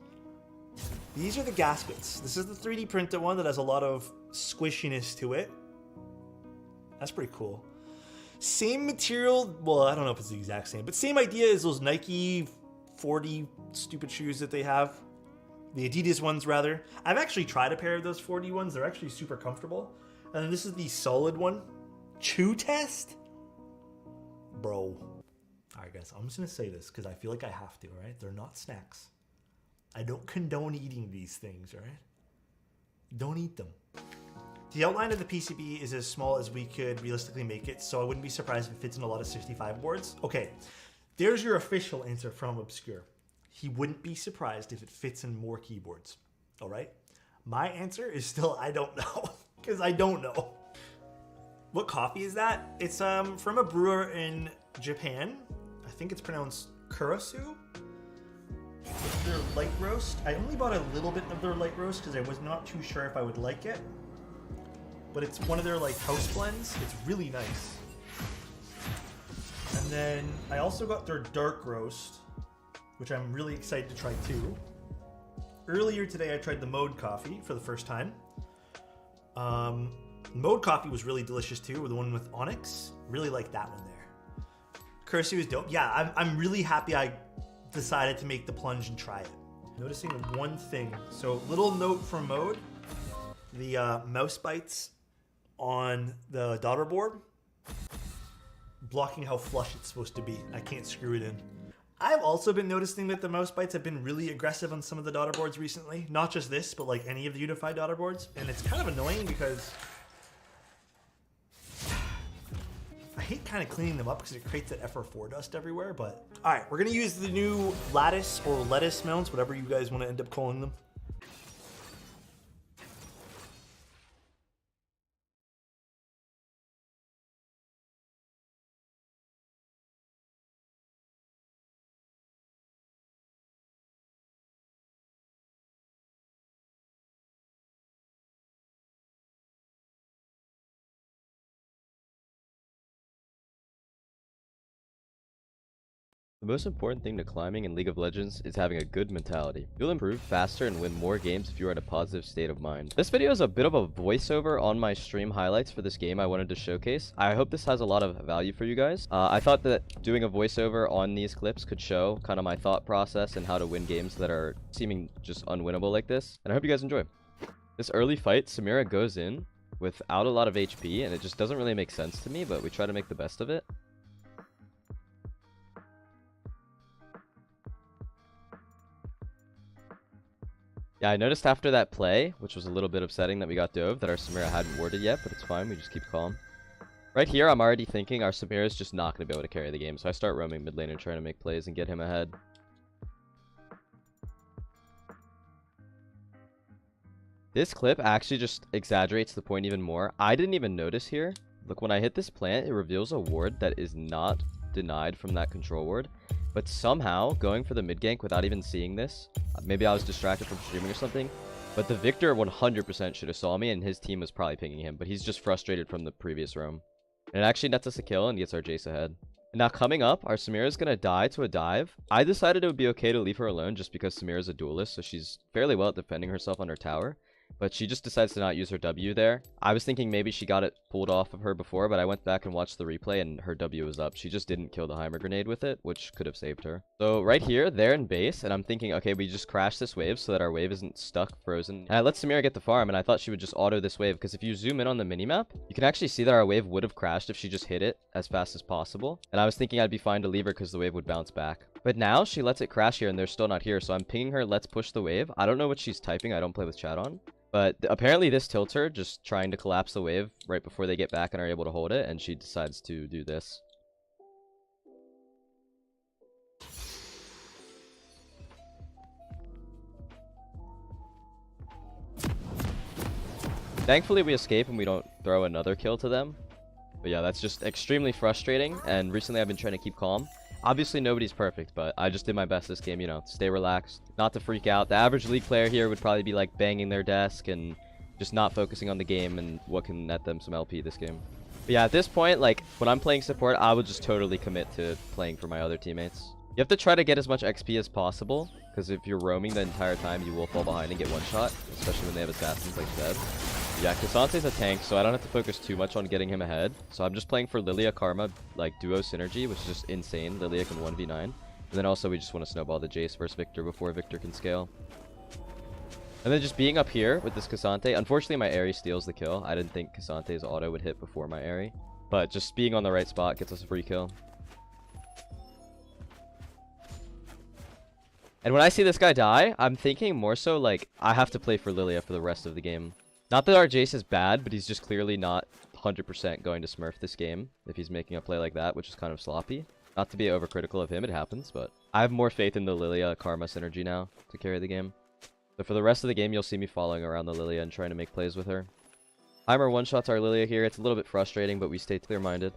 These are the gaskets. This is the 3D printed one that has a lot of squishiness to it. That's pretty cool. Same material, well, I don't know if it's the exact same, but same idea as those Nike 40 stupid shoes that they have. The Adidas ones, rather. I've actually tried a pair of those 40 ones. They're actually super comfortable. And then this is the solid one. Chew test? Bro. Alright guys, I'm just going to say this because I feel like I have to, alright? They're not snacks. I don't condone eating these things, alright? Don't eat them. The outline of the PCB is as small as we could realistically make it, so I wouldn't be surprised if it fits in a lot of 65 boards. Okay, there's your official answer from Obscure. He wouldn't be surprised if it fits in more keyboards. All right? My answer is still I don't know, because I don't know. What coffee is that? It's from a brewer in Japan. I think it's pronounced Kurosu. It's their light roast. I only bought a little bit of their light roast because I was not too sure if I would like it. But it's one of their like house blends. It's really nice. And then I also got their dark roast, which I'm really excited to try too. Earlier today I tried the Mode coffee for the first time. Mode coffee was really delicious too, the one with Onyx. Really like that one there. Cursey was dope. Yeah, I'm really happy I decided to make the plunge and try it. Noticing one thing. So little note from Mode. The mouse bites on the daughter board, blocking how flush it's supposed to be. I can't screw it in. I've also been noticing that the mouse bites have been really aggressive on some of the daughter boards recently. Not just this, but like any of the unified daughter boards. And it's kind of annoying because I hate kind of cleaning them up because it creates that FR4 dust everywhere. But all right, we're gonna use the new lattice or lettuce mounts, whatever you guys want to end up calling them. The most important thing to climbing in League of Legends is having a good mentality. You'll improve faster and win more games if you are in a positive state of mind. This video is a bit of a voiceover on my stream highlights for this game I wanted to showcase. I hope this has a lot of value for you guys. I thought that doing a voiceover on these clips could show kind of my thought process and how to win games that are seeming just unwinnable like this. And I hope you guys enjoy. This early fight, Samira goes in without a lot of HP, and it just doesn't really make sense to me, but we try to make the best of it. Yeah, I noticed after that play, which was a little bit upsetting that we got dove, that our Samira hadn't warded yet, but it's fine, we just keep calm. Right here, I'm already thinking our Samira is just not going to be able to carry the game, so I start roaming mid lane and trying to make plays and get him ahead. This clip actually just exaggerates the point even more. I didn't even notice here. Look, when I hit this plant, it reveals a ward that is not denied from that control ward. But somehow, going for the mid gank without even seeing this, maybe I was distracted from streaming or something, but the Victor 100% should have saw me, and his team was probably pinging him, but he's just frustrated from the previous roam. And it actually nets us a kill and gets our Jace ahead. And now coming up, our Samira is going to die to a dive. I decided it would be okay to leave her alone just because Samira is a duelist, so she's fairly well at defending herself on her tower. But she just decides to not use her W there. I was thinking maybe she got it pulled off of her before, but I went back and watched the replay and her W was up. She just didn't kill the Heimer grenade with it, which could have saved her. So right here, they're in base, and I'm thinking, okay, we just crash this wave so that our wave isn't stuck, frozen. And I let Samira get the farm, and I thought she would just auto this wave, because if you zoom in on the minimap, you can actually see that our wave would have crashed if she just hit it as fast as possible. And I was thinking I'd be fine to leave her because the wave would bounce back. But now she lets it crash here, and they're still not here, so I'm pinging her, let's push the wave. I don't know what she's typing, I don't play with chat on. But apparently this tilts her, just trying to collapse the wave right before they get back and are able to hold it, and she decides to do this. Thankfully we escape and we don't throw another kill to them. But yeah, that's just extremely frustrating, and recently I've been trying to keep calm. Obviously nobody's perfect, but I just did my best this game, you know, stay relaxed, not to freak out. The average League player here would probably be like banging their desk and just not focusing on the game and what can net them some LP this game. But yeah, at this point, like, when I'm playing support, I would just totally commit to playing for my other teammates. You have to try to get as much XP as possible, because if you're roaming the entire time, you will fall behind and get one shot, especially when they have assassins like Zed. Yeah, Kasante's a tank, so I don't have to focus too much on getting him ahead. So I'm just playing for Lilia Karma, like, duo synergy, which is just insane. Lilia can 1v9. And then also we just want to snowball the Jace versus Victor before Victor can scale. And then just being up here with this Kasante. Unfortunately, my Aerie steals the kill. I didn't think Kasante's auto would hit before my Aerie. But just being on the right spot gets us a free kill. And when I see this guy die, I'm thinking more so like, I have to play for Lilia for the rest of the game. Not that our Jace is bad, but he's just clearly not 100% going to smurf this game if he's making a play like that, which is kind of sloppy. Not to be overcritical of him, it happens, but I have more faith in the Lilia Karma synergy now to carry the game. So for the rest of the game, you'll see me following around the Lilia and trying to make plays with her. Heimer one-shots our Lilia here. It's a little bit frustrating, but we stay clear-minded.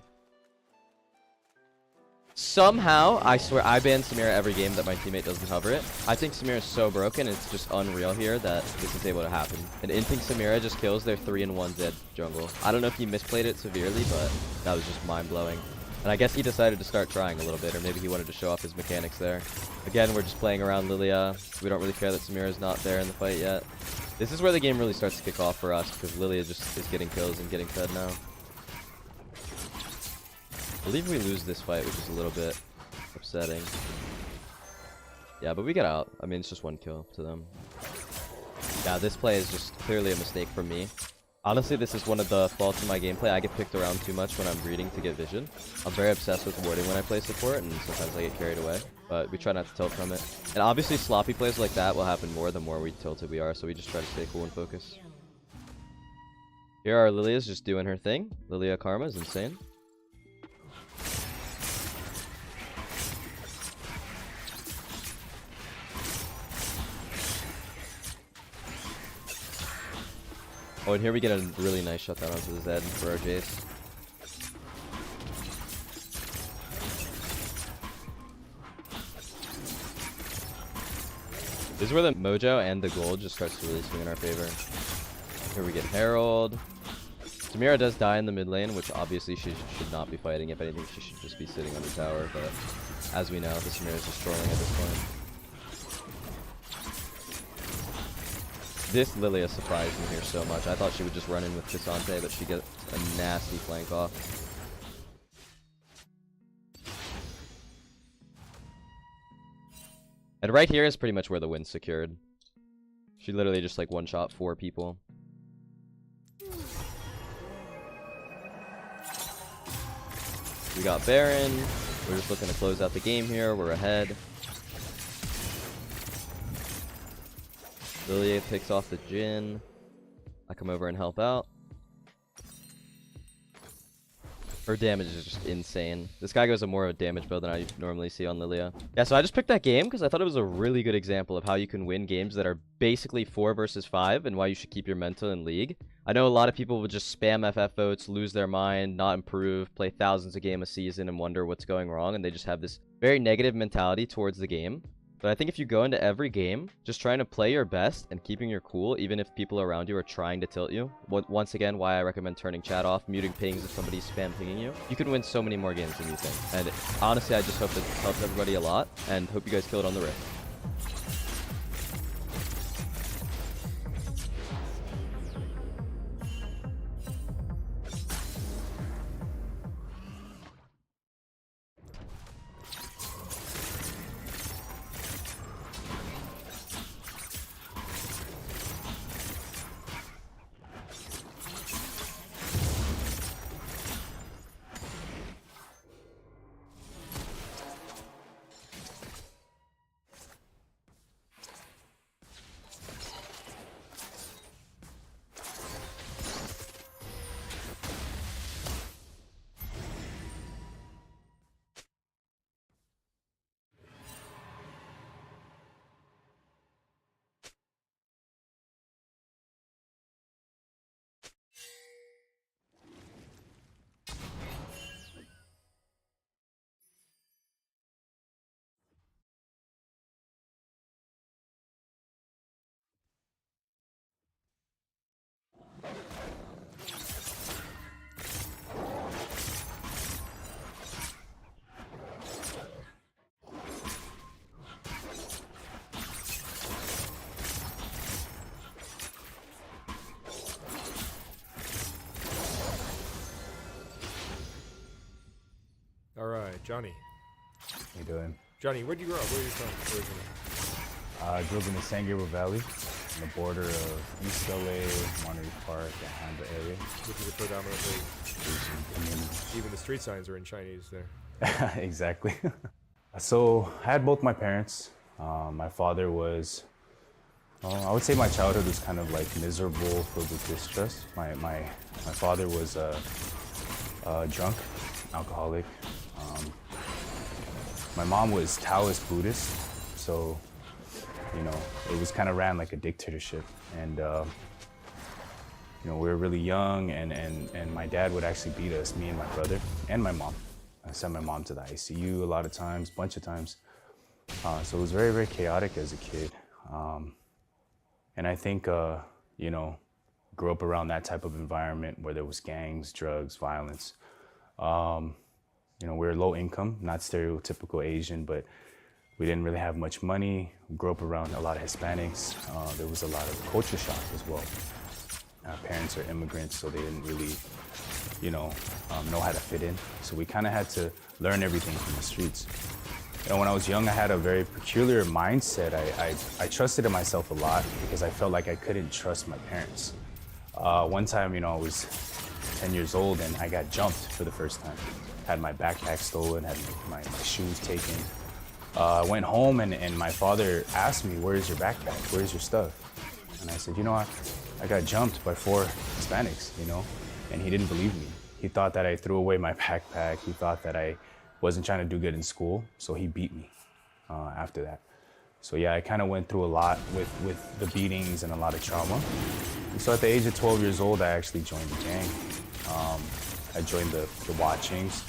Somehow, I swear, I ban Samira every game that my teammate doesn't cover it. I think Samira is so broken, it's just unreal here that this is able to happen. And inting Samira just kills their 3-in-1 Zed jungle. I don't know if he misplayed it severely, but that was just mind-blowing. And I guess he decided to start trying a little bit, or maybe he wanted to show off his mechanics there. Again, we're just playing around Lilia. We don't really care that Samira is not there in the fight yet. This is where the game really starts to kick off for us, because Lilia just is getting kills and getting fed now. I believe we lose this fight, which is a little bit upsetting. Yeah, but we get out. I mean, it's just one kill to them. Yeah, this play is just clearly a mistake from me. Honestly, this is one of the faults in my gameplay. I get picked around too much when I'm reading to get vision. I'm very obsessed with warding when I play support, and sometimes I get carried away. But we try not to tilt from it. And obviously, sloppy plays like that will happen more the more we tilted we are, so we just try to stay cool and focus. Here our Lilia's just doing her thing. Lilia Karma is insane. Oh, and here we get a really nice shutdown onto the Zed for our Jace. This is where the mojo and the gold just starts to really swing in our favor. Here we get Herald. Samira does die in the mid lane, which obviously she should not be fighting. If anything, she should just be sitting on the tower. But as we know, the Samira is just trolling at this point. This Lilia surprised me here so much. I thought she would just run in with Kasante, but she gets a nasty flank off. And right here is pretty much where the win's secured. She literally just like one-shot 4 people. We got Baron. We're just looking to close out the game here. We're ahead. Irelia picks off the Jhin. I come over and help out. Her damage is just insane. This guy goes a more damage build than I normally see on Lilia. Yeah, so I just picked that game because I thought it was a really good example of how you can win games that are basically 4 versus 5 and why you should keep your mental in League. I know a lot of people would just spam FF votes, lose their mind, not improve, play thousands of games a season and wonder what's going wrong, and they just have this very negative mentality towards the game. But I think if you go into every game just trying to play your best and keeping your cool, even if people around you are trying to tilt you, once again, why I recommend turning chat off, muting pings if somebody's spam pinging you, you can win so many more games than you think. And honestly, I just hope it helps everybody a lot, and hope you guys kill it on the Rift. All right, Johnny. How you doing? Johnny, where'd you grow up? Where are you from originally? I grew up in the San Gabriel Valley, on the border of East LA, Monterey Park, and Honda area. Which is a predominantly Asian community. Even the street signs are in Chinese there. Exactly. So I had both my parents. My father was, I would say my childhood was kind of like miserable, filled with distress. My father was drunk, alcoholic. My mom was Taoist Buddhist, so you know it was kind of ran like a dictatorship, and you know we were really young, and my dad would actually beat us, me and my brother and my mom. I sent my mom to the ICU a lot of times, bunch of times. So it was very, very chaotic as a kid, and I think you know grew up around that type of environment where there was gangs, drugs, violence. You know, we were low income, not stereotypical Asian, but we didn't really have much money. We grew up around a lot of Hispanics. There was a lot of culture shock as well. Our parents are immigrants, so they didn't really, you know how to fit in. So we kind of had to learn everything from the streets. And when I was young, I had a very peculiar mindset. I trusted in myself a lot because I felt like I couldn't trust my parents. One time, you know, I was 10 years old and I got jumped for the first time. Had my backpack stolen, had my shoes taken. I went home and my father asked me, "Where's your backpack? Where's your stuff?" And I said, "You know, I got jumped by 4 Hispanics, you know?" And he didn't believe me. He thought that I threw away my backpack. He thought that I wasn't trying to do good in school, so he beat me after that. So yeah, I kind of went through a lot with the beatings and a lot of trauma. And so at the age of 12 years old, I actually joined the gang. I joined the Watchings,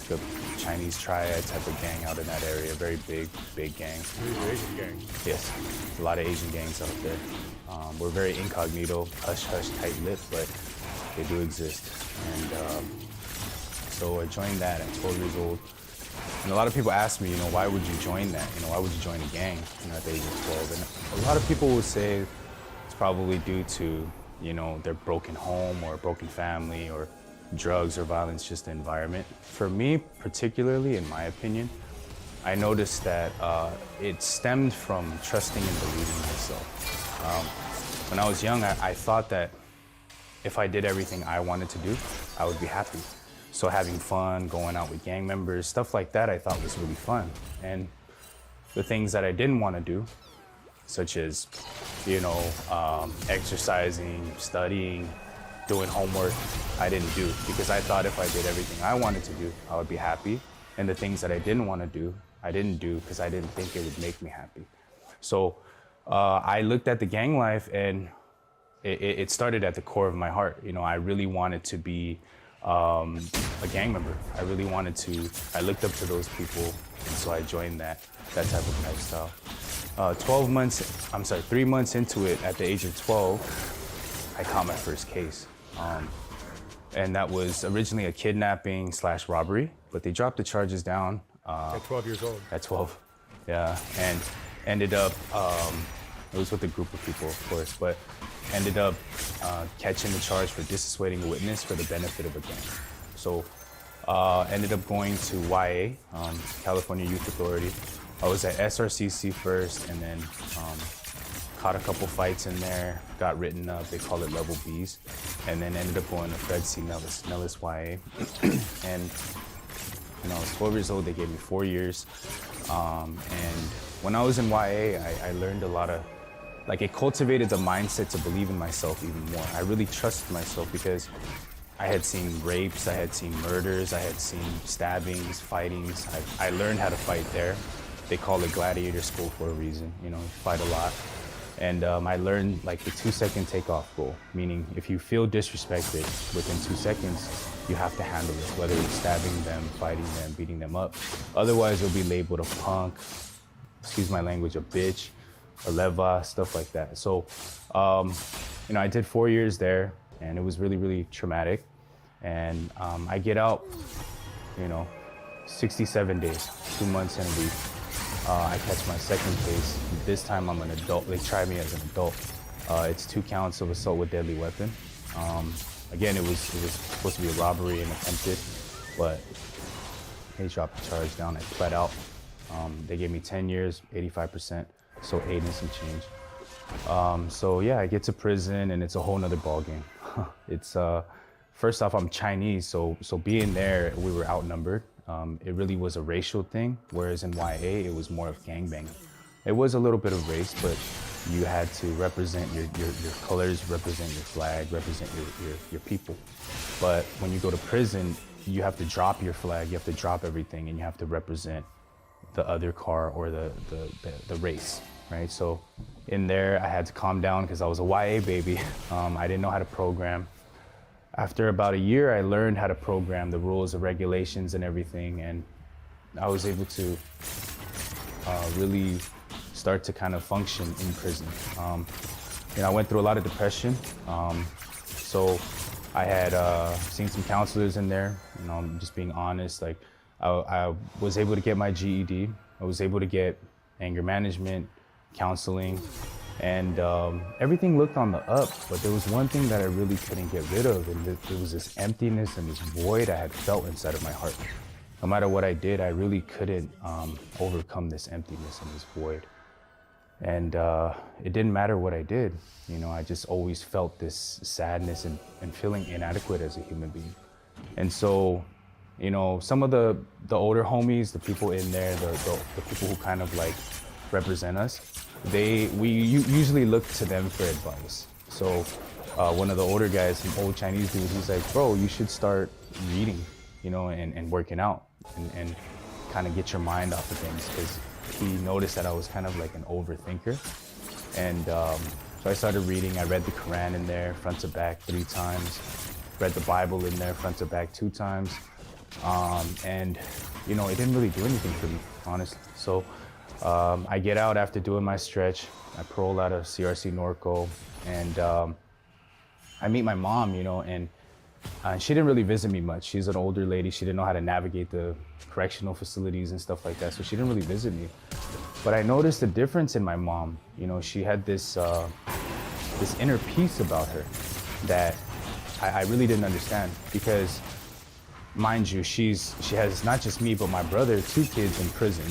the Chinese triad type of gang out in that area. Very big gang. Asian gang. Yes, a lot of Asian gangs out there. We're very incognito, hush-hush, tight-lipped, but they do exist. And so I joined that at 12 years old. And a lot of people ask me, you know, why would you join that? You know, why would you join a gang, you know, at the age of 12? And a lot of people will say it's probably due to, you know, their broken home or a broken family or drugs or violence, just the environment. For me, particularly, in my opinion, I noticed that it stemmed from trusting and believing myself. When I was young, I thought that if I did everything I wanted to do, I would be happy. So having fun, going out with gang members, stuff like that, I thought was really fun. And the things that I didn't want to do, such as, exercising, studying, doing homework, I didn't do, because I thought if I did everything I wanted to do, I would be happy. And the things that I didn't want to do, I didn't do because I didn't think it would make me happy. So I looked at the gang life, and it started at the core of my heart. I really wanted to be a gang member. I really wanted to. I looked up to those people, and so I joined that type of lifestyle. 3 months into it, at the age of 12, I caught my first case. And that was originally a kidnapping / robbery, but they dropped the charges down. At 12 years old. At 12, yeah. And ended up, it was with a group of people, of course, but ended up catching the charge for dissuading a witness for the benefit of a gang. So ended up going to YA, California Youth Authority. I was at SRCC first, and then caught a couple fights in there, got written up, they call it level Bs, and then ended up going to Fred C. Nellis YA. And I was 12 years old, they gave me 4 years. And when I was in YA, I learned a lot of, it cultivated the mindset to believe in myself even more. I really trusted myself because I had seen rapes, I had seen murders, I had seen stabbings, fightings. I learned how to fight there. They call it gladiator school for a reason, you fight a lot. And I learned the 2-second takeoff rule, meaning if you feel disrespected within 2 seconds, you have to handle it, whether it's stabbing them, fighting them, beating them up. Otherwise, you'll be labeled a punk, excuse my language, a bitch, a leva, stuff like that. So, I did 4 years there, and it was really, really traumatic. And I get out, 67 days, 2 months and a week. I catch my second case. This time I'm an adult. They tried me as an adult. It's 2 counts of assault with deadly weapon. Again, it was supposed to be a robbery and attempted, but they dropped the charge down. I pled out. They gave me 10 years, 85%, so 8 and some change. So yeah, I get to prison, and it's a whole nother ballgame. It's first off, I'm Chinese, so being there, we were outnumbered. It really was a racial thing, whereas in YA, it was more of gangbanging. It was a little bit of race, but you had to represent your colors, represent your flag, represent your people. But when you go to prison, you have to drop your flag, you have to drop everything, and you have to represent the other car or the race, right? So in there, I had to calm down because I was a YA baby. I didn't know how to program. After about a year, I learned how to program the rules, the regulations, and everything, and I was able to really start to kind of function in prison. I went through a lot of depression, so I had seen some counselors in there. I'm just being honest. I was able to get my GED. I was able to get anger management, counseling. And everything looked on the up, but there was one thing that I really couldn't get rid of, and it was this emptiness and this void I had felt inside of my heart. No matter what I did, I really couldn't overcome this emptiness and this void. And it didn't matter what I did. I just always felt this sadness and feeling inadequate as a human being. And so, some of the older homies, the people in there, the people who kind of represent us, we usually look to them for advice. So one of the older guys, an old Chinese dude, he's like, bro, you should start reading, and working out and kind of get your mind off of things, because he noticed that I was kind of like an overthinker. And so I started reading. I read the Quran in there, front to back 3 times, read the Bible in there, front to back 2 times. And, it didn't really do anything for me, honestly. So I get out after doing my stretch. I parole out of CRC Norco, and I meet my mom, and she didn't really visit me much. She's an older lady. She didn't know how to navigate the correctional facilities and stuff like that, so she didn't really visit me. But I noticed a difference in my mom. She had this inner peace about her that I really didn't understand, because mind you, she has not just me, but my brother, 2 kids in prison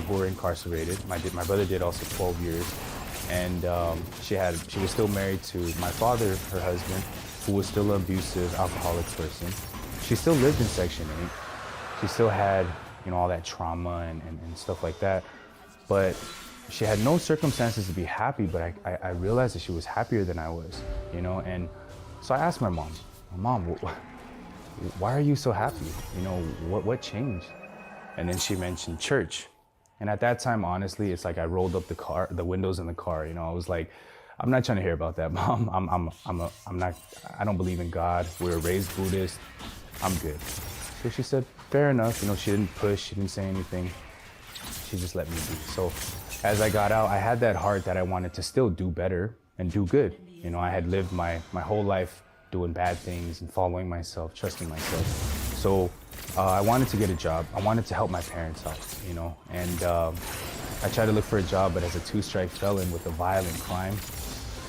who were incarcerated. My brother did also 12 years. And she was still married to my father, her husband, who was still an abusive, alcoholic person. she still lived in Section 8. She still had, you know, all that trauma and stuff like that. But she had no circumstances to be happy, but I realized that she was happier than I was, you know? And so I asked my mom, why are you so happy? You know, what changed? And then she mentioned church. And at that time, honestly, it's like I rolled up the windows in the car, you know? I was like, I'm not trying to hear about that, Mom. I don't believe in God. We were raised Buddhist. I'm good. So she said, fair enough. You know, she didn't push, she didn't say anything. She just let me be. So as I got out, I had that heart that I wanted to still do better and do good. You know, I had lived my whole life doing bad things and following myself, trusting myself. So I wanted to get a job. I wanted to help my parents out, you know, and I tried to look for a job, but as a 2-strike felon with a violent crime,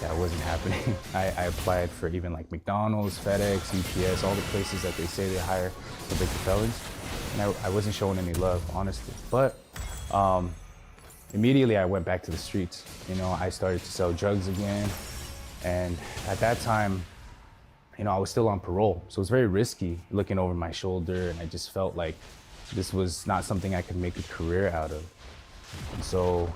that wasn't happening. I applied for even like McDonald's, FedEx, UPS, all the places that they say they hire convicted felons. And I wasn't showing any love, honestly. But immediately I went back to the streets. You know, I started to sell drugs again. And at that time, you know, I was still on parole. So it was very risky looking over my shoulder. And I just felt like this was not something I could make a career out of. And so,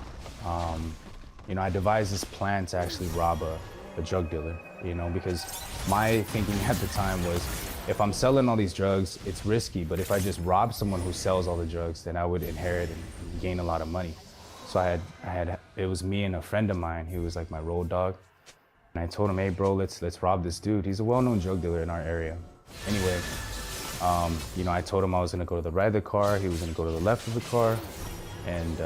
you know, I devised this plan to actually rob a drug dealer, you know, because my thinking at the time was, if I'm selling all these drugs, it's risky, but if I just rob someone who sells all the drugs, then I would inherit and gain a lot of money. So it was me and a friend of mine. He was like my road dog. And I told him, hey bro, let's rob this dude. He's a well-known drug dealer in our area. Anyway, you know, I told him I was gonna go to the right of the car, he was gonna go to the left of the car. And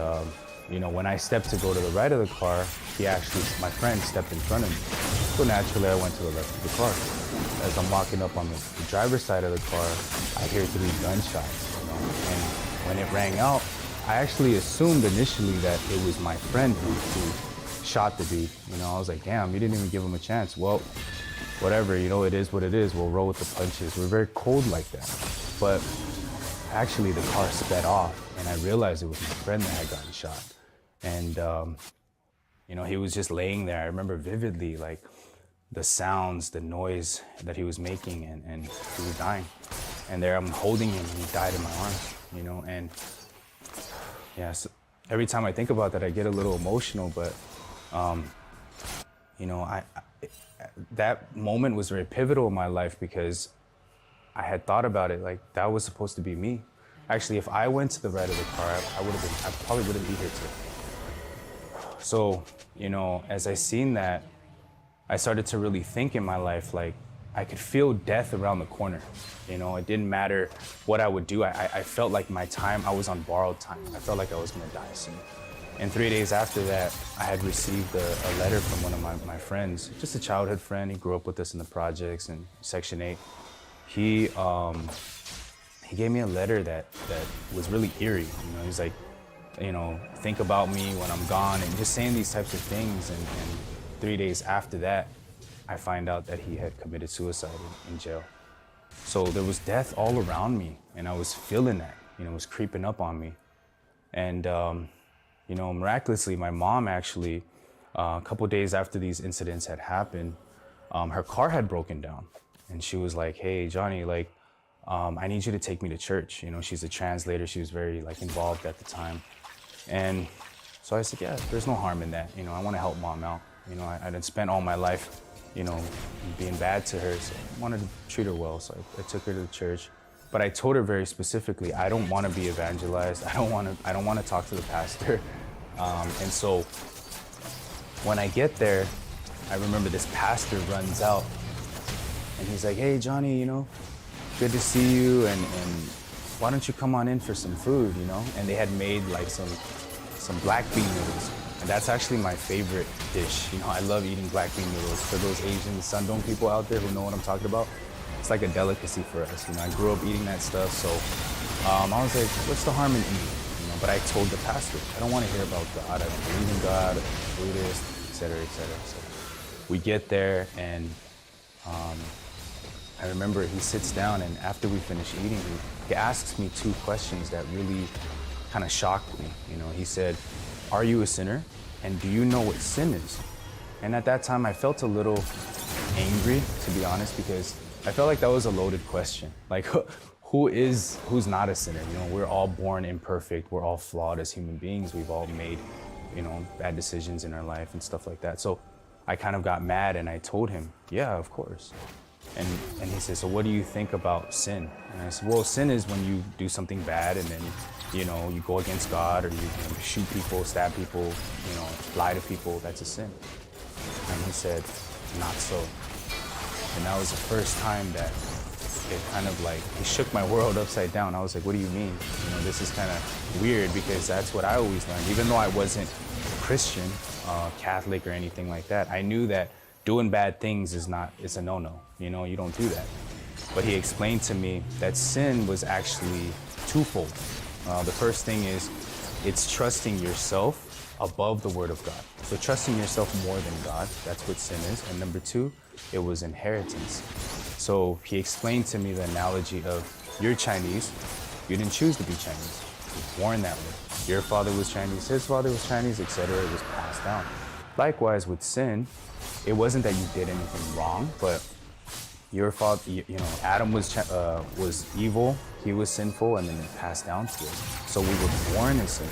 you know, when I stepped to go to the right of the car, my friend stepped in front of me. So naturally, I went to the left of the car. As I'm walking up on the driver's side of the car, I hear 3 gunshots, you know? And when it rang out, I actually assumed initially that it was my friend who shot the dude. You know, I was like, damn, you didn't even give him a chance. Well, whatever, you know, it is what it is. We'll roll with the punches. We're very cold like that. But actually, the car sped off, and I realized it was my friend that had gotten shot. And, you know, he was just laying there. I remember vividly, like, the sounds, the noise that he was making, and he was dying. And there I'm holding him, and he died in my arms, you know? And, yeah, so every time I think about that, I get a little emotional, but, you know, that moment was very pivotal in my life because I had thought about it, like, that was supposed to be me. Actually, if I went to the right of the car, I probably wouldn't be here today. So, you know, as I seen that, I started to really think in my life, like, I could feel death around the corner. You know, it didn't matter what I would do. I felt like my time, I was on borrowed time. I felt like I was gonna die soon. And 3 days after that, I had received a letter from one of my friends, just a childhood friend. He grew up with us in the projects in Section 8. He gave me a letter that was really eerie. You know, he's like, you know, think about me when I'm gone, and just saying these types of things. And 3 days after that, I find out that he had committed suicide in jail. So there was death all around me, and I was feeling that, you know, it was creeping up on me. And, you know, miraculously, my mom actually, a couple days after these incidents had happened, her car had broken down. And she was like, hey, Johnny, like, I need you to take me to church. You know, she's a translator. She was very, like, involved at the time. And so I said, yeah, there's no harm in that. You know, I want to help mom out. You know, I had spent all my life, you know, being bad to her, so I wanted to treat her well. So I took her to the church. But I told her very specifically, I don't want to be evangelized. I don't want to talk to the pastor. And so when I get there, I remember this pastor runs out and he's like, hey, Johnny, you know, good to see you, and why don't you come on in for some food, you know? And they had made like some black bean noodles. And that's actually my favorite dish. You know, I love eating black bean noodles. For those Asian Sundong people out there who know what I'm talking about, it's like a delicacy for us. You know, I grew up eating that stuff, so I was like, what's the harm in eating? You know, but I told the pastor, I don't want to hear about God. I don't believe in God, I'm Buddhist, et cetera, et cetera. So we get there, and I remember he sits down, and after we finish eating, he asks me 2 questions that really kind of shocked me. You know, he said, are you a sinner? And do you know what sin is? And at that time, I felt a little angry, to be honest, because I felt like that was a loaded question. Like, who's not a sinner? You know, we're all born imperfect. We're all flawed as human beings. We've all made, you know, bad decisions in our life and stuff like that. So I kind of got mad and I told him, yeah, of course. And he said, so what do you think about sin? And I said, well, sin is when you do something bad and then, you know, you go against God, or you shoot people, stab people, you know, lie to people. That's a sin. And he said, not so. And that was the first time that it kind of like, it shook my world upside down. I was like, what do you mean? You know, this is kind of weird, because that's what I always learned. Even though I wasn't Christian, Catholic or anything like that, I knew that doing bad things it's a no-no. You know, you don't do that. But he explained to me that sin was actually twofold. The first thing is, it's trusting yourself above the word of God. So trusting yourself more than God, that's what sin is. And number two, it was inheritance. So he explained to me the analogy of, you're Chinese, you didn't choose to be Chinese, you're born that way. Your father was Chinese, his father was Chinese, etc. It was passed down. Likewise with sin, it wasn't that you did anything wrong, but your father, you know, Adam was evil, he was sinful, and then it passed down to us. So we were born in sin.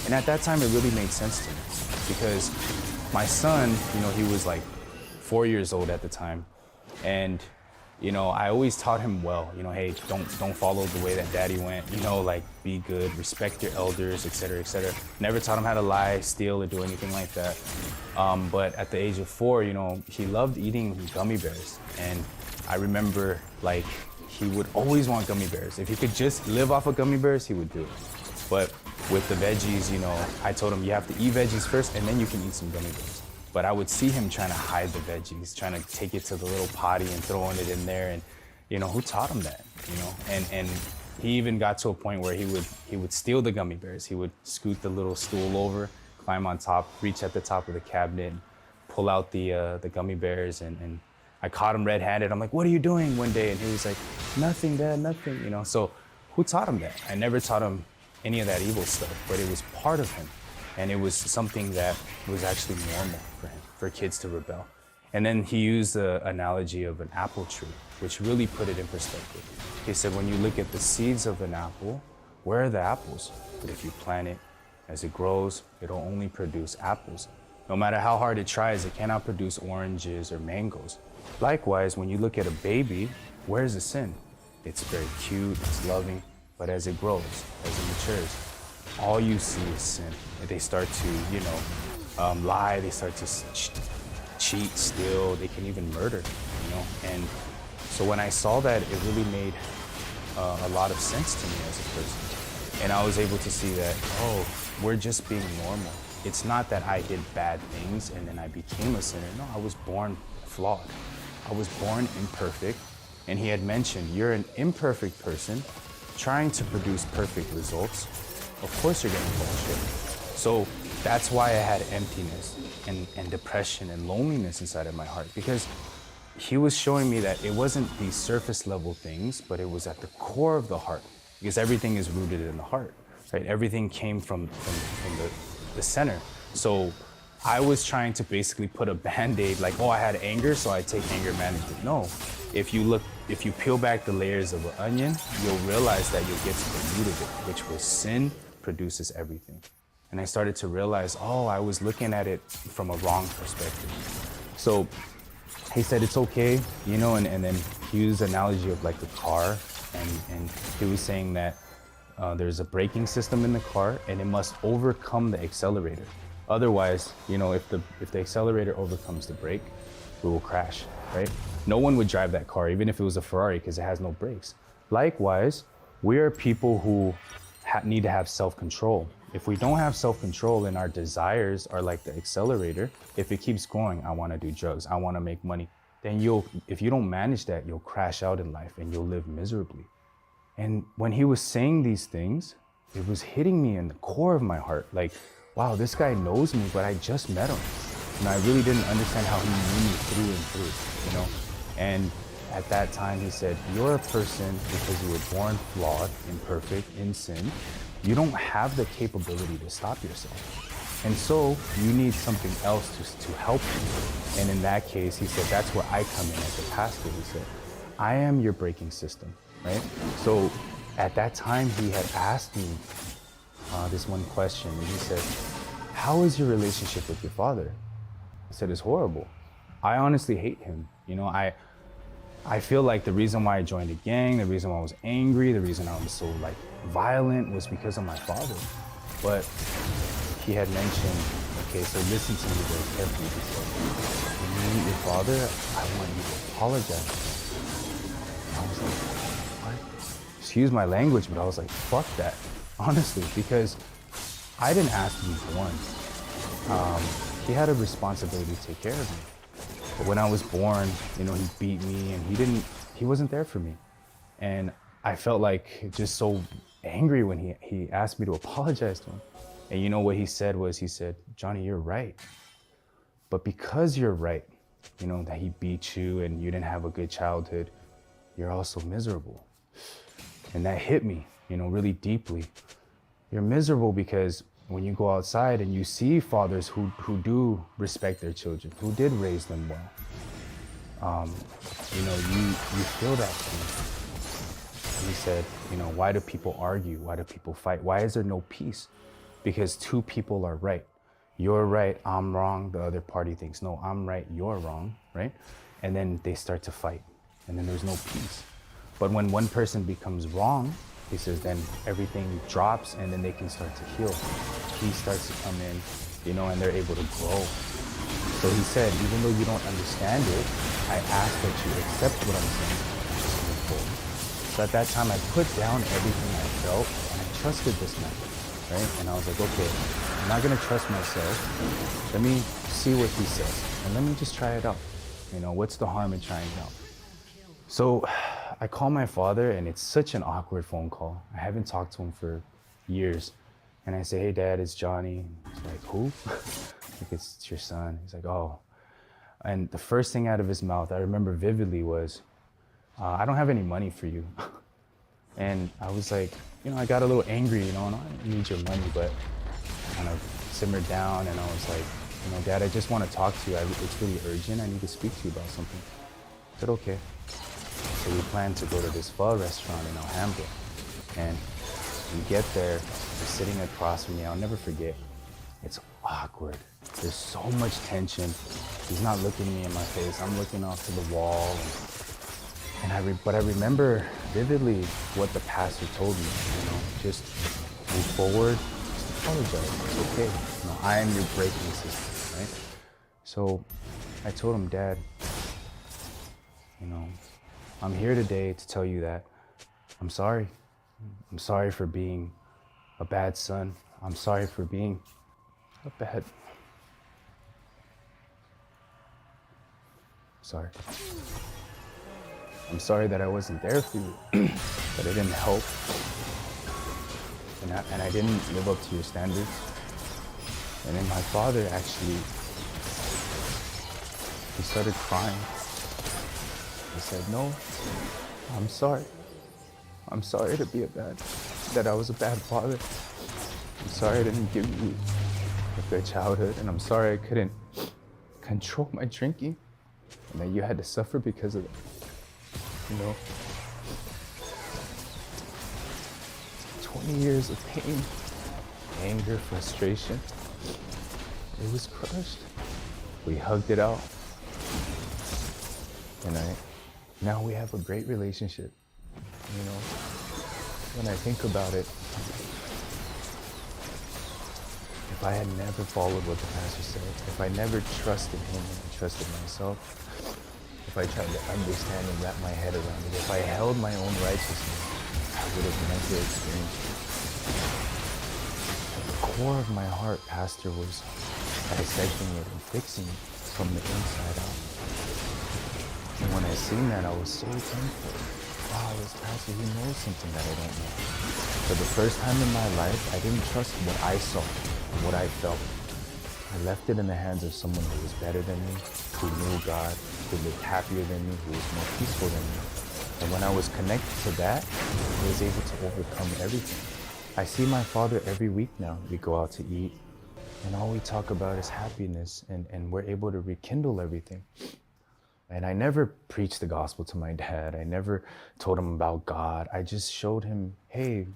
And at that time, it really made sense to me, because my son, you know, he was like 4 years old at the time. And, you know, I always taught him well, you know, hey, don't follow the way that daddy went, you know, like, be good, respect your elders, etc., etc. Never taught him how to lie, steal, or do anything like that. But at the age of 4, you know, he loved eating gummy bears. And I remember, like, he would always want gummy bears. If he could just live off of gummy bears, he would do it. But with the veggies, you know, I told him, you have to eat veggies first, and then you can eat some gummy bears. But I would see him trying to hide the veggies, trying to take it to the little potty and throwing it in there. And, you know, who taught him that, you know? And he even got to a point where he would steal the gummy bears. He would scoot the little stool over, climb on top, reach at the top of the cabinet, pull out the gummy bears. And I caught him red-handed. I'm like, what are you doing one day? And he was like, nothing, Dad, nothing, you know? So who taught him that? I never taught him any of that evil stuff, but it was part of him. And it was something that was actually normal for him, for kids to rebel. And then he used the analogy of an apple tree, which really put it in perspective. He said, when you look at the seeds of an apple, where are the apples? But if you plant it, as it grows, it'll only produce apples. No matter how hard it tries, it cannot produce oranges or mangoes. Likewise, when you look at a baby, where's the sin? It's very cute, it's loving, but as it grows, as it matures, all you see is sin. They start to, you know, lie, they start to cheat, steal, they can even murder, you know? And so when I saw that, it really made a lot of sense to me as a person. And I was able to see that, oh, we're just being normal. It's not that I did bad things and then I became a sinner. No, I was born flawed. I was born imperfect. And he had mentioned, you're an imperfect person trying to produce perfect results. Of course you're gonna fall short. So that's why I had emptiness and depression and loneliness inside of my heart, because he was showing me that it wasn't these surface level things, but it was at the core of the heart, because everything is rooted in the heart, right? Everything came from the center. So I was trying to basically put a Band-Aid, like, oh, I had anger, so I take anger management. No, if you peel back the layers of an onion, you'll realize that you'll get to the root of it, which was sin produces everything. And I started to realize, oh, I was looking at it from a wrong perspective. So he said, it's okay, you know, and then he used the analogy of like the car, and he was saying that there's a braking system in the car and it must overcome the accelerator. Otherwise, you know, if the accelerator overcomes the brake, we will crash, right? No one would drive that car, even if it was a Ferrari, because it has no brakes. Likewise, we are people who need to have self-control. If we don't have self-control and our desires are like the accelerator, if it keeps going, I want to do drugs, I want to make money, then if you don't manage that, you'll crash out in life and you'll live miserably. And when he was saying these things, it was hitting me in the core of my heart. Like, wow, this guy knows me, but I just met him. And I really didn't understand how he knew me through and through, you know? And at that time, he said, you're a person, because you were born flawed, imperfect, in sin, you don't have the capability to stop yourself. And so you need something else to help you. And in that case, he said, that's where I come in as a pastor, he said. I am your braking system, right? So at that time, he had asked me this one question, and he said, how is your relationship with your father? I said, it's horrible. I honestly hate him. You know, I feel like the reason why I joined a gang, the reason why I was angry, the reason I was so like violent was because of my father. But he had mentioned, okay, so listen to me very carefully. He said, when you meet your father, I want you to apologize. I was like, what? Excuse my language, but I was like, fuck that, honestly, because I didn't ask to be born. He had a responsibility to take care of me. But when I was born, you know, he beat me and he wasn't there for me. And I felt like just so angry when he asked me to apologize to him. And you know what he said was, he said, Johnny, you're right. But because you're right, you know, that he beat you and you didn't have a good childhood, you're also miserable. And that hit me, you know, really deeply. You're miserable because when you go outside and you see fathers who do respect their children, who did raise them well, you know, you feel that pain. And he said, you know, why do people argue? Why do people fight? Why is there no peace? Because two people are right. You're right, I'm wrong. The other party thinks, no, I'm right, you're wrong, right? And then they start to fight, and then there's no peace. But when one person becomes wrong, he says, then everything drops and then they can start to heal. Peace starts to come in, you know, and they're able to grow. So he said, even though you don't understand it, I ask that you accept what I'm saying and just move forward. So at that time, I put down everything I felt and I trusted this man, right? And I was like, okay, I'm not gonna trust myself. Let me see what he says and let me just try it out. You know, what's the harm in trying it out? So I call my father and it's such an awkward phone call. I haven't talked to him for years. And I say, hey dad, it's Johnny. He's like, who? Like, it's your son. He's like, oh. And the first thing out of his mouth, I remember vividly, was, I don't have any money for you. And I was like, you know, I got a little angry, you know, and I don't need your money, but I kind of simmered down and I was like, you know, dad, I just want to talk to you. It's really urgent. I need to speak to you about something. I said, okay. So we planned to go to this pho restaurant in Alhambra. And we get there, he's sitting across from me. I'll never forget. It's awkward. There's so much tension. He's not looking me in my face. I'm looking off to the wall. But I remember vividly what the pastor told me, you know, just move forward, just apologize, it's okay. You know, I am your braking system, right? So I told him, Dad, you know, I'm here today to tell you that I'm sorry. I'm sorry for being a bad son. I'm sorry for being a bad... Sorry. I'm sorry that I wasn't there for you, that I didn't help, and I didn't live up to your standards. And then my father actually, he started crying. He said, no, I'm sorry. I'm sorry that I was a bad father. I'm sorry I didn't give you a good childhood, and I'm sorry I couldn't control my drinking, and that you had to suffer because of it. You know, 20 years of pain, anger, frustration. It was crushed. We hugged it out. And now we have a great relationship. You know, when I think about it, if I had never followed what the pastor said, if I never trusted him and I trusted myself, if I tried to understand and wrap my head around it, if I held my own righteousness, I would have never experienced it. At the core of my heart, Pastor was dissecting it and fixing it from the inside out. And when I seen that, I was so thankful. Wow, this pastor, he knows something that I don't know. For the first time in my life, I didn't trust what I saw and what I felt. I left it in the hands of someone who was better than me, who knew God, who lived happier than me, who was more peaceful than me. And when I was connected to that, I was able to overcome everything. I see my father every week now. We go out to eat, and all we talk about is happiness, and we're able to rekindle everything. And I never preached the gospel to my dad. I never told him about God. I just showed him, hey,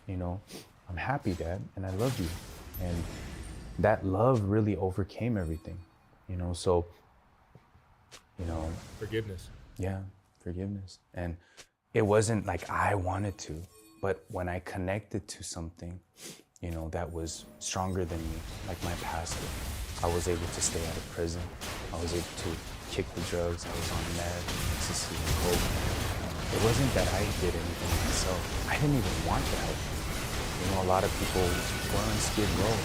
you know, I'm happy, Dad, and I love you. And that love really overcame everything, you know, so, you know. Forgiveness. Yeah, forgiveness. And it wasn't like I wanted to, but when I connected to something, you know, that was stronger than me, like my pastor, I was able to stay out of prison. I was able to kick the drugs. I was on meth, ecstasy, and coke. It wasn't that I did anything myself. I didn't even want that. You know, a lot of people were on Skid Row,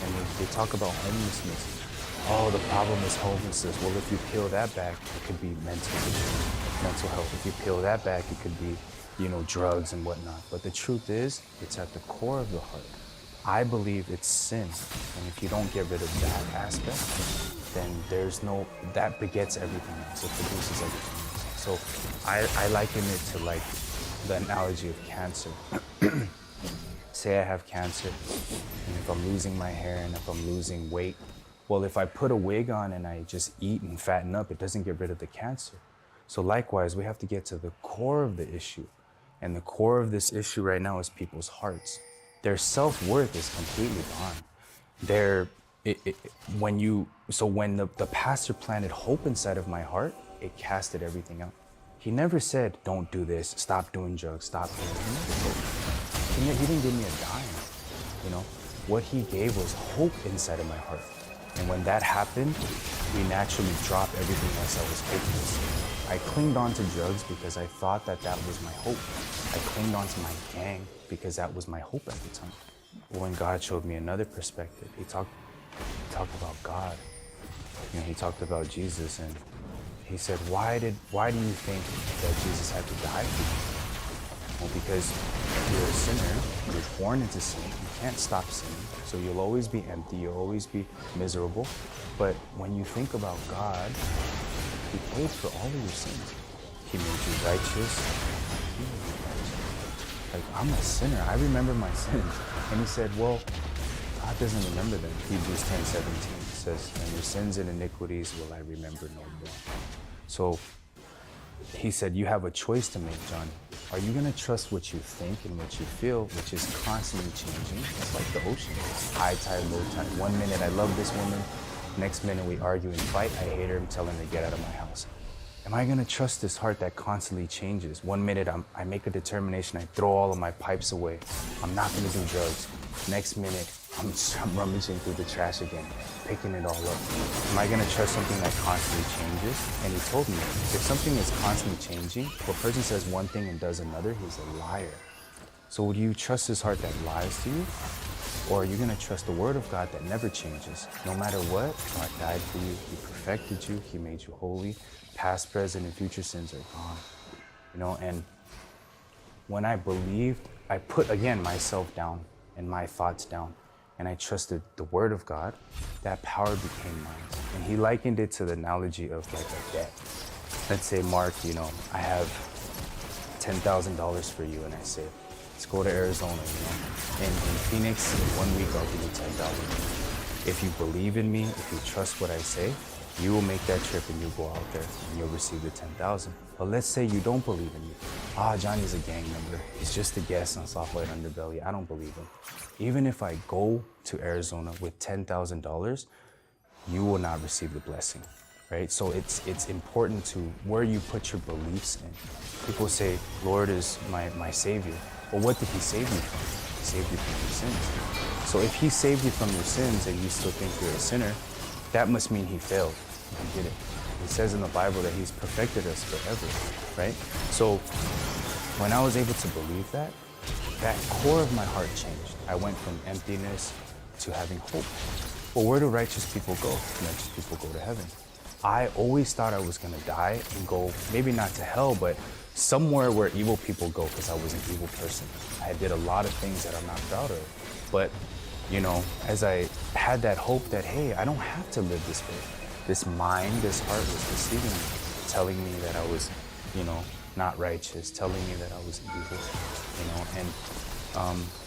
and they talk about homelessness. Oh, the problem is homelessness. Well, if you peel that back, it could be mental health. If you peel that back, it could be, you know, drugs and whatnot. But the truth is, it's at the core of the heart. I believe it's sin. And if you don't get rid of that aspect, then there's no, that begets everything else. It produces everything else. So I liken it to like the analogy of cancer. Say I have cancer, and if I'm losing my hair and if I'm losing weight, well, if I put a wig on and I just eat and fatten up, it doesn't get rid of the cancer. So likewise, we have to get to the core of the issue. And the core of this issue right now is people's hearts. Their self-worth is completely gone. When the pastor planted hope inside of my heart, it casted everything out. He never said, don't do this, stop doing drugs, stop doing this. He didn't give me a dime, you know? What he gave was hope inside of my heart. And when that happened, we naturally dropped everything else that was hopeless. I clinged on to drugs because I thought that that was my hope. I clinged on to my gang because that was my hope at the time. But when God showed me another perspective, he talked about God. You know, he talked about Jesus, and he said, why do you think that Jesus had to die for you? Well, because you're a sinner, you're born into sin, you can't stop sinning, so you'll always be empty, you'll always be miserable. But when you think about God, he paid for all of your sins. He made you righteous. He made you righteous. Like, I'm a sinner, I remember my sins. And he said, well, God doesn't remember them. Hebrews 10:17 says, and your sins and iniquities will I remember no more. So he said, you have a choice to make, John. Are you gonna trust what you think and what you feel, which is constantly changing? It's like the ocean. It's high tide, low tide. 1 minute I love this woman, next minute we argue and fight. I hate her, I'm telling her to get out of my house. Am I gonna trust this heart that constantly changes? 1 minute I make a determination, I throw all of my pipes away. I'm not gonna do drugs. Next minute, I'm rummaging through the trash again, picking it all up. Am I gonna trust something that constantly changes? And he told me, if something is constantly changing, if a person says one thing and does another, he's a liar. So would you trust his heart that lies to you? Or are you gonna trust the word of God that never changes? No matter what, God died for you, he perfected you, he made you holy. Past, present, and future sins are gone. You know, and when I believed, I put, again, myself down and my thoughts down, and I trusted the word of God, that power became mine. And he likened it to the analogy of like a debt. Let's say, Mark, you know, I have $10,000 for you, and I say, let's go to Arizona, you know. In Phoenix, in 1 week, I'll give you $10,000. If you believe in me, if you trust what I say, you will make that trip and you'll go out there and you'll receive the $10,000. But let's say you don't believe in me. Johnny's a gang member. He's just a guest on Soft White Underbelly. I don't believe him. Even if I go to Arizona with $10,000, you will not receive the blessing, right? So it's important to where you put your beliefs in. People say, Lord is my savior. Well, what did he save you from? He saved you from your sins. So if he saved you from your sins and you still think you're a sinner, that must mean he failed. He did it. It says in the Bible that he's perfected us forever, right? So when I was able to believe that, that core of my heart changed. I went from emptiness to having hope. Well, where do righteous people go? Righteous people go to heaven. I always thought I was gonna die and go, maybe not to hell, but somewhere where evil people go, because I was an evil person. I did a lot of things that I'm not proud of. But, you know, as I had that hope that, hey, I don't have to live this way. This mind, this heart was deceiving me, telling me that I was, you know, not righteous, telling me that I was evil, you know. And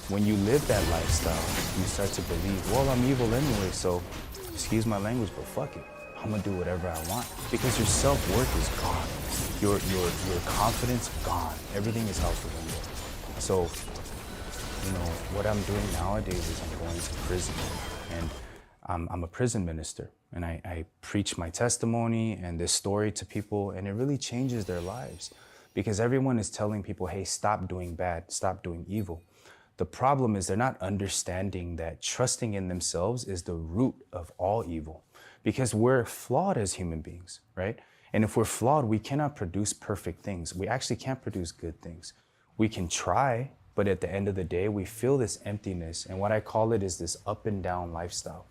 when you live that lifestyle, you start to believe, well, I'm evil anyway, so excuse my language, but fuck it. I'm gonna do whatever I want, because your self-worth is gone. Your confidence gone. Everything is out the window. So, you know, what I'm doing nowadays is I'm going to prison, and I'm a prison minister, and I preach my testimony and this story to people, and it really changes their lives, because everyone is telling people, hey, stop doing bad, stop doing evil. The problem is they're not understanding that trusting in themselves is the root of all evil, because we're flawed as human beings, right? And if we're flawed, we cannot produce perfect things. We actually can't produce good things. We can try, but at the end of the day, we feel this emptiness. And what I call it is this up and down lifestyle.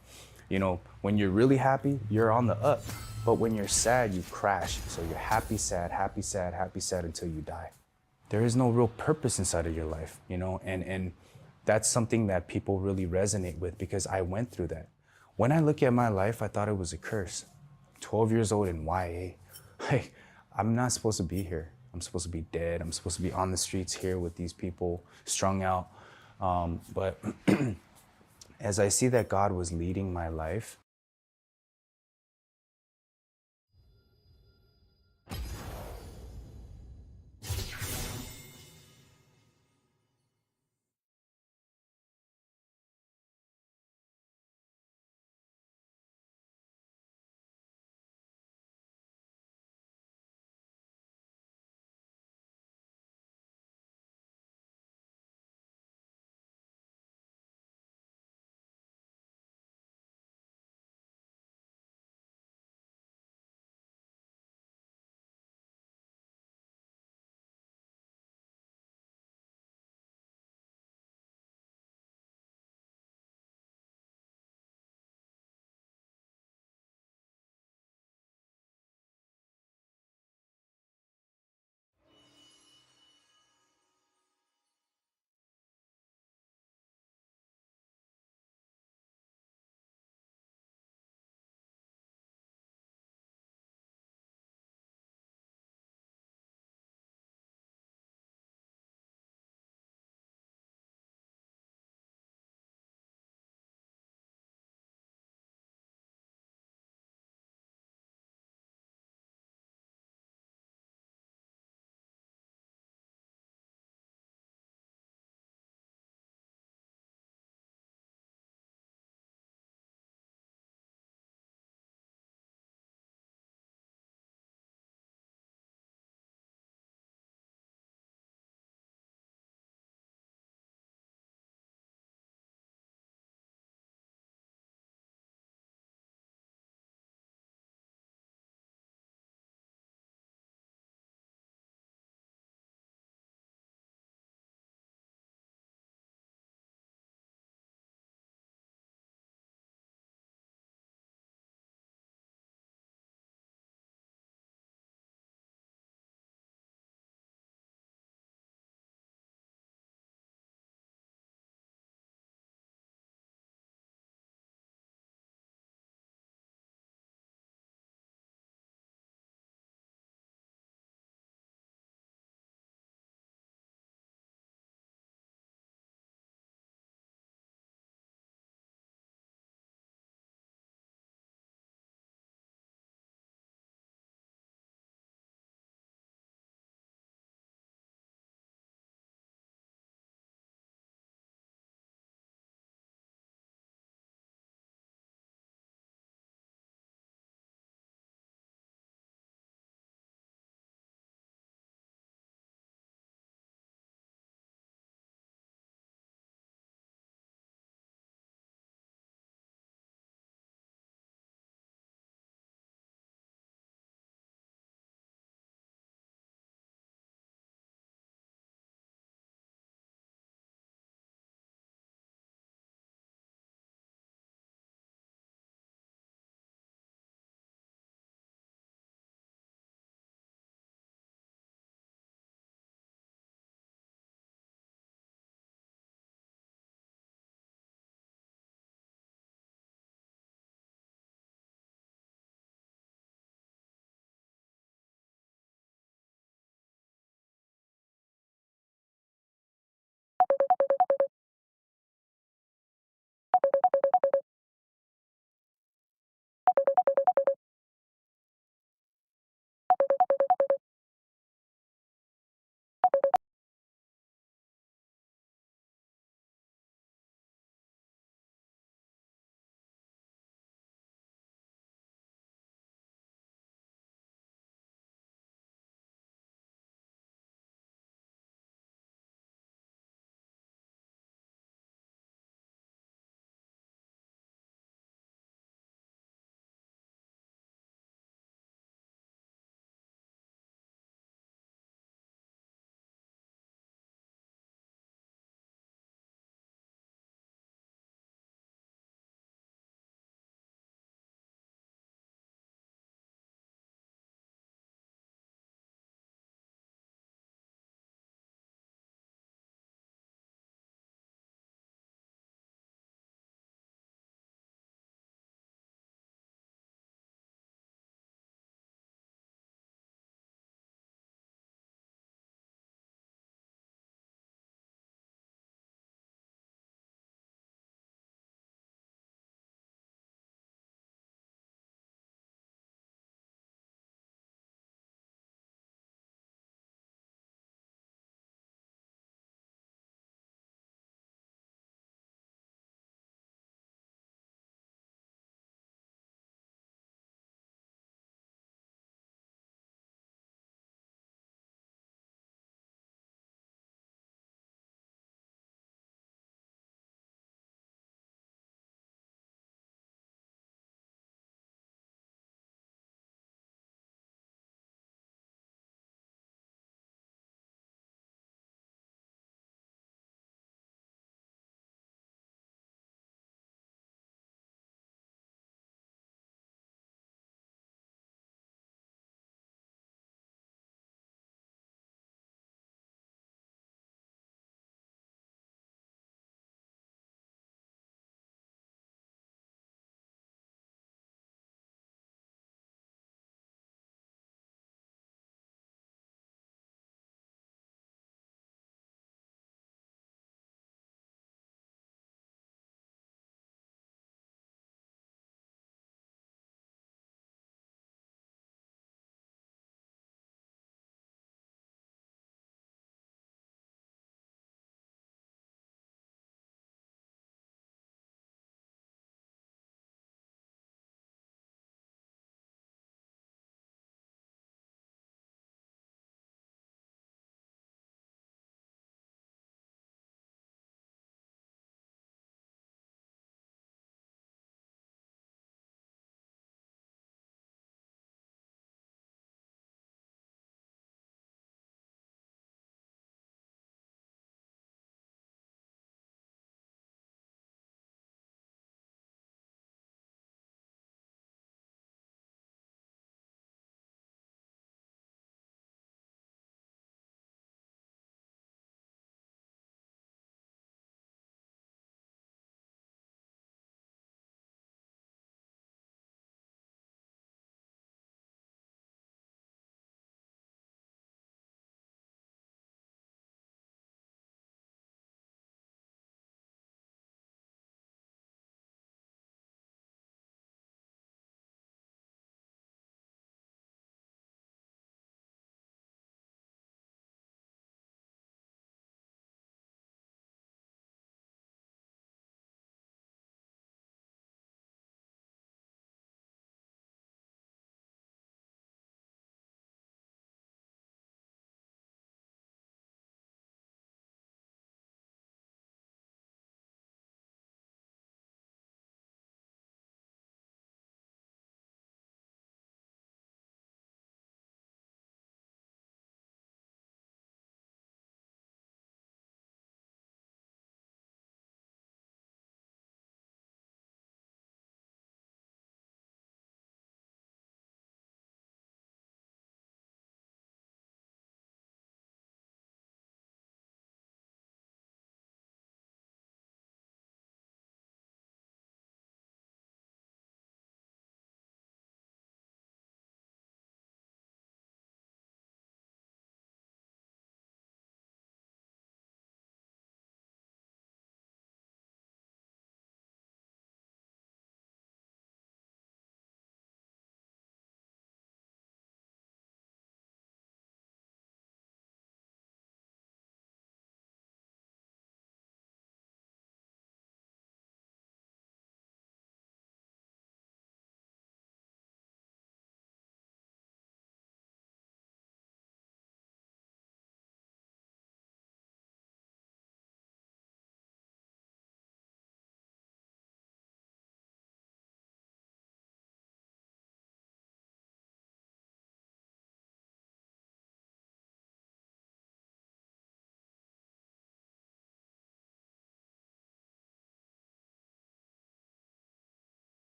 You know, when you're really happy, you're on the up. But when you're sad, you crash. So you're happy, sad, happy, sad, happy, sad until you die. There is no real purpose inside of your life, you know, and that's something that people really resonate with, because I went through that. When I look at my life, I thought it was a curse. 12 years old in YA. Like, I'm not supposed to be here. I'm supposed to be dead. I'm supposed to be on the streets here with these people strung out. But as I see that God was leading my life,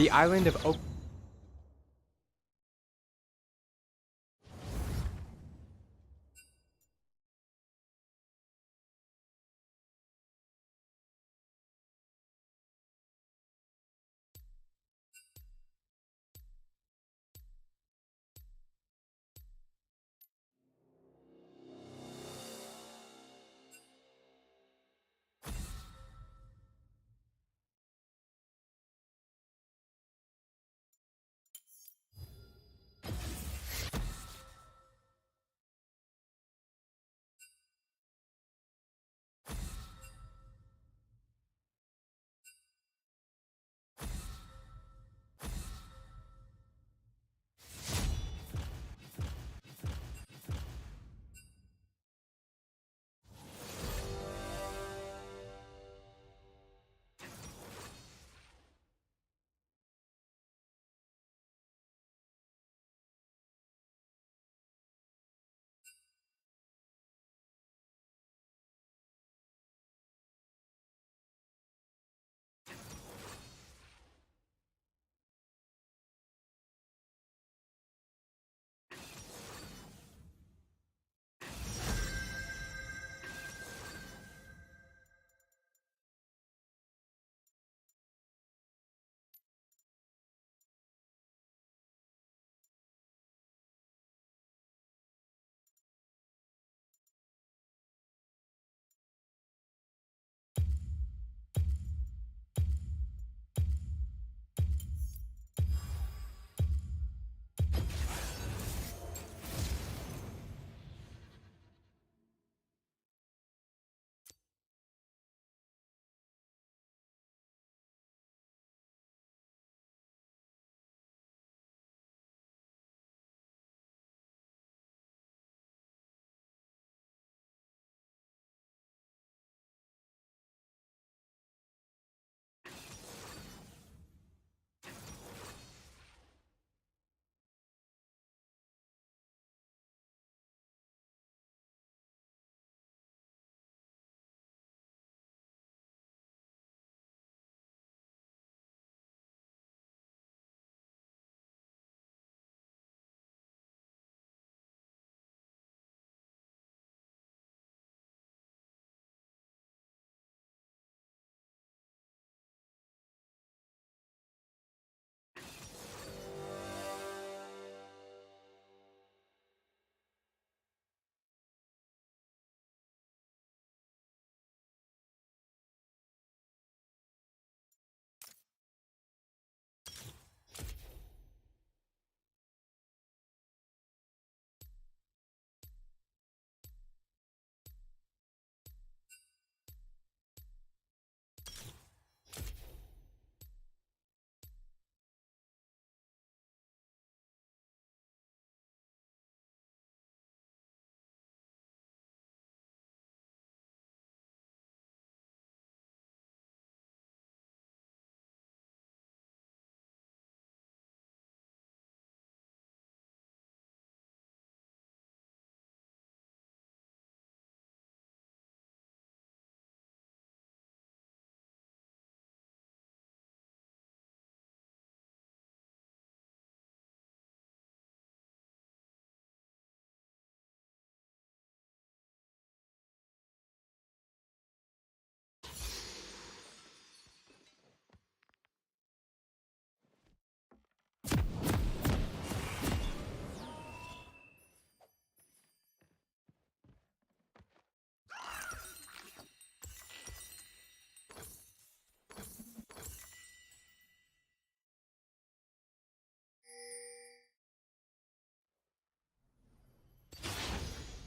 The island of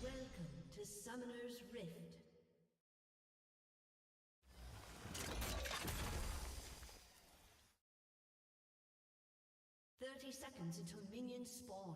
Welcome to Summoner's Rift. Seconds until minions spawn.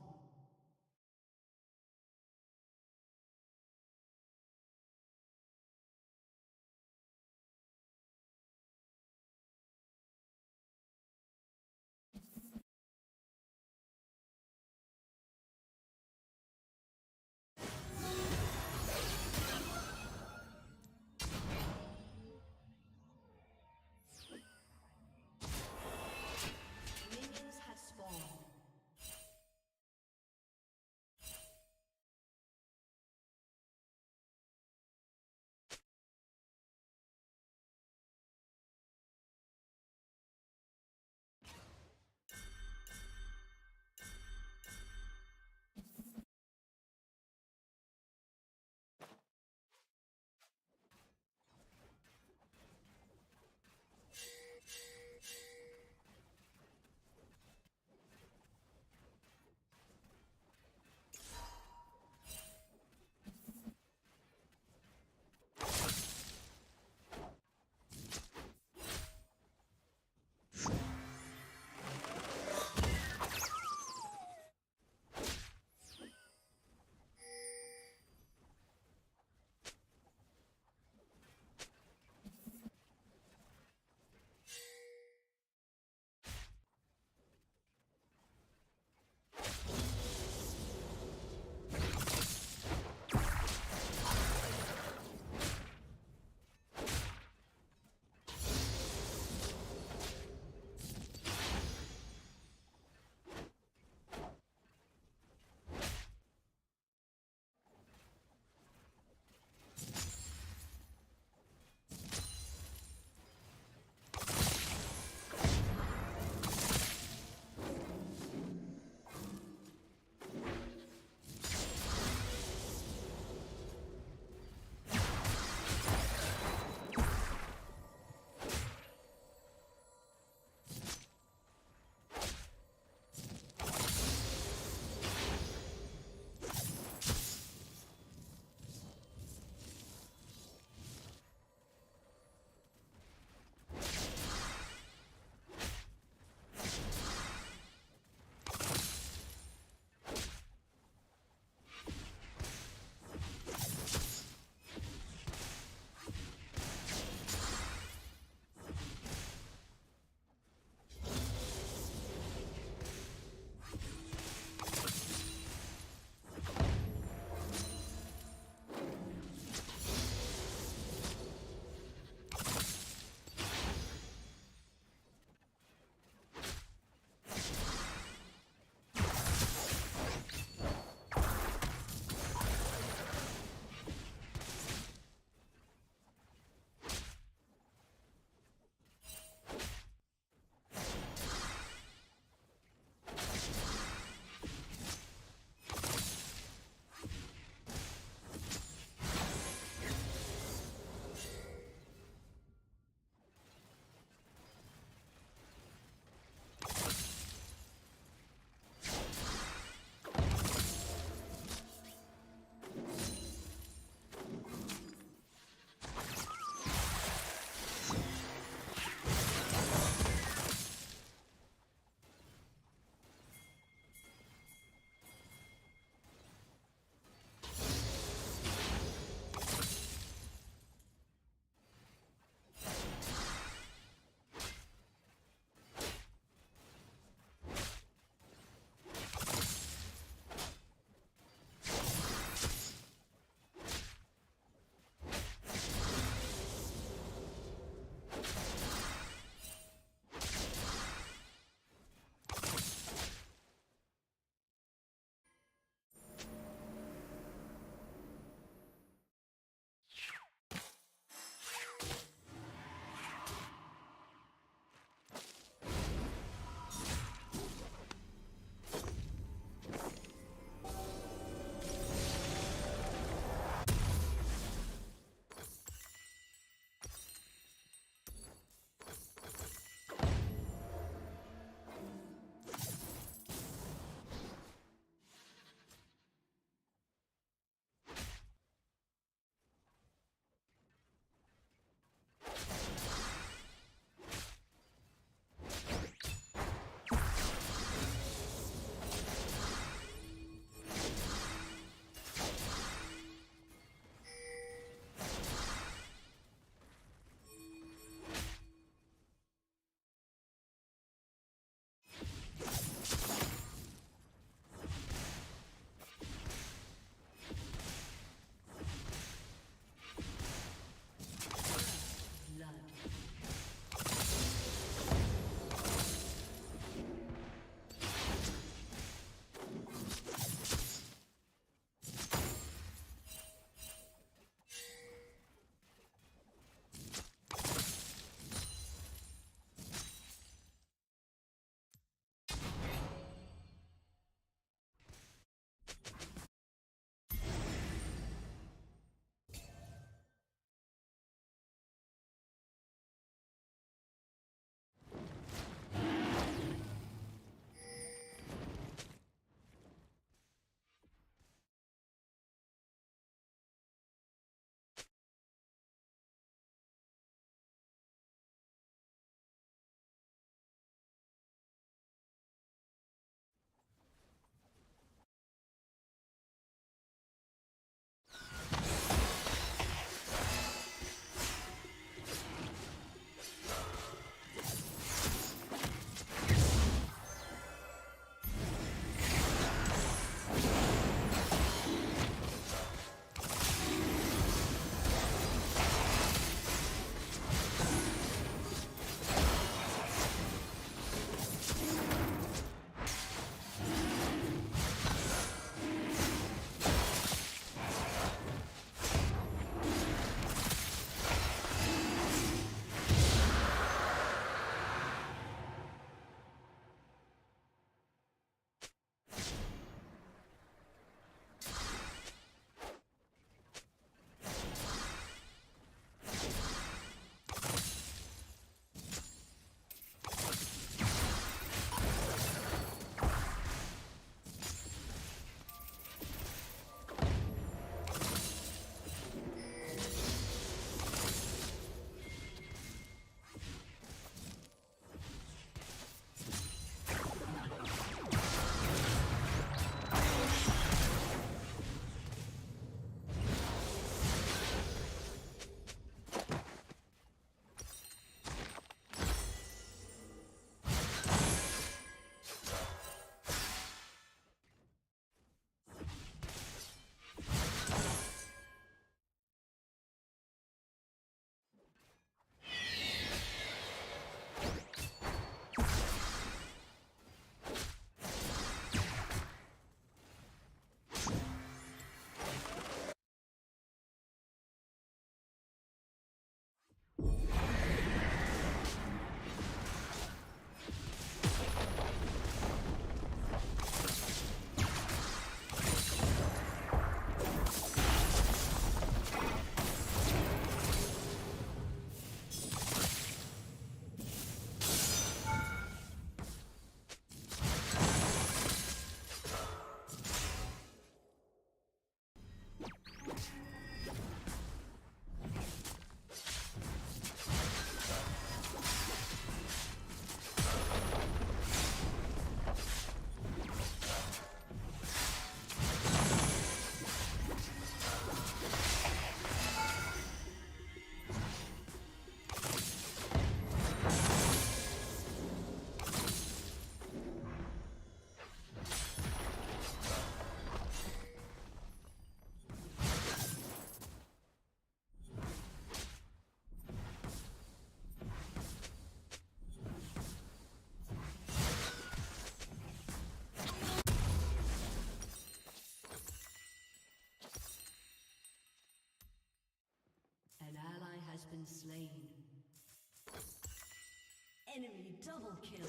Double kill.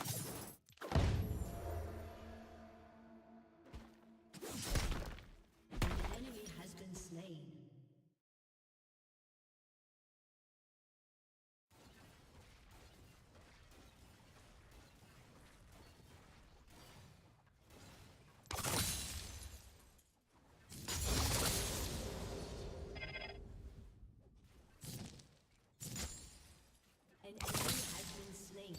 An enemy has been slain. An enemy has been slain.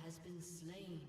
has been slain.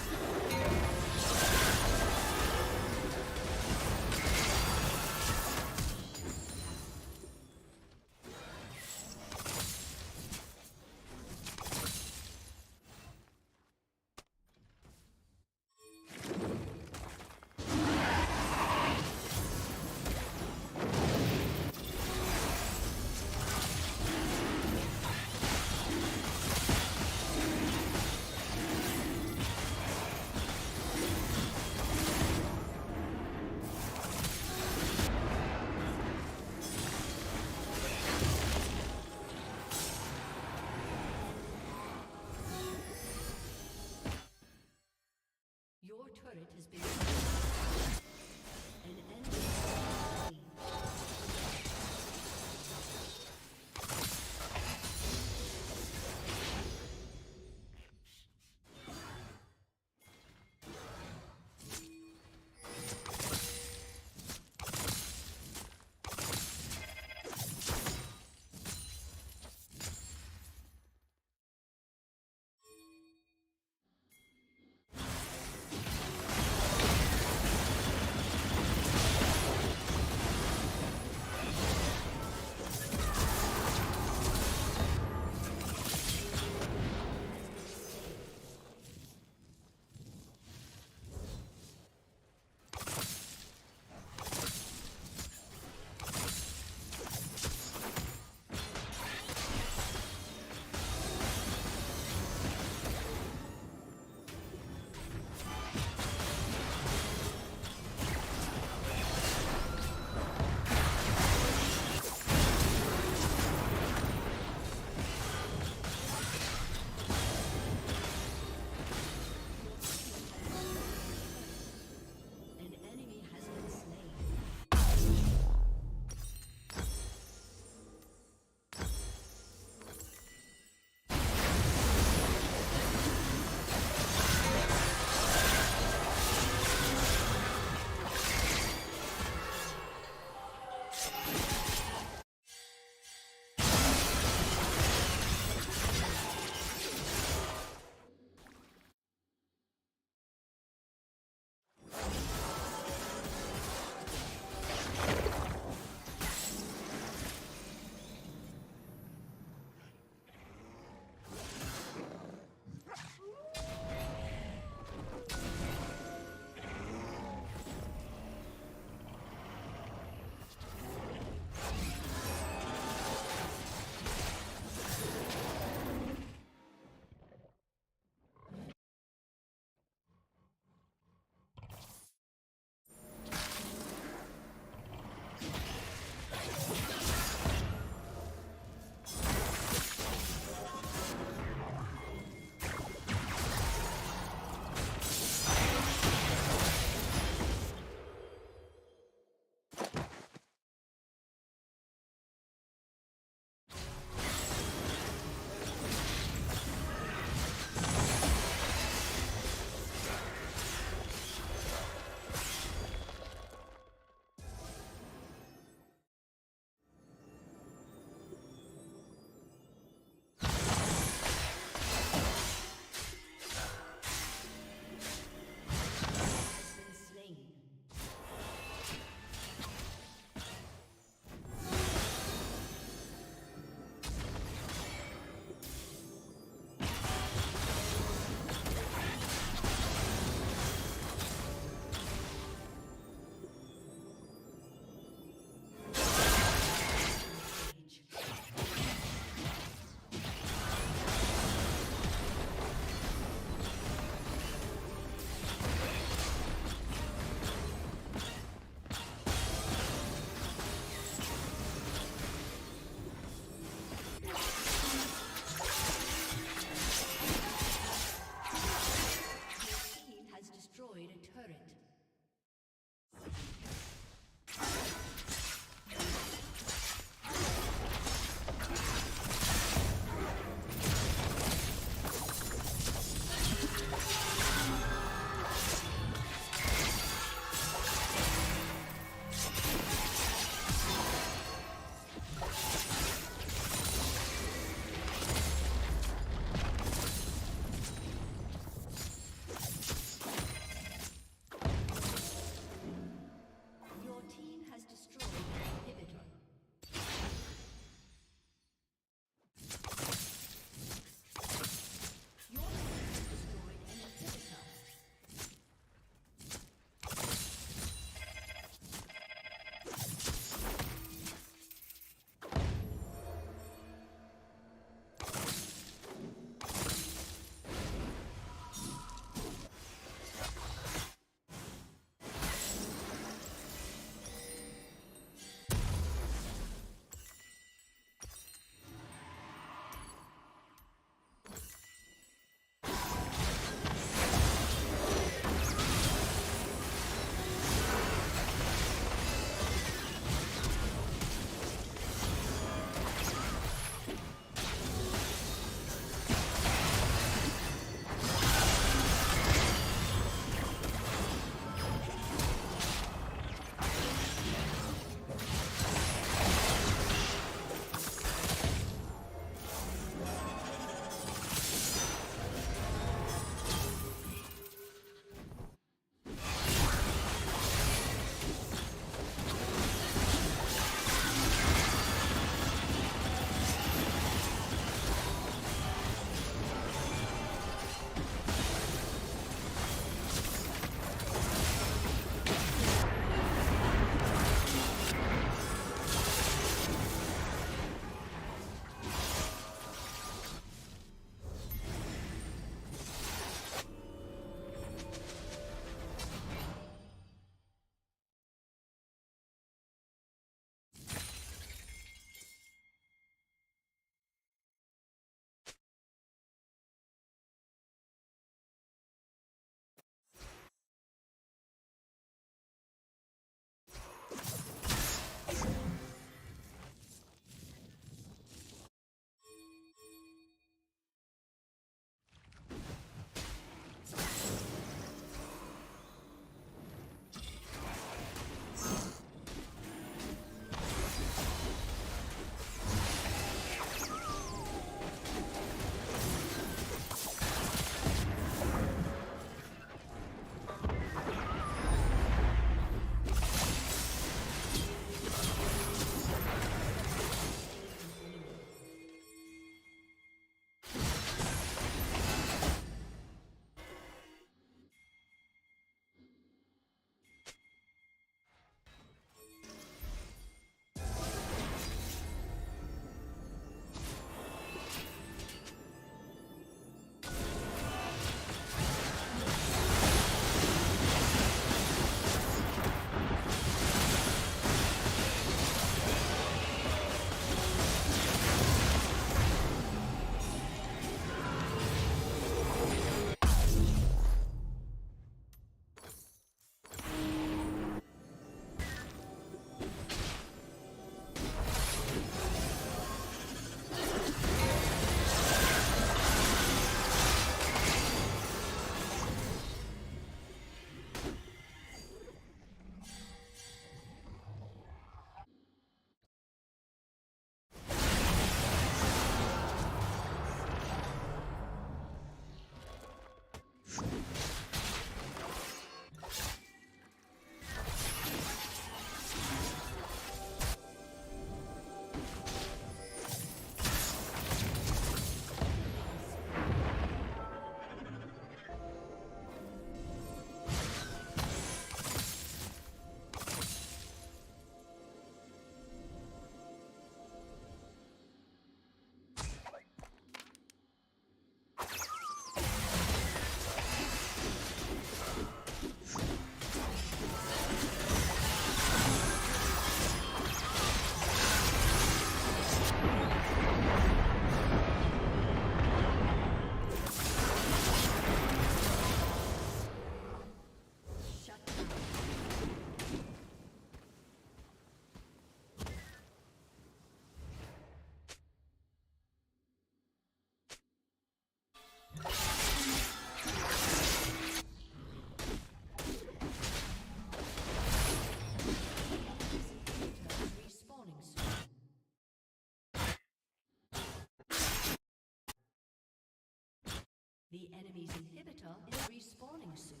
The enemy's inhibitor is respawning soon.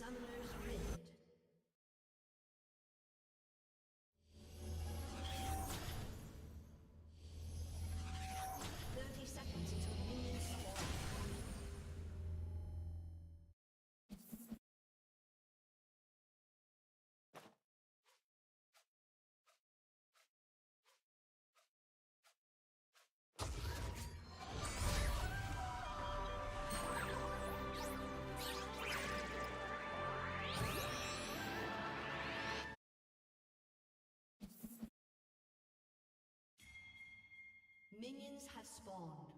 Summoner's Rift. Minions have spawned.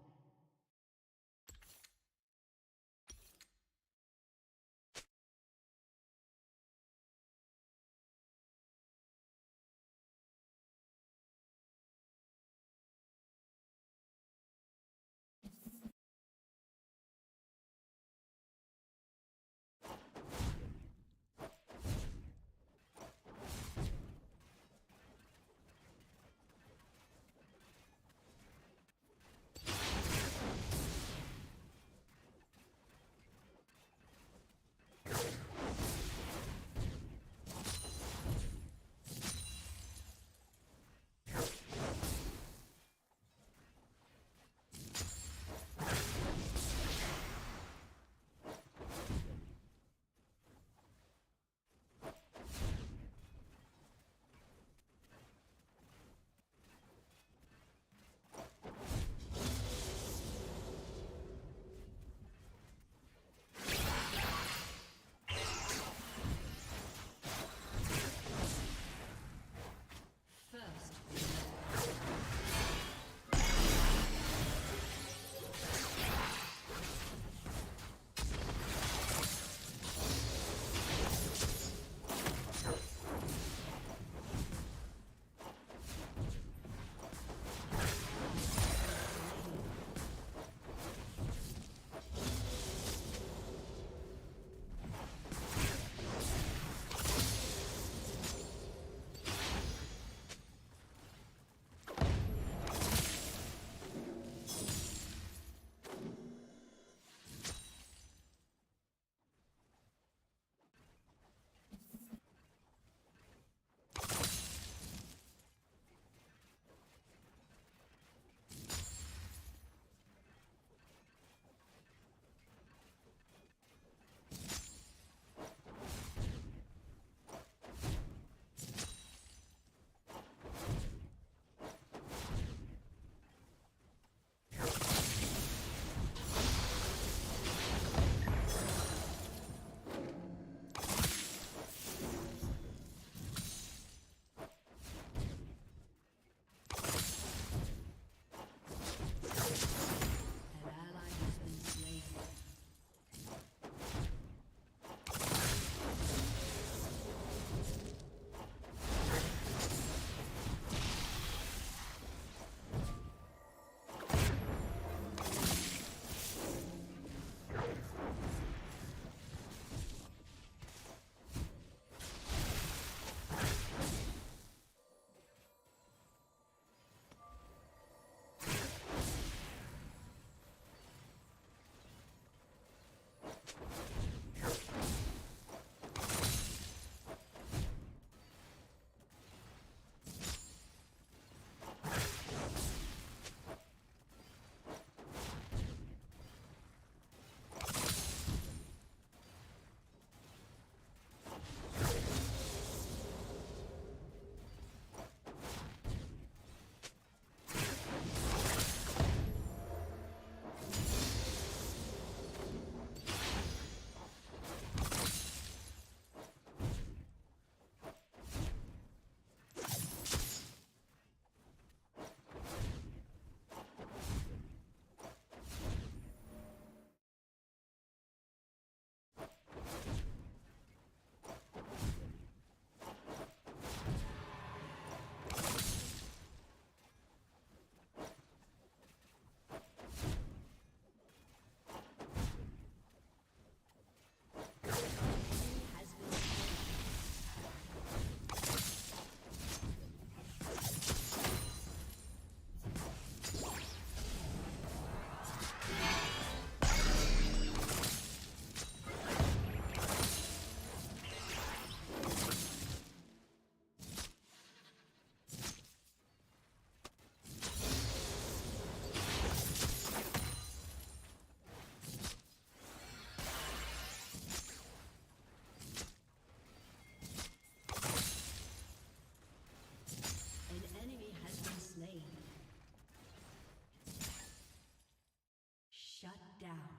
down.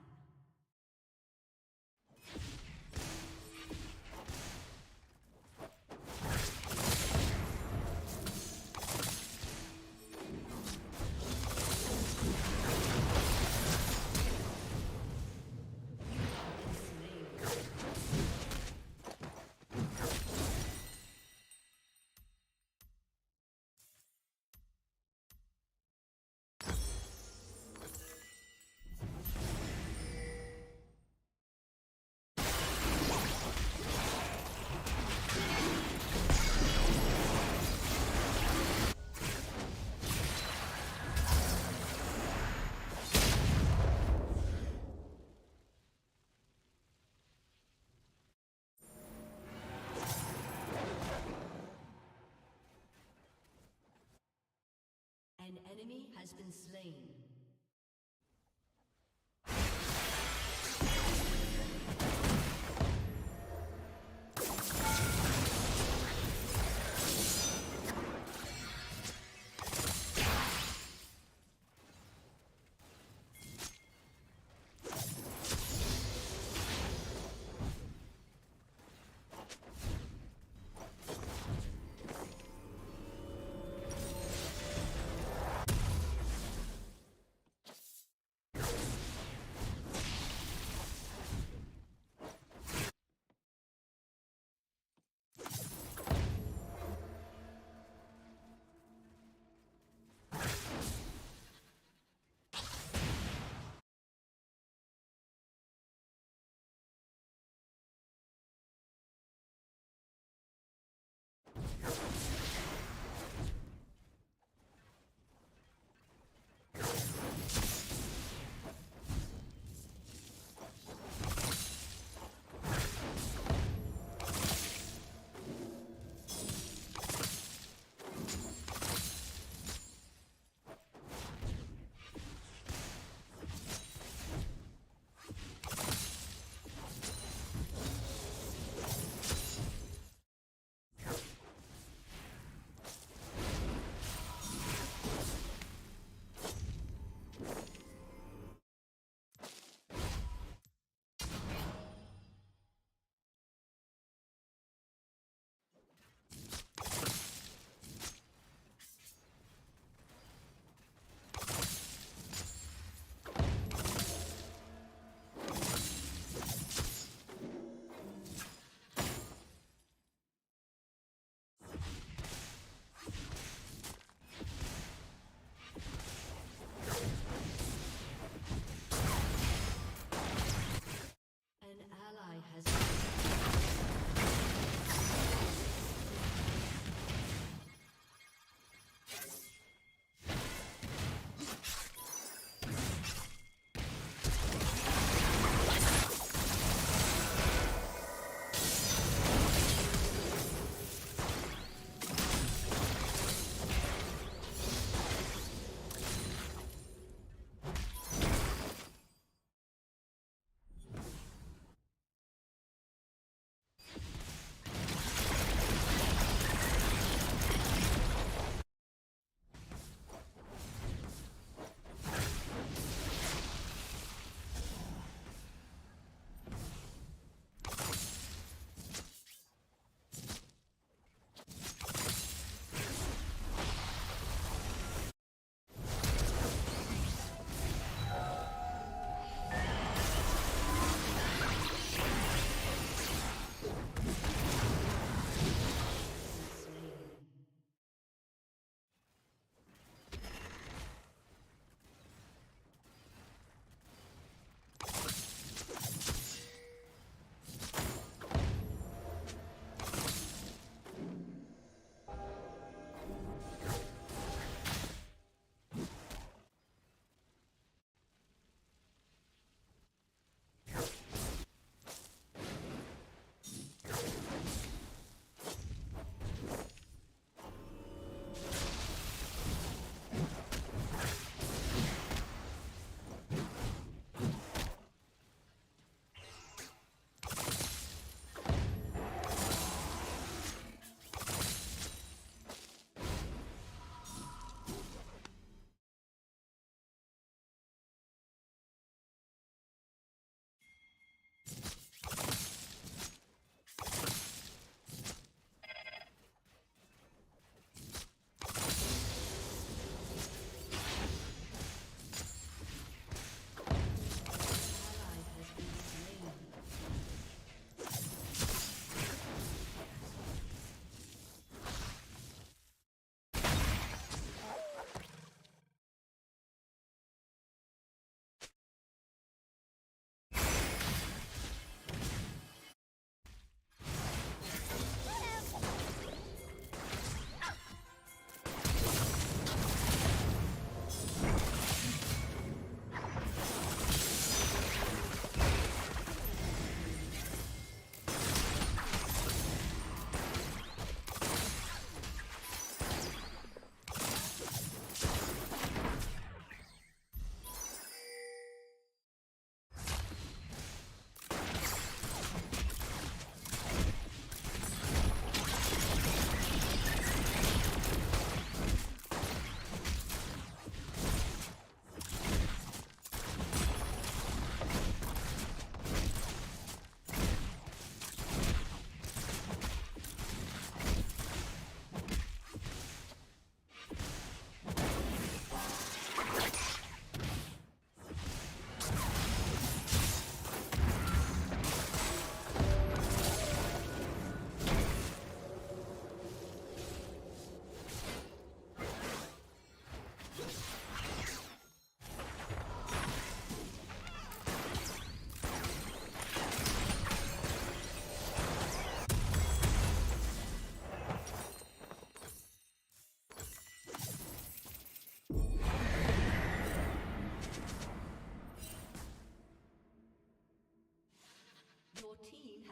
An enemy has been slain.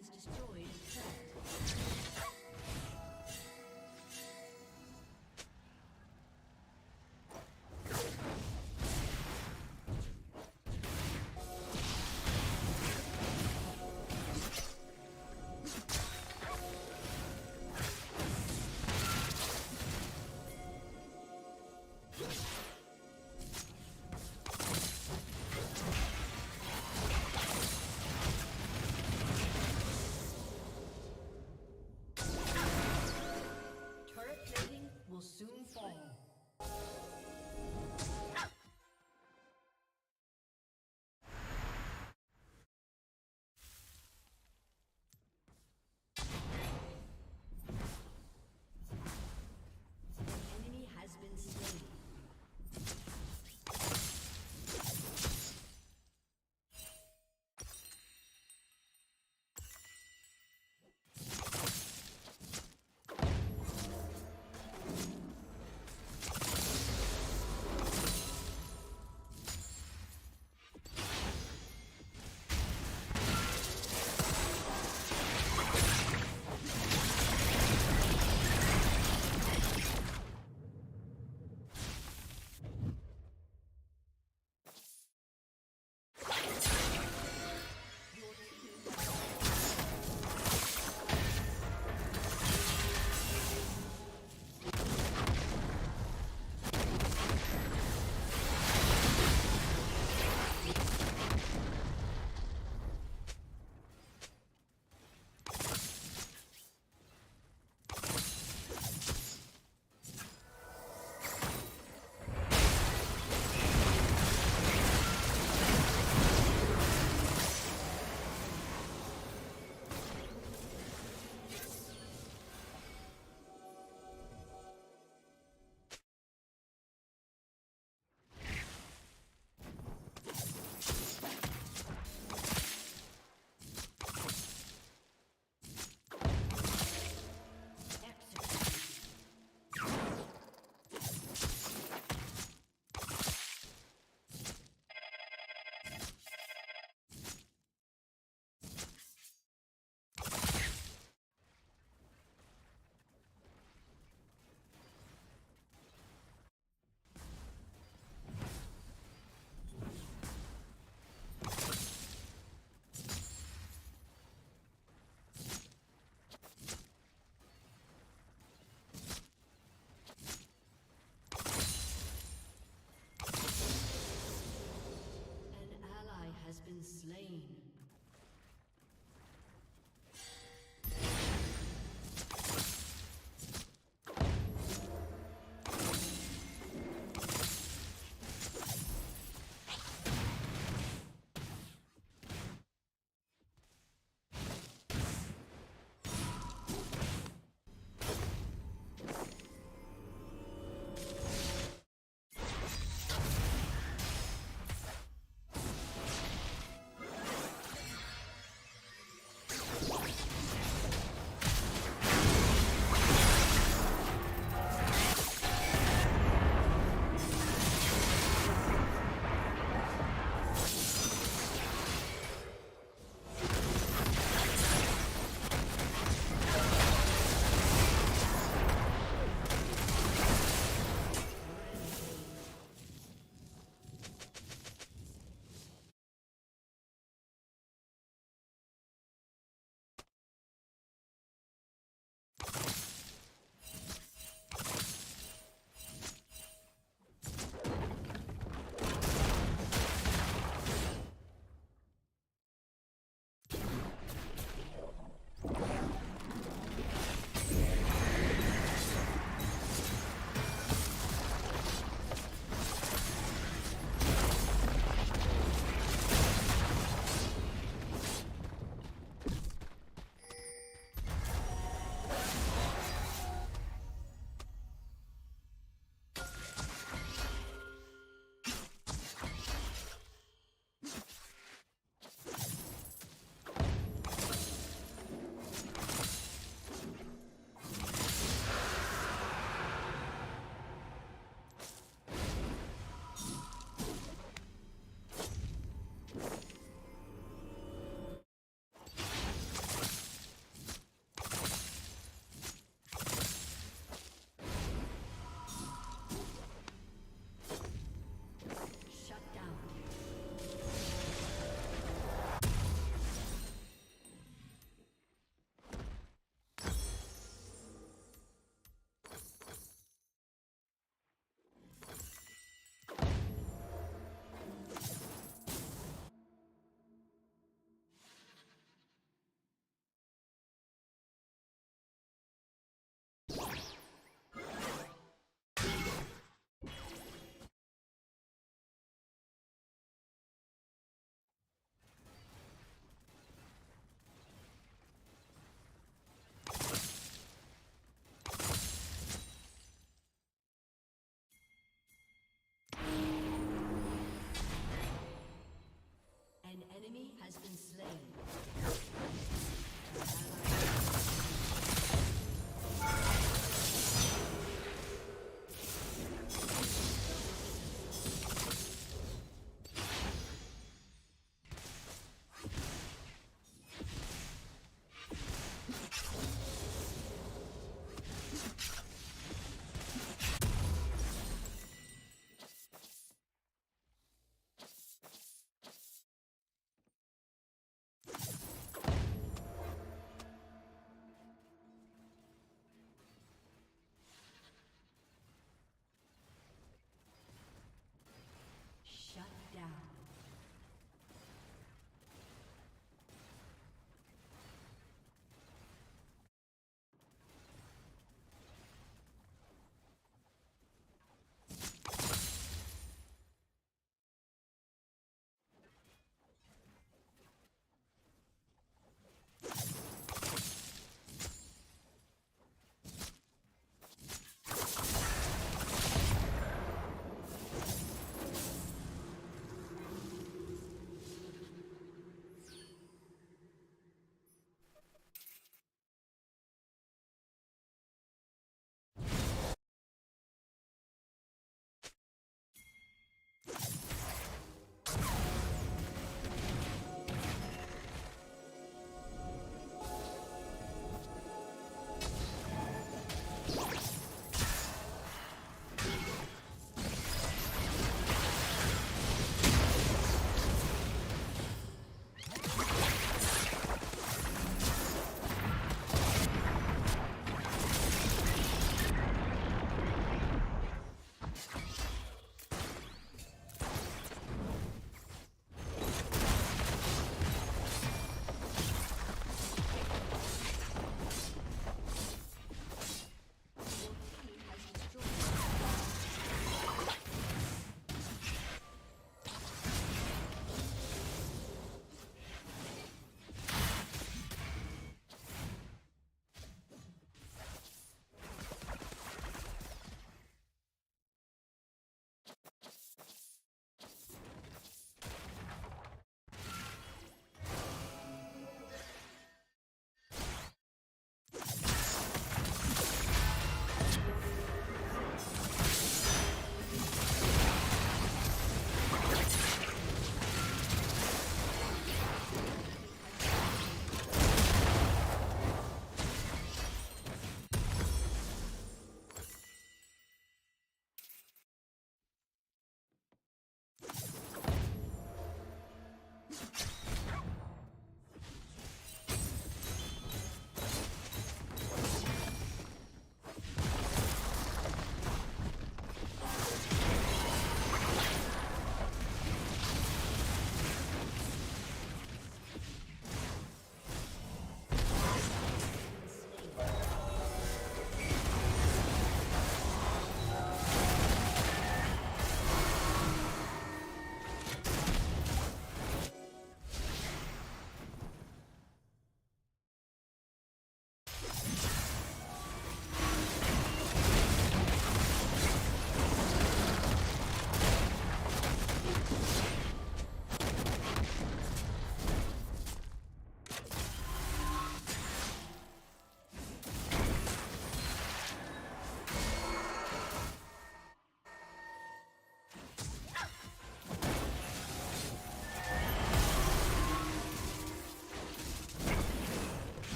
has destroyed a turret. Turret plating will soon fall. Enemy has been slain. Has been slain.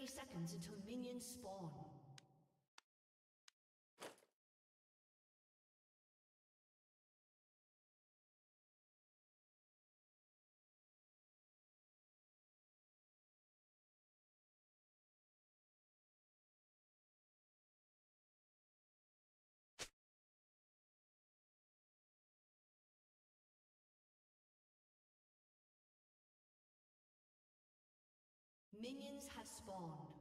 30 seconds until minions spawn. Minions have spawned.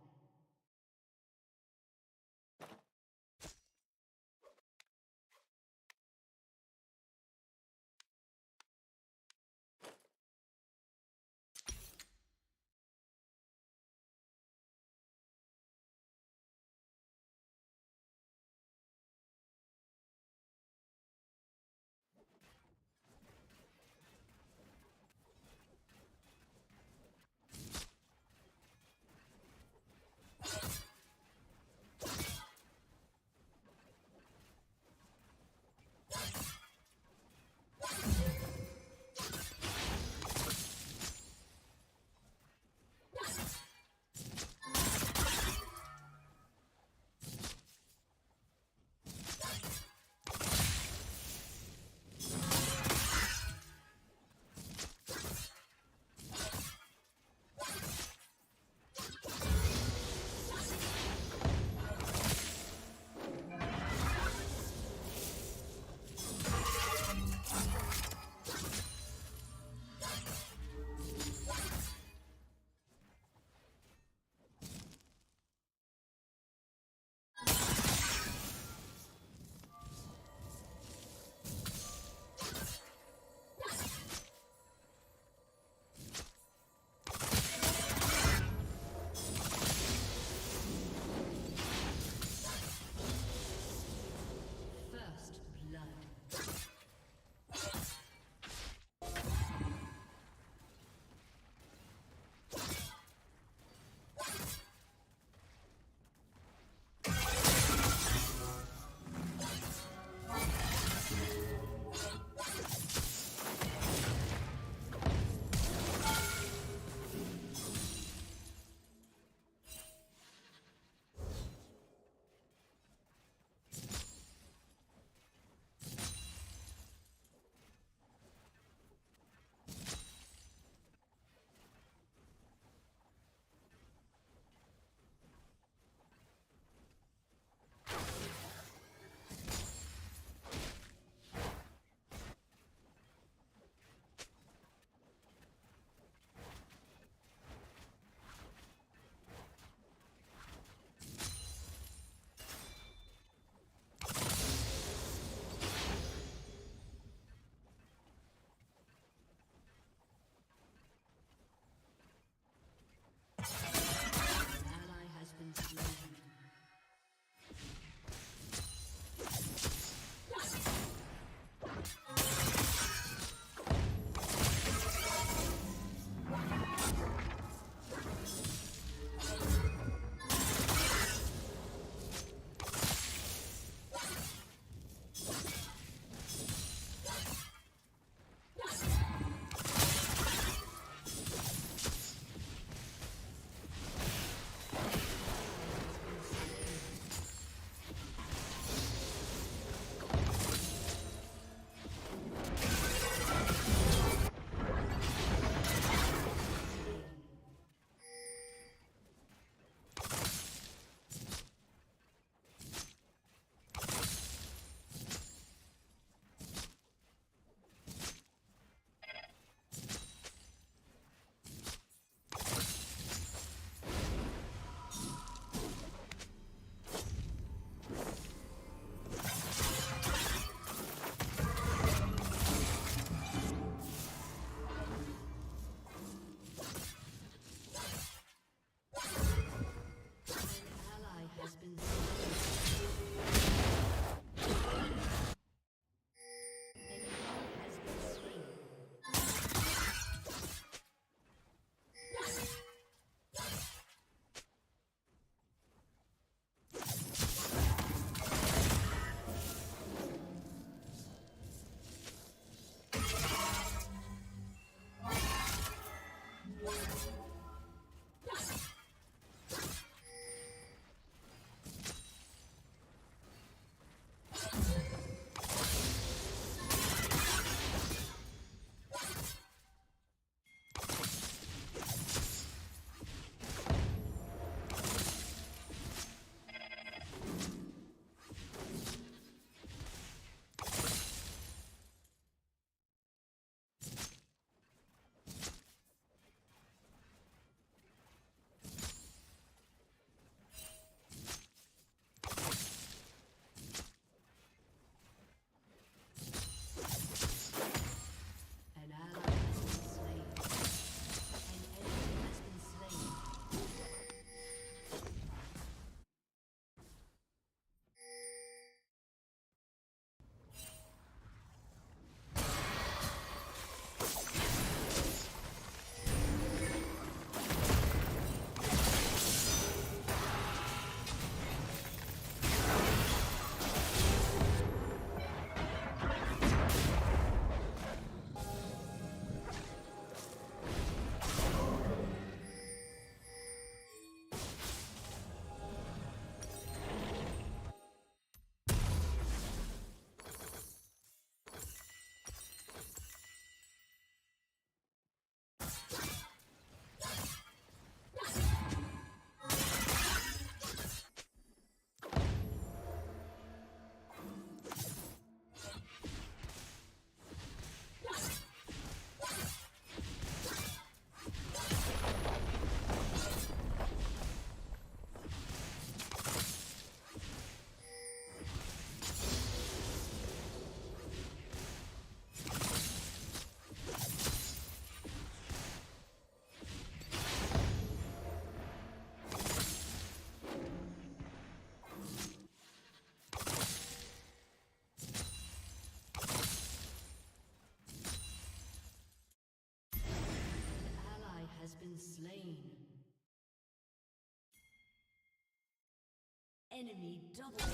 Enemy double.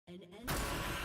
An enemy.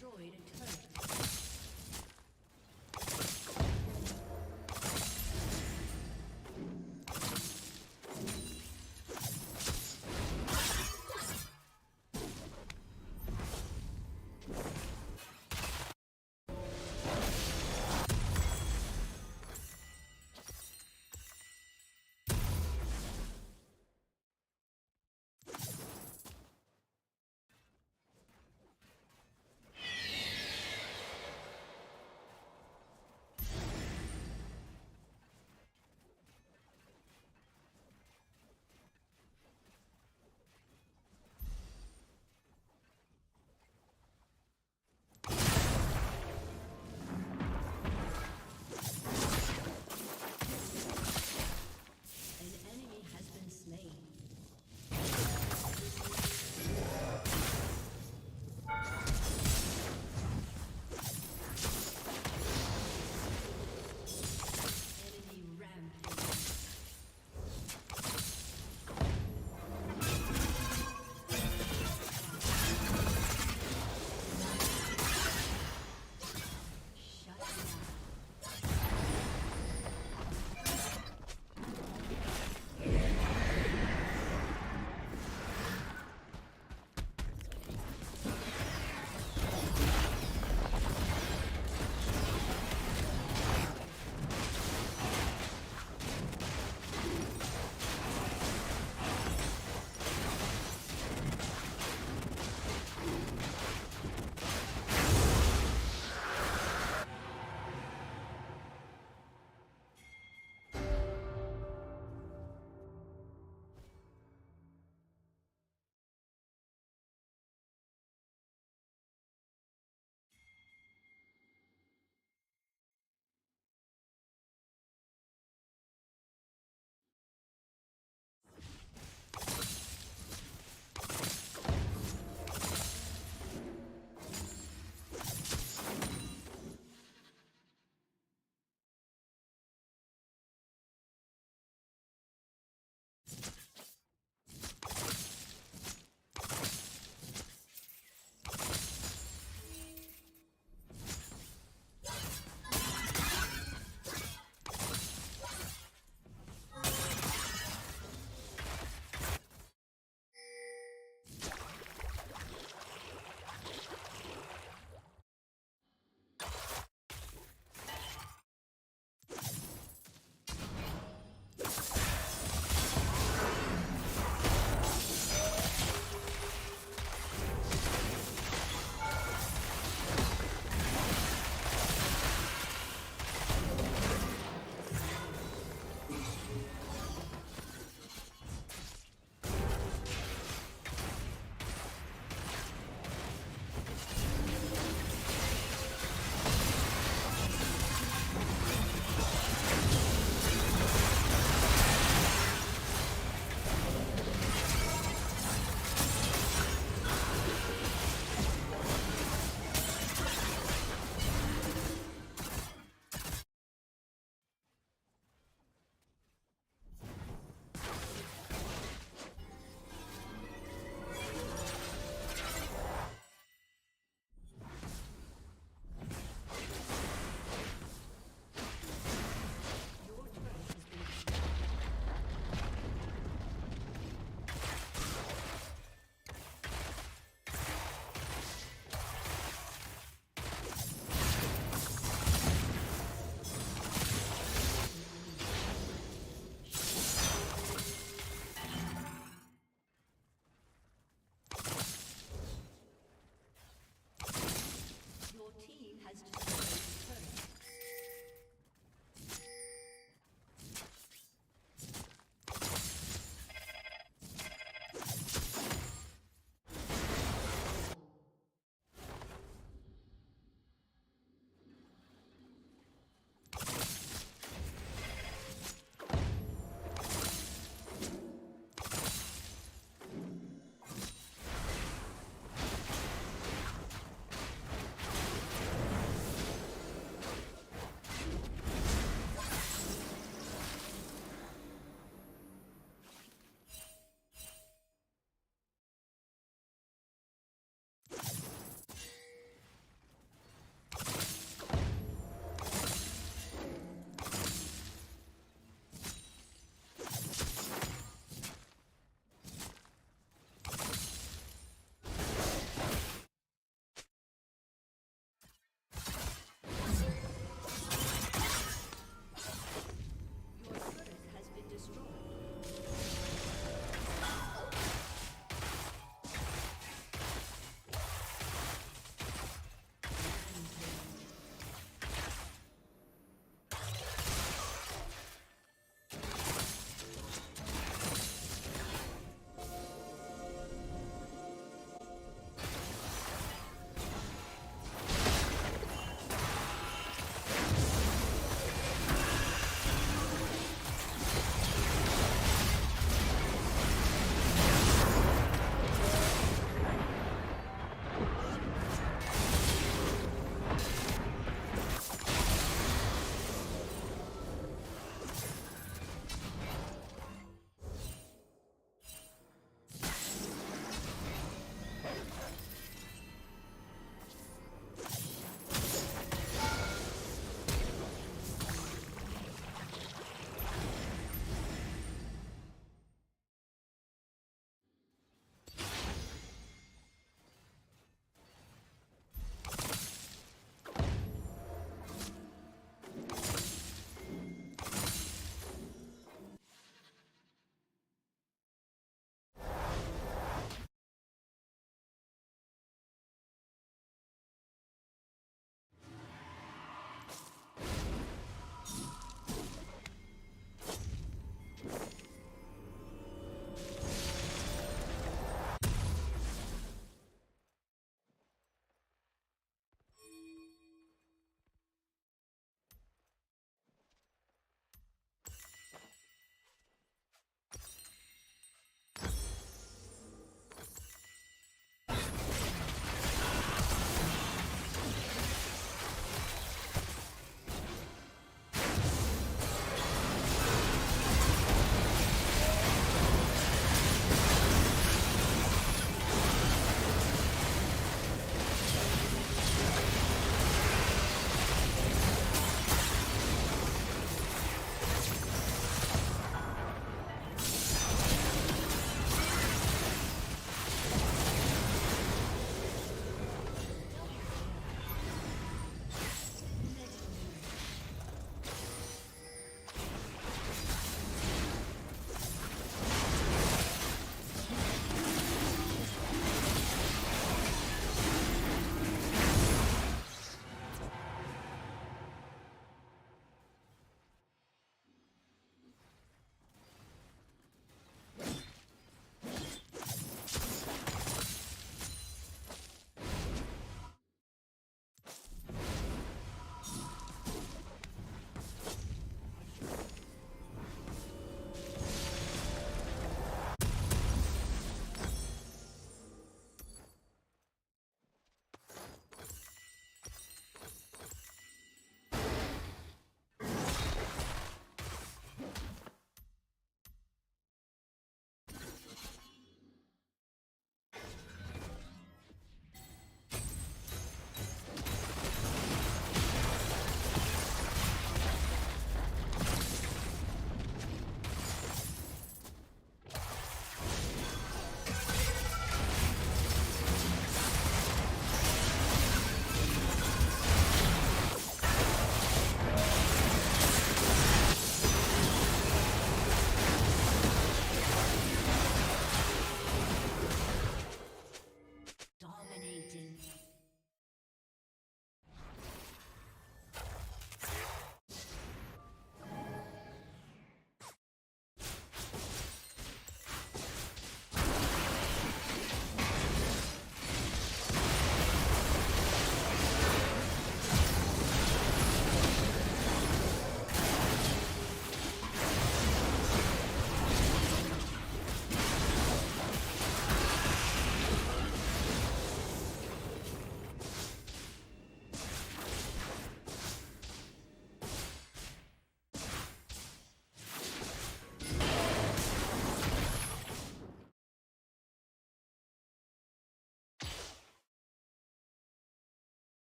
destroyed a turret.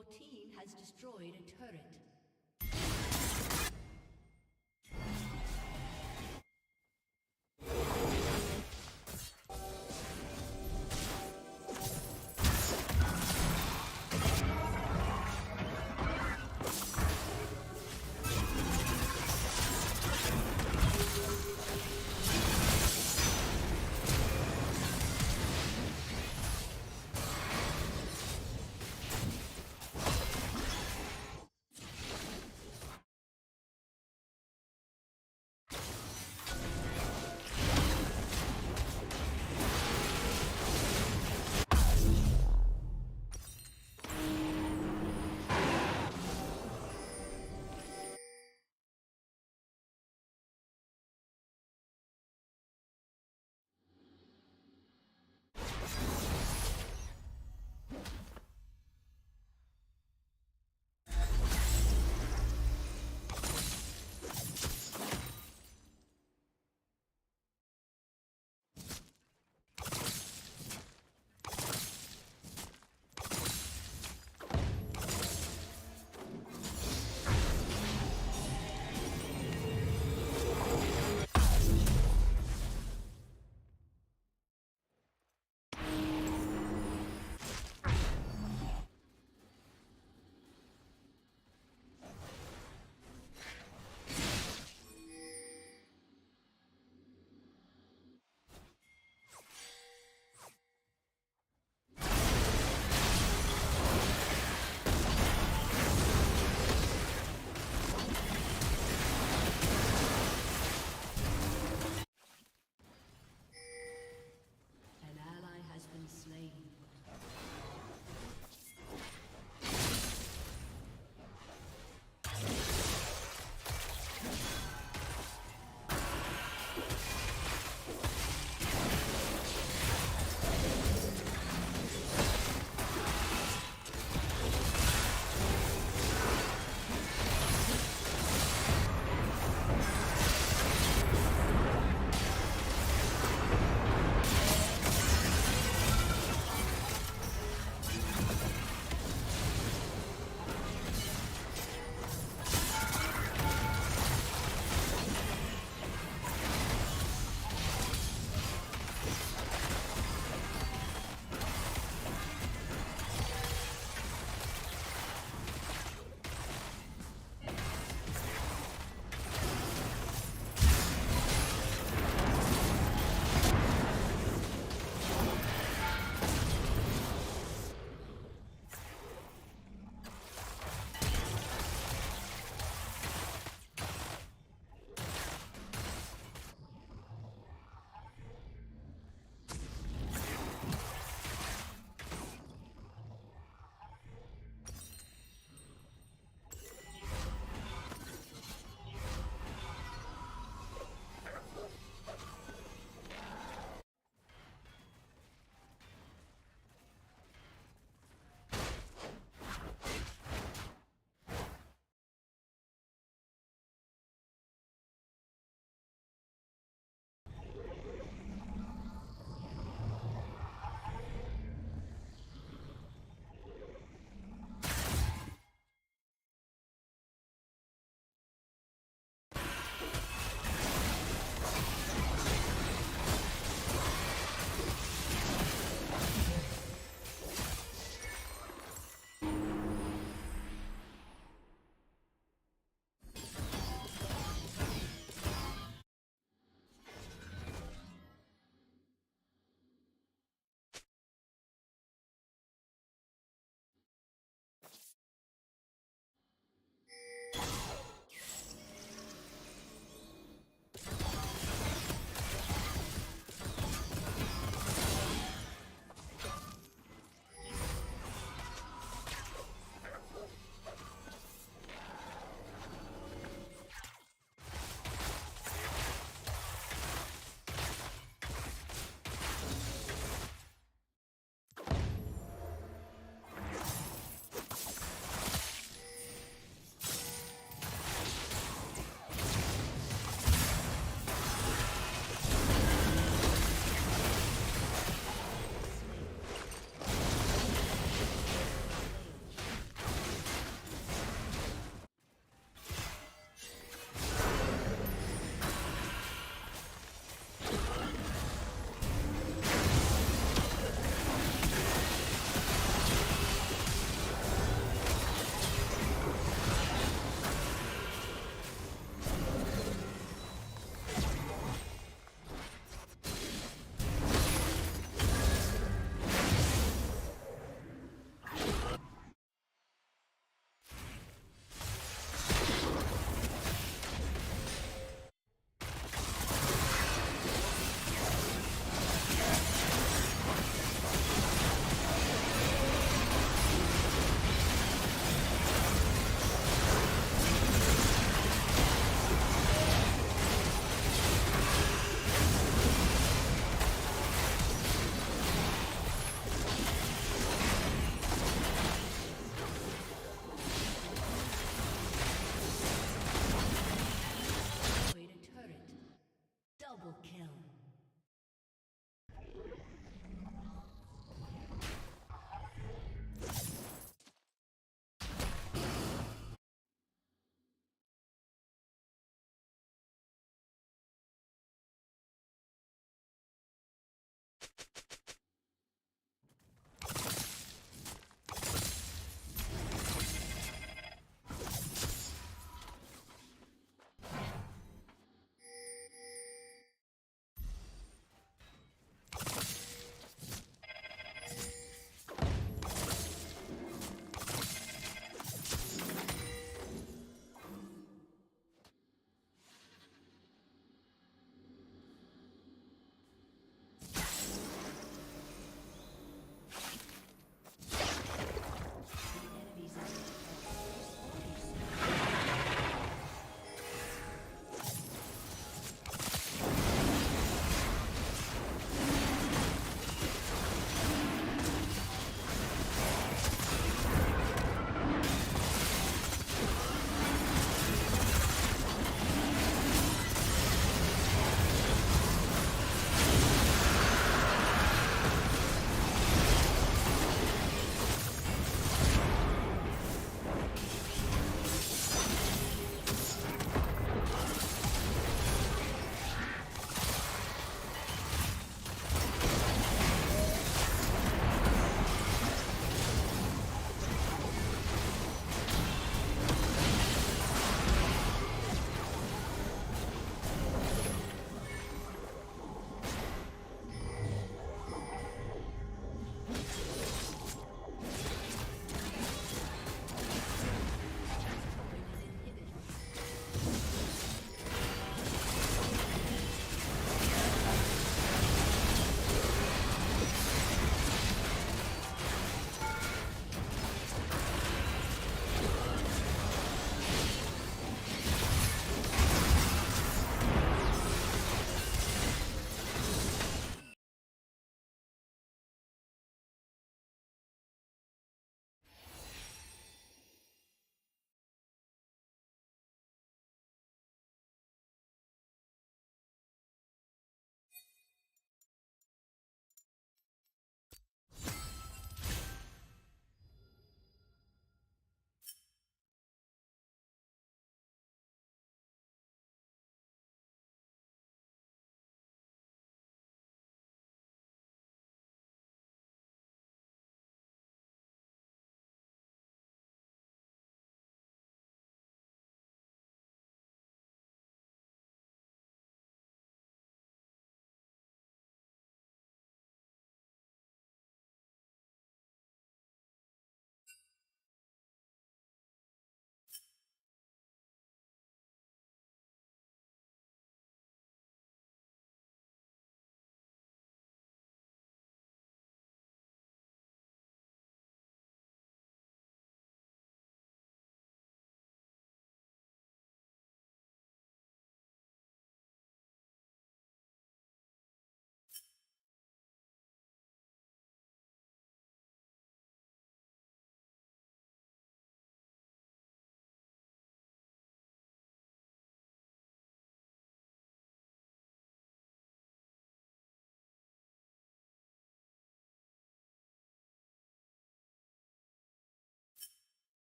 Your team has destroyed a turret.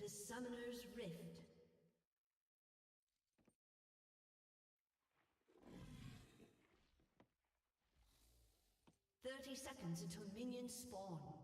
to Summoner's Rift. "30 seconds until minions spawn.